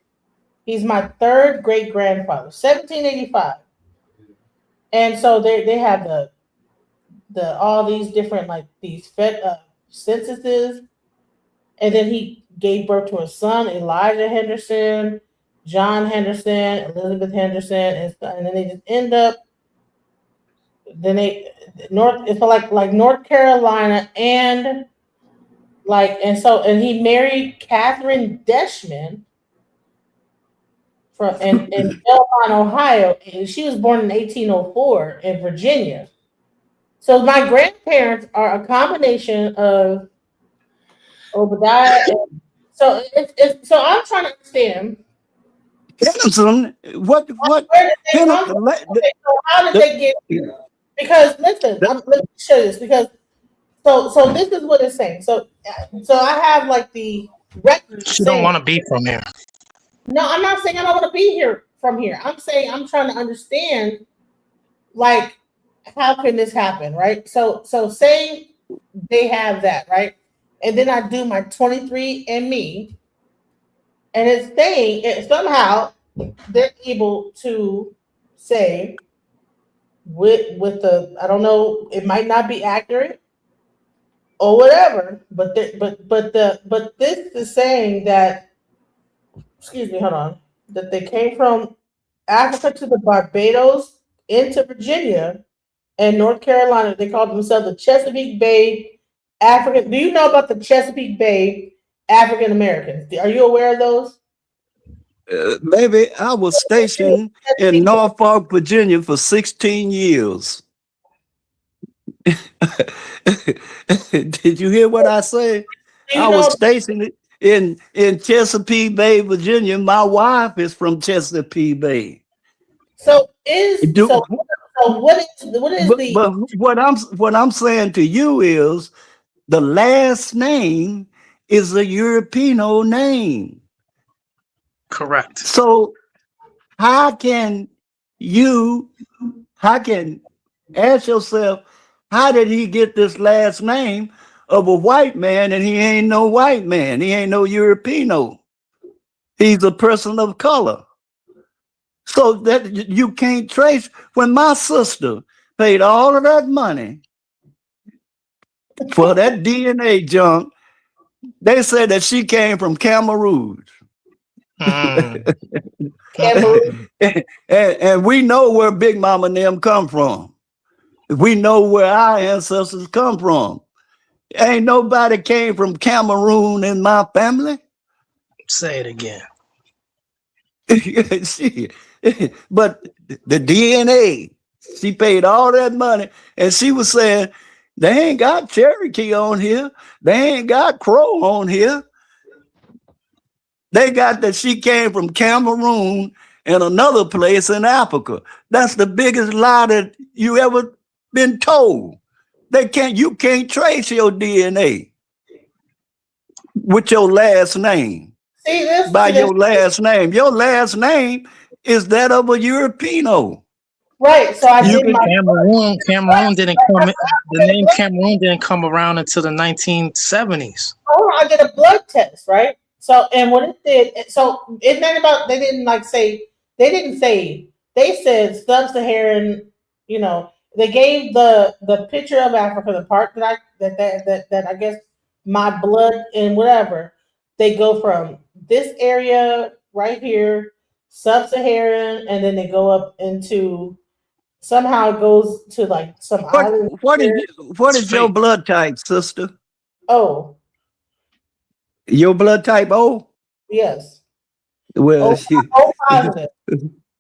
He's my third great grandfather, 1785. And so they have the all these different like these censuses, and then he gave birth to a son, Elijah Henderson, John Henderson, Elizabeth Henderson, and then they just end up. Then it's like North Carolina and he married Catherine Deshman in Belmont, Ohio, and she was born in 1804 in Virginia. So my grandparents are a combination of Obadiah. So I'm trying to understand. Henderson, what? Where did they come from? Okay, so how did they get here? Because listen, let me show you this. Because so this is what it's saying. So I have like the record. She don't want to be from here. No, I'm not saying I don't want to be here from here. I'm saying I'm trying to understand, like, how can this happen, right? So say they have that, right? And then I do my 23andMe, and it's saying somehow they're able to say with the, I don't know, it might not be accurate or whatever, but this is saying that, excuse me, hold on, that they came from Africa to the Barbados into Virginia and North Carolina. They called themselves the Chesapeake Bay African. Do you know about the Chesapeake Bay African Americans? Are you aware of those? Baby, I was stationed in Norfolk, Virginia for 16 years. Did you hear what I said? I was stationed in Chesapeake Bay, Virginia. My wife is from Chesapeake Bay. So what is but what I'm saying to you is the last name is a European name. Correct. So how can ask yourself, how did he get this last name of a white man and he ain't no white man? He ain't no European. He's a person of color. So that you can't trace. When my sister paid all of that money for that DNA junk, they said that she came from Cameroon. And we know where Big Mama and them come from. We know where our ancestors come from. Ain't nobody came from Cameroon in my family. Say it again. But the DNA, she paid all that money, and she was saying, they ain't got Cherokee on here. They ain't got Crow on here. They got that she came from Cameroon and another place in Africa. That's the biggest lie that you ever been told. You can't trace your DNA with your last name. By your last name. Your last name is that of a European. Right. So I did Cameroon didn't come. The name Cameroon didn't come around until the 1970s. Oh, I did a blood test, right? So, and what it did, so it's not about, they didn't say, they said sub-Saharan, they gave the picture of Africa, the part that I guess my blood and whatever, they go from this area right here, sub-Saharan, and then they go up into, somehow it goes to like some island. What is your blood type, sister? Oh. Your blood type O? Yes. Well, positive.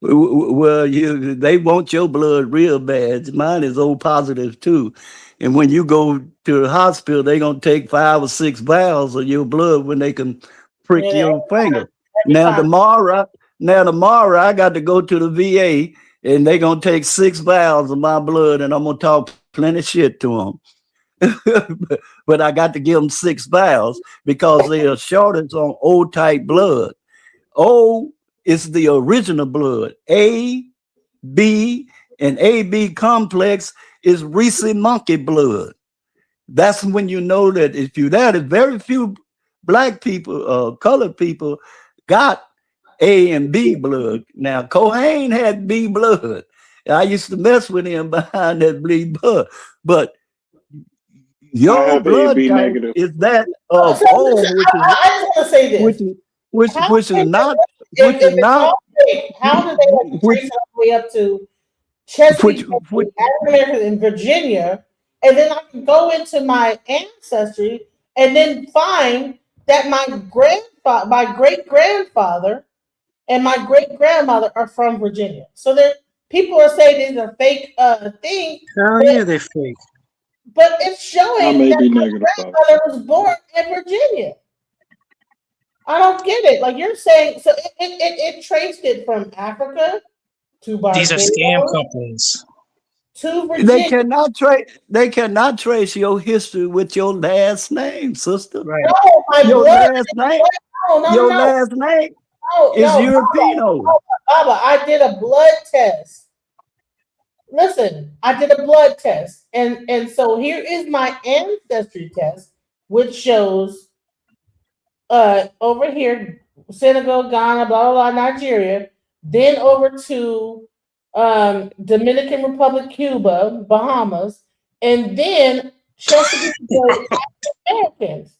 Well, they want your blood real bad. Mine is O positive too. And when you go to the hospital, they're gonna take 5 or 6 vials of your blood when they can prick your finger. Now tomorrow I got to go to the VA and they're gonna take 6 vials of my blood, and I'm gonna talk plenty shit to them. But I got to give them 6 vials because they are shortage on O type blood. O is the original blood. A, B, and AB complex is recent monkey blood. That's when you know that very few black people, colored people got A and B blood. Now, Cohane had B blood. I used to mess with him behind that B blood. But your blood type is that of O, which is not. How do they trace it all the way up to Chesapeake in Virginia, and then I can go into my ancestry and then find that my great grandfather and my great grandmother are from Virginia. So people are saying these are fake things. Hell yeah, they're fake. But it's showing that my grandmother was born in Virginia. I don't get it. Like you're saying, so it traced it from Africa to Barbados. These are scam companies. To Virginia. They cannot trace your history with your last name, sister. Right. No, my your blood. Last name. No, your last name is European. Baba, I did a blood test. Listen, I did a blood test, and so here is my ancestry test, which shows over here, Senegal, Ghana, blah, blah, blah, Nigeria, then over to Dominican Republic, Cuba, Bahamas, and then Chesapeake Bay Americans.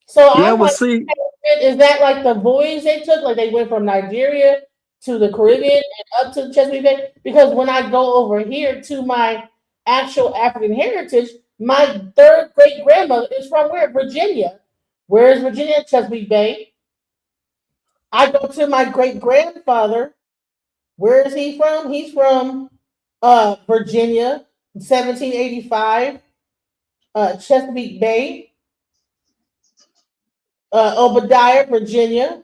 So yeah, I'm like, is that like the voyage they took? Like they went from Nigeria to the Caribbean and up to Chesapeake Bay? Because when I go over here to my actual African heritage, my 3rd great grandmother is from where? Virginia. Where is Virginia? Chesapeake Bay. I go to my great grandfather. Where is he from? He's from Virginia, 1785, Chesapeake Bay, Obadiah, Virginia.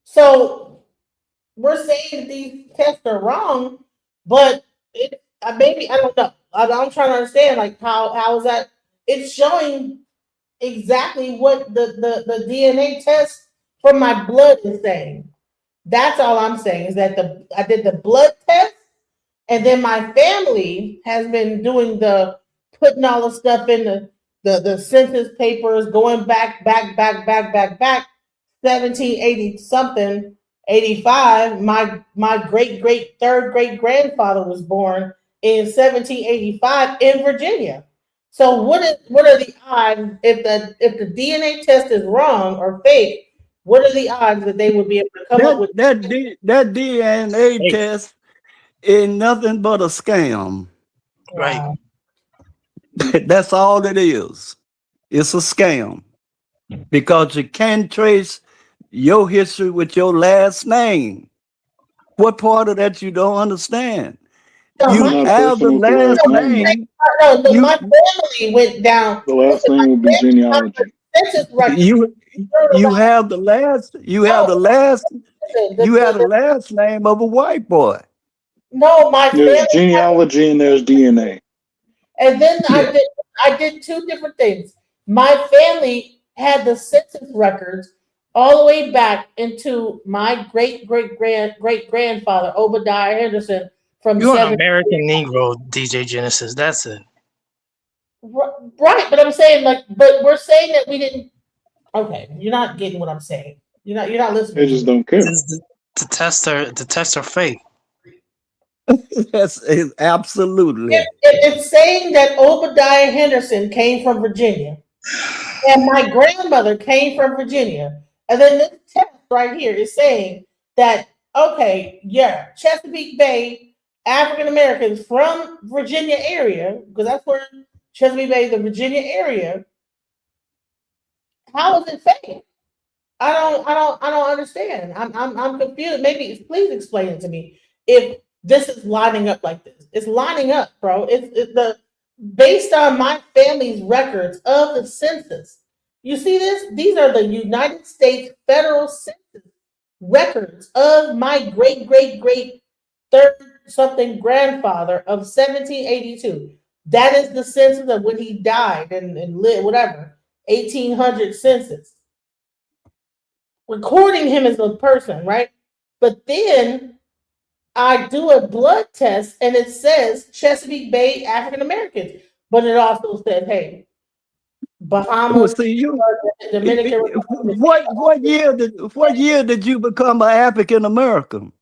So we're saying that these tests are wrong, but maybe I don't know. I'm trying to understand, like how is that? It's showing exactly what the DNA test from my blood is saying. That's all I'm saying is that I did the blood test, and then my family has been doing putting all the stuff in the census papers, going back 1780 something, 85. My great 3rd great grandfather was born in 1785 in Virginia. So what are the odds if the DNA test is wrong or fake what are the odds that they would be able to come up with that DNA test ain't nothing but a scam. Right. That's all it is. It's a scam because you can't trace your history with your last name. What part of that you don't understand? You have the last name. My family went down. The last name will be genealogy. You have the last. You have the last. You have the last name of a white boy. No, my There's family. genealogy and there's DNA. And then I did two different things. My family had the census records all the way back into my great grandfather Obadiah Henderson from You're an 7. American Negro, DJ Genesis. That's it. Right, but I'm saying but we're saying that we didn't. Okay, you're not getting what I'm saying. You're not listening. They just don't care. To test their faith. Yes, absolutely. It's saying that Obadiah Henderson came from Virginia, and my grandmother came from Virginia, and then this test right here is saying that Chesapeake Bay African Americans from Virginia area, because that's where Chesapeake Bay, the Virginia area. How is it fake? I don't understand. I'm confused. Maybe please explain it to me if this is lining up like this. It's lining up, bro. It's based on my family's records of the census. You see this? These are the United States federal census records of my great third something grandfather of 1782. That is the census of when he died and lived, whatever, 1800 census. Recording him as a person, right? But then I do a blood test and it says Chesapeake Bay African Americans, but it also said, hey, Bahamas, Dominican Republic. What year did you become an African American?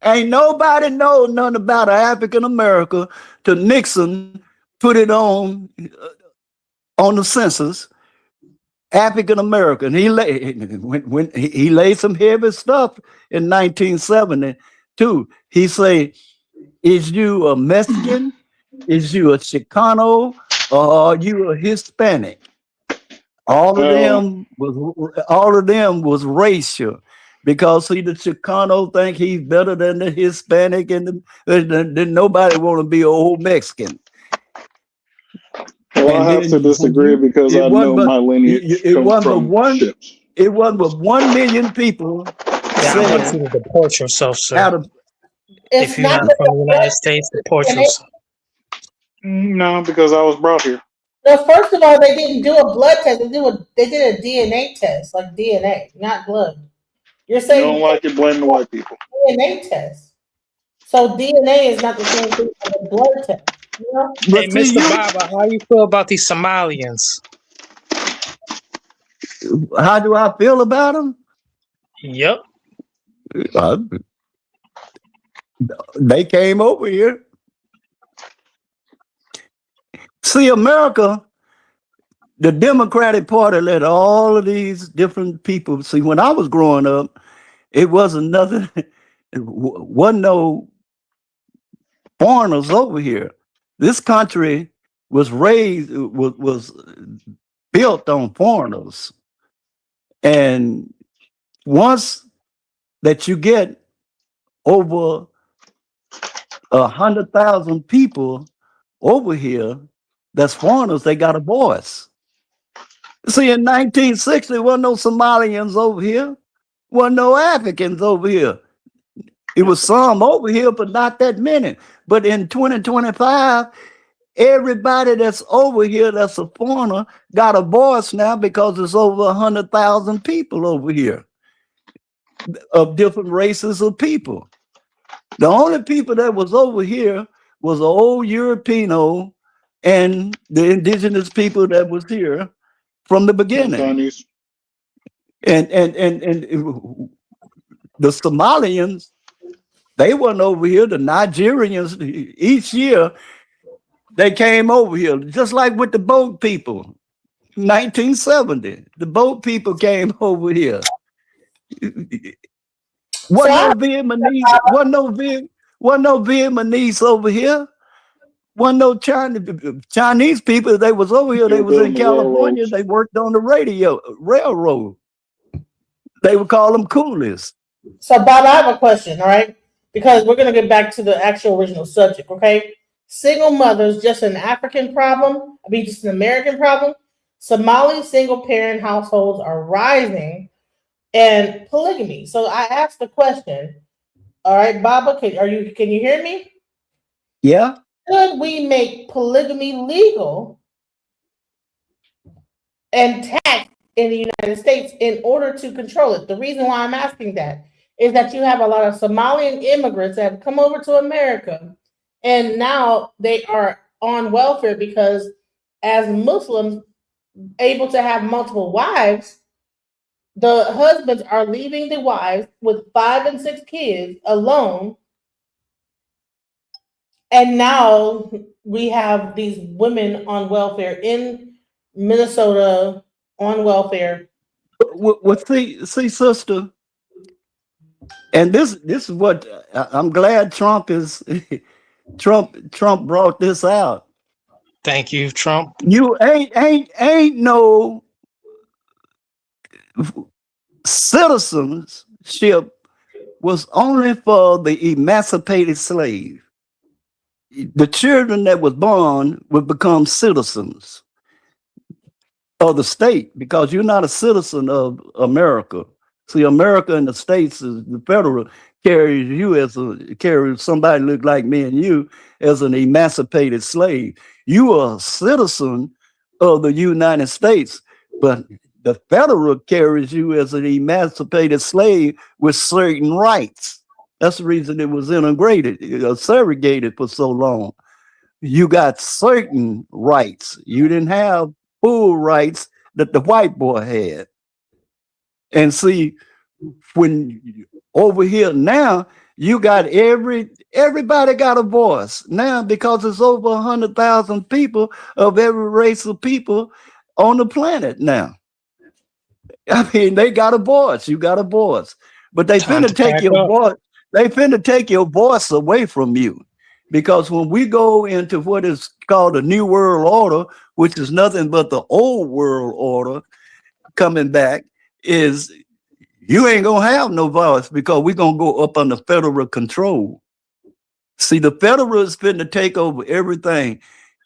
Ain't nobody know nothing about African America till Nixon put it on the census. African American. He laid some heavy stuff in 1972. He say, "Is you a Mexican? Is you a Chicano? Or are you a Hispanic?" All of them was racial. Because see, the Chicano think he's better than the Hispanic, and then nobody want to be an old Mexican. Well, I have to disagree because I know my lineage comes from ships. It wasn't but 1 million people. Yeah, I want you to deport yourself, sir. If you're not from the United States, deport yourself. No, because I was brought here. No, first of all, they didn't do a blood test. They did a DNA test, like DNA, not blood. You're saying you don't like it, blame the white people. DNA test. So DNA is not the same thing as a blood test. You know? Hey, Mr. Baba, how you feel about these Somalians? How do I feel about them? Yep. They came over here. See, America, the Democratic Party let all of these different people. See, when I was growing up, it wasn't nothing. Wasn't no foreigners over here. This country was was built on foreigners, and once that you get over 100,000 people over here, that's foreigners, they got a voice. See, in 1960, there wasn't no Somalians over here, wasn't no Africans over here. It was some over here, but not that many. But in 2025, everybody that's over here that's a foreigner got a voice now because there's over 100,000 people over here of different races of people. The only people that was over here was the old European and the indigenous people that was here from the beginning. And the Somalians, they weren't over here. The Nigerians, each year, they came over here, just like with the boat people. 1970, the boat people came over here. Wasn't no Vietnamese over here. Wasn't no Chinese people. They was over here. They was in California. They worked on the railroad. They would call them coolies. So, Bob, I have a question, all right? Because we're going to get back to the actual original subject, okay? Single mothers, just an African problem? I mean, just an American problem? Somali single-parent households are rising, and polygamy. So I asked the question, all right, Baba, can you hear me? Yeah. Could we make polygamy legal and taxed in the United States in order to control it? The reason why I'm asking that is that you have a lot of Somalian immigrants that have come over to America, and now they are on welfare because as Muslims able to have multiple wives, the husbands are leaving the wives with 5 and 6 kids alone. And now we have these women on welfare in Minnesota on welfare. Well, see, sister, and this is what I'm glad Trump brought this out. Thank you, Trump. You ain't no citizenship was only for the emancipated slave. The children that was born would become citizens of the state because you're not a citizen of America. See, America and the states is the federal carries you carries somebody look like me and you as an emancipated slave. You are a citizen of the United States, but the federal carries you as an emancipated slave with certain rights. That's the reason it was integrated, segregated for so long. You got certain rights. You didn't have full rights that the white boy had. And see, when over here now, you got everybody got a voice now because it's over 100,000 people of every race of people on the planet now. I mean, they got a voice. You got a voice, but they finna take your voice. They finna take your voice away from you, because when we go into what is called the New World Order, which is nothing but the old world order coming back, is you ain't gonna have no voice because we're gonna go up under federal control. See, the federals finna take over everything.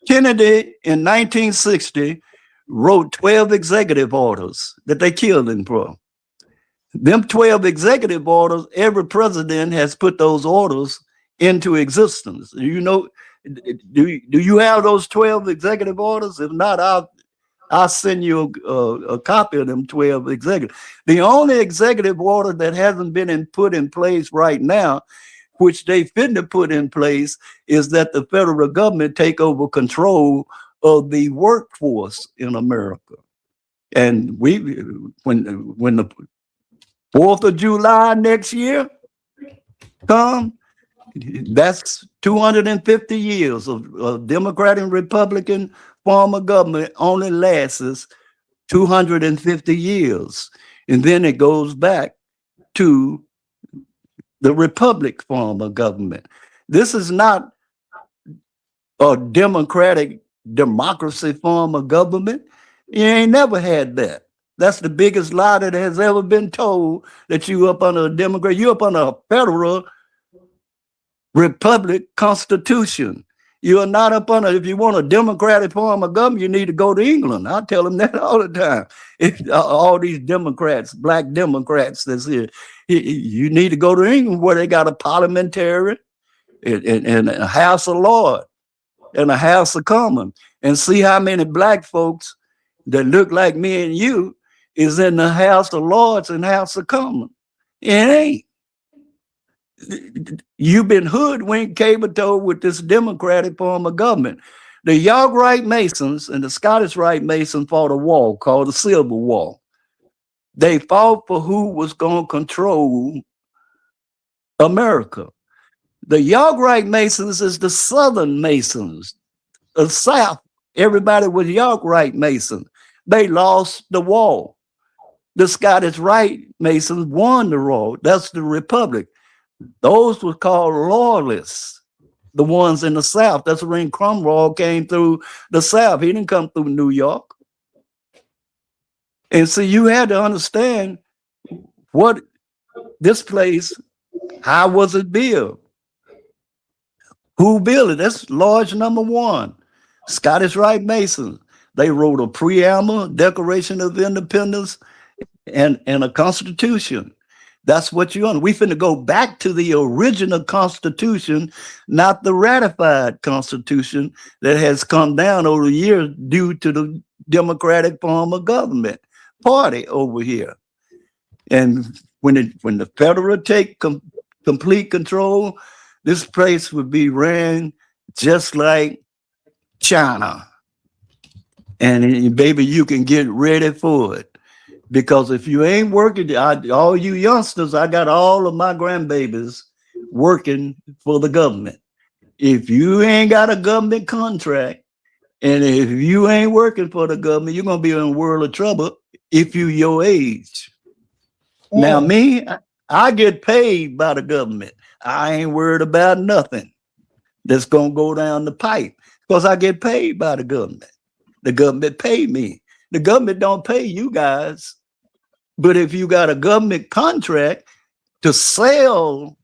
Kennedy in 1960 wrote 12 executive orders that they killed him for. Them 12 executive orders, every president has put those orders into existence. You know, do you have those 12 executive orders? If not, I'll send you a copy of them 12 executive. The only executive order that hasn't been put in place right now, which they finna put in place, is that the federal government take over control of the workforce in America. And when the 4th of July next year come, that's 250 years of Democratic and Republican form of government only lasts 250 years. And then it goes back to the Republic form of government. This is not a democracy form of government. You ain't never had that. That's the biggest lie that has ever been told, that you up under a Democrat, you up under a federal republic constitution. You are not up under, if you want a democratic form of government, you need to go to England. I tell them that all the time. All these Democrats, black Democrats that's here, you need to go to England where they got a parliamentary and a House of Lords and a House of Commons, and see how many black folks that look like me and you is in the House of Lords and House of Commons. It ain't. You've been hoodwinked, cable-toed with this democratic form of government. The York Rite Masons and the Scottish Rite Masons fought a war called the Civil War. They fought for who was going to control America. The York Rite Masons is the Southern Masons. The South, everybody was York Rite Mason. They lost the war. The Scottish Rite Masons won the war. That's the Republic. Those were called loyalists, the ones in the South. That's when Cromwell came through the South. He didn't come through New York. And so you had to understand what this place, how was it built? Who built it? That's large number one. Scottish Rite Masons. They wrote a preamble, Declaration of Independence, and a Constitution. That's what you want. We finna go back to the original Constitution, not the ratified Constitution that has come down over the years due to the Democratic form of government party over here. And when the federal take complete control, this place would be ran just like China. And baby, you can get ready for it. Because if you ain't working, all you youngsters, I got all of my grandbabies working for the government. If you ain't got a government contract, and if you ain't working for the government, you're gonna be in a world of trouble if you your age. Now me, I get paid by the government. I ain't worried about nothing that's gonna go down the pipe because I get paid by the government. The government pay me. The government don't pay you guys. But if you got a government contract to sell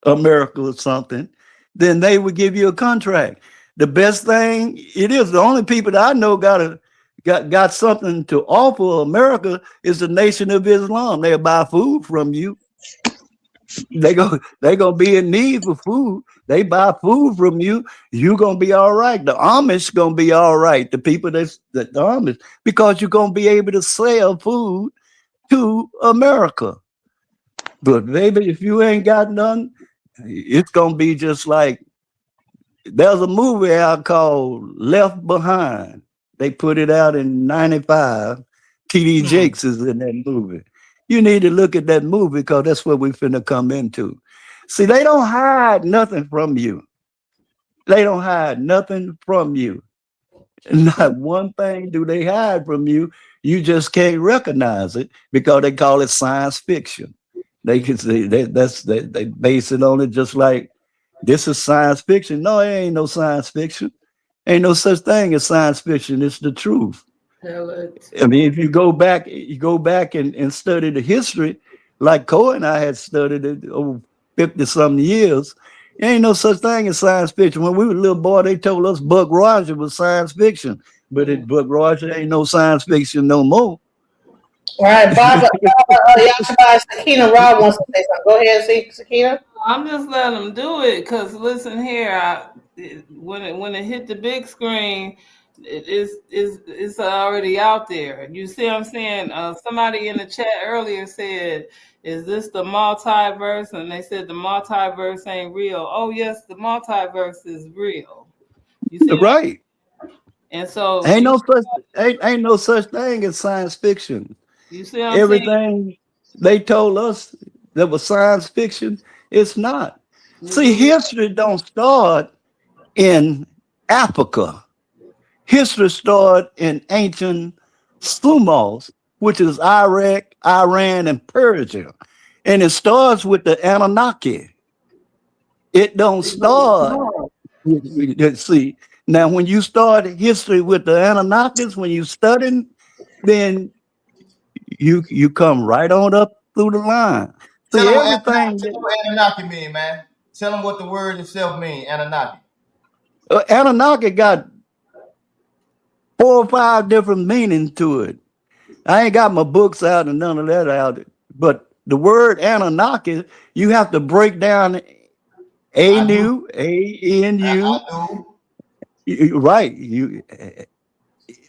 America or something, then they would give you a contract. The best thing it is, the only people that I know got something to offer America is the Nation of Islam. They'll buy food from you. They gonna be in need for food. They buy food from you. You gonna be all right. The Amish gonna be all right. The people the Amish, because you're gonna be able to sell food to America. But baby, if you ain't got none, it's gonna be just like there's a movie out called Left Behind. They put it out in '95. T.D. Jakes is in that movie. You need to look at that movie because that's what we finna come into. See, they don't hide nothing from you. They don't hide nothing from you. Not one thing do they hide from you. You just can't recognize it because they call it science fiction. They can say they base it on it just like this is science fiction. No, it ain't no science fiction. Ain't no such thing as science fiction. It's the truth. I mean, if you go back and study the history, like Cole and I had studied it over 50-something years, there ain't no such thing as science fiction. When we were a little boy, they told us Buck Rogers was science fiction, but Buck Rogers ain't no science fiction no more. All right, Bob, Sakina Rob wants to say something. Go ahead, Sakina. I'm just letting them do it because listen here, when it hit the big screen, it's already out there. You see what I'm saying? Somebody in the chat earlier said, "Is this the multiverse?" And they said the multiverse ain't real. Oh yes, the multiverse is real. You see, right? And so ain't no such thing as science fiction. You see what I'm everything saying? they told us that was science fiction, it's not. See, history don't start in Africa. History started in ancient Sumos, which is Iraq, Iran, and Persia. And it starts with the Anunnaki. It don't start. See, now when you start history with the Anunnakis, when you studying, then you come right on up through the line. See, Tell everything. them what Anunnaki mean, man. Tell them what the word itself mean, Anunnaki. Anunnaki got 4 or 5 different meanings to it. I ain't got my books out and none of that out, but the word Anunnaki, you have to break down A-N-U. Right. You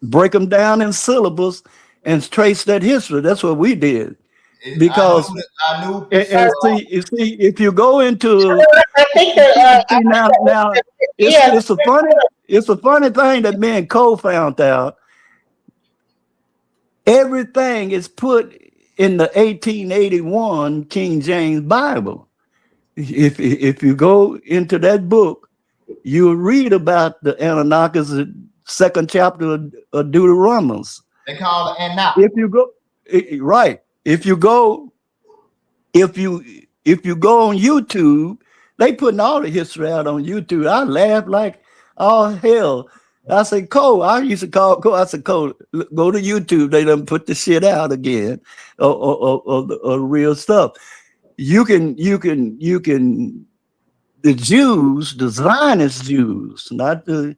break them down in syllables and trace that history. That's what we did. Because I knew see, if you go into I think that now it's a funny thing that me and Cole found out. Everything is put in the 1881 King James Bible. If you go into that book, you'll read about the Anunnakis, 2nd chapter of Deuteronomy. They call it Anak. If you go, Right. If you go on YouTube, they putting all the history out on YouTube. I laugh like, oh hell. I say, Cole, I used to call Cole. I said, Cole, go to YouTube. They done put the shit out again, or the real stuff. You can, the Jews, the Zionist Jews, not the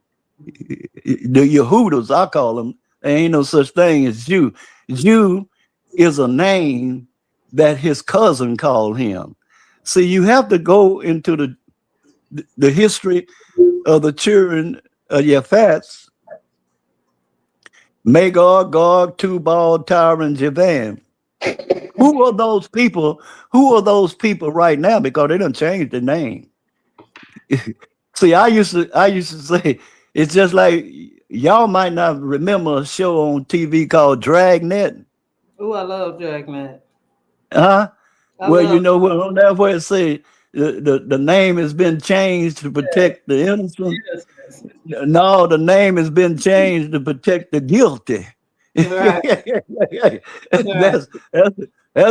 Yehudas, I call them. There ain't no such thing as Jew. Jew is a name that his cousin called him. See, you have to go into the history of the children of Yaphat, Magog, Gog, Tubal, Tyre, and Javan. Who are those people? Who are those people right now? Because they done changed the name. See, I used to say it's just like y'all might not remember a show on TV called Dragnet. Oh, I love Dragnet. Well, you know what on that where it say the name has been changed to protect the innocent. Yes. No, the name has been changed to protect the guilty. Right. That's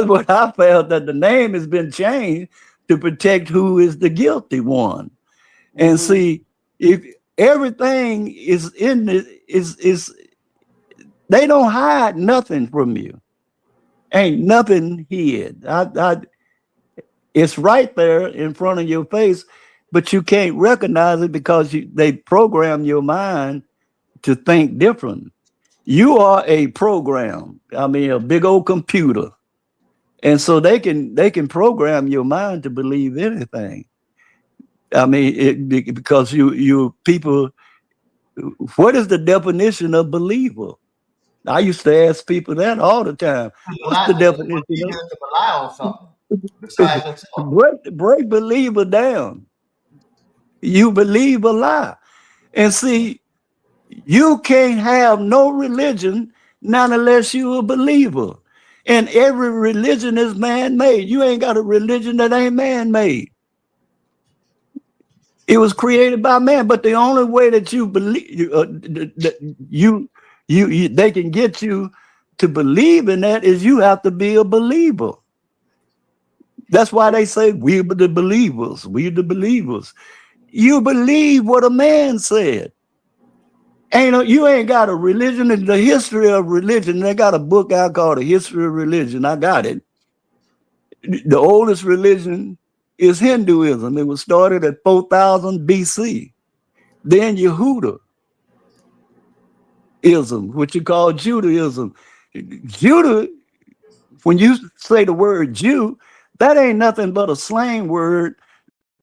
what I felt, that the name has been changed to protect who is the guilty one. And see, if everything is in it, is they don't hide nothing from you. Ain't nothing hid. It's right there in front of your face, but you can't recognize it because they program your mind to think different. You are a program. I mean, a big old computer, and so they can program your mind to believe anything. I mean, because you people. What is the definition of believer? I used to ask people that all the time. What's the definition? To rely on something besides yourself. Break believer down. You believe a lie. And see, you can't have no religion not unless you're a believer. And every religion is man-made. You ain't got a religion that ain't man-made. It was created by man, but the only way that you believe, they can get you to believe in that is you have to be a believer. That's why they say we're the believers. We're the believers. You believe what a man said. You ain't got a religion. In the history of religion, they got a book out called The History of Religion. I got it. The oldest religion is Hinduism. It was started at 4000 BC. Then Yehudaism, which you call Judaism. Judah, when you say the word Jew, that ain't nothing but a slang word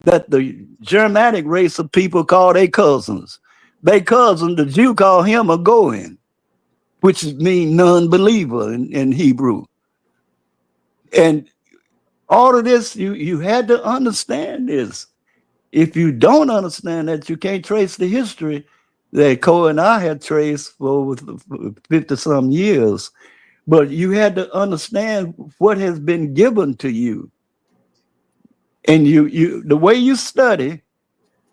that the Germanic race of people call their cousins. They cousin, the Jew call him a Goin, which means non-believer in Hebrew. And all of this, you had to understand this. If you don't understand that, you can't trace the history that Cole and I had traced for over 50-some years. But you had to understand what has been given to you. And the way you study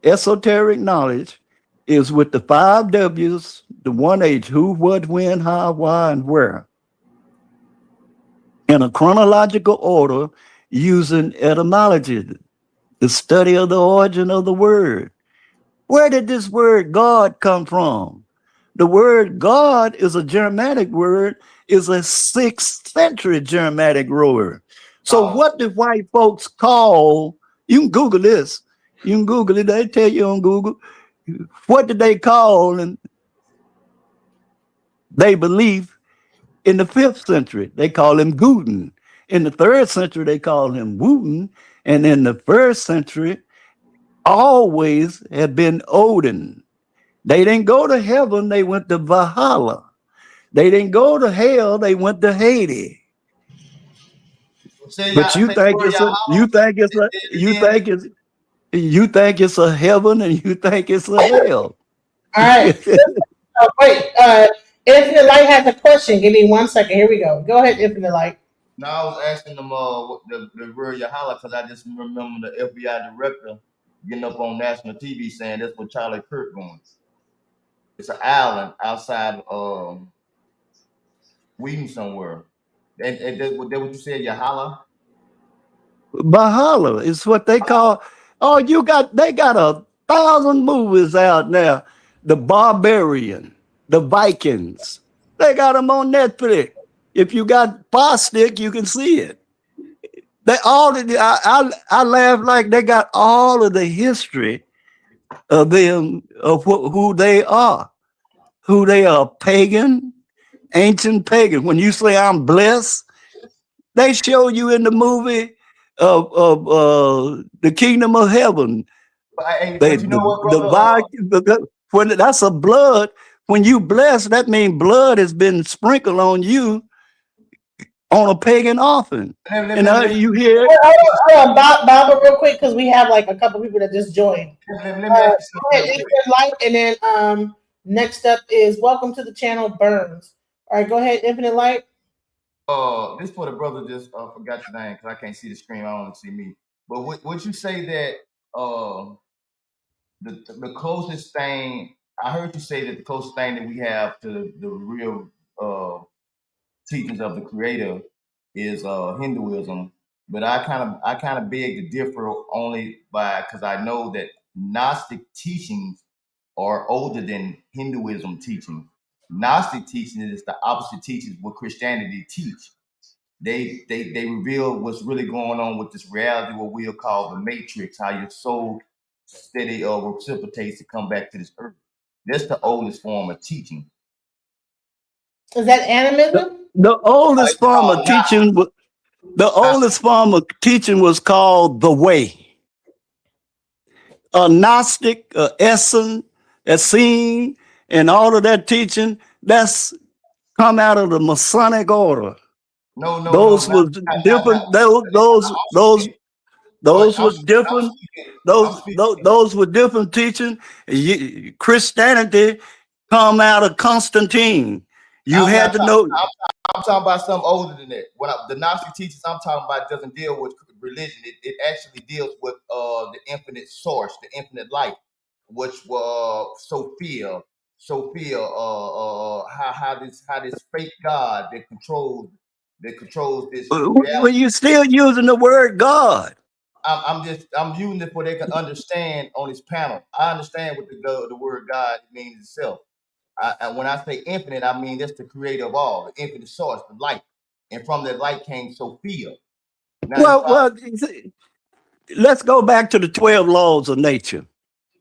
esoteric knowledge is with the 5 W's, the 1 H, who, what, when, how, why, and where. In a chronological order using etymology, the study of the origin of the word. Where did this word God come from? The word God is a Germanic word, is a 6th century Germanic word. So what did white folks call, you can Google this, you can Google it, they tell you on Google, what did they call and they believe in the 5th century? They call him Guten. In the 3rd century, they call him Wooten. And in the 1st century, always have been Odin. They didn't go to heaven, they went to Valhalla. They didn't go to hell, they went to Hades. But you think it's a heaven and you think it's a hell. All right. Wait, Infinite Light has a question. Give me 1 second. Here we go. Go ahead, Infinite Light. No, I was asking them the word Yahala because I just remember the FBI director getting up on national TV saying that's what Charlie Kirk going. It's an island outside Wheaton somewhere. And that what you said, Yahala? Bahala is what they call. Oh, they got 1,000 movies out now. The Barbarian, the Vikings. They got them on Netflix. If you got Stick, you can see it. They all I laugh like they got all of the history of them of who they are. Who they are, pagan, ancient pagan. When you say I'm blessed, they show you in the movie of the kingdom of heaven. But you know what, brother? When that's a blood. When you bless, that means blood has been sprinkled on you on a pagan offering. You hear? Hold on, Baba, real quick, because we have like a couple people that just joined. Let me ask you something. Light, and then next up is welcome to the channel, Burns. All right, go ahead, Infinite Light. This for the brother just forgot your name because I can't see the screen. I only see me. But would you say that the closest thing I heard you say that the closest thing that we have to the real teachings of the Creator is Hinduism, but I kind of beg to differ only because I know that Gnostic teachings are older than Hinduism teaching. Gnostic teaching is the opposite teachings what Christianity teach. They reveal what's really going on with this reality, what we'll call the matrix, how your soul steady reciprocates to come back to this earth. That's the oldest form of teaching. Is that animism? The oldest form of teaching. The oldest form of teaching was called the Way. A Gnostic, Essene, and all of that teaching that's come out of the Masonic order. Those were different. Those were different. Those were different teaching. Christianity come out of Constantine. You had to know. I'm talking about something older than that. The Gnostic teachings I'm talking about doesn't deal with religion. It actually deals with the infinite source, the infinite light, which was Sophia. How this fake God that controls this reality. Well, you're still using the word God. I'm using it for they can understand on this panel. I understand what the word God means itself. When I say infinite, I mean that's the creator of all, the infinite source, the light. And from that light came Sophia. Well, let's go back to the 12 laws of nature.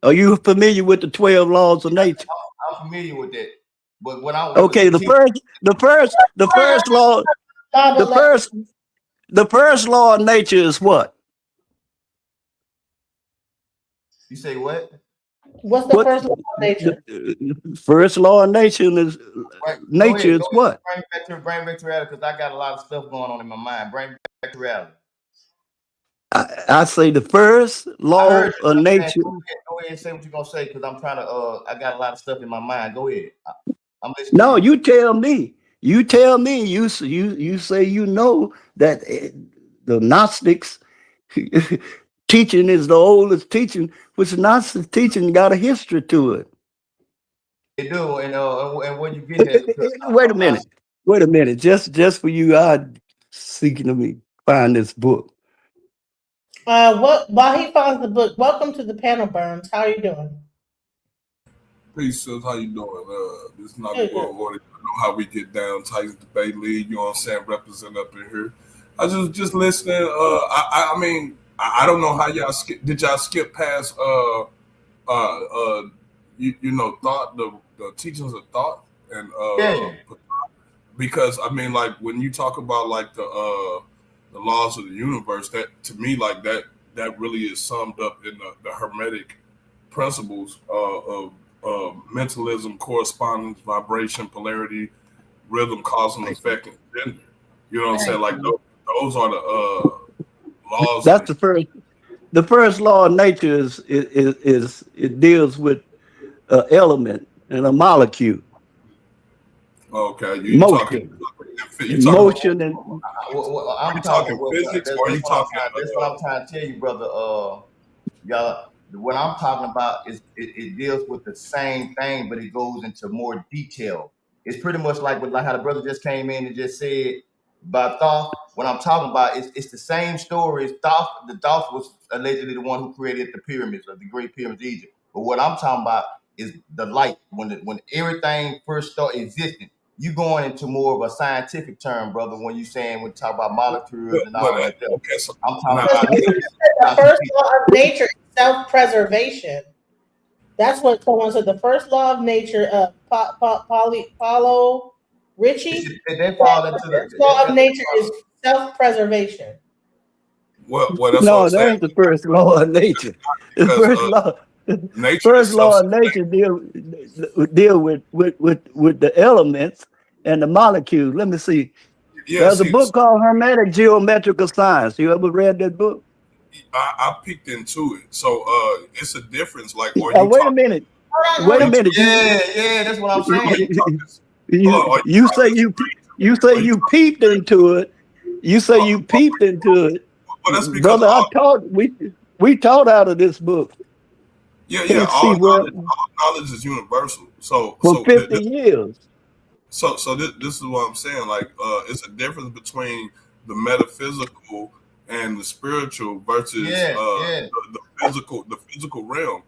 Are you familiar with the 12 laws of nature? I'm familiar with that. But when I the first law of nature is what? You say what? What's the first law of nature? First law of nature is what? Bring back to reality because I got a lot of stuff going on in my mind. Bring back to reality. I say the first law of nature. Go ahead and say what you're gonna say because I'm trying to. I got a lot of stuff in my mind. Go ahead. I'm listening. No, you tell me. You tell me. You say you know that the Gnostics teaching is the oldest teaching, which Gnostic teaching got a history to it. They do, and when you get there. Wait a minute. Just for you, I seeking to find this book. While he finds the book, welcome to the panel, Burns. How are you doing? Peace, sis. How you doing? This is not the world order. You know how we get down, Titans Debate League. You know what I'm saying? Represent up in here. I just listening. I mean, I don't know how y'all did y'all skip past you know thought the teachings of thought and because I mean like when you talk about like the laws of the universe, that to me like that really is summed up in the Hermetic principles of mentalism, correspondence, vibration, polarity, rhythm, cause and effect, and gender. You know what I'm saying? Like those are the laws. That's the first. The first law of nature is it deals with an element and a molecule. Okay, you motion and. I'm talking physics, or you talking? That's what I'm trying to tell you, brother. Y'all. What I'm talking about is it deals with the same thing, but it goes into more detail. It's pretty much like how the brother just came in and just said by Thoth. What I'm talking about is it's the same story as Thoth. The Thoth was allegedly the one who created the pyramids, or the Great Pyramids of Egypt. But what I'm talking about is the light. When everything first started existing, you going into more of a scientific term, brother. When you talk about molecules and all that. Okay, so I'm talking now, about The first law of nature is self-preservation. That's what someone said. The first law of nature, Paulo Ritchie. they fall into The first law of nature is self-preservation. well, that's what No, I'm that saying. ain't the first law of nature. The Because first law, nature first is law of nature deal with the elements and the molecules. Let me see. There's a book called Hermetic Geometrical Science. You ever read that book? I peeked into it. So it's a difference. Like, are you Wait a minute. Wait a minute. Yeah, that's what I'm saying. You say you peeped into it. You say you peeped into it. Well, that's because Brother, we taught out of this book. Yeah. All knowledge is universal. So for 50 years. So this is what I'm saying. Like, it's a difference between the metaphysical and the spiritual versus the physical realm.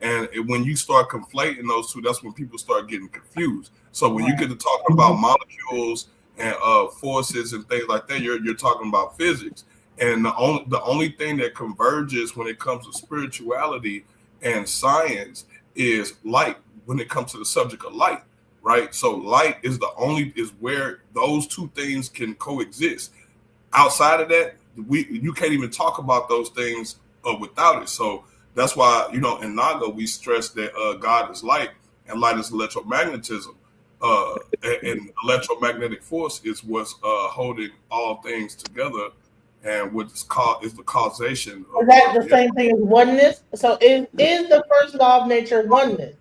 And when you start conflating those two, that's when people start getting confused. So when you get to talking about molecules and forces and things like that, you're talking about physics. And the only thing that converges when it comes to spirituality and science is light. When it comes to the subject of light, right? So light is where those two things can coexist. Outside of that, you can't even talk about those things without it. So that's why, in Naga, we stress that God is light and light is electromagnetism. And electromagnetic force is what's holding all things together, and what is the causation of Is that the same thing as oneness? So is the first law of nature oneness?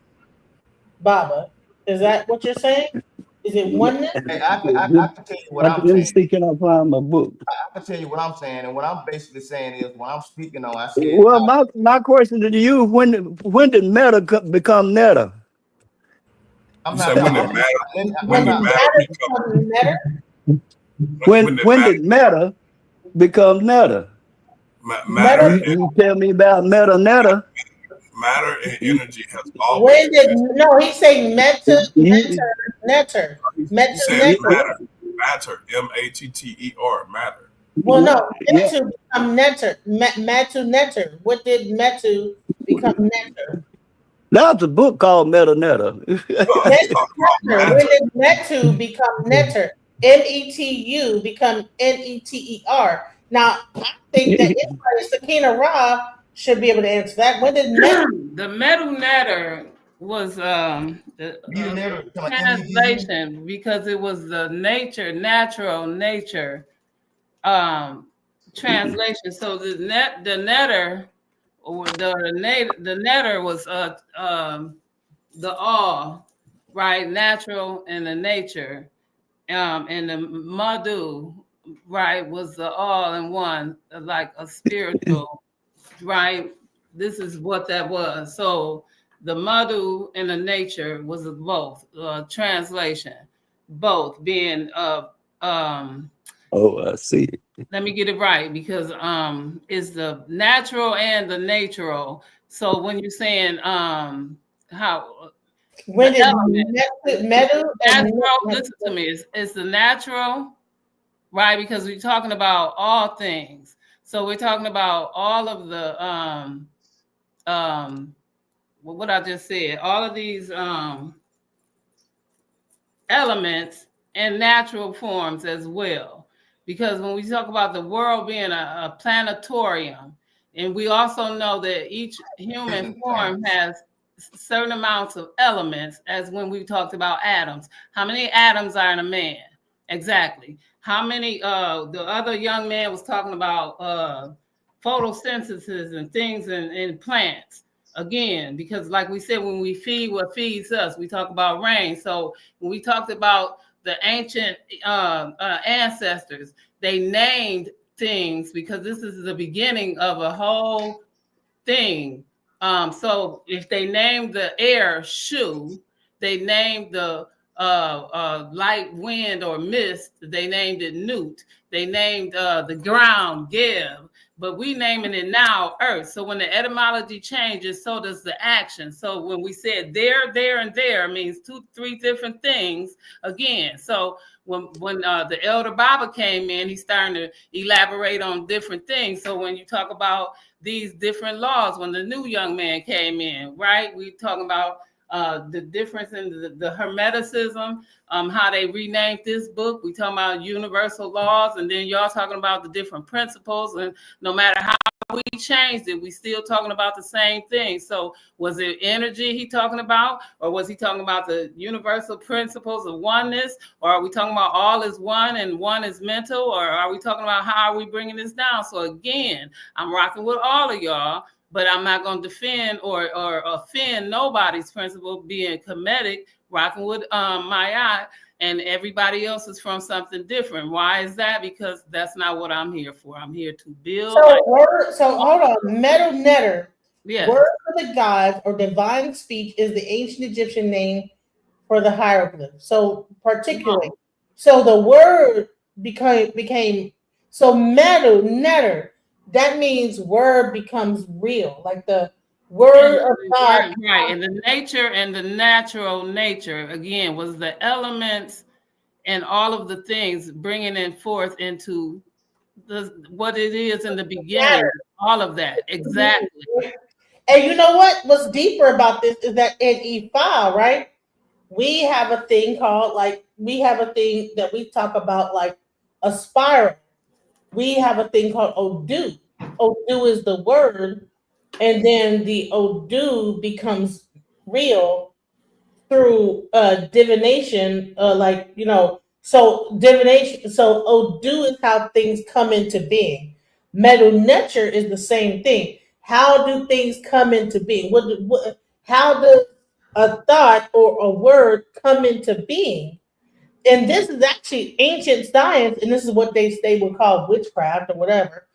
Baba, is that what you're saying? Is it oneness? Hey, I can tell you what I'm saying. Can I find my book? I can tell you what I'm saying, and what I'm basically saying is, when I'm speaking on, I said, Well, my question to you: when did matter become netta? I'm not. When did matter become netta? Matter. You tell me about netta. Matter and energy has always. He's saying netter. Matter, M-A-T-T-E-R, matter. Well, no, metu become netter. Metu. What did metu become netter? That's a book called Netta. When did metu become netter? M-E-T-U become N-E-T-E-R. Now, I think that Sakina Ra should be able to answer that. When did the metal netter was the translation, because it was the natural nature translation. So the netter, or the netter was the all, right, natural, and the nature, and the madhu, right, was the all in one, like a spiritual, right. This is what that was. So the madhu and the nature was both translation, both being Oh, I see. Let me get it right, because it's the natural and the natural. So when you're saying how when is natural, listen to me, it's the natural, right? Because we're talking about all things. So we're talking about all of the what I just said, all of these elements and natural forms as well. Because when we talk about the world being a planetarium, and we also know that each human form has certain amounts of elements, as when we talked about atoms. How many atoms are in a man? Exactly. How many, the other young man was talking about photosynthesis and things in plants. Again, because like we said, when we feed what feeds us, we talk about rain. So when we talked about the ancient ancestors, they named things because this is the beginning of a whole thing. So if they named the air Shu, they named the light wind or mist, they named it Newt. They named the ground Geb, but we naming it now Earth. So when the etymology changes, so does the action. So when we said there, and there means 2-3 different things again. So when the elder Baba came in, he's starting to elaborate on different things. So when you talk about these different laws, when the new young man came in, right, we talking about the difference in the Hermeticism, how they renamed this book. We talking about universal laws, and then y'all talking about the different principles. And no matter how we changed it, we still talking about the same thing. So was it energy he talking about, or was he talking about the universal principles of oneness, or are we talking about all is one and one is mental, or are we talking about how are we bringing this down? So again, I'm rocking with all of y'all, but I'm not going to defend or offend nobody's principle being Kemetic, rocking with Ma'at, and everybody else is from something different. Why is that? Because that's not what I'm here for. I'm here to build. So hold on. Metal Netter. Yes. Word for the gods or divine speech is the ancient Egyptian name for the hieroglyph. So particularly, so the word became so metal Netter. That means word becomes real, like the word of God. Right. And the nature and the natural nature, again, was the elements and all of the things bringing it forth into what it is in the beginning. All of that. Exactly. And you know what? What's deeper about this is that in E5, right? We have a thing called we have a thing that we talk about like a spiral. We have a thing called Odu. Odu is the word, and then the Odu becomes real through divination, so divination. So Odu is how things come into being. Metal nature is the same thing. How do things come into being? How does a thought or a word come into being? And this is actually ancient science, and this is what they would call witchcraft or whatever.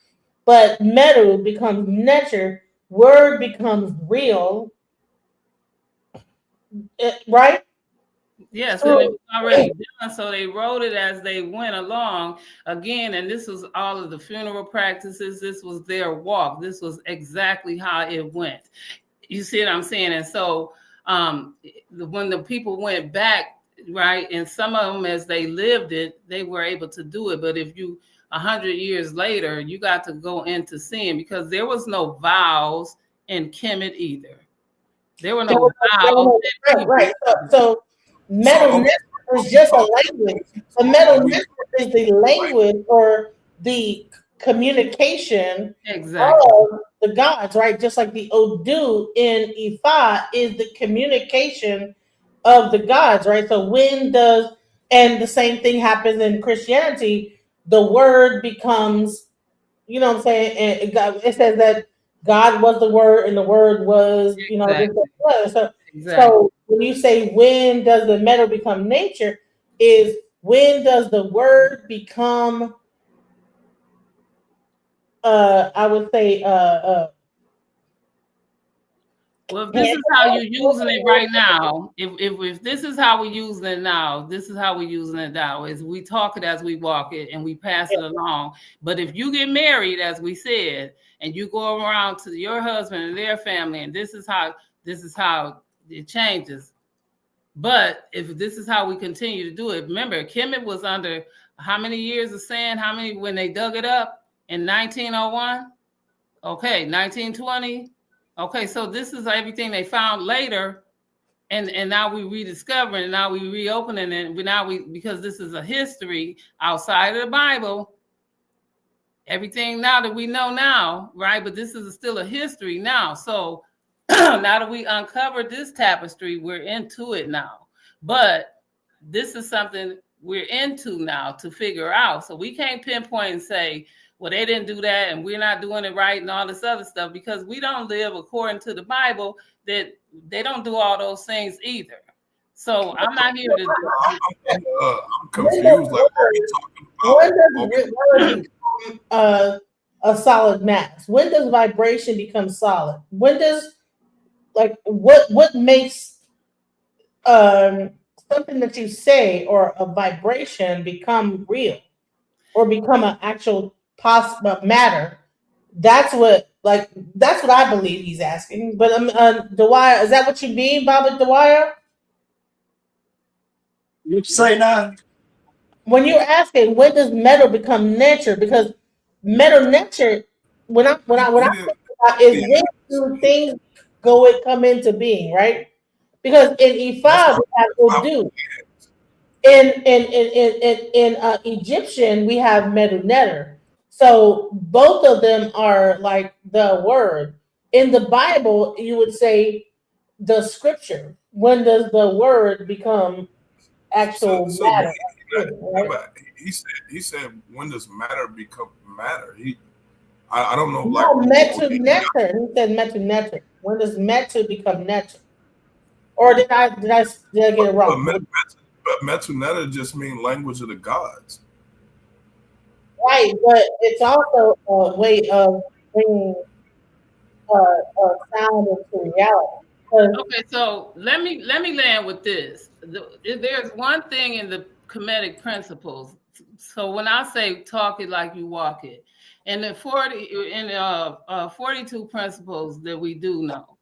But metal becomes nature, word becomes real, right? Yes, and it was already done, so they wrote it as they went along again. And this was all of the funeral practices. This was their walk. This was exactly how it went. You see what I'm saying? And so when the people went back, right, and some of them as they lived it, they were able to do it. But if you 100 years later, you got to go into sin, because there was no vows in Kemet either. There were no vows. Right. So metal is just a language. So metal is the language or the communication of the gods, right? Just like the Odu in Ifa is the communication of the gods, right? So and the same thing happens in Christianity, the word becomes, you know what I'm saying? And it says that God was the word and the word was, So when you say when does the metal become nature, is when does the word become I would say well, if this is how you're using it right now, if this is how we're using it now, this is how we're using it now, is we talk it as we walk it and we pass it along. But if you get married, as we said, and you go around to your husband and their family, and this is how it changes. But if this is how we continue to do it, remember, Kemet was under how many years of sand? How many when they dug it up in 1901? Okay, 1920. Okay, so this is everything they found later, and now we rediscovering, and now we reopening it. Because this is a history outside of the Bible. Everything now that we know now, right? But this is still a history now. So now that we uncovered this tapestry, we're into it now. But this is something we're into now to figure out. So we can't pinpoint and say, well, they didn't do that and we're not doing it right and all this other stuff, because we don't live according to the Bible, that they don't do all those things either. So I'm not here to I'm confused. Like, what are you talking about? A solid mass. When does vibration become solid? When does what makes something that you say or a vibration become real or become an actual possible matter? That's what I believe he's asking. But Dwyer, is that what you mean, Baba Dwyer? You say now? When you're asking when does metal become nature, because metal nature, when I think about is when do things come into being, right? Because in Ifa we have Udu. In Egyptian we have metal netter. So both of them are like the word. In the Bible, you would say the scripture. When does the word become actual matter? Right? But he said when does matter become matter? I don't know, No, metu netter. He said metu netter. When does metu become netter? Or did I get it wrong? But metuneta just mean language of the gods. Right, but it's also a way of bringing sound into reality. Okay, so let me land with this. There's one thing in the Kemetic principles. So when I say talk it like you walk it, and the 42 principles that we do know,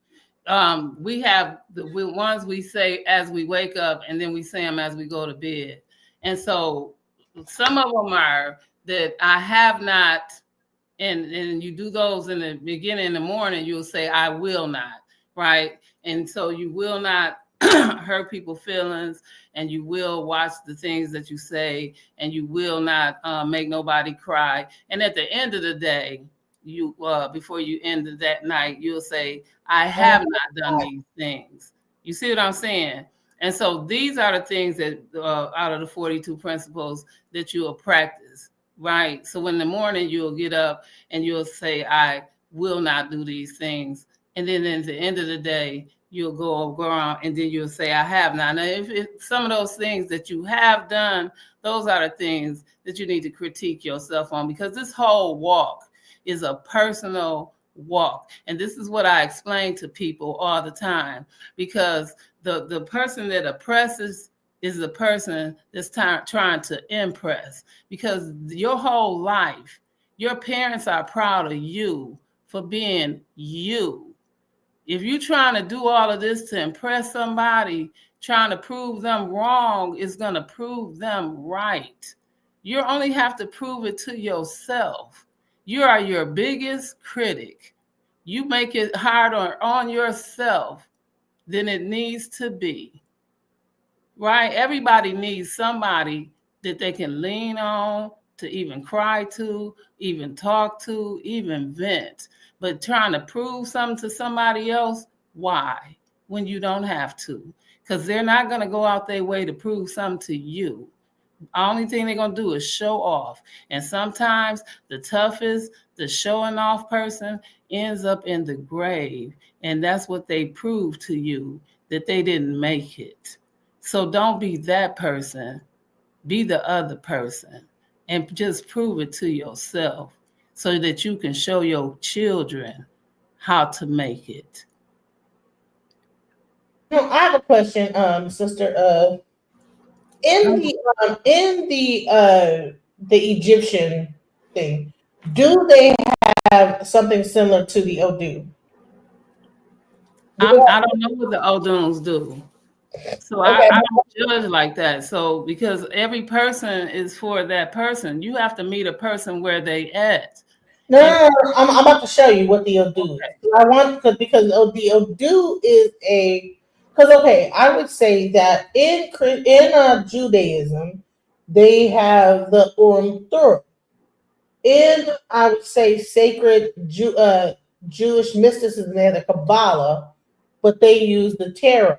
we have the ones we say as we wake up, and then we say them as we go to bed. And so some of them are that I have not, and you do those in the beginning in the morning, you'll say I will not, right? And so you will not hurt people's feelings, and you will watch the things that you say, and you will not make nobody cry. And at the end of the day, you before you end that night, you'll say, I have not done these things. You see what I'm saying? And so these are the things that out of the 42 principles that you will practice, right? So in the morning, you'll get up and you'll say, I will not do these things. And then at the end of the day, you'll go around and then you'll say, I have not. Now, if some of those things that you have done, those are the things that you need to critique yourself on, because this whole walk is a personal walk. And this is what I explain to people all the time, because the person that oppresses is the person that's trying to impress, because your whole life, your parents are proud of you for being you. If you're trying to do all of this to impress somebody, trying to prove them wrong is going to prove them right. You only have to prove it to yourself. You are your biggest critic. You make it harder on yourself than it needs to be, right? Everybody needs somebody that they can lean on, to even cry to, even talk to, even vent. But trying to prove something to somebody else, why? When you don't have to. Because they're not going to go out their way to prove something to you. The only thing they're going to do is show off. And sometimes the toughest, the showing off person ends up in the grave. And that's what they prove to you, that they didn't make it. So don't be that person. Be the other person. And just prove it to yourself so that you can show your children how to make it. I have a question, sister. In the Egyptian thing, do they have something similar to the Odu? I don't know what the Oduns do. So Okay. I don't judge like that. So because every person is for that person, you have to meet a person where they at. No. I'm about to show you what the Odu is. I want because the Odu is I would say that in Judaism they have the Thur. In I would say sacred Jewish mysticism, they have the Kabbalah, but they use the tarot.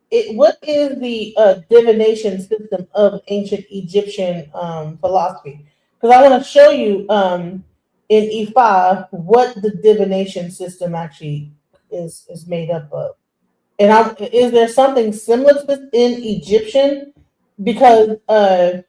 What is the divination system of ancient Egyptian philosophy? Because I want to show you in Ifa what the divination system actually is made up of. And is there something similar to this in Egyptian? Because But is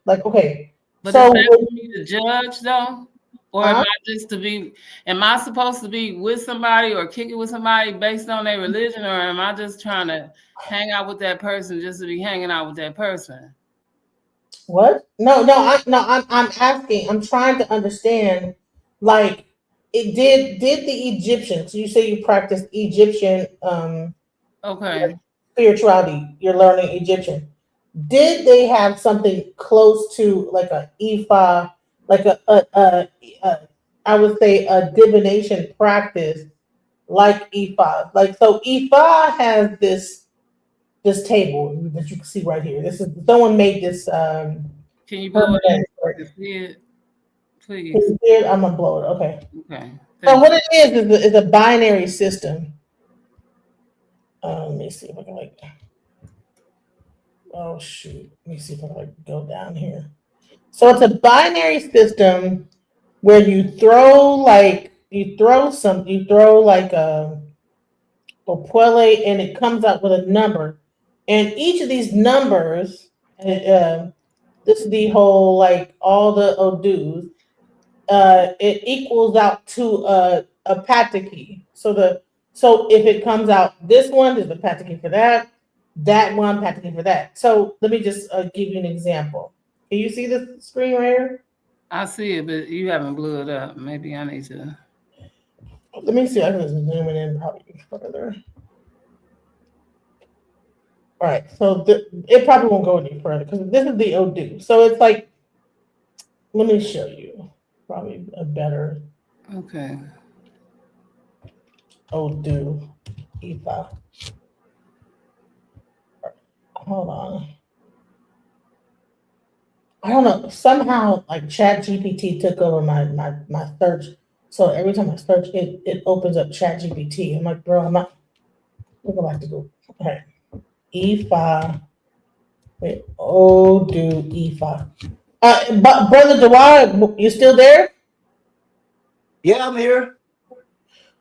that for me to judge though? Or am I just am I supposed to be with somebody or kick it with somebody based on their religion, or am I just trying to hang out with that person just to be hanging out with that person? What? I'm asking. I'm trying to understand. Like, it did the Egyptians? You say you practice Egyptian Okay. spirituality. You're learning Egyptian. Did they have something close to like a Ifa, like I would say a divination practice like Ifa? Like, so Ifa has this table that you can see right here. This is someone made this. Can you blow it up so I can see it, please? Can you see it? I'm gonna blow it. Okay. Okay. So what it is a binary system. Let me see if I can like. Oh shoot! Let me see if I can like go down here. So it's a binary system where you throw like a puele and it comes out with a number, and each of these numbers, this is the whole like all the odus. It equals out to a pataki. So if it comes out this one, there's a pataki for that. That one pataki for that. So let me just give you an example. Can you see the screen right here? I see it, but you haven't blew it up. Maybe I need to. Let me see. I can zoom it in probably further. All right. So it probably won't go any further because this is the Odu. So it's like, let me show you probably a better. Okay. Odu Ifa. Hold on. I don't know. Somehow, like Chat GPT took over my search. So every time I search, it opens up Chat GPT. I'm like, bro, I'm not. We'll go back to Google. Okay. Ifa. Wait. Odu Ifa. But Brother Dewar, you still there? Yeah, I'm here.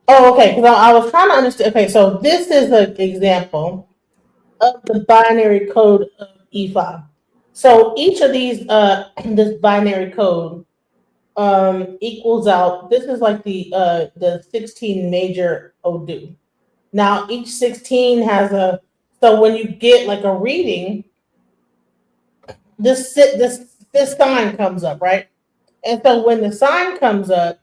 Oh, okay. Because I was trying to understand. Okay, so this is an example of the binary code of Ifa. So each of these, this binary code, equals out. This is like the 16 major Odu. Now each 16 has a. So when you get like a reading, this sign comes up, right? And so when the sign comes up,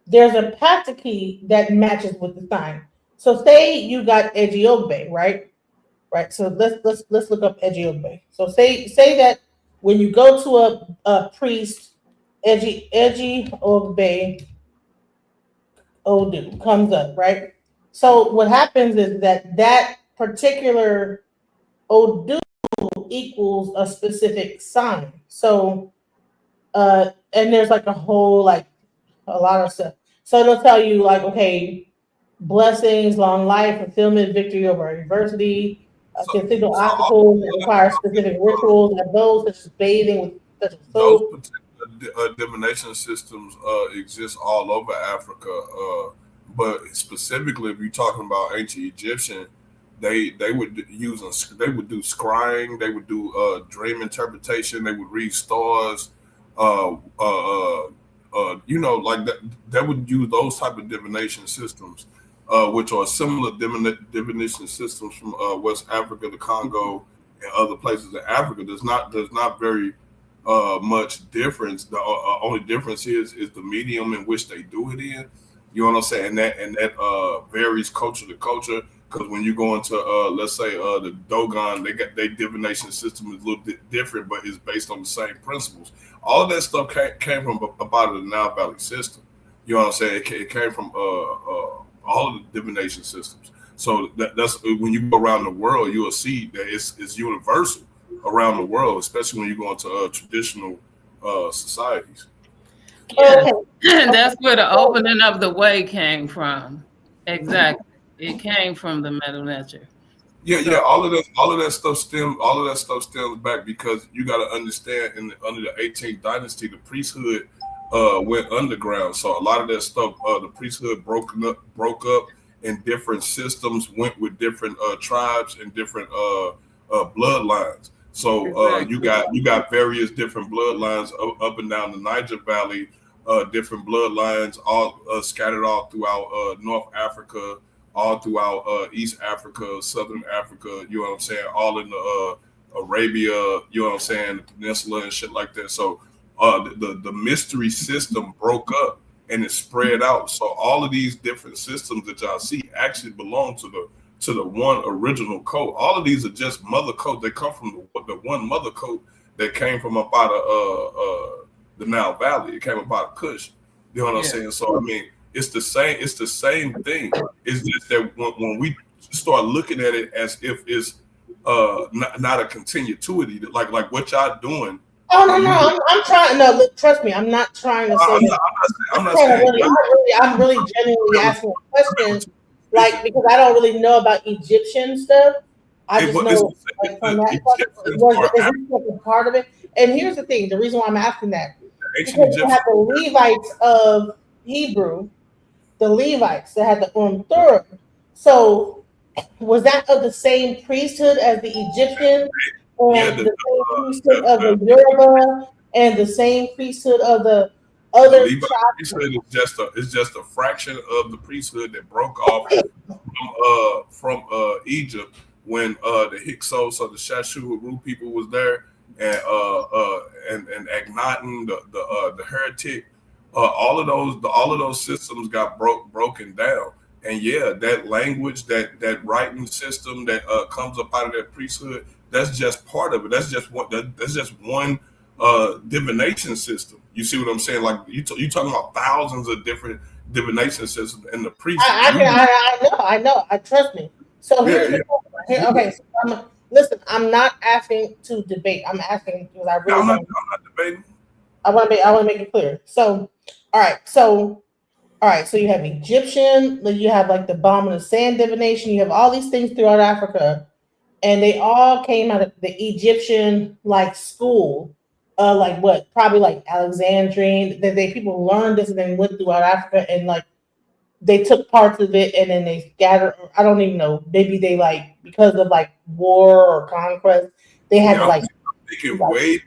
there's a pataki that matches with the sign. So say you got Ejiogbe, right? Right. So let's look up Ejiogbe. So say that when you go to a priest, Ejiogbe Odu comes up, right? So what happens is that particular Odu equals a specific sign. So and there's like a whole like a lot of stuff. So it'll tell you like, okay, blessings, long life, fulfillment, victory over adversity, consider obstacles that require specific rituals, and those such as bathing with such as Those soap. particular divination systems exist all over Africa, but specifically, if you're talking about ancient Egyptian, they would do scrying, they would do dream interpretation, they would read stars, uh, uh, like that. They would use those type of divination systems, which are similar divination systems from West Africa, the Congo, and other places in Africa. There's not very much difference. The only difference is the medium in which they do it in. You know what I'm saying? And that varies culture to culture. Because when you go into let's say the Dogon, they got their divination system is a little bit different, but it's based on the same principles. All of that stuff came from about the Nile Valley system. You know what I'm saying? It came from all of the divination systems. So that's when you go around the world, you will see that it's universal around the world, especially when you go into traditional societies. Yeah. That's where the opening of the way came from. Exactly. It came from the Metal Nature. Yeah. All of that stuff stems back because you got to understand under the 18th dynasty, the priesthood went underground. So a lot of that stuff, the priesthood broke up in different systems, went with different tribes and different bloodlines. So you got various different bloodlines up and down the Niger Valley different bloodlines, all scattered all throughout North Africa, all throughout East Africa, Southern Africa. You know what I'm saying? All in the Arabia. You know what I'm saying? The peninsula and shit like that. So the mystery system broke up and it spread out. So all of these different systems that y'all see actually belong to the one original code. All of these are just mother codes. They come from the one mother code that came from up out of the Nile Valley. It came up out of Kush. You know what I'm saying? So I mean, it's the same thing. It's just that when we start looking at it as if it's not a continuity, like what y'all doing. Oh no, I'm trying. No, look, trust me, I'm not trying to say. I'm not saying. I'm really genuinely asking a question, like, because I don't really know about Egyptian stuff. I just know, like, from that is this a part of it? And here's the thing: the reason why I'm asking that, because you have the Levites of Hebrew, the Levites that had the Thur. So, was that of the same priesthood as the Egyptian, and the same priesthood of the Yoruba, and the same priesthood of the other Levi priesthood is just a fraction of the priesthood that broke off from Egypt when the Hyksos or the Shashu people was there, and Akhenaten, the heretic, all of those systems got broken down. And yeah, that language, that writing system that comes up out of that priesthood, that's just part of it. That's just one divination system. You see what I'm saying? Like you talking about thousands of different divination systems in the priesthood. I know. Trust me. So here's the question. Okay, so listen, I'm not asking to debate. I'm asking because I really. I'm not debating. I want to make it clear. So, all right. So you have Egyptian, you have like the bomb and the sand divination. You have all these things throughout Africa, and they all came out of the Egyptian like school, like what? Probably like Alexandrian. That people learned this and then went throughout Africa and like they took parts of it and then they scattered. I don't even know. Maybe they like because of like war or conquest, they had to like. Thinking way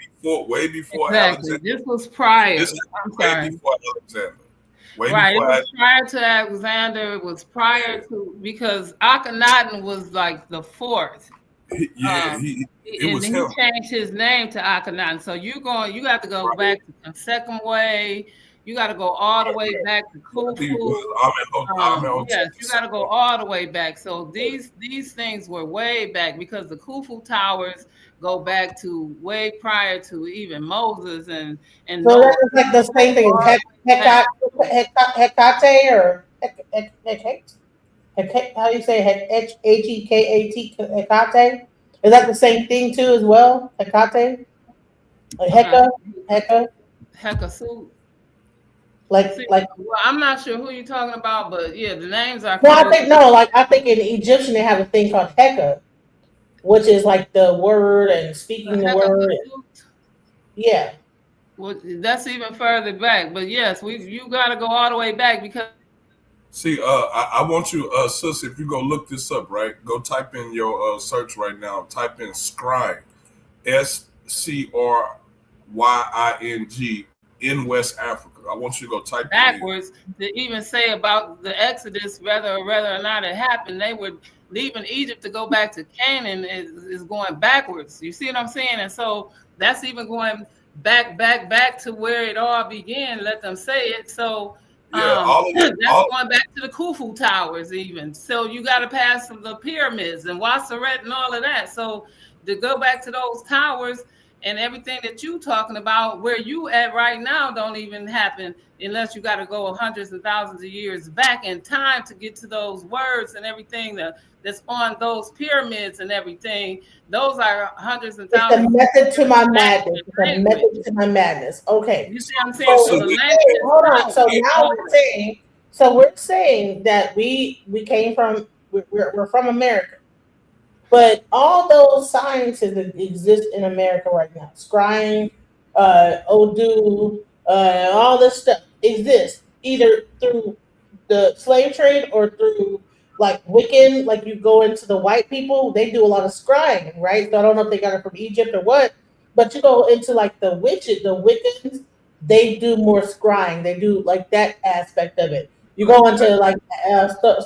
before exactly. Alexander. This was prior. This is way before Alexander. Right, it was prior to Alexander. It was prior to because Akhenaten was like the fourth. It was him. He changed his name to Akhenaten. So you got to go back to the second way. You got to go all the way back to Khufu. Yes, you got to go all the way back. So these things were way back because the Khufu towers go back to way prior to even Moses and. So that is like the same thing as Hecate or Hecate. How do you say Hekate? Hecate? Is that the same thing too as well? Hecate? Like Hekasu. Like well, I'm not sure who you're talking about, but yeah, the names are. Well, I think in Egyptian they have a thing called Heka, which is like the word and speaking the word. Yeah. Well, that's even further back, but yes, you got to go all the way back because. See, I want you, sis, if you go look this up, right? Go type in your search right now. Type in scribe, SCRYING in West Africa. I want you to go type backwards to even say about the Exodus, whether or not it happened. They were leaving Egypt to go back to Canaan is going backwards. You see what I'm saying? And so that's even going back to where it all began. Let them say it. So that's going back to the Khufu towers even. So you got to pass the pyramids and Wasseret and all of that. So to go back to those towers and everything that you talking about, where you at right now, don't even happen unless you got to go hundreds and thousands of years back in time to get to those words and everything that's on those pyramids and everything. Those are hundreds and thousands. It's the method to my madness. It's the method to my madness. Okay. You see what I'm saying? Hold on. So now we're saying that we came from we're from America. But all those sciences that exist in America right now, scrying, Odu, all this stuff exists either through the slave trade or through like Wiccan, like you go into the white people, they do a lot of scrying, right? So I don't know if they got it from Egypt or what, but you go into like the Wiccans, they do more scrying. They do like that aspect of it. You go into like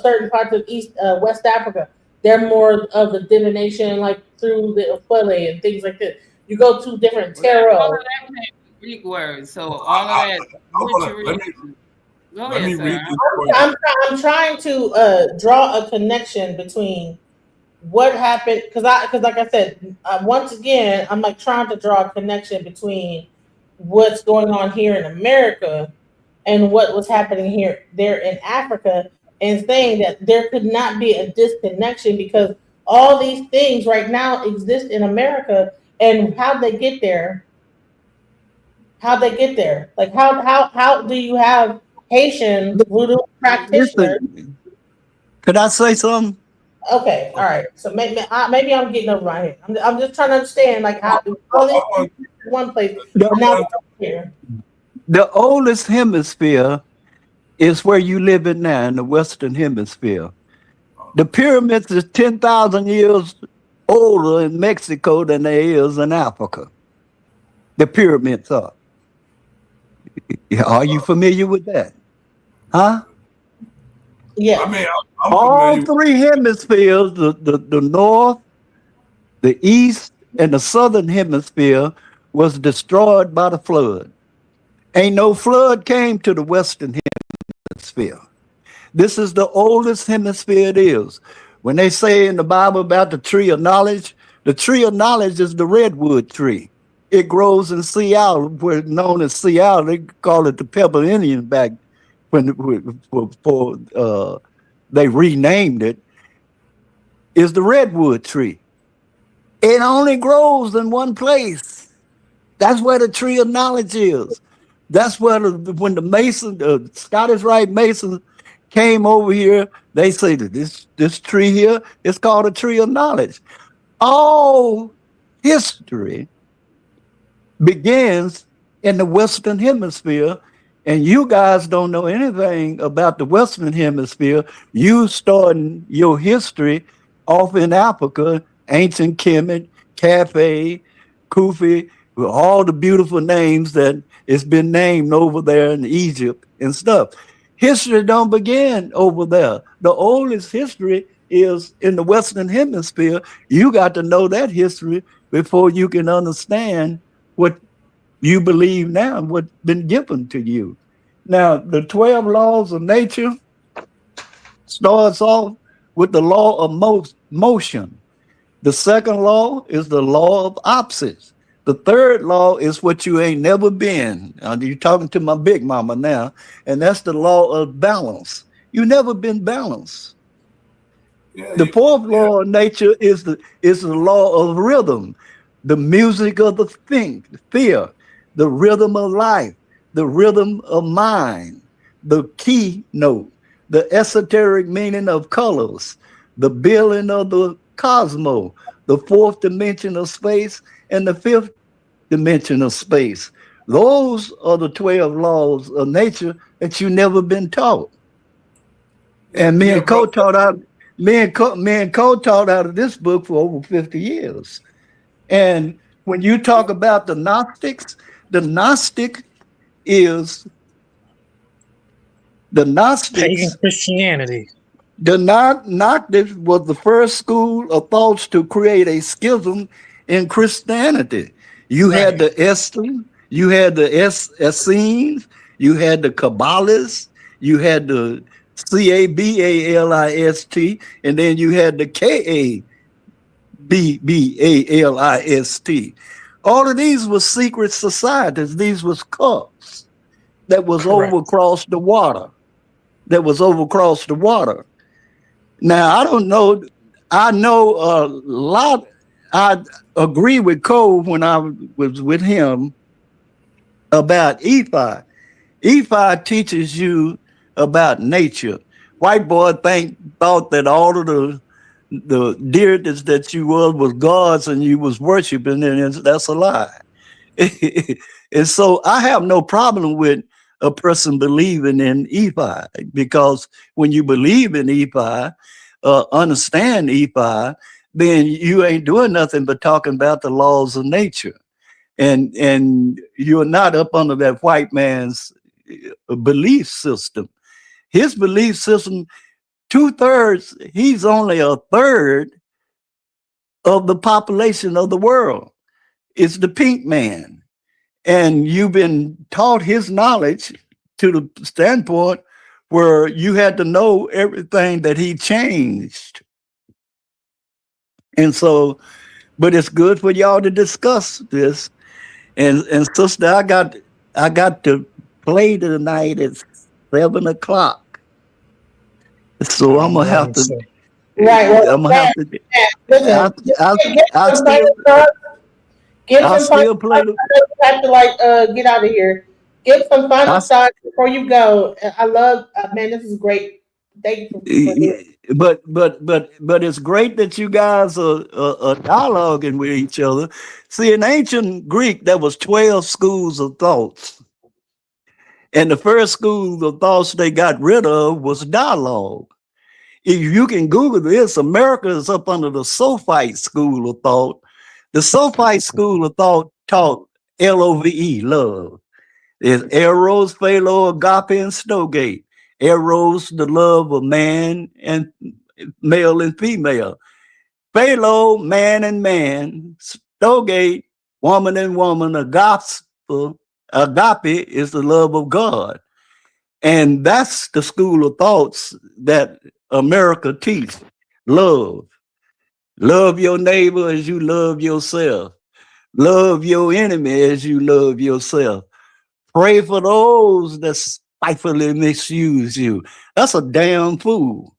certain parts of West Africa, they're more of the divination, like through the Ofele and things like that. You go to different tarot. All of that came from Greek words. So all of that. Go let me ahead, read sir. this for you. I'm trying to draw a connection between what happened because like I said, once again, I'm like trying to draw a connection between what's going on here in America and what was happening there in Africa, and saying that there could not be a disconnection because all these things right now exist in America, and how they get there. Like how do you have Haitian voodoo practitioners? Listen, could I say something? Okay, all right. So maybe I'm getting over my head. I'm just trying to understand like how all these one place now here. The oldest hemisphere is where you live in now, in the Western Hemisphere. The pyramids is 10,000 years older in Mexico than they is in Africa. The pyramids are. Are you familiar with that? Huh? Yeah. I mean, all three hemispheres, the north, the east, and the southern hemisphere was destroyed by the flood. Ain't no flood came to the western hemisphere. This is the oldest hemisphere it is. When they say in the Bible about the tree of knowledge, the tree of knowledge is the redwood tree. It grows in Seattle, where known as Seattle. They call it the Pebble Indian back when they renamed it, is the redwood tree. It only grows in one place. That's where the tree of knowledge is. That's where when the Scottish Rite Masons came over here, they say that this tree here is called a tree of knowledge. All history begins in the Western Hemisphere, and you guys don't know anything about the Western Hemisphere. You starting your history off in Africa, ancient Kemet, Cathay, Kufi, with all the beautiful names that it's been named over there in Egypt and stuff. History don't begin over there. The oldest history is in the Western Hemisphere. You got to know that history before you can understand what you believe now and what's been given to you. Now, the 12 laws of nature starts off with the law of motion. The second law is the law of opposites. The third law is what you ain't never been. You're talking to my big mama now, and that's the law of balance. You never been balanced. The fourth law of nature is the law of rhythm, the music of the fear, the rhythm of life, the rhythm of mind, the key note, the esoteric meaning of colors, the building of the cosmos, the fourth dimension of space, and the fifth dimension of space. Those are the 12 laws of nature that you never been taught. And me and Co taught out of this book for over 50 years. And when you talk about the Gnostics is pagan Christianity. The Gnostics was the first school of thoughts to create a schism in Christianity. You had the Essenes, you had the Essenes, you had the Kabbalists, you had the Cabalist, and then you had the Kabbalist. All of these were secret societies. These was cults that was over across the water. Now, I don't know. I know a lot. I agree with Cole when I was with him about Ephi. Ephi teaches you about nature. White boy thought that all of the deities that you was gods and you was worshiping, and that's a lie. And so I have no problem with a person believing in Ephi, because when you believe in Ephi, understand Ephi, then you ain't doing nothing but talking about the laws of nature. and you're not up under that white man's belief system. His belief system, 2/3, he's only a third of the population of the world. It's the pink man. And you've been taught his knowledge to the standpoint where you had to know everything that he changed. And so, but it's good for y'all to discuss this. And sister, I got to play tonight at 7 o'clock. So I'm gonna have to. Right. Well, I'm gonna have to. Listen, I'll still play the. Have to get out of here. Give some final thoughts before you go. I love, man. This is great. Thank you. But it's great that you guys are dialoguing with each other. See, in ancient Greek, there was 12 schools of thoughts, and the first school of thoughts they got rid of was dialogue. If you can Google this, America is up under the Sophite school of thought. The Sophite school of thought taught LOVE, love. There's Eros, Philo, Agape, and Snowgate. Eros, the love of man and male and female. Philo, man and man. Snowgate, woman and woman. Agape is the love of God. And that's the school of thoughts that America teaches. Love. Love your neighbor as you love yourself. Love your enemy as you love yourself. Pray for those that spitefully misuse you. That's a damn fool.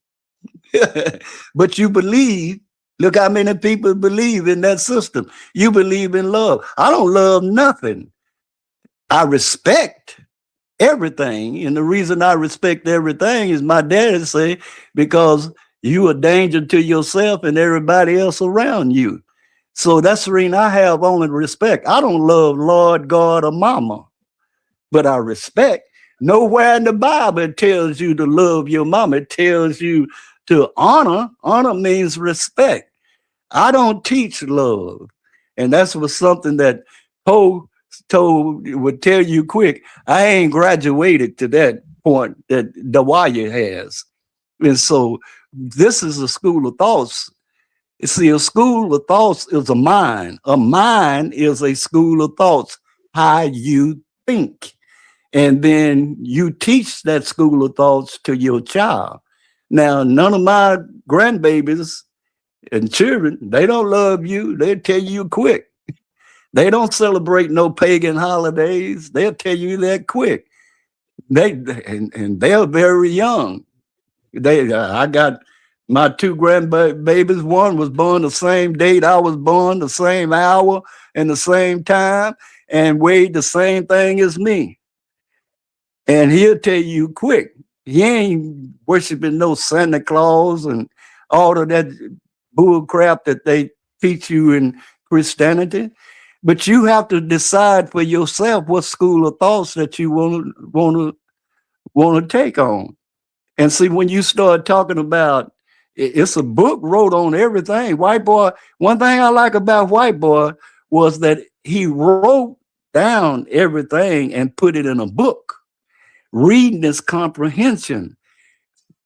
But you believe. Look how many people believe in that system. You believe in love. I don't love nothing. I respect everything. And the reason I respect everything is my daddy say, because you a danger to yourself and everybody else around you. So that's the reason I have only respect. I don't love Lord, God, or mama, but I respect. Nowhere in the Bible it tells you to love your mama. It tells you to honor. Honor means respect. I don't teach love. And that's was something that Poe would tell you quick. I ain't graduated to that point that Dewaya has. And so this is a school of thoughts. See, a school of thoughts is a mind. A mind is a school of thoughts, how you think. And then you teach that school of thoughts to your child. Now, none of my grandbabies and children, they don't love you. They'll tell you quick. They don't celebrate no pagan holidays. They'll tell you that quick. And they're very young. I got my two grandbabies. One was born the same date I was born, the same hour and the same time, and weighed the same thing as me. And he'll tell you quick. He ain't worshiping no Santa Claus and all of that bull crap that they teach you in Christianity. But you have to decide for yourself what school of thoughts that you want to take on. And see, when you start talking about, it's a book wrote on everything. White Boy, one thing I like about White Boy was that he wrote down everything and put it in a book. Reading is comprehension.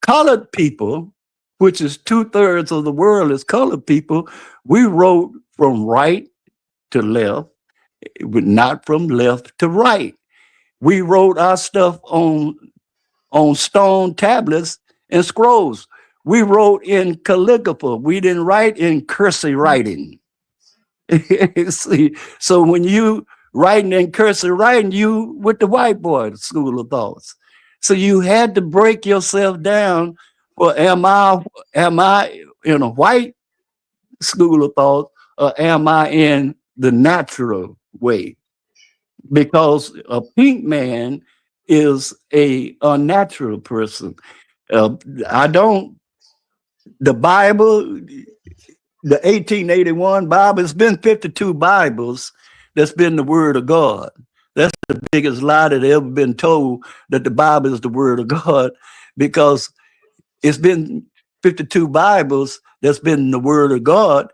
Colored people, which is 2/3 of the world is colored people, we wrote from right to left, but not from left to right. We wrote our stuff on stone tablets and scrolls. We wrote in calligraphy. We didn't write in cursive writing. See, so when you writing in cursive writing, you with the white boy school of thoughts. So you had to break yourself down. Well, am I in a white school of thought, or am I in the natural way? Because a pink man is a unnatural person. The Bible, the 1881 Bible, it's been 52 Bibles that's been the word of God. That's the biggest lie that ever been told, that the Bible is the word of God, because it's been 52 Bibles that's been the word of God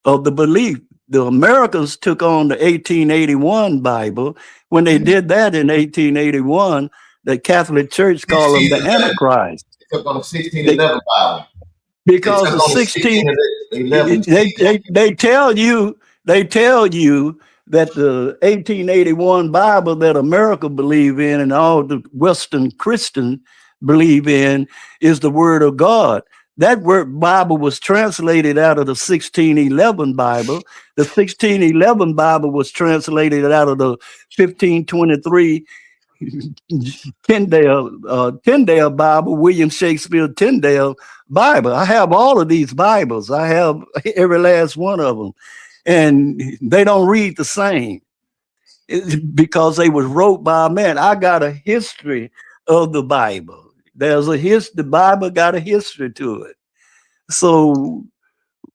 of the belief. the Americans took on the 1881 Bible. When they did that in 1881, the Catholic Church called them the 1611. Antichrist. They took on the 1611 Bible. Because They the took on the 1611. they tell you that the 1881 Bible that America believe in and all the Western Christians believe in is the Word of God. That word Bible was translated out of the 1611 Bible. The 1611 Bible was translated out of the 1523 Tyndale Bible, William Shakespeare Tyndale Bible. I have all of these Bibles. I have every last one of them. And they don't read the same. It's because they was wrote by a man. I got a history of the Bible. The Bible got a history to it. So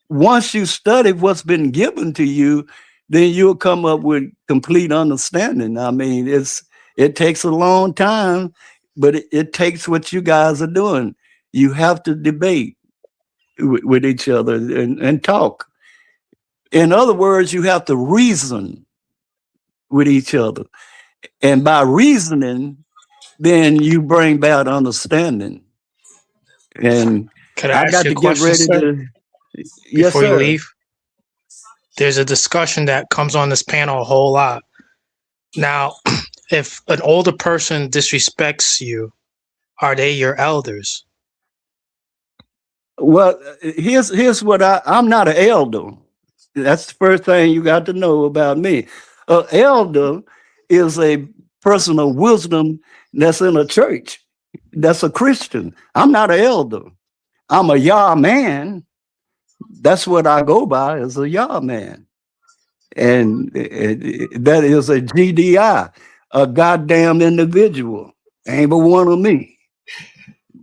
once you study what's been given to you, then you'll come up with complete understanding. I mean, it takes a long time, but it takes what you guys are doing. You have to debate with each other and talk. In other words, you have to reason with each other. And by reasoning, then you bring about understanding. And Could I I ask got you a to get question, ready sir? to. Yes, Before you sir. leave, there's a discussion that comes on this panel a whole lot. Now, if an older person disrespects you, are they your elders? Well, here's what I'm not an elder. That's the first thing you got to know about me. An elder is a person of wisdom that's in a church, that's a Christian. I'm not an elder. I'm a Yah man. That's what I go by, as a Yah man. And that is a GDI, a goddamn individual. Ain't but one of me.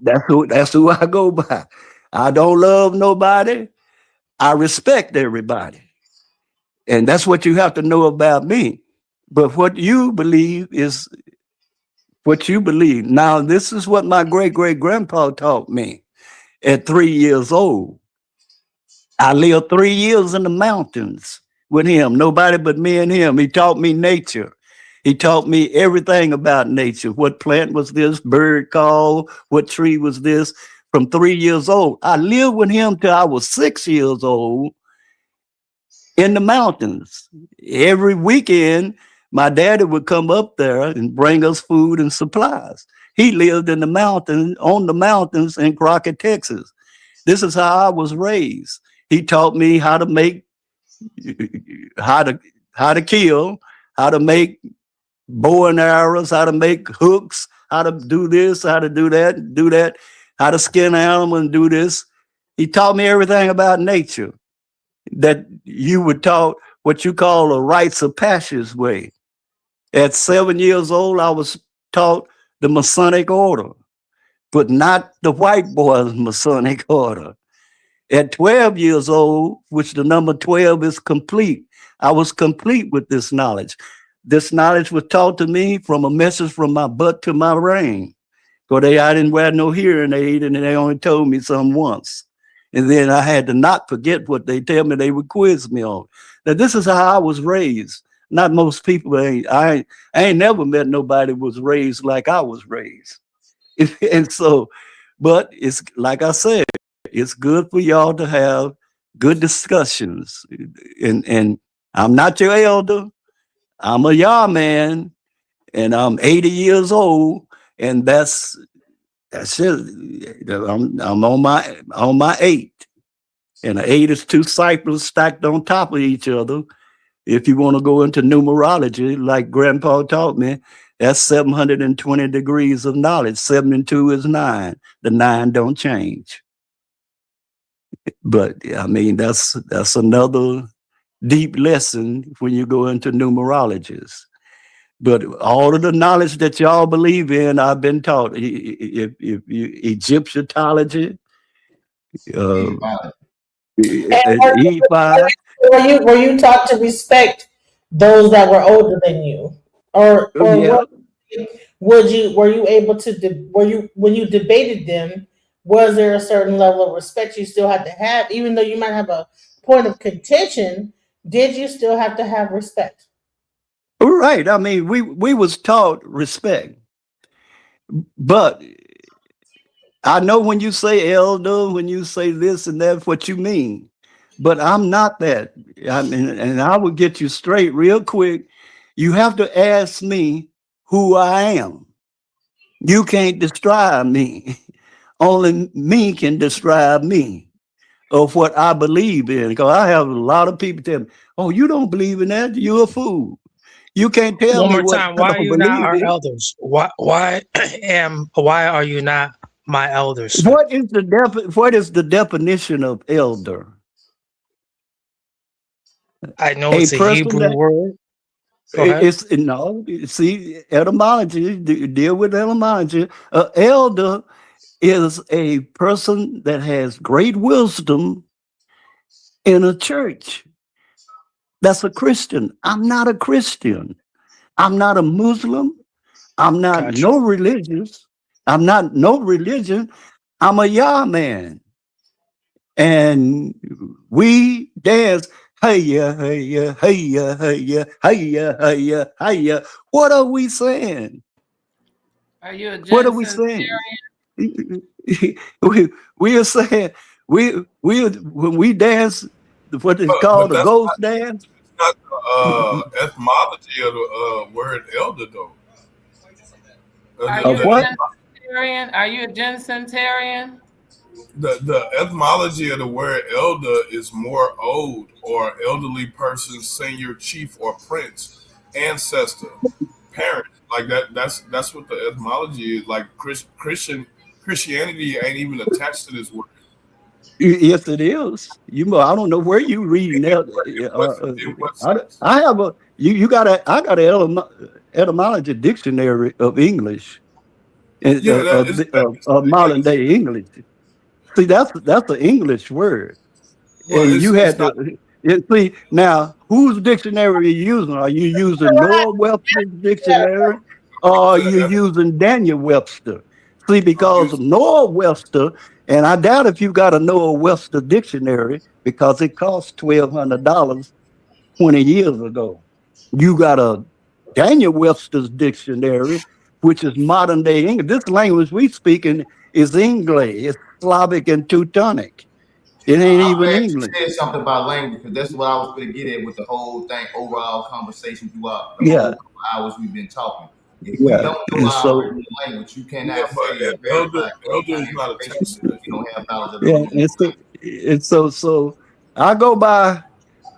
That's who I go by. I don't love nobody. I respect everybody. And that's what you have to know about me. But what you believe is what you believe. Now, this is what my great-great-grandpa taught me at 3 years old. I lived 3 years in the mountains with him, nobody but me and him. He taught me nature. He taught me everything about nature. What plant was this, bird call, what tree was this, from 3 years old. I lived with him till I was 6 years old in the mountains. Every weekend, my daddy would come up there and bring us food and supplies. He lived in the mountains, on the mountains in Crockett, Texas. This is how I was raised. He taught me how to make, how to kill, how to make bow and arrows, how to make hooks, how to do this, how to do that, how to skin an animal and do this. He taught me everything about nature that you were taught what you call a rites of passage way. At 7 years old, I was taught the Masonic order, but not the white boys' Masonic order. At 12 years old, which the number 12 is complete, I was complete with this knowledge. This knowledge was taught to me from a message from my butt to my brain. Because I didn't wear no hearing aid, and they only told me something once. And then I had to not forget what they tell me they would quiz me on. Now, this is how I was raised. Not most people. I ain't never met nobody who was raised like I was raised. And so, but it's like I said, it's good for y'all to have good discussions. And I'm not your elder. I'm a Yah man, and I'm 80 years old, and that's it. I'm on my 8, and an 8 is 2 ciphers stacked on top of each other. If you want to go into numerology, like Grandpa taught me, that's 720 degrees of knowledge. 7 and 2 is 9. The 9 don't change. But I mean, that's another deep lesson when you go into numerologies. But all of the knowledge that y'all believe in, I've been taught. If Egyptology, E5. Were you taught to respect those that were older than you, or Yeah. were you able to when you debated them? Was there a certain level of respect you still had to have, even though you might have a point of contention? did you still have to have respect? Right. I mean, we was taught respect, but I know when you say elder, when you say this and that's what you mean, but I'm not that. I mean, and I will get you straight real quick. You have to ask me who I am. You can't describe me. Only me can describe me of what I believe in. Because I have a lot of people tell me, "Oh, you don't believe in that? You're a fool. You can't tell One me more what time. I Why are don't you not believe our in." elders? Why are you not my elders, sir? What is the definition of elder? I know A it's a person Hebrew that word. Go ahead. it's no, see, etymology, deal with etymology. Elder is a person that has great wisdom in a church. That's a Christian. I'm not a Christian. I'm not a Muslim. I'm not Gotcha. no religious. I'm not no religion. I'm a Yah man. And we dance. Hey ya, hey ya, hey ya, hey ya, hey ya, hey ya, hey ya. What are we saying? Are you a What are we saying? Genesarian? we are saying we when we dance what is But called a that's ghost dance. not the etymology of the word elder, though. Are you Of a what? Genesarian? Are you a Genesarian? The etymology of the word elder is more old or elderly person, senior, chief, or prince, ancestor, parent. Like that. That's what the etymology is. Like Christianity ain't even attached to this word. Yes, it is. I don't know where you reading that. In what sense? I have a I got an etymology dictionary of English and Yeah, that is of modern day English. See, that's an English word, well, and you it's had not. to see now whose dictionary are you using? Are you using Noah Webster's dictionary, or are you using Daniel Webster? See, because of Noah Webster, and I doubt if you got a Noah Webster dictionary because it cost $1,200 20 years ago. You got a Daniel Webster's dictionary, which is modern day English. This language we speaking is English. It's Slavic and Teutonic. It ain't I'm even glad you English. said something about language because that's what I was going to get at with the whole thing, overall conversation throughout the Yeah, whole couple hours we've been talking. If we yeah. don't know And our so, original language, you Yeah, cannot but say or verify any elder kind is of not information attached to because that. you don't have knowledge of the yeah, original language. so I go by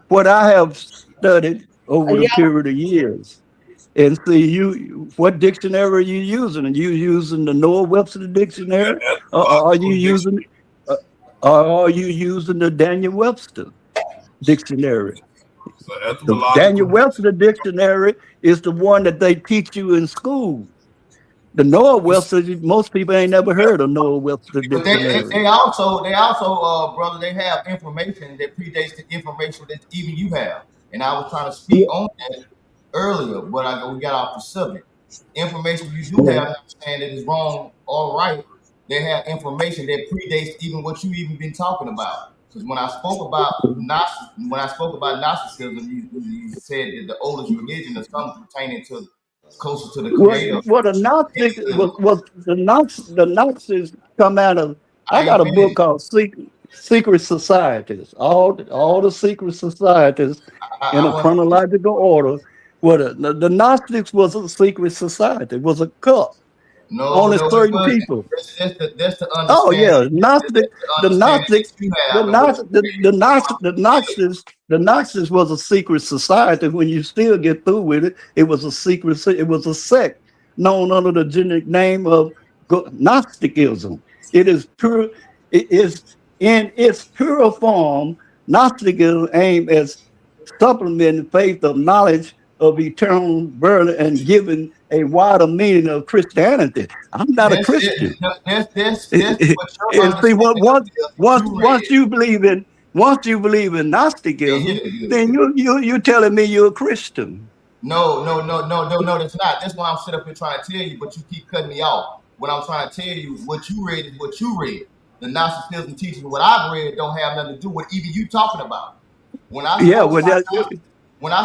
what I have studied over the Yeah, period of years. And see, what dictionary are you using? Are you using the Noah Webster dictionary, or are you Etymological using, dictionary. uh, or are you using the Daniel Webster dictionary? So The etymological Daniel dictionary. Webster dictionary is the one that they teach you in school. The Noah Webster, most people ain't never heard of Noah Webster But they, they, dictionary. they also they also brother, they have information that predates the information that even you have. And I was trying to speak Yeah, on that earlier, but we got off the subject. Information you do yeah. have, not saying that is wrong or right. They have information that predates even what you even been talking about. Because when I spoke about Gnosticism, you said that the oldest religion is something pertaining to closer to the creator. What a Gnostic was the Gnostics come out of. I I ain't got a book finished. called Secret Societies. All the secret societies in I a want chronological order. The Gnostics was a secret society. It was a cult. no, Only no, it certain wasn't. people. That's the Oh understanding. yeah, That's the the understanding that Gnostics, you have and what you The Gnostics was a secret society. When you still get through with it, it was a secret. It was a sect known under the generic name of Gnosticism. It is pure. It is in its pure form. Gnosticism aimed at supplementing faith of knowledge of eternal birth and giving a wider meaning of Christianity. I'm not a that's Christian. that's what your And see, understanding of it is. You read once you believe in and Gnosticism, then you you're telling me you're a Christian. no, that's not. That's why I'm sitting up here trying to tell you, but you keep cutting me off. What I'm trying to tell you, what you read is what you read. The Gnosticism teaching what I've read don't have nothing to do with even you talking about. When I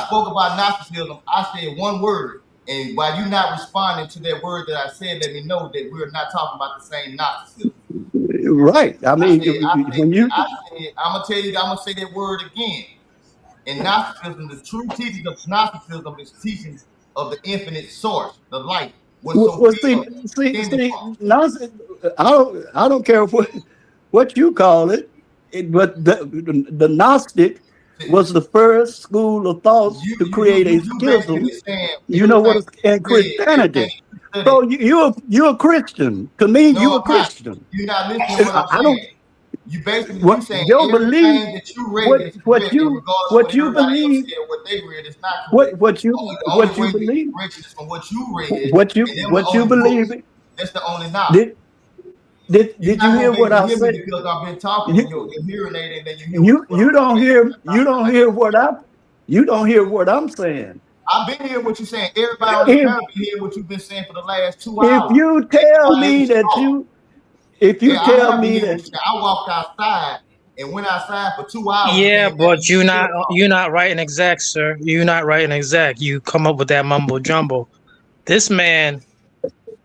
spoke about Gnosticism, I said one word, and while you're not responding to that word that I said, let me know that we're not talking about the same Gnosticism. Right. I mean, when you, I'm gonna tell you, I'm gonna say that word again. In Gnosticism, the true teachings of Gnosticism is teachings of the infinite source, the light. well, see, nonsense. I don't care what you call it, but the Gnostic was the first school of thought to create a schism. You know what is in Christianity. So you're a Christian. To me, you're a Christian. You're not listening to what I'm saying. You basically What you saying your everything belief, that you read is correct, and regardless of what you everybody else believe, said, what they read is not correct. what you Believe, correction is from what you read, what you believe. Books. That's the only knowledge. Did you hear what I said? Because I've been talking, you're hearing it, and then you hear. You don't hear what I'm saying. I've been hearing what you're saying. Everybody on the panel been hearing what you've been saying for the last 2 hours. If you tell me that I walked outside and went outside for 2 hours. Yeah, but you're not writing exact, sir. You're not writing exact. You come up with that mumbo jumbo. This man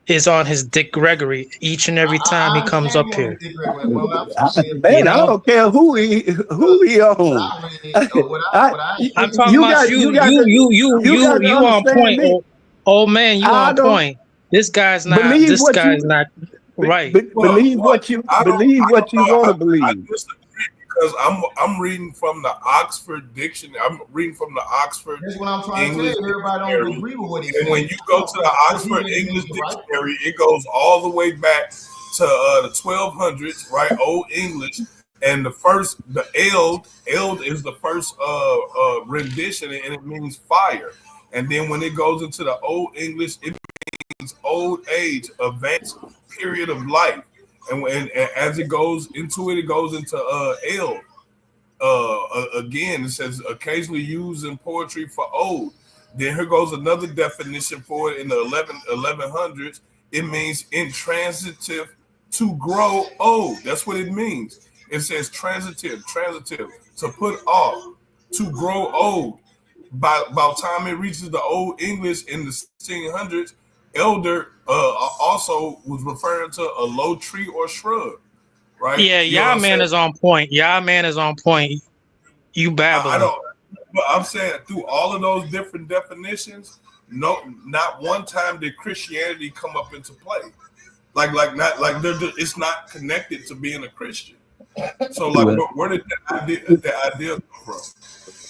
is on his Dick Gregory each and every time he comes up here. Man, I don't care who he on. I'm talking about you on point. Oh man, you on point. This guy's not. This guy's not right. Believe what you want to believe. I disagree because I'm reading from the Oxford Dictionary. I'm reading from the Oxford English Dictionary. Agree with what he's and when you go to the Oxford English Dictionary, it goes all the way back to the 1200s, right? Old English. And the eld is the first rendition, and it means fire. And then when it goes into the Old English, it means old age, advanced period of life. And as it goes into eld. Again, it says occasionally used in poetry for old. Then here goes another definition for it in the 1100s. It means intransitive, to grow old. That's what it means. It says transitive, to put off, to grow old. By the time it reaches the Old English in the 1600s, elder also was referring to a low tree or shrub, right? Yeah, y'all man is on point. Y'all man is on point. You babbling. But I'm saying through all of those different definitions, not one time did Christianity come up into play. It's not connected to being a Christian. So where did the idea come from?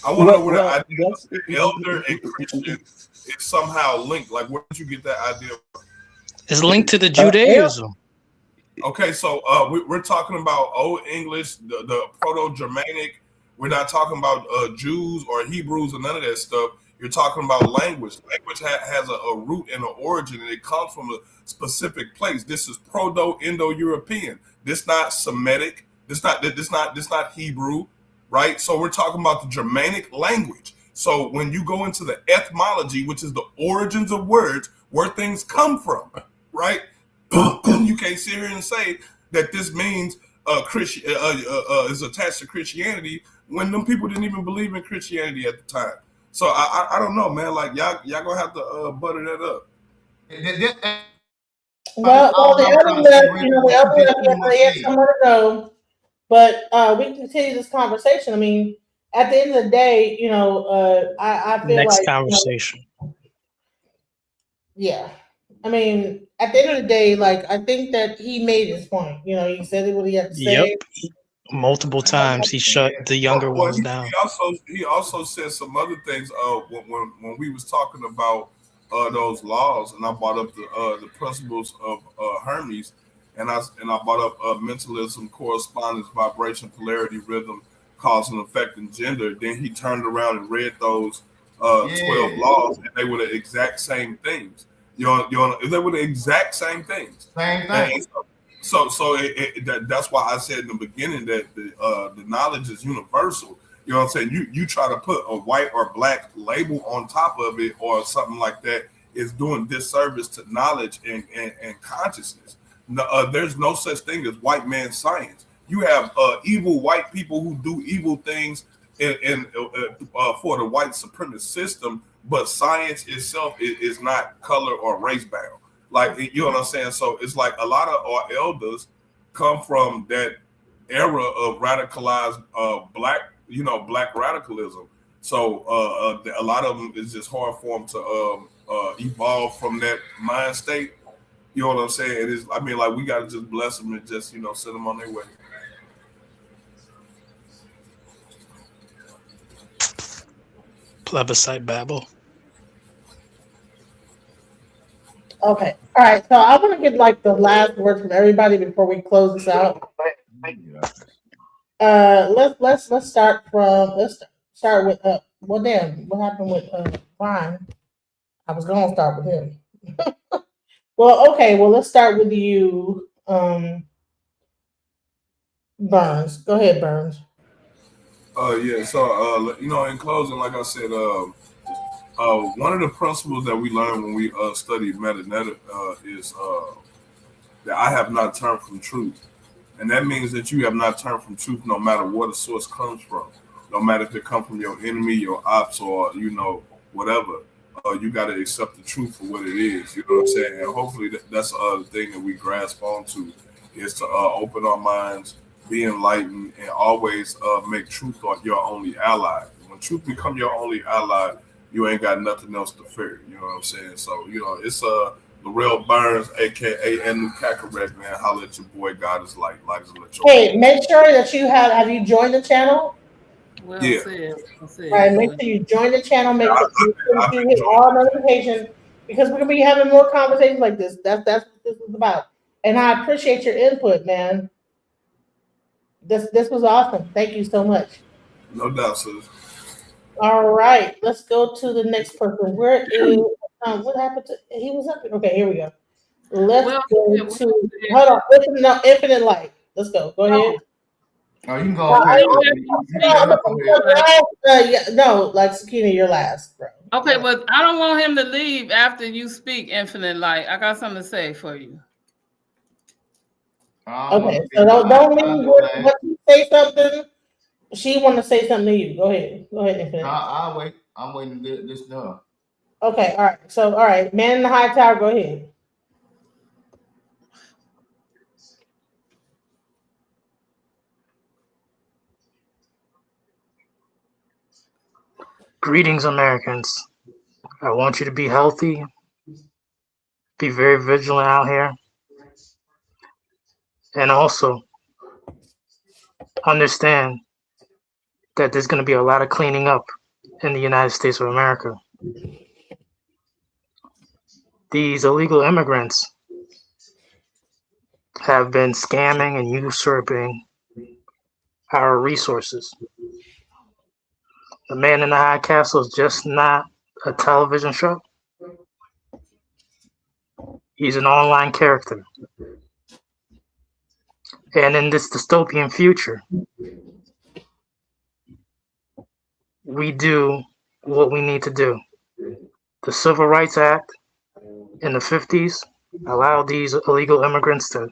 I want to know where the idea of elder and Christian is somehow linked. Like, where did you get that idea from? It's linked to the Judaism. Okay, so we're talking about Old English, the Proto-Germanic. We're not talking about Jews or Hebrews or none of that stuff. You're talking about language. Language has a root and an origin, and it comes from a specific place. This is Proto-Indo-European. This not Semitic. This not Hebrew, right? So we're talking about the Germanic language. So when you go into the etymology, which is the origins of words, where things come from, right? You can't sit here and say that this means Christian is attached to Christianity when them people didn't even believe in Christianity at the time. So I don't know, man. Like y'all gonna have to butter that up. Well, the other left, he had somewhere to go, but we can continue this conversation. I mean, at the end of the day, I feel next conversation. Yeah, I mean, at the end of the day, like I think that he made his point. He said what he had to say. Yep. Multiple times he shut the younger ones down. He also said some other things. When we was talking about those laws, and I brought up the principles of Hermes, and I brought up mentalism, correspondence, vibration, polarity, rhythm, cause and effect, and gender. Then he turned around and read those 12 laws, and they were the exact same things. They were the exact same things. Same thing. So that's why I said in the beginning that the knowledge is universal. You know what I'm saying? You try to put a white or black label on top of it or something like that is doing disservice to knowledge and consciousness. There's no such thing as white man science. You have evil white people who do evil things for the white supremacist system, but science itself is not color or race bound. Like, you know what I'm saying? So it's like a lot of our elders come from that era of radicalized black radicalism. So a lot of them is just hard for them to evolve from that mind state. You know what I'm saying? It is. I mean, like, we got to just bless them and just send them on their way. Plebiscite Babel. Okay. All right. So I want to get like the last words from everybody before we close this out. Let's start with well, damn, what happened with Brian? I was gonna start with him. Well, okay. Well, let's start with you, Burns. Go ahead, Burns. Yeah. So in closing, like I said, one of the principles that we learn when we study metanetic is that I have not turned from truth. And that means that you have not turned from truth no matter where the source comes from. No matter if it comes from your enemy, your ops, or, whatever. You got to accept the truth for what it is. You know what I'm saying? And hopefully that's the thing that we grasp onto is to open our minds, be enlightened, and always make truth your only ally. When truth become your only ally, you ain't got nothing else to fear. You know what I'm saying? So, it's Laurel Burns, aka Anu Kakarek, man. Holla at your boy. God is light. Light is electric. Hey, make sure that you have you joined the channel? Well Yeah. said. Well said. All right, make sure you join the channel. Make sure you hit all notifications because we're gonna be having more conversations like this. That's what this is about. And I appreciate your input, man. This was awesome. Thank you so much. No doubt, sis. All right, let's go to the next person. Where is what happened to he was up here? Okay, here we go. Let's go to hold on. Infinite Light. Let's go. Go ahead. Oh, you can go ahead. No, like Sakina, you're last, bro. Okay, but I don't want him to leave after you speak, Infinite Light. I got something to say for you. Okay, so don't leave. But you say something. She want to say something to you. Go ahead. Go ahead, Infinite. I'll wait. I'm waiting to this done. Okay, all right. So, all right, Man in the High Tower, go ahead. Greetings, Americans. I want you to be healthy. Be very vigilant out here. And also understand that there's going to be a lot of cleaning up in the United States of America. These illegal immigrants have been scamming and usurping our resources. The Man in the High Castle is just not a television show. He's an online character. And in this dystopian future, we do what we need to do. The Civil Rights Act in the 50s allowed these illegal immigrants to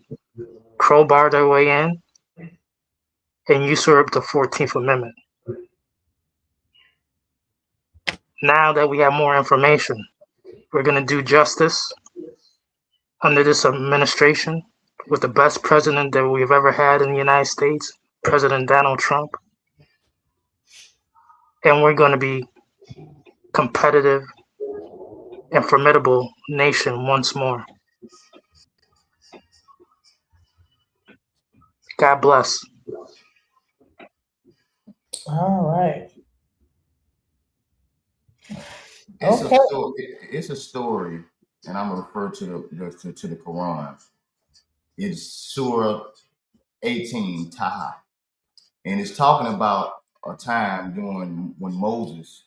crowbar their way in and usurp the 14th Amendment. Now that we have more information, we're going to do justice under this administration with the best president that we've ever had in the United States, President Donald Trump. And we're going to be competitive and formidable nation once more. God bless. All right. It's a story, and I'm gonna refer to the Quran. It's Surah 18, Taha, and it's talking about a time during when Moses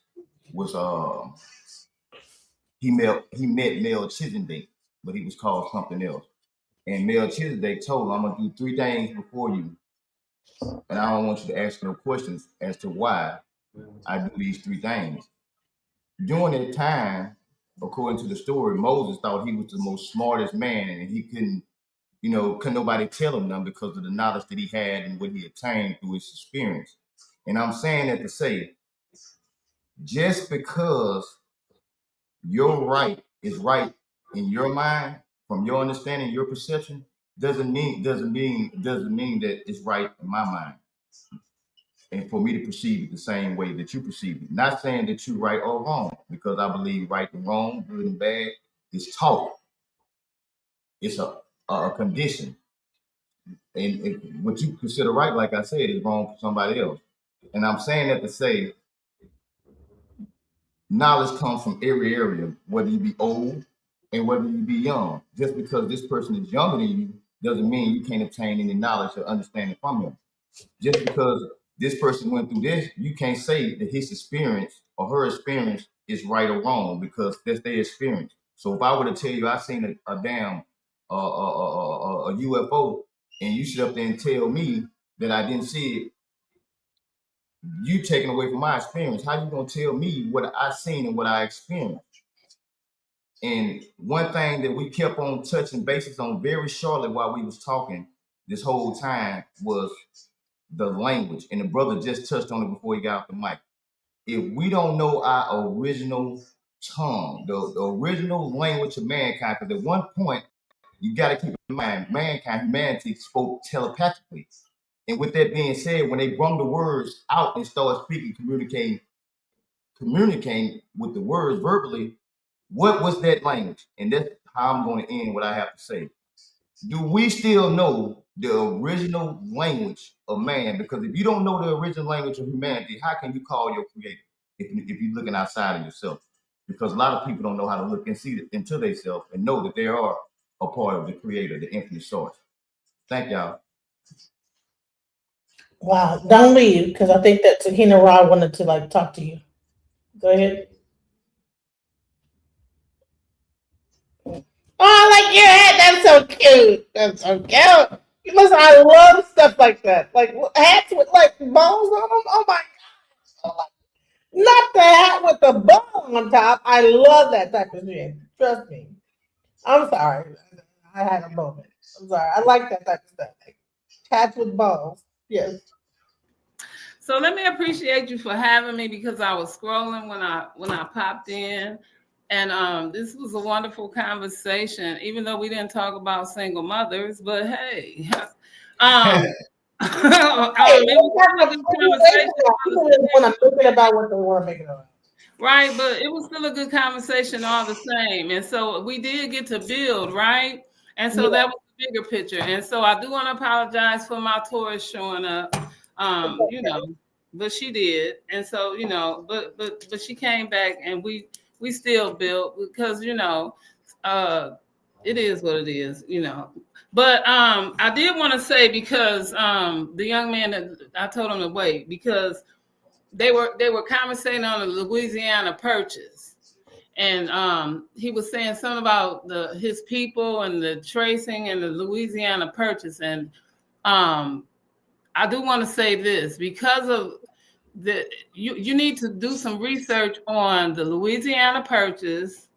was he met Melchizedek, but he was called something else. And Melchizedek told him, "I'm gonna do three things before you, and I don't want you to ask no questions as to why I do these three things." During that time, according to the story, Moses thought he was the most smartest man, and he couldn't nobody tell him nothing because of the knowledge that he had and what he obtained through his experience. And I'm saying that to say, just because your right is right in your mind, from your understanding, your perception, doesn't mean that it's right in my mind. And for me to perceive it the same way that you perceive it. Not saying that you're right or wrong, because I believe right and wrong, good and bad is taught. It's a condition. And what you consider right, like I said, is wrong for somebody else. And I'm saying that to say, knowledge comes from every area, whether you be old and whether you be young. Just because this person is younger than you doesn't mean you can't obtain any knowledge or understanding from him. Just because this person went through this, you can't say that his experience or her experience is right or wrong, because that's their experience. So if I were to tell you I seen a damn a UFO, and you sit up there and tell me that I didn't see it, you taking away from my experience. How you gonna tell me what I seen and what I experienced? And one thing that we kept on touching bases on very shortly while we was talking this whole time was the language. And the brother just touched on it before he got off the mic. If we don't know our original tongue, the original language of mankind, because at one point, you got to keep in mind, humanity spoke telepathically. And with that being said, when they brung the words out and started speaking, communicating with the words verbally, what was that language? And that's how I'm going to end what I have to say. Do we still know the original language of man? Because if you don't know the original language of humanity, how can you call your creator if you're looking outside of yourself? Because a lot of people don't know how to look and see into themselves and know that they are a part of the creator, the infinite source. Thank y'all. Wow, don't leave, because I think that Tahina Ra wanted to talk to you. Go ahead. Oh, I like your hat. That's so cute. That's so cute. Listen, I love stuff like that. Like hats with like bows on them. Oh my god. Not the hat with the bow on top. I love that type of shit. Trust me. I'm sorry. I had a moment. I'm sorry. I like that type of stuff. Like, hats with bows. Yes. So let me appreciate you for having me, because I was scrolling when I popped in, and this was a wonderful conversation. Even though we didn't talk about single mothers, but hey, it was a good conversation. When I'm thinking about what the world making about. Right, but it was still a good conversation all the same. And so we did get to build, right? And so that was the bigger picture. And so I do want to apologize for my Taurus showing up. But she did. And so, but she came back, and we still built, because it is what it is, But I did want to say, because the young man that I told him to wait, because they were conversating on the Louisiana Purchase, and he was saying something about his people and the tracing and the Louisiana Purchase, and I do want to say this, because of you need to do some research on the Louisiana Purchase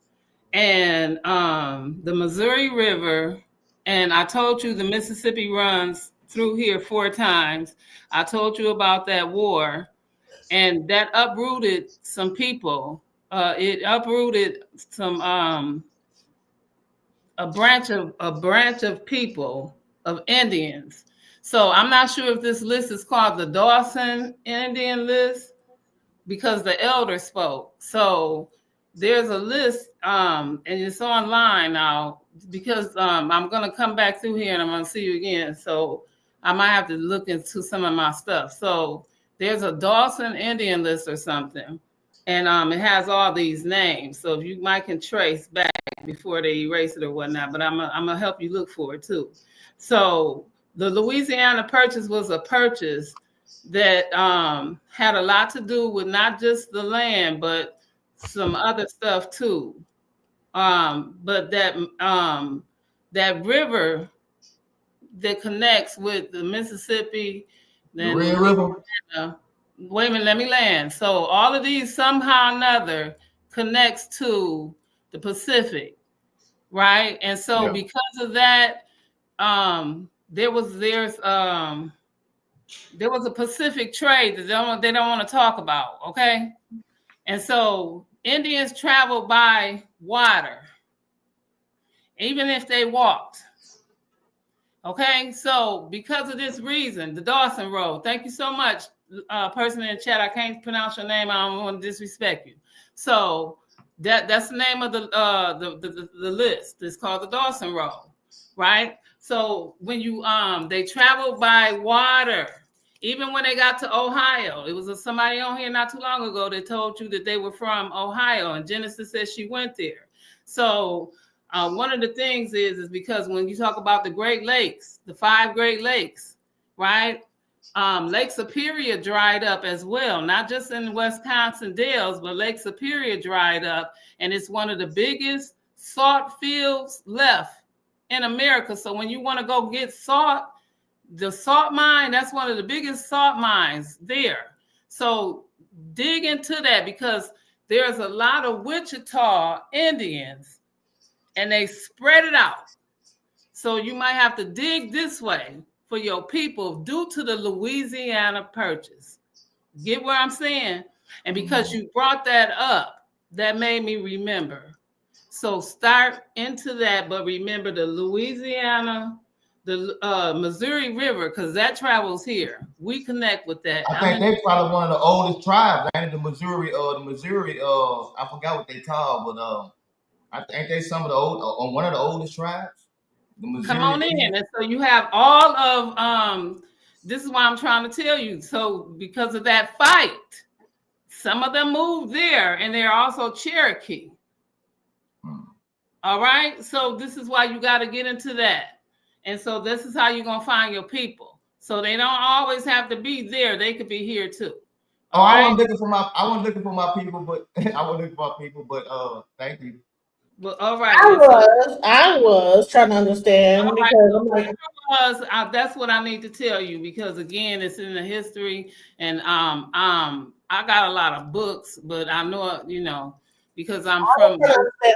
and the Missouri River, and I told you the Mississippi runs through here 4 times. I told you about that war. And that uprooted some people. It uprooted some a branch of people, of Indians. So I'm not sure if this list is called the Dawson Indian list, because the elder spoke. So there's a list, and it's online now, because I'm gonna come back through here and I'm gonna see you again. So I might have to look into some of my stuff. So there's a Dawson Indian list or something, and it has all these names. So if you might can trace back before they erase it or whatnot, but I'm gonna help you look for it too. So the Louisiana Purchase was a purchase that had a lot to do with not just the land, but some other stuff too. But that river that connects with the Mississippi, then the Red River. Wait a minute, let me land. So all of these somehow or another connects to the Pacific, right? And so because of that, there's there was a Pacific trade that they don't want to talk about, okay? And so Indians traveled by water, even if they walked. Okay, so because of this reason, the Dawson Road. Thank you so much, person in the chat. I can't pronounce your name. I don't want to disrespect you. So that's the name of the list. It's called the Dawson Road, right? So when you they traveled by water, even when they got to Ohio. It was somebody on here not too long ago that told you that they were from Ohio, and Genesis says she went there. So one of the things is because when you talk about the Great Lakes, the 5 Great Lakes, right? Lake Superior dried up as well, not just in Wisconsin Dells, but Lake Superior dried up, and it's one of the biggest salt fields left in America. So when you want to go get salt, the salt mine, that's one of the biggest salt mines there. So dig into that, because there's a lot of Wichita Indians and they spread it out. So you might have to dig this way for your people due to the Louisiana Purchase. Get what I'm saying? And because you brought that up, that made me remember. So start into that, but remember the Louisiana, the Missouri River, because that travels here. We connect with that. I think they're probably one of the oldest tribes. Ain't it? The Missouri, I forgot what they called, but ain't they some of the old, one of the oldest tribes? The Missouri. Come on in. And so you have all of this is why I'm trying to tell you. So because of that fight, some of them moved there, and they're also Cherokee. All right. So this is why you got to get into that. And so this is how you're gonna find your people. So they don't always have to be there. They could be here too. Oh, I wasn't looking for my people, but thank you. Well, all right. I was trying to understand all because right. That's what I need to tell you, because again, it's in the history, and I got a lot of books, but I know, because I'm from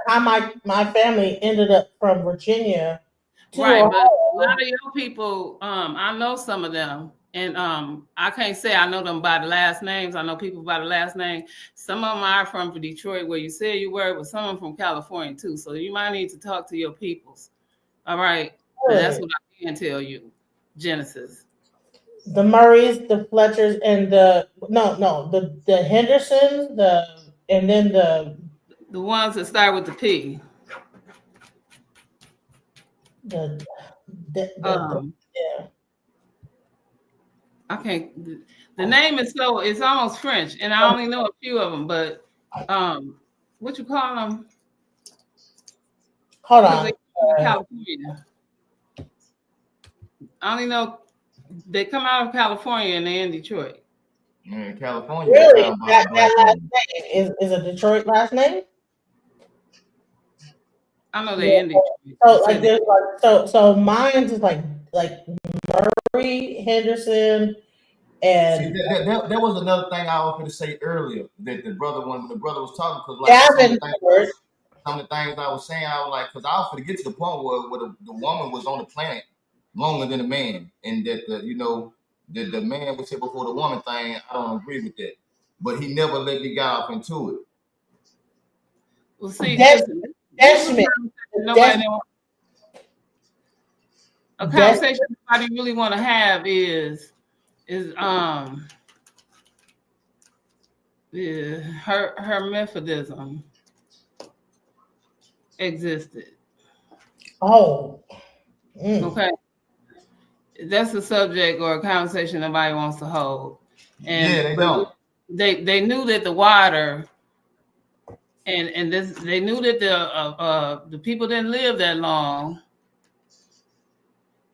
how my family ended up from Virginia to right, Ohio. but a lot of your people, I know some of them. And I can't say I know them by the last names. I know people by the last name. Some of them are from Detroit, where you said you were, but some of them from California too. So you might need to talk to your peoples. All right. And that's what I can tell you. Genesis. The Murrays, the Fletchers, and the Hendersons, and then the ones that start with the P. Yeah. I can't. The name is it's almost French, and I only know a few of them. But what you call them? Hold on. California. I only know they come out of California and they're in Detroit. Yeah, California. Really? That last name is a Detroit last name? I know they're in Detroit. So like there's so mine's is like Murray, Henderson, and see, that was another thing I was going to say earlier that when the brother was talking, because like some of the things I was saying, I was like, because I was going to get to the point where the woman was on the planet longer than the man, and that the man was here before the woman thing. I don't agree with that, but he never let me get off into it. Well, see, a conversation nobody really want to have is her Methodism existed. Oh. Okay. That's a subject or a conversation nobody wants to hold. And yeah, they don't. They knew that the water and this, they knew that the people didn't live that long.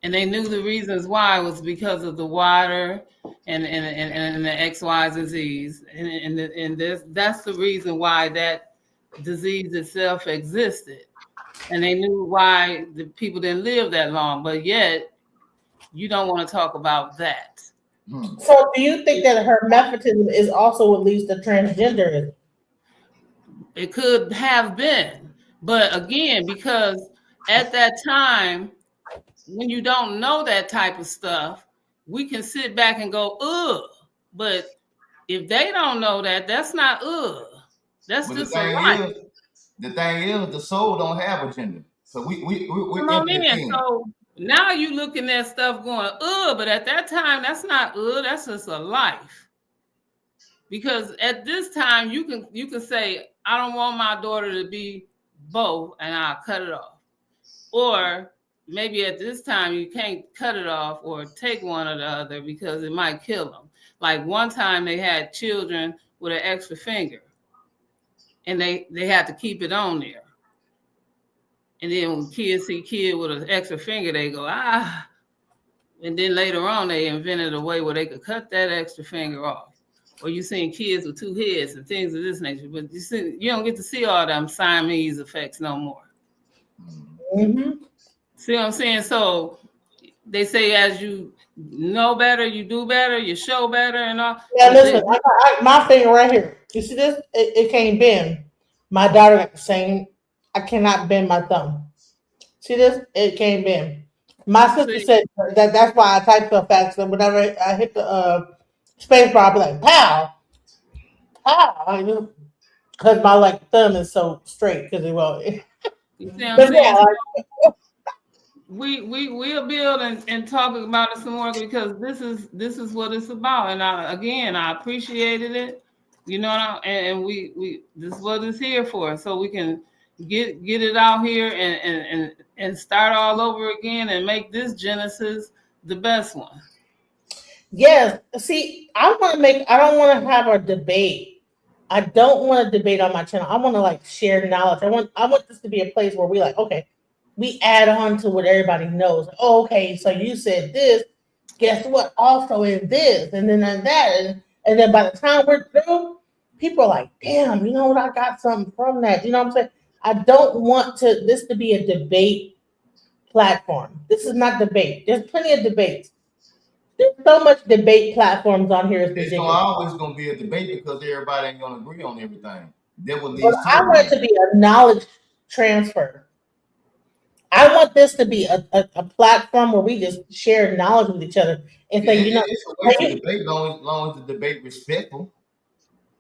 And they knew the reasons why was because of the water and the X, Y's, and Z's. And that's the reason why that disease itself existed. And they knew why the people didn't live that long, but yet you don't want to talk about that. So do you think that her Methodism is also what leads to transgenderism? It could have been, but again, because at that time, when you don't know that type of stuff, we can sit back and go, ugh. But if they don't know that, that's not ugh. That's But just the a thing life. is, the soul don't have a gender. So we're Come on in. infinite. So now you looking at stuff going, ugh, but at that time, that's not ugh, that's just a life. Because at this time, you can say, I don't want my daughter to be both, and I'll cut it off. Or maybe at this time you can't cut it off or take one or the other because it might kill them. Like one time they had children with an extra finger, and they had to keep it on there. And then when kids see kid with an extra finger, they go, ah. And then later on, they invented a way where they could cut that extra finger off. Or you seen kids with two heads and things of this nature. But you don't get to see all them Siamese effects no more. Mm-hmm. See what I'm saying? So they say as you know better, you do better, you show better, and all. Yeah, listen, my finger right here. You see this? It can't bend. My daughter got the same. I cannot bend my thumb. See this? It can't bend. My sister said that's why I type so fast. So whenever I hit the space bar, I'll be like, pow, pow, because my thumb is so straight. Because it will. You see what I'm saying? We'll build and talk about it some more because this is what it's about. And I appreciated it, you know, and we this is what it's here for, so we can get it out here and start all over again and make this Genesis the best one. Yes. See, I don't want to have a debate. I don't want to debate on my channel. I want to share knowledge. I want this to be a place where we okay, we add on to what everybody knows. Oh, okay, so you said this. Guess what? Also in this, and then that, and then by the time we're through, people are like, "Damn, you know what? I got something from that." You know what I'm saying? I don't want this to be a debate platform. This is not debate. There's plenty of debates. There's so much debate platforms on here. It's always going to be a debate because everybody ain't going to agree on everything. That would lead I want it to be a knowledge transfer. I want this to be a platform where we just share knowledge with each other and say, it's a way to debate, as long as the debate respectful.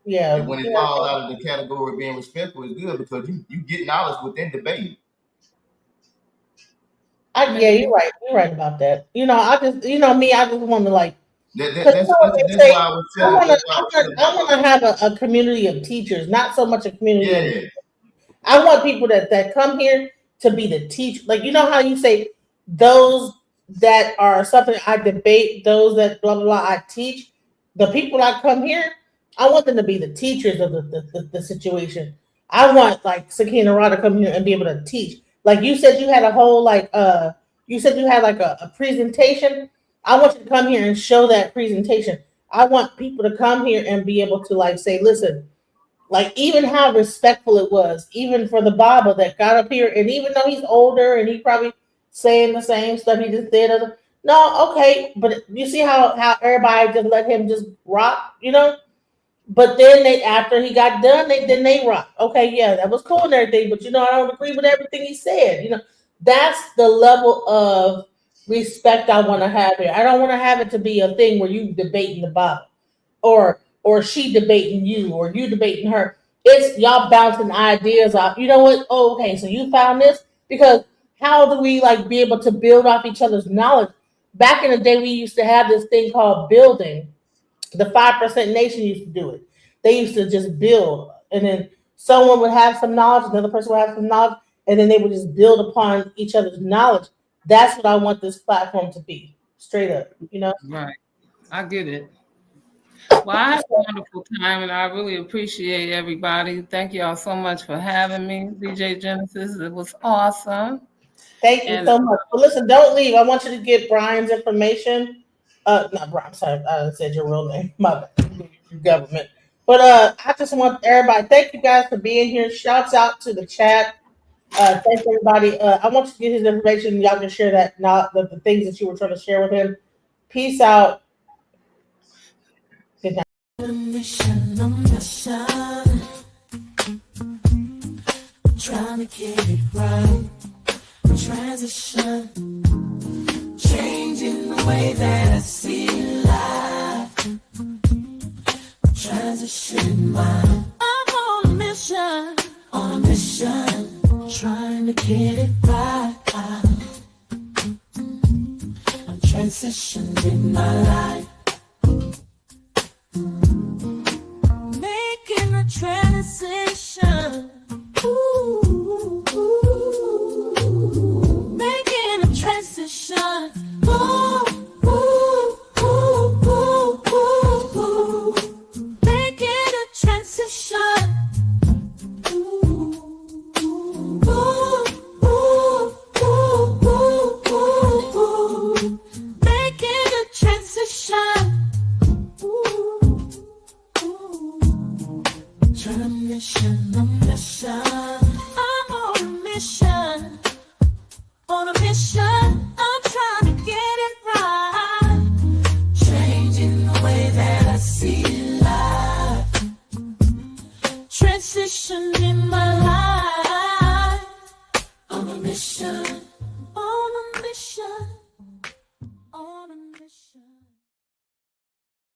Yeah. And when it falls out of the category of being respectful, it's good because you get knowledge within debate. Yeah, you're right. You're right about that. You know, I just want to That's why I was telling. I want to have a community of teachers, not so much a community of teachers. I want people that come here to be the teacher. You know how you say those that are something I debate, those that blah, blah, blah, I teach. The people that come here, I want them to be the teachers of the situation. I want Sakina Ra to come here and be able to teach. You said you had a whole you said you had a presentation. I want you to come here and show that presentation. I want people to come here and be able to say, listen, even how respectful it was, even for the Baba that got up here, and even though he's older and he probably saying the same stuff he just did. No, okay, but you see how everybody just let him just rock, you know? But then after he got done, they rock. Okay, yeah, that was cool and everything, but I don't agree with everything he said. That's the level of respect I want to have here. I don't want to have it to be a thing where you debating the Baba, or she debating you, or you debating her. It's y'all bouncing ideas off. You know what? Oh, okay, so you found this? Because how do we be able to build off each other's knowledge? Back in the day, we used to have this thing called building. The 5% Nation used to do it. They used to just build, and then someone would have some knowledge, another person would have some knowledge, and then they would just build upon each other's knowledge. That's what I want this platform to be, straight up, Right. I get it. Well, I had a wonderful time, and I really appreciate everybody. Thank you all so much for having me, DJ Genesis. It was awesome. Thank you so much. Well, listen, don't leave. I want you to get Brian's information. Not Brian. Sorry, I said your real name. My government. But I just want everybody. Thank you guys for being here. Shouts out to the chat. Thanks everybody. I want you to get his information. Y'all can share that. Now the things that you were trying to share with him. Peace out. Good night. Trying to get it right. Transition. Changing way that I see life. Transition mind. I'm on a mission, trying to get it right. I'm transitioning my life, making a transition. Ooh, making a transition. Ooh, ooh, ooh, ooh, ooh, ooh. Making a transition. Ooh, ooh, ooh, ooh, ooh, ooh. Making a transition. Ooh, ooh. Trying to mission, a mission. I'm on a mission. On a mission, I'm trying to get it right. Changing the way that I see life. Transition in my life. On a mission.